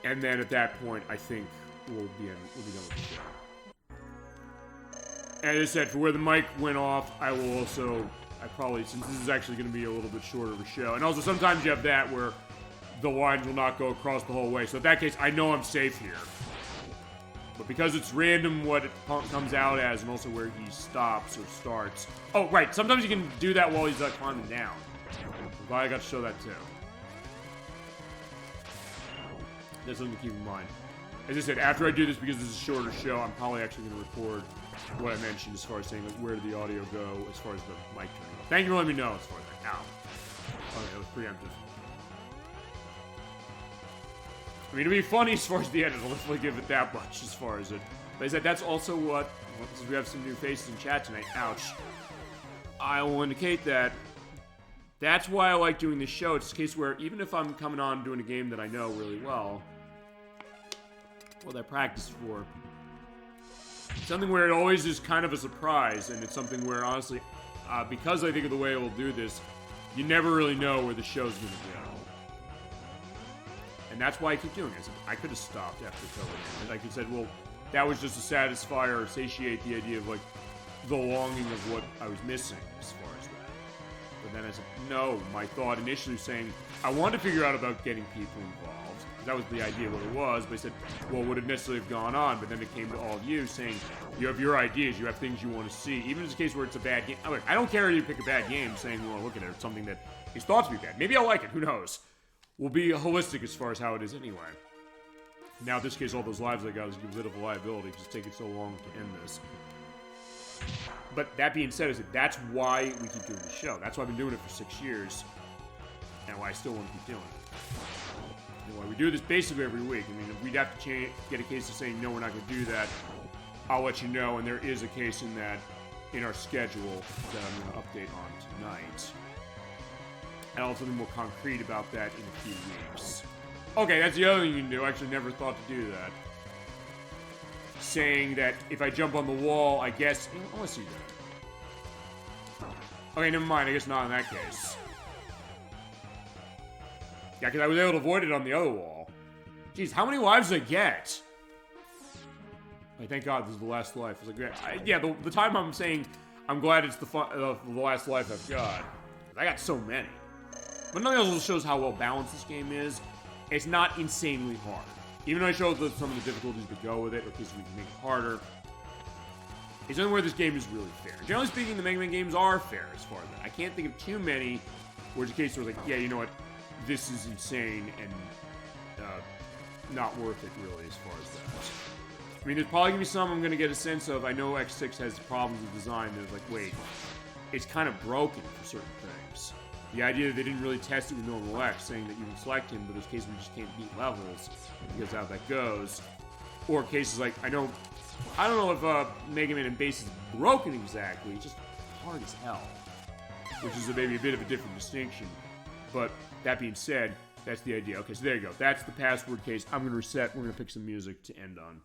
And then at that point, I think we'll be done with the show. And as I said, for where the mic went off, I will also... since this is actually going to be a little bit shorter of a show. And also, sometimes you have that where the lines will not go across the whole way. So in that case, I know I'm safe here. But because it's random what it comes out as, and also where he stops or starts. Oh, right. Sometimes you can do that while he's climbing down. I'm glad I got to show that too. That's something to keep in mind. As I said, after I do this, because this is a shorter show, I'm probably actually going to record what I mentioned as far as saying like, where did the audio go as far as the mic turning off. Thank you for letting me know as far as that. Ow. Okay, that was preemptive. I mean, it'd be funny as far as the edit. I'll definitely give it that much as far as it. But I said that's also what, since we have some new faces in chat tonight, ouch. I will indicate that that's why I like doing this show. It's a case where even if I'm coming on doing a game that I know really well, that I practiced for, something where it always is kind of a surprise, and it's something where, honestly, because I think of the way I will do this, you never really know where the show's going to go. And that's why I keep doing it. I could have stopped after filming it. And I could have said, well, that was just to satisfy or satiate the idea of, like, the longing of what I was missing as far as that. But then I said, no, my thought initially was saying, I wanted to figure out about getting people involved. That was the idea of what it was. But I said, well, would it necessarily have gone on? But then it came to all of you saying, you have your ideas, you have things you want to see. Even in this case where it's a bad game. I don't care if you pick a bad game saying, well, look at it, it's something that is thought to be bad. Maybe I'll like it, who knows? Will be holistic as far as how it is anyway. Now, in this case, all those lives I got is a bit of a liability because it's taking so long to end this. But that being said, that's why we keep doing the show. That's why I've been doing it for 6 years, and why I still want to keep doing it. And why we do this basically every week. I mean, if we'd have to get a case of saying, no, we're not going to do that, I'll let you know, and there is a case in our schedule that I'm going to update on tonight. And I'll something more concrete about that in a few weeks. Okay, that's the other thing you can do. I actually never thought to do that. Saying that if I jump on the wall, I guess... I want to see that. Okay, never mind. I guess not in that case. Yeah, because I was able to avoid it on the other wall. Jeez, how many lives did I get? Like, thank God this is the last life. I was like, yeah, the time I'm saying I'm glad it's the last life I've got. I got so many. But nothing else shows how well balanced this game is. It's not insanely hard. Even though I showed some of the difficulties that go with it, or in case we can make it harder, it's only where this game is really fair. Generally speaking, the Mega Man games are fair as far as that. I can't think of too many where it's a case where it's like, yeah, you know what, this is insane and not worth it really as far as that. I mean, there's probably going to be some I'm going to get a sense of. I know X6 has problems with design. There's like, wait, it's kind of broken for certain things. The idea that they didn't really test it with normal X, saying that you can select him, but there's cases where you just can't beat levels, because how that goes. Or cases like, I don't know if Mega Man and Base is broken exactly, it's just hard as hell. Which is maybe a bit of a different distinction. But that being said, that's the idea. Okay, so there you go. That's the password case. I'm going to reset. We're going to pick some music to end on.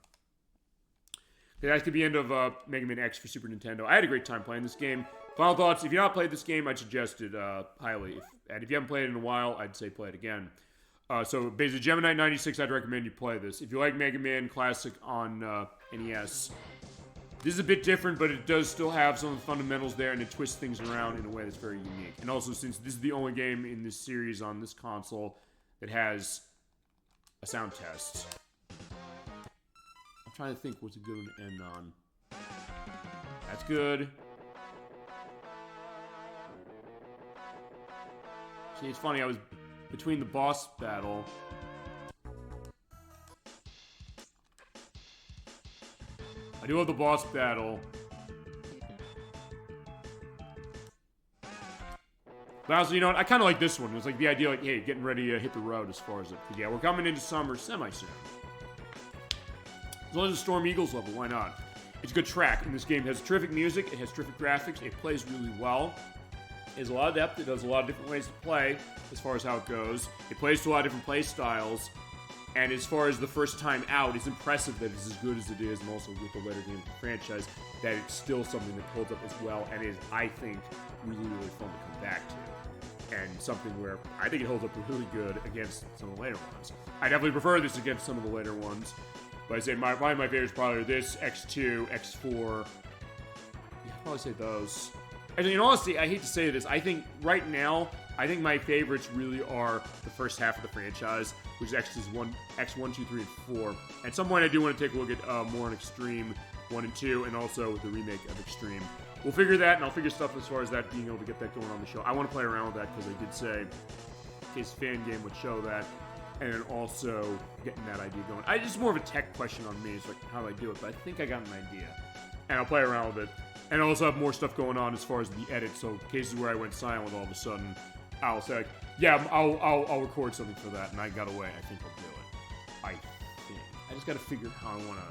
Okay, that's the end of Mega Man X for Super Nintendo. I had a great time playing this game. Final thoughts, if you've not played this game, I'd suggest it highly. And if you haven't played it in a while, I'd say play it again. So basically, Gemini 96, I'd recommend you play this. If you like Mega Man Classic on NES, this is a bit different, but it does still have some of the fundamentals there, and it twists things around in a way that's very unique. And also, since this is the only game in this series on this console that has a sound test. I'm trying to think what's a good one to end on. That's good. See, it's funny, I was between the boss battle. I do love the boss battle. But also, you know what, I kind of like this one. It's like the idea, like, hey, getting ready to hit the road as far as it. Yeah, we're coming into summer semi-soon. As long as it's Storm Eagles level, why not? It's a good track, and this game has terrific music, it has terrific graphics, it plays really well. It has a lot of depth, it does a lot of different ways to play, as far as how it goes. It plays to a lot of different play styles, and as far as the first time out, it's impressive that it's as good as it is, and also with the later games of the franchise, that it's still something that holds up as well, and is, I think, really, really fun to come back to. And something where I think it holds up really good against some of the later ones. I definitely prefer this against some of the later ones, but I say my favorites probably are this, X2, X4. Yeah, I'd probably say those. And in honesty, I hate to say this, I think right now, I think my favorites really are the first half of the franchise, which is X1, 2, 3, and 4. At some point, I do want to take a look at more on Xtreme 1 and 2, and also the remake of Xtreme. We'll figure that, and I'll figure stuff as far as that, being able to get that going on the show. I want to play around with that, because I did say, in case fan game would show that, and then also getting that idea going. It's more of a tech question on me, it's like, how do I do it? But I think I got an idea, and I'll play around with it. And I also have more stuff going on as far as the edit, so cases where I went silent all of a sudden, I'll say, like, yeah, I'll record something for that, and I got away. I think I'll do it. I think. I just gotta figure out how I wanna...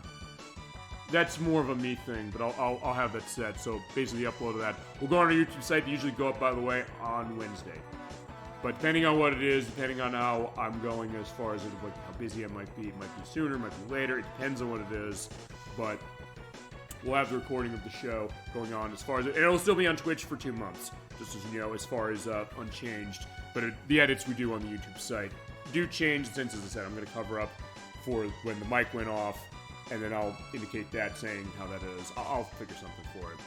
That's more of a me thing, but I'll have that set, so basically the upload of that. We'll go on our YouTube site. They usually go up, by the way, on Wednesday. But depending on what it is, depending on how I'm going as far as like how busy I might be, it might be sooner, it might be later, it depends on what it is, but... We'll have the recording of the show going on as far as... It'll still be on Twitch for 2 months, just as you know, as far as unchanged. But the edits we do on the YouTube site do change, since, as I said, I'm going to cover up for when the mic went off, and then I'll indicate that, saying how that is. I'll figure something for it.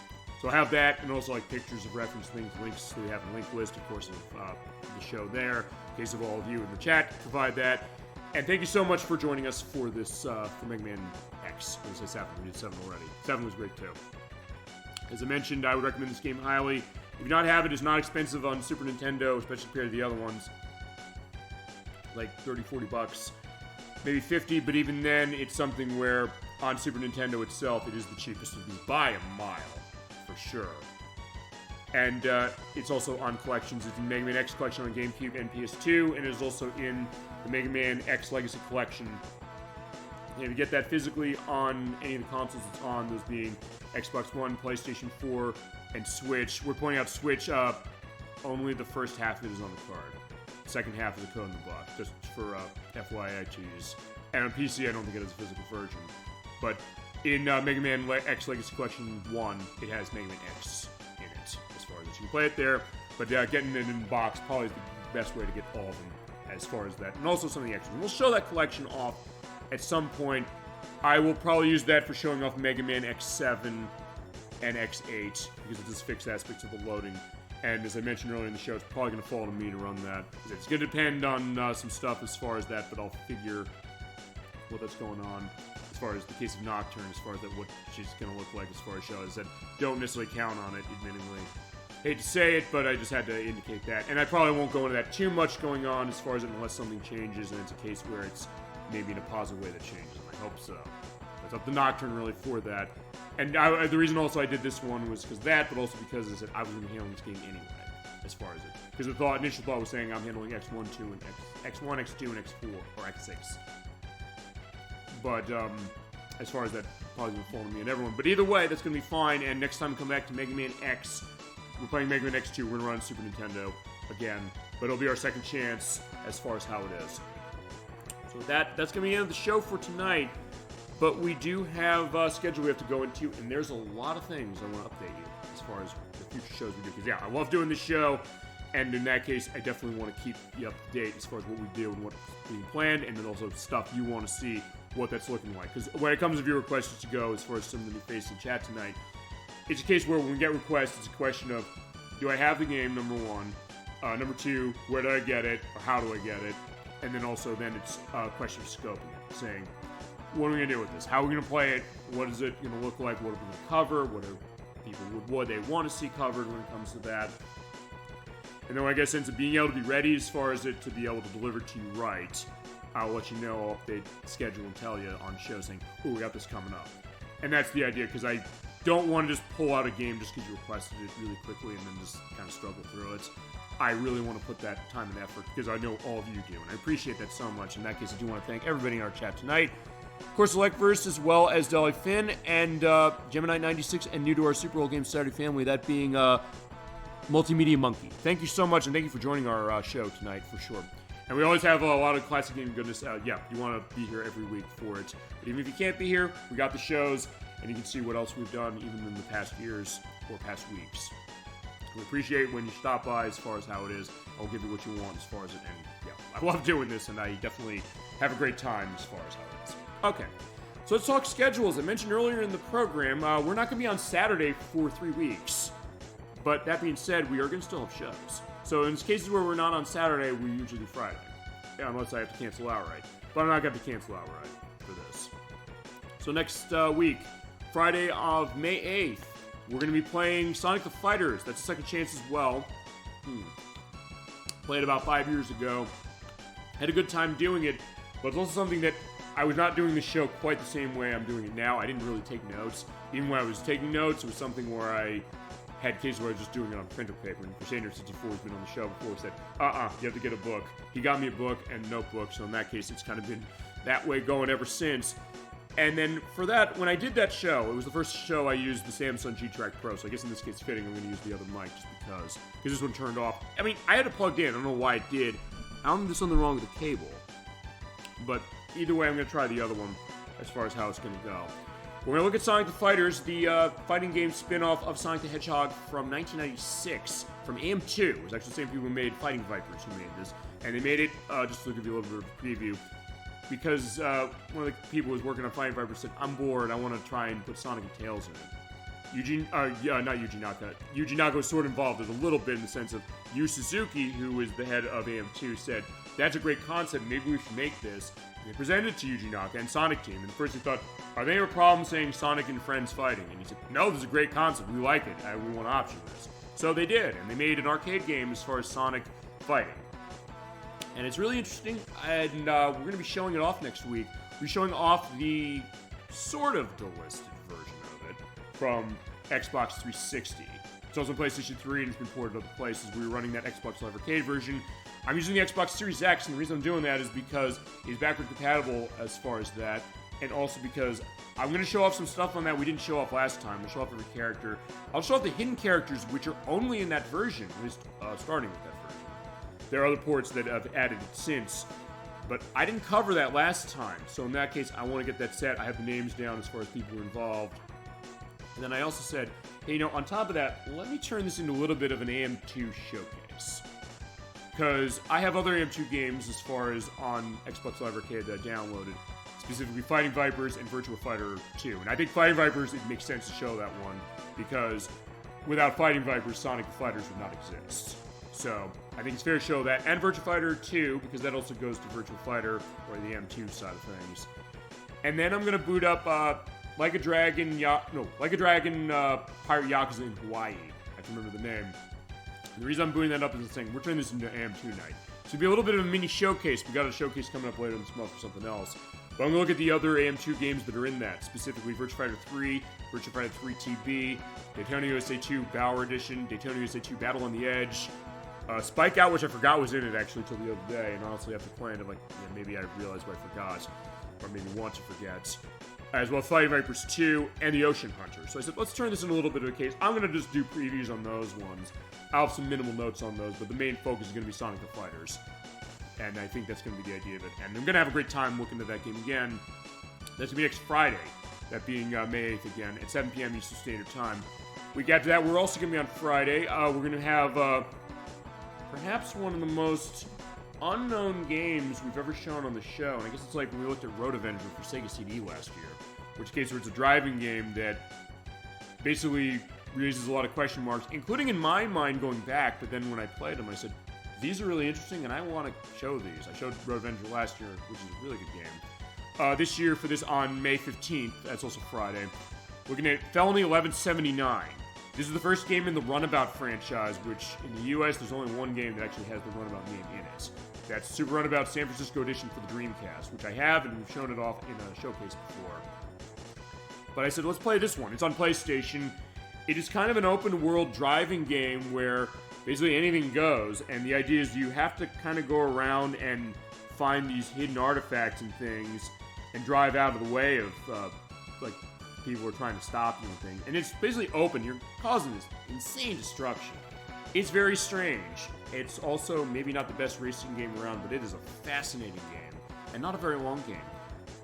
So I have that, and also like pictures of reference things, links, so we have a link list, of course, of the show there. In case of all of you in the chat, provide that. And thank you so much for joining us for this, for Mega Man X. I was say 7, we did 7 already. 7 was great too. As I mentioned, I would recommend this game highly. If you not have it, it's not expensive on Super Nintendo, especially compared to the other ones. Like 30, 40 bucks. maybe 50, but even then, it's something where on Super Nintendo itself, it is the cheapest of these by a mile, for sure. And it's also on collections. It's in Mega Man X collection on GameCube and PS2, and it is also in the Mega Man X Legacy collection. And if you get that physically on any of the consoles it's on, those being Xbox One, PlayStation 4, and Switch. We're pointing out Switch, only the first half of it is on the card. The second half is a code in the box, just for FYI to use. And on PC, I don't think it has a physical version. But in Mega Man X Legacy Collection 1, it has Mega Man X in it, as far as you can play it there. But getting it in the box probably is the best way to get all of them, as far as that. And also some of the extras. And we'll show that collection off at some point. I will probably use that for showing off Mega Man X7 and X8, because it does fix aspects of the loading. And as I mentioned earlier in the show, it's probably going to fall to me to run that. It's going to depend on some stuff as far as that, but I'll figure what that's going on. As far as the case of Nocturne, as far as that, what she's going to look like as far as shows that don't necessarily count on it, admittedly. Hate to say it, but I just had to indicate that. And I probably won't go into that too much going on as far as it, unless something changes, and it's a case where it's maybe in a positive way that changes. And I hope so. It's up to Nocturne, really, for that. And the reason also I did this one was because of that, but also because I was going to be handling this game anyway, as far as it. Because the initial thought was saying I'm handling X1, 2, and X1, X2, and X4, or X6. But as far as that, probably going to fall to me and everyone. But either way, that's going to be fine. And next time we come back to Mega Man X, we're playing Mega Man X2. We're going to run Super Nintendo again. But it'll be our second chance as far as how it is. So that's going to be the end of the show for tonight. But we do have a schedule we have to go into, and there's a lot of things I want to update you as far as the future shows we do. Because, yeah, I love doing this show, and in that case, I definitely want to keep you up to date as far as what we do and what's being planned, and then also stuff you want to see, what that's looking like. Because when it comes to viewer questions to go, as far as some of the new faces in chat tonight, it's a case where when we get requests, it's a question of, do I have the game, number one? Number two, where do I get it, or how do I get it? And then also, then it's a question of scoping, saying, what are we going to do with this? How are we going to play it? What is it going to look like? What are we going to cover? What they want to see covered when it comes to that? And then when I get a sense of being able to be ready as far as it to be able to deliver to you right, I'll let you know, I'll update the schedule and tell you on show saying, oh, we got this coming up. And that's the idea, because I don't want to just pull out a game just because you requested it really quickly and then just kind of struggle through it. I really want to put that time and effort, because I know all of you do, and I appreciate that so much. In that case, I do want to thank everybody in our chat tonight. Of course, ElecVerse, as well as Dolly Finn and Gemini96, and new to our Super Bowl Game Saturday family, that being Multimedia Monkey. Thank you so much, and thank you for joining our show tonight, for sure. And we always have a lot of classic game goodness. Yeah, you want to be here every week for it. But even if you can't be here, we got the shows, and you can see what else we've done even in the past years or past weeks. We appreciate when you stop by as far as how it is. I'll give you what you want as far as it. And yeah, I love doing this, and I definitely have a great time as far as how it is. Okay, so let's talk schedules. I mentioned earlier in the program, we're not going to be on Saturday for 3 weeks. But that being said, we are going to still have shows. So in cases where we're not on Saturday, we usually do Friday. Yeah, unless I have to cancel outright. But I'm not going to cancel outright for this. So next week, Friday of May 8th, we're going to be playing Sonic the Fighters. That's a second chance as well. Played about 5 years ago. Had a good time doing it. But it's also something that I was not doing the show quite the same way I'm doing it now. I didn't really take notes. Even when I was taking notes, it was something where I had cases where I was just doing it on printer paper. And Crusader, since before he's been on the show before, said, you have to get a book. He got me a book and notebook, so in that case, it's kind of been that way going ever since. And then for that, when I did that show, it was the first show I used the Samsung G-Track Pro, so I guess in this case fitting, I'm going to use the other mic just because this one turned off. I mean, I had it plugged in. I don't know why it did. I don't think there's something wrong with the cable. But either way, I'm going to try the other one as far as how it's going to go. We're going to look at Sonic the Fighters, the fighting game spin-off of Sonic the Hedgehog from 1996, from AM2. It was actually the same people who made Fighting Vipers who made this. And they made it, just to give you a little bit of a preview, because one of the people who was working on Fighting Vipers said, I'm bored, I want to try and put Sonic and Tails in it. Not Yuji Naka. Yuji Naka was sort of involved in a little bit in the sense of Yu Suzuki, who was the head of AM2, said, that's a great concept, maybe we should make this. And they presented it to Yuji Naka and Sonic Team, and first he thought, are they a problem saying Sonic and friends fighting? And he said, no, this is a great concept, we like it, we want to option this. So they did, and they made an arcade game as far as Sonic fighting. And it's really interesting, and we're going to be showing it off next week. We're showing off the sort of delisted version of it from Xbox 360. It's also on PlayStation 3 and it's been ported to other places. We were running that Xbox Live Arcade version. I'm using the Xbox Series X, and the reason I'm doing that is because it's backward compatible as far as that, and also because I'm going to show off some stuff on that we didn't show off last time. We'll show off every character. I'll show off the hidden characters, which are only in that version, at least starting with that version. There are other ports that I've added since, but I didn't cover that last time, so in that case, I want to get that set. I have the names down as far as people who are involved. And then I also said, hey, you know, on top of that, let me turn this into a little bit of an AM2 showcase. Because I have other AM2 games as far as on Xbox Live Arcade that I downloaded, specifically Fighting Vipers and Virtua Fighter 2. And I think Fighting Vipers, it makes sense to show that one, because without Fighting Vipers, Sonic the Fighters would not exist. So, I think it's fair to show that, and Virtua Fighter 2, because that also goes to Virtua Fighter, or the M2 side of things. And then I'm gonna boot up, Like a Dragon Pirate Yakuza in Hawaii. I have to remember the name. And the reason I'm booting that up is the thing, we're turning this into AM2 night. So it'll be a little bit of a mini showcase. We got a showcase coming up later this month for something else. But I'm gonna look at the other AM2 games that are in that, specifically Virtua Fighter 3, Virtua Fighter 3 TB, Daytona USA 2 Bower Edition, Daytona USA 2 Battle on the Edge, Spike Out, which I forgot was in it actually till the other day, and honestly after playing it, like, yeah, maybe I realized what I forgot, or maybe want to forget. As well as Fighting Vipers 2 and the Ocean Hunter. So I said, let's turn this into a little bit of a case. I'm going to just do previews on those ones. I'll have some minimal notes on those, but the main focus is going to be Sonic the Fighters. And I think that's going to be the idea of it. And I'm going to have a great time looking at that game again. That's going to be next Friday, that being May 8th again, at 7 p.m. Eastern Standard Time. We got to that. We're also going to be on Friday. We're going to have perhaps one of the most unknown games we've ever shown on the show. And I guess it's like when we looked at Road Avenger for Sega CD last year, which case where it's a driving game that basically raises a lot of question marks, including in my mind going back, but then when I played them, I said, these are really interesting, and I want to show these. I showed Road Avenger last year, which is a really good game. This year, for this on May 15th, that's also Friday, looking at Felony 1179. This is the first game in the Runabout franchise, which in the US, there's only one game that actually has the Runabout name in it. That's Super Runabout San Francisco Edition for the Dreamcast, which I have, and we've shown it off in a showcase before. But I said, let's play this one. It's on PlayStation. It is kind of an open-world driving game where basically anything goes, and the idea is you have to kind of go around and find these hidden artifacts and things and drive out of the way of, like, people are trying to stop you and things. And it's basically open. You're causing this insane destruction. It's very strange. It's also maybe not the best racing game around, but it is a fascinating game, and not a very long game.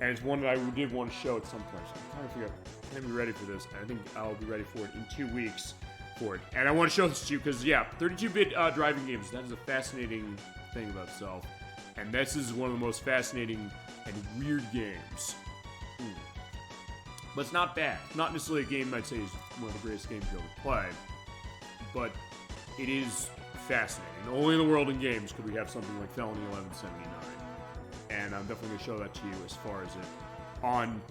And it's one that I did want to show at some point. So I'm trying to figure out, can I be ready for this? And I think I'll be ready for it in 2 weeks for it. And I want to show this to you because, yeah, 32-bit driving games, that is a fascinating thing about itself. And this is one of the most fascinating and weird games. But it's not bad. Not necessarily a game I'd say is one of the greatest games you'll ever play. But it is fascinating. Only in the world in games could we have something like Felony 1179. And I'm definitely going to show that to you as far as it on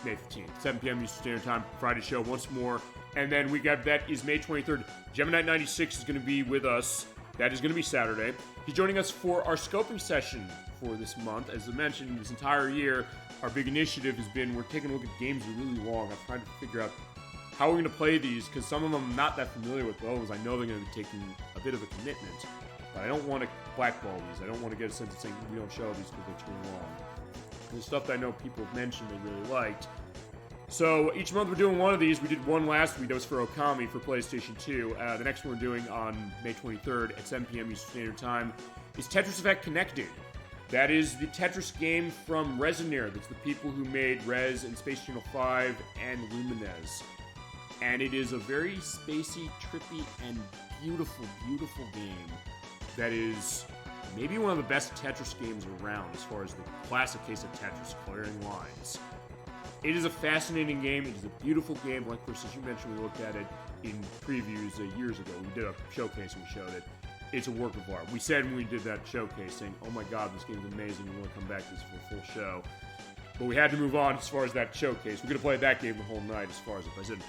May 15th, 7 p.m. Eastern Standard Time, Friday show once more. And then we got, that is May 23rd. Gemini 96 is going to be with us. That is going to be Saturday. He's joining us for our scoping session for this month. As I mentioned, this entire year, our big initiative has been we're taking a look at games that are really long. I'm trying to figure out how we're going to play these, because some of them I'm not that familiar with those. I know they're going to be taking a bit of a commitment. But I don't want to blackball these. I don't want to get a sense of saying we don't show these because they're too long. The stuff that I know people have mentioned they really liked. So each month we're doing one of these. We did one last week. That was for Okami for PlayStation 2. The next one we're doing on May 23rd at 7 p.m. Eastern Standard Time is Tetris Effect Connected. That is the Tetris game from Resonare. That's the people who made Rez and Space Channel 5 and Lumines. And it is a very spacey, trippy, and beautiful, beautiful game that is maybe one of the best Tetris games around as far as the classic case of Tetris, clearing lines. It is a fascinating game. It is a beautiful game. Like, as you mentioned, we looked at it in previews years ago. We did a showcase and we showed it. It's a work of art. We said when we did that showcase, saying, oh my god, this game's amazing. We want to come back to this for a full show. But we had to move on as far as that showcase. We're going to play that game the whole night as far as it. I said,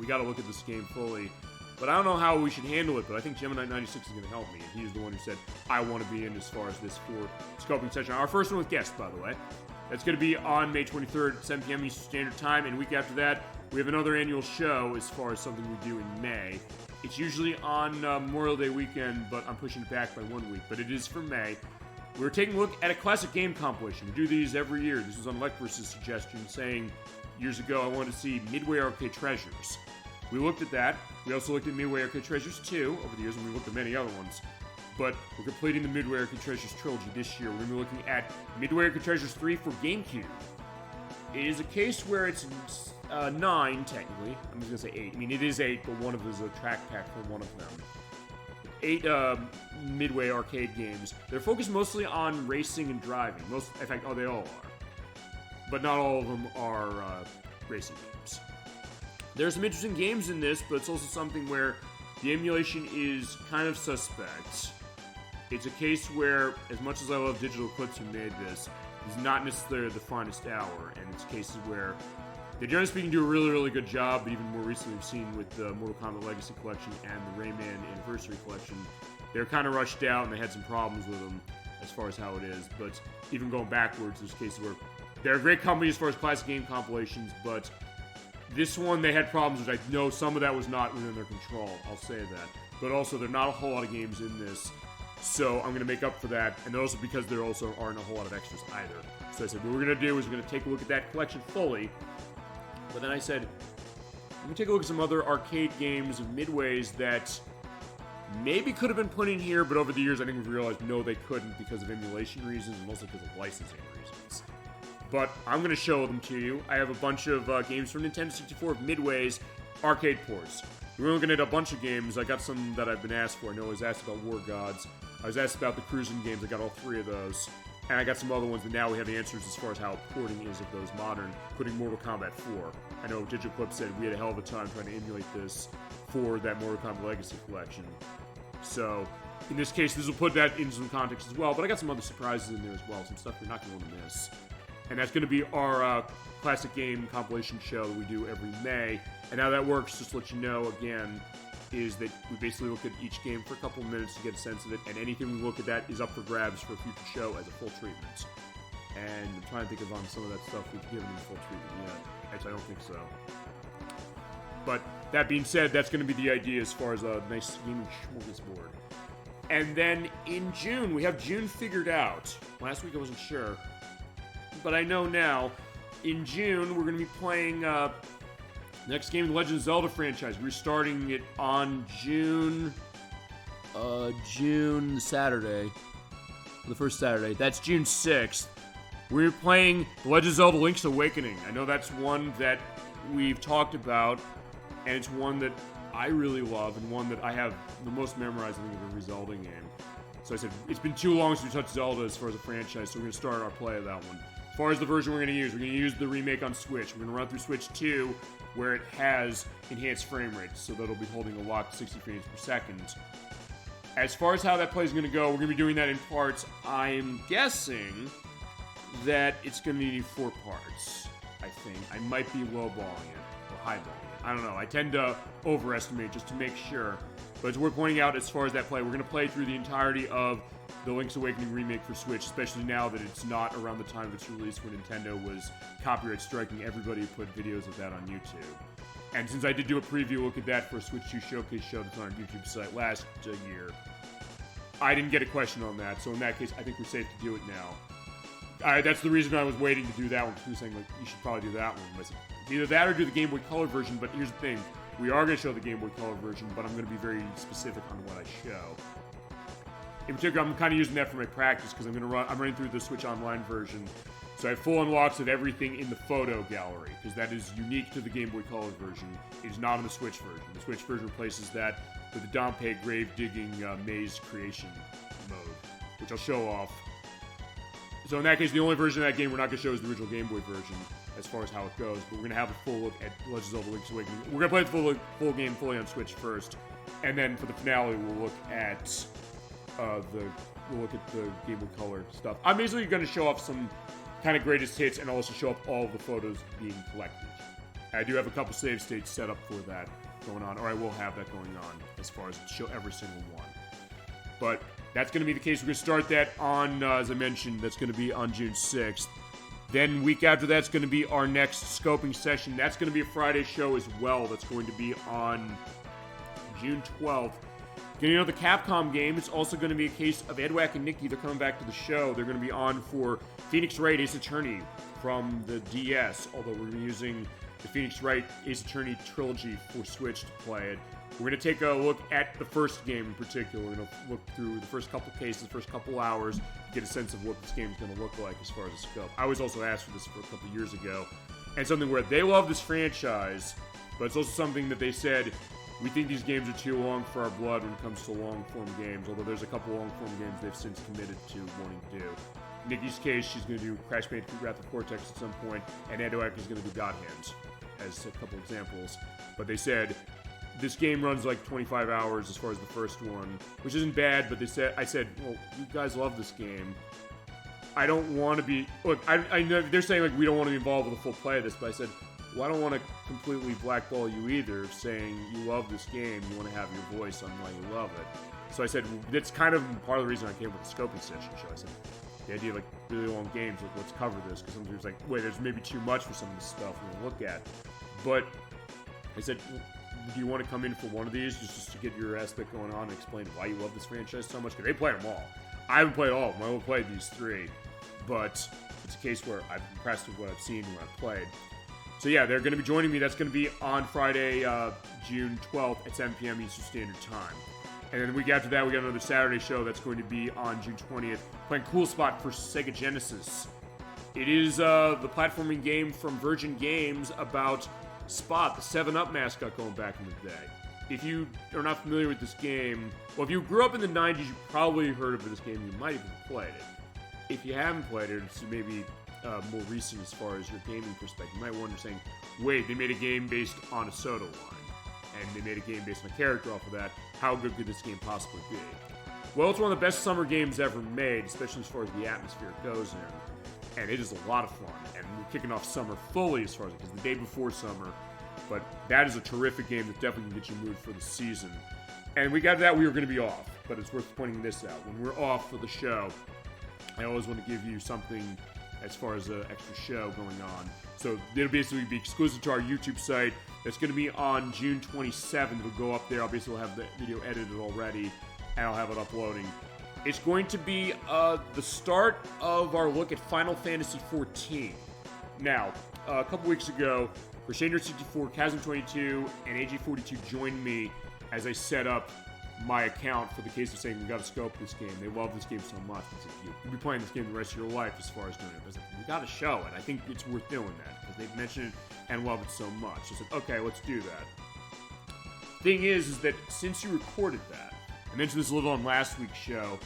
we got to look at this game fully. but I don't know how we should handle it, but I think Gemini96 is going to help me, and he's the one who said, I want to be in as far as this for scoping session. Our first one with guests, by the way. That's going to be on May 23rd at 7 p.m. Eastern Standard Time, and a week after that, we have another annual show as far as something we do in May. It's usually on Memorial Day weekend, but I'm pushing it back by 1 week, but it is for May. We're taking a look at a classic game compilation. We do these every year. This was on ElecVerse's suggestion, saying years ago I wanted to see Midway Arcade Treasures. We looked at that. We also looked at Midway Arcade Treasures 2 over the years, and we looked at many other ones. But we're completing the Midway Arcade Treasures trilogy this year. We're going to be looking at Midway Arcade Treasures 3 for GameCube. It is a case where it's 9, technically. I'm just going to say 8. I mean, it is 8, but one of them is a track pack for one of them. 8 Midway arcade games. They're focused mostly on racing and driving. In fact, they all are. But not all of them are racing games. There's some interesting games in this, but it's also something where the emulation is kind of suspect. It's a case where, as much as I love Digital Eclipse who made this, it's not necessarily the finest hour, and it's cases where they, generally speaking, do a really, really good job, but even more recently we've seen with the Mortal Kombat Legacy Collection and the Rayman Anniversary Collection, they're kind of rushed out and they had some problems with them as far as how it is, but even going backwards, there's cases where they're a great company as far as classic game compilations, but this one they had problems which I know some of that was not within their control, I'll say that. But also, there are not a whole lot of games in this, so I'm going to make up for that, and also because there also aren't a whole lot of extras either. So I said, what we're going to do is we're going to take a look at that collection fully, but then I said, let me take a look at some other arcade games of Midways that maybe could have been put in here, but over the years I think we've realized no, they couldn't because of emulation reasons and also because of licensing reasons. But I'm going to show them to you. I have a bunch of games from Nintendo 64 of Midway's arcade ports. We're looking at a bunch of games. I got some that I've been asked for. I know I was asked about War Gods. I was asked about the cruising games. I got all 3 of those. And I got some other ones, but now we have answers as far as how porting is of those modern, including Mortal Kombat 4. I know Digital Eclipse said we had a hell of a time trying to emulate this for that Mortal Kombat Legacy Collection. So, in this case, this will put that into some context as well, but I got some other surprises in there as well, some stuff you're not going to want to miss. And that's going to be our classic game compilation show that we do every May. And how that works, just to let you know again, is that we basically look at each game for a couple of minutes to get a sense of it, and anything we look at that is up for grabs for a future show as a full treatment. And I'm trying to think of on some of that stuff we've given in full treatment yet. Actually, I don't think so. But that being said, that's going to be the idea as far as a nice gaming smorgasbord. And then in June, we have June figured out. Last week I wasn't sure, but I know now. In June, we're going to be playing next game in the Legend of Zelda franchise. We're starting it on June Saturday. The first Saturday. That's June 6th. We're playing The Legend of Zelda Link's Awakening. I know that's one that we've talked about, and it's one that I really love, and one that I have the most memorized, I think, of every Zelda game. So I said, it's been too long since we touched Zelda as far as a franchise, so we're going to start our play of that one. As far as the version we're going to use the remake on Switch. We're going to run through Switch 2, where it has enhanced frame rates, so that'll be holding a locked 60 frames per second. As far as how that play is going to go, we're going to be doing that in parts. I'm guessing that it's going to need 4 parts, I think. I might be lowballing it, or highballing it. I don't know. I tend to overestimate just to make sure. But it's worth pointing out as far as that play, we're going to play through the entirety of the Link's Awakening remake for Switch, especially now that it's not around the time of its release when Nintendo was copyright striking everybody who put videos of that on YouTube. And since I did do a preview look at that for a Switch 2 showcase show that's on our YouTube site last year, I didn't get a question on that, so in that case, I think we're safe to do it now. That's the reason I was waiting to do that one, because he was saying, like, you should probably do that one. But either that or do the Game Boy Color version, but here's the thing. We are going to show the Game Boy Color version, but I'm going to be very specific on what I show. In particular, I'm kind of using that for my practice, because I'm running through the Switch Online version, so I have full unlocks of everything in the photo gallery, because that is unique to the Game Boy Color version. It is not in the Switch version. The Switch version replaces that with the Dompe grave digging maze creation mode, which I'll show off. So in that case, the only version of that game we're not going to show is the original Game Boy version, as far as how it goes, but we're going to have a full look at Legend of Zelda Link's Awakening. We're going to play the full game fully on Switch first, and then for the finale, we'll look at the Game Boy Color stuff. I'm basically going to show off some kind of greatest hits and also show up all the photos being collected. I do have a couple save states set up for that. going on, or I will have that going on as far as show every single one. But that's going to be the case. We're going to start that on, as I mentioned, that's going to be on June 6th. Then week after that's going to be our next scoping session. That's going to be a Friday show as well. That's going to be on June 12th. Getting another Capcom game. It's also going to be a case of Edwack and Nikki. They're coming back to the show. They're going to be on for Phoenix Wright Ace Attorney from the DS. Although we're using the Phoenix Wright Ace Attorney trilogy for Switch to play it. We're going to take a look at the first game in particular. We're going to look through the first couple cases, the first couple hours, get a sense of what this game is going to look like as far as the scope. I was also asked for this for a couple years ago, and something where they love this franchise, but it's also something that they said, we think these games are too long for our blood when it comes to long-form games, although there's a couple long-form games they've since committed to wanting to do. In Nikki's case, she's going to do Crash Bandicoot Wrath of Cortex at some point, and Edwack is going to do God Hands as a couple examples. But they said, this game runs like 25 hours as far as the first one, which isn't bad, but I said, well, you guys love this game. I don't want to be, look, I know they're saying like we don't want to be involved with the full play of this, but I said, well, I don't want to completely blackball you either, saying you love this game, you want to have your voice on why you love it. So I said, that's kind of part of the reason I came with the scoping session show. I said, the idea of like really long games, like let's cover this, because sometimes like, wait, there's maybe too much for some of this stuff we're going to look at. But I said, do you want to come in for one of these just to get your aspect going on and explain why you love this franchise so much? Because they played them all. I haven't played all of them. I only played these three. But it's a case where I'm impressed with what I've seen and what I've played. So yeah, they're going to be joining me. That's going to be on Friday, June 12th at 7 p.m. Eastern Standard Time. And then the week after that, we got another Saturday show that's going to be on June 20th, playing Cool Spot for Sega Genesis. It is the platforming game from Virgin Games about Spot, the 7-Up mascot going back in the day. If you are not familiar with this game, well, if you grew up in the 90s, you probably heard of this game. You might have played it. If you haven't played it, it's maybe more recent as far as your gaming perspective. You might wonder, saying, wait, they made a game based on a soda line, and they made a game based on a character off of that. How good could this game possibly be? Well, it's one of the best summer games ever made, especially as far as the atmosphere goes in. And it is a lot of fun, and we're kicking off summer fully as far as, because the day before summer, but that is a terrific game that definitely can get you moved for the season. And we got that, we were going to be off, but it's worth pointing this out. When we're off for the show, I always want to give you something as far as an extra show going on. So it'll basically be exclusive to our YouTube site. It's going to be on June 27th. It'll go up there. I'll basically have the video edited already, and I'll have it uploading. It's going to be the start of our look at Final Fantasy XIV. Now, a couple weeks ago, Crusader64, Chasm22, and AG42 joined me as I set up my account for the case of saying we got to scope this game. They love this game so much. They said, you'll be playing this game the rest of your life as far as doing it. I was like, we got to show it. I think it's worth doing that because they've mentioned it and love it so much. I said, okay, let's do that. Thing is that since you recorded that, I mentioned this a little on last week's show,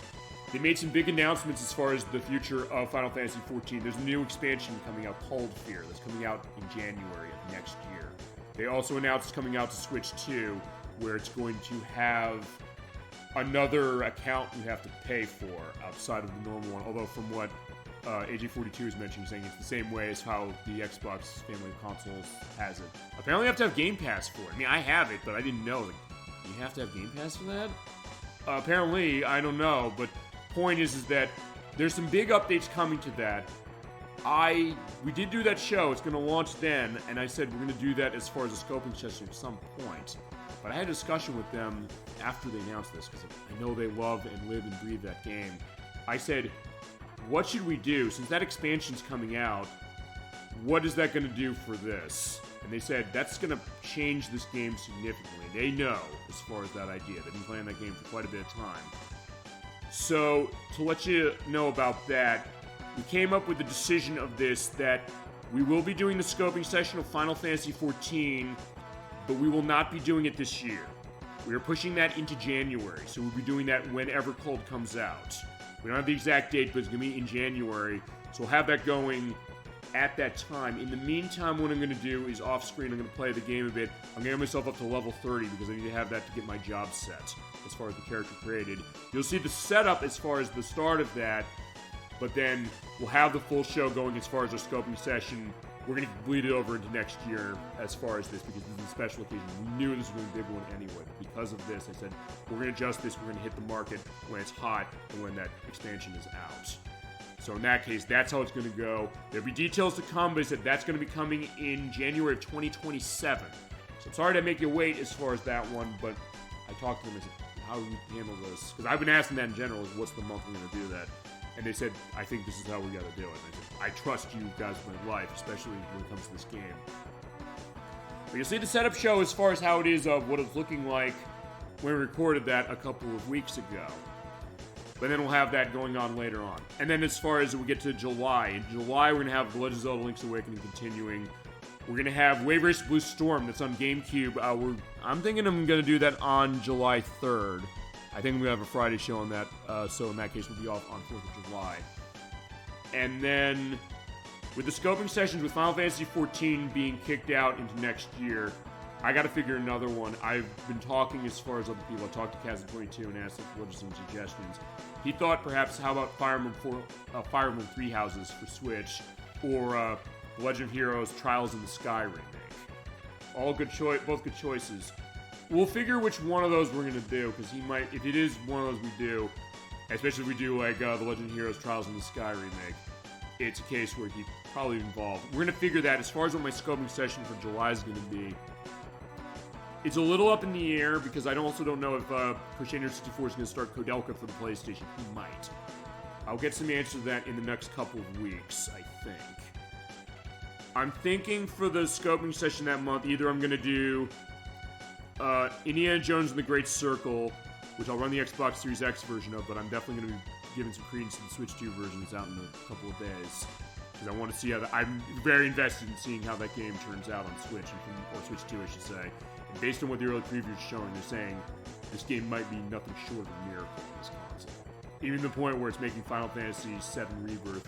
they made some big announcements as far as the future of Final Fantasy XIV. There's a new expansion coming out called Fear that's coming out in January of next year. They also announced it's coming out to Switch 2, where it's going to have another account you have to pay for outside of the normal one. Although from what AG42 is mentioning, saying it's the same way as how the Xbox family of consoles has it. Apparently you have to have Game Pass for it. I mean, I have it, but I didn't know. Like, you have to have Game Pass for that? Apparently, I don't know, but point is that there's some big updates coming to that. We did do that show. It's going to launch then, and I said we're going to do that as far as a scoping session at some point. But I had a discussion with them after they announced this, because I know they love and live and breathe that game. I said, what should we do? Since that expansion's coming out, what is that going to do for this? And they said, that's going to change this game significantly. They know, as far as that idea. They've been playing that game for quite a bit of time. So, to let you know about that, we came up with the decision of this, that we will be doing the scoping session of Final Fantasy XIV, but we will not be doing it this year. We are pushing that into January, so we'll be doing that whenever Cold comes out. We don't have the exact date, but it's going to be in January, so we'll have that going at that time. In the meantime, what I'm going to do is off-screen, I'm going to play the game a bit. I'm going to get myself up to level 30 because I need to have that to get my job set as far as the character created. You'll see the setup as far as the start of that, but then we'll have the full show going as far as our scoping session we're going to bleed it over into next year as far as this, because this is a special occasion. We knew this was going to be a big one anyway. But because of this, I said, we're going to adjust this. We're going to hit the market when it's hot and when that expansion is out. So in that case, that's how it's going to go. There'll be details to come, but I said that's going to be coming in January of 2027. So I'm sorry to make you wait as far as that one, but I talked to them and said, how do we handle this? Because I've been asking that in general, is what's the month we're going to do that? And they said, I think this is how we got to do it. And I said, I trust you guys with my life, especially when it comes to this game. But you'll see the setup show as far as how it is of what it's looking like when we recorded that a couple of weeks ago. But then we'll have that going on later on. And then as far as we get to July, in July we're going to have The Legend of Zelda Link's Awakening continuing. We're going to have Wave Race Blue Storm that's on GameCube. I'm thinking I'm going to do that on July 3rd. I think we have a Friday show on that, so in that case we'll be off on 4th of July. And then, with the scoping sessions with Final Fantasy XIV being kicked out into next year, I gotta figure another one. I've been talking as far as other people. I talked to Kazan22 and asked if there were some suggestions. He thought perhaps, how about Fire Emblem Three Houses for Switch, or The Legend of Heroes Trials in the Sky remake. All good both good choices. We'll figure which one of those we're going to do, because he might, if it is one of those we do, especially if we do like The Legend of Heroes Trials in the Sky remake, it's a case where he's probably involved. We're going to figure that. As far as what my scoping session for July is going to be, it's a little up in the air, because I also don't know if Crusader 64 is going to start Kodelka for the PlayStation. He might. I'll get some answers to that in the next couple of weeks, I think. I'm thinking for the scoping session that month, either I'm going to do Indiana Jones and the Great Circle, which I'll run the Xbox Series X version of, but I'm definitely going to be giving some credence to the Switch 2 version that's out in a couple of days. Because I want to see how I'm very invested in seeing how that game turns out on Switch, or Switch 2, I should say. And based on what the early previews are showing, they're saying this game might be nothing short of a miracle on this console. Even to the point where it's making Final Fantasy VII Rebirth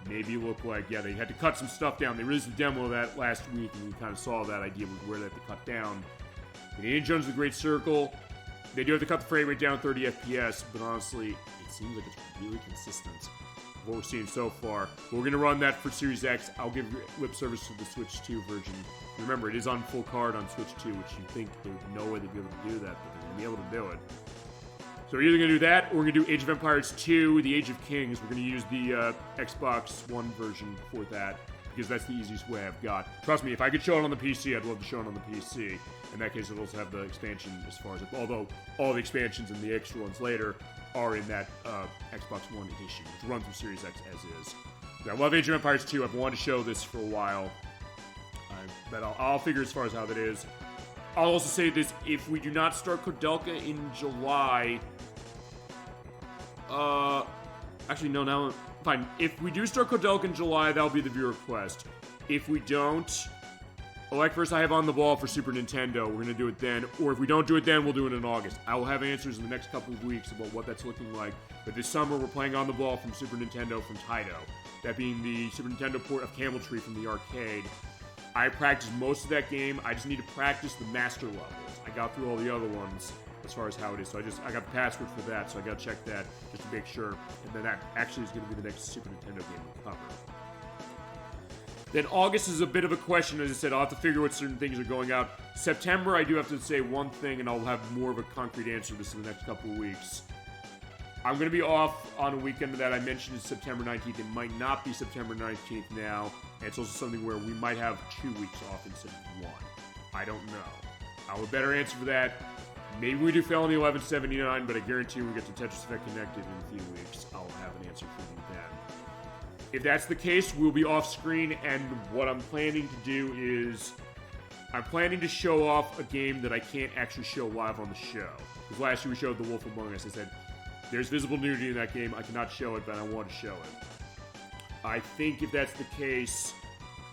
maybe look like, yeah, they had to cut some stuff down. They released a demo of that last week, and we kind of saw that idea with where they had to cut down. Indiana Jones The Great Circle, they do have to cut the frame rate down 30 FPS, but honestly, it seems like it's really consistent with what we're seeing so far. But we're going to run that for Series X. I'll give lip service to the Switch 2 version. Remember, it is on full card on Switch 2, which you think there's no way they'd be able to do that, but they're going to be able to do it. So we're either going to do that, or we're going to do Age of Empires 2, The Age of Kings. We're going to use the Xbox One version for that, because that's the easiest way I've got. Trust me, if I could show it on the PC, I'd love to show it on the PC. In that case, it'll also have the expansion as far as, although all the expansions and the extra ones later are in that Xbox One edition, which runs through Series X as is. I love Age of Empires 2. I've wanted to show this for a while, but I'll figure as far as how that is. I'll also say this, if we do not start Kodelka in July, actually, no, now, fine. If we do start Kodelka in July, that'll be the viewer request. If we don't, ElecVerse I have on the ball for Super Nintendo. We're going to do it then. Or if we don't do it then, we'll do it in August. I will have answers in the next couple of weeks about what that's looking like. But this summer, we're playing On the Ball from Super Nintendo from Taito. That being the Super Nintendo port of Camel Tree from the arcade. I practiced most of that game. I just need to practice the master levels. I got through all the other ones as far as how it is. So I got the password for that, so I got to check that just to make sure. And then that actually is going to be the next Super Nintendo game we cover. Then August is a bit of a question. As I said, I'll have to figure what certain things are going out. September, I do have to say one thing, and I'll have more of a concrete answer to this in the next couple of weeks. I'm going to be off on a weekend that I mentioned is September 19th. It might not be September 19th now. And it's also something where we might have 2 weeks off instead of 1. I don't know. I'll have a better answer for that. Maybe we do Felony 1179, but I guarantee we get to Tetris Effect Connected in a few weeks. I'll have an answer for you then. If that's the case, we'll be off screen, and what I'm planning to do is I'm planning to show off a game that I can't actually show live on the show. Because last year we showed The Wolf Among Us. I said, there's visible nudity in that game. I cannot show it, but I want to show it. I think if that's the case,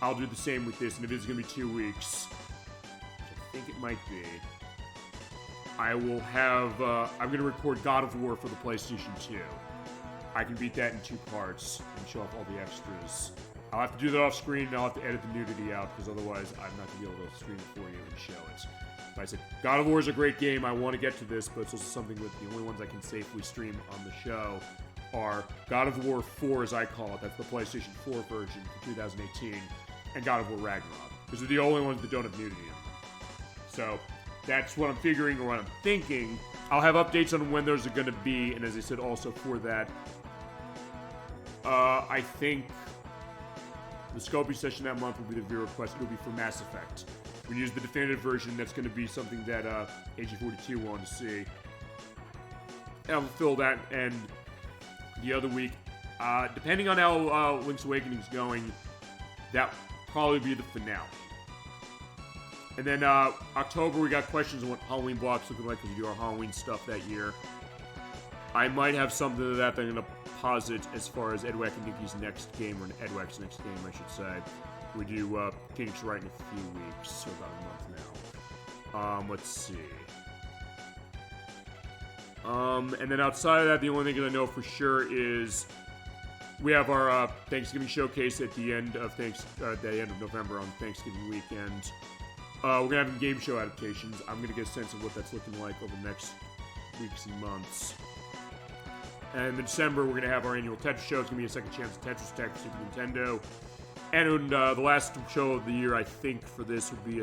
I'll do the same with this, and if it's going to be 2 weeks, which I think it might be, I will have, I'm going to record God of War for the PlayStation 2. I can beat that in 2 parts and show off all the extras. I'll have to do that off screen, and I'll have to edit the nudity out, because otherwise I'm not going to be able to stream it for you and show it. But I said, God of War is a great game, I want to get to this, but it's also something with the only ones I can safely stream on the show are God of War 4, as I call it. That's the PlayStation 4 version from 2018. and God of War Ragnarok. Because they're the only ones that don't have nudity in them. So, that's what I'm figuring or what I'm thinking. I'll have updates on when those are going to be, and as I said, also for that, I think the scoping session that month will be the viewer request. It'll be for Mass Effect. We use the definitive version. That's going to be something that AG42 wanted to see. And I'll fill that, and the other week, depending on how Link's Awakening is going, that will probably be the finale. And then October, we got questions on what Halloween blocks looking like because we do our Halloween stuff that year. I might have something to that I'm going to posit as far as Edwack and Nikki's next game, or Edwack's next game, I should say. We do Phoenix Wright in a few weeks, so about a month now. Let's see. And then outside of that, the only thing I know for sure is we have our Thanksgiving showcase at the end of November on Thanksgiving weekend. We're gonna have game show adaptations. I'm gonna get a sense of what that's looking like over the next weeks and months. And in December, we're gonna have our annual Tetris show. It's gonna be a second chance at Tetris Tech for Super Nintendo. And the last show of the year, I think, for this would be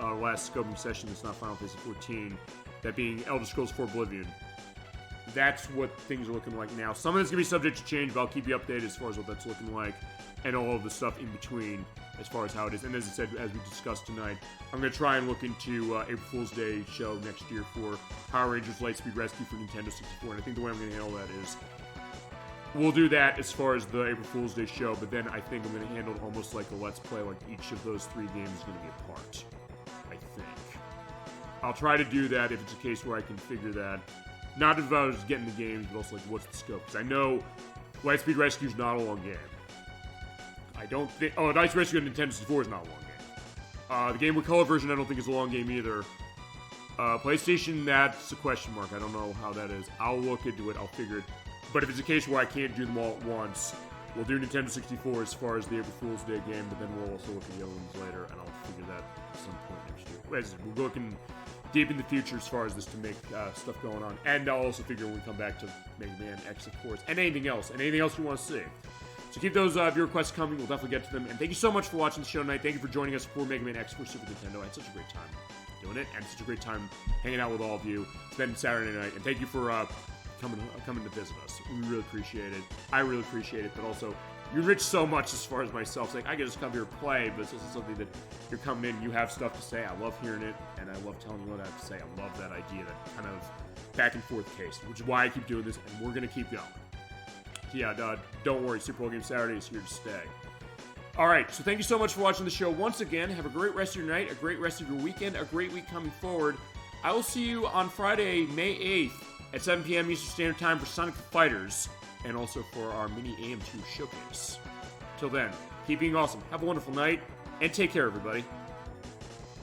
a last scoping session that's not Final Fantasy 14. That being Elder Scrolls 4 Oblivion. That's what things are looking like now. Some of it's going to be subject to change, but I'll keep you updated as far as what that's looking like and all of the stuff in between as far as how it is. And as I said, as we discussed tonight, I'm going to try and look into April Fool's Day show next year for Power Rangers Lightspeed Rescue for Nintendo 64. And I think the way I'm going to handle that is we'll do that as far as the April Fool's Day show, but then I think I'm going to handle it almost like a Let's Play, like each of those 3 games is going to be a part. I think. I'll try to do that if it's a case where I can figure that. Not if I was getting the games, but also like what's the scope. Because I know Lightspeed Rescue is not a long game. I don't think... Oh, Lightspeed Rescue on Nintendo 64 is not a long game. The Game Boy Color version I don't think is a long game either. PlayStation, that's a question mark. I don't know how that is. I'll look into it. I'll figure it. But if it's a case where I can't do them all at once, we'll do Nintendo 64 as far as the April Fool's Day game, but then we'll also look at the other ones later, and I'll figure that at some point next year. As we're looking deep in the future as far as this to make stuff going on. And I'll also figure when we come back to Mega Man X, of course, and anything else you want to see. So keep those viewer requests coming. We'll definitely get to them. And thank you so much for watching the show tonight. Thank you for joining us for Mega Man X for Super Nintendo. I had such a great time doing it, and such a great time hanging out with all of you. Spending Saturday night. And thank you for coming to visit us. We really appreciate it. I really appreciate it, but also you enrich so much as far as myself. Saying I can just come here and play, but this is something that you're coming in, you have stuff to say. I love hearing it, and I love telling you what I have to say. I love that idea, that kind of back and forth case, which is why I keep doing this, and we're going to keep going. So yeah, don't worry, Super Bowl Game Saturday is here to stay. Alright, so thank you so much for watching the show once again. Have a great rest of your night, a great rest of your weekend, a great week coming forward. I will see you on Friday, May 8th at 7 p.m. Eastern Standard Time for Sonic the Fighters, and also for our mini AM2 showcase. Till then, keep being awesome. Have a wonderful night, and take care, everybody.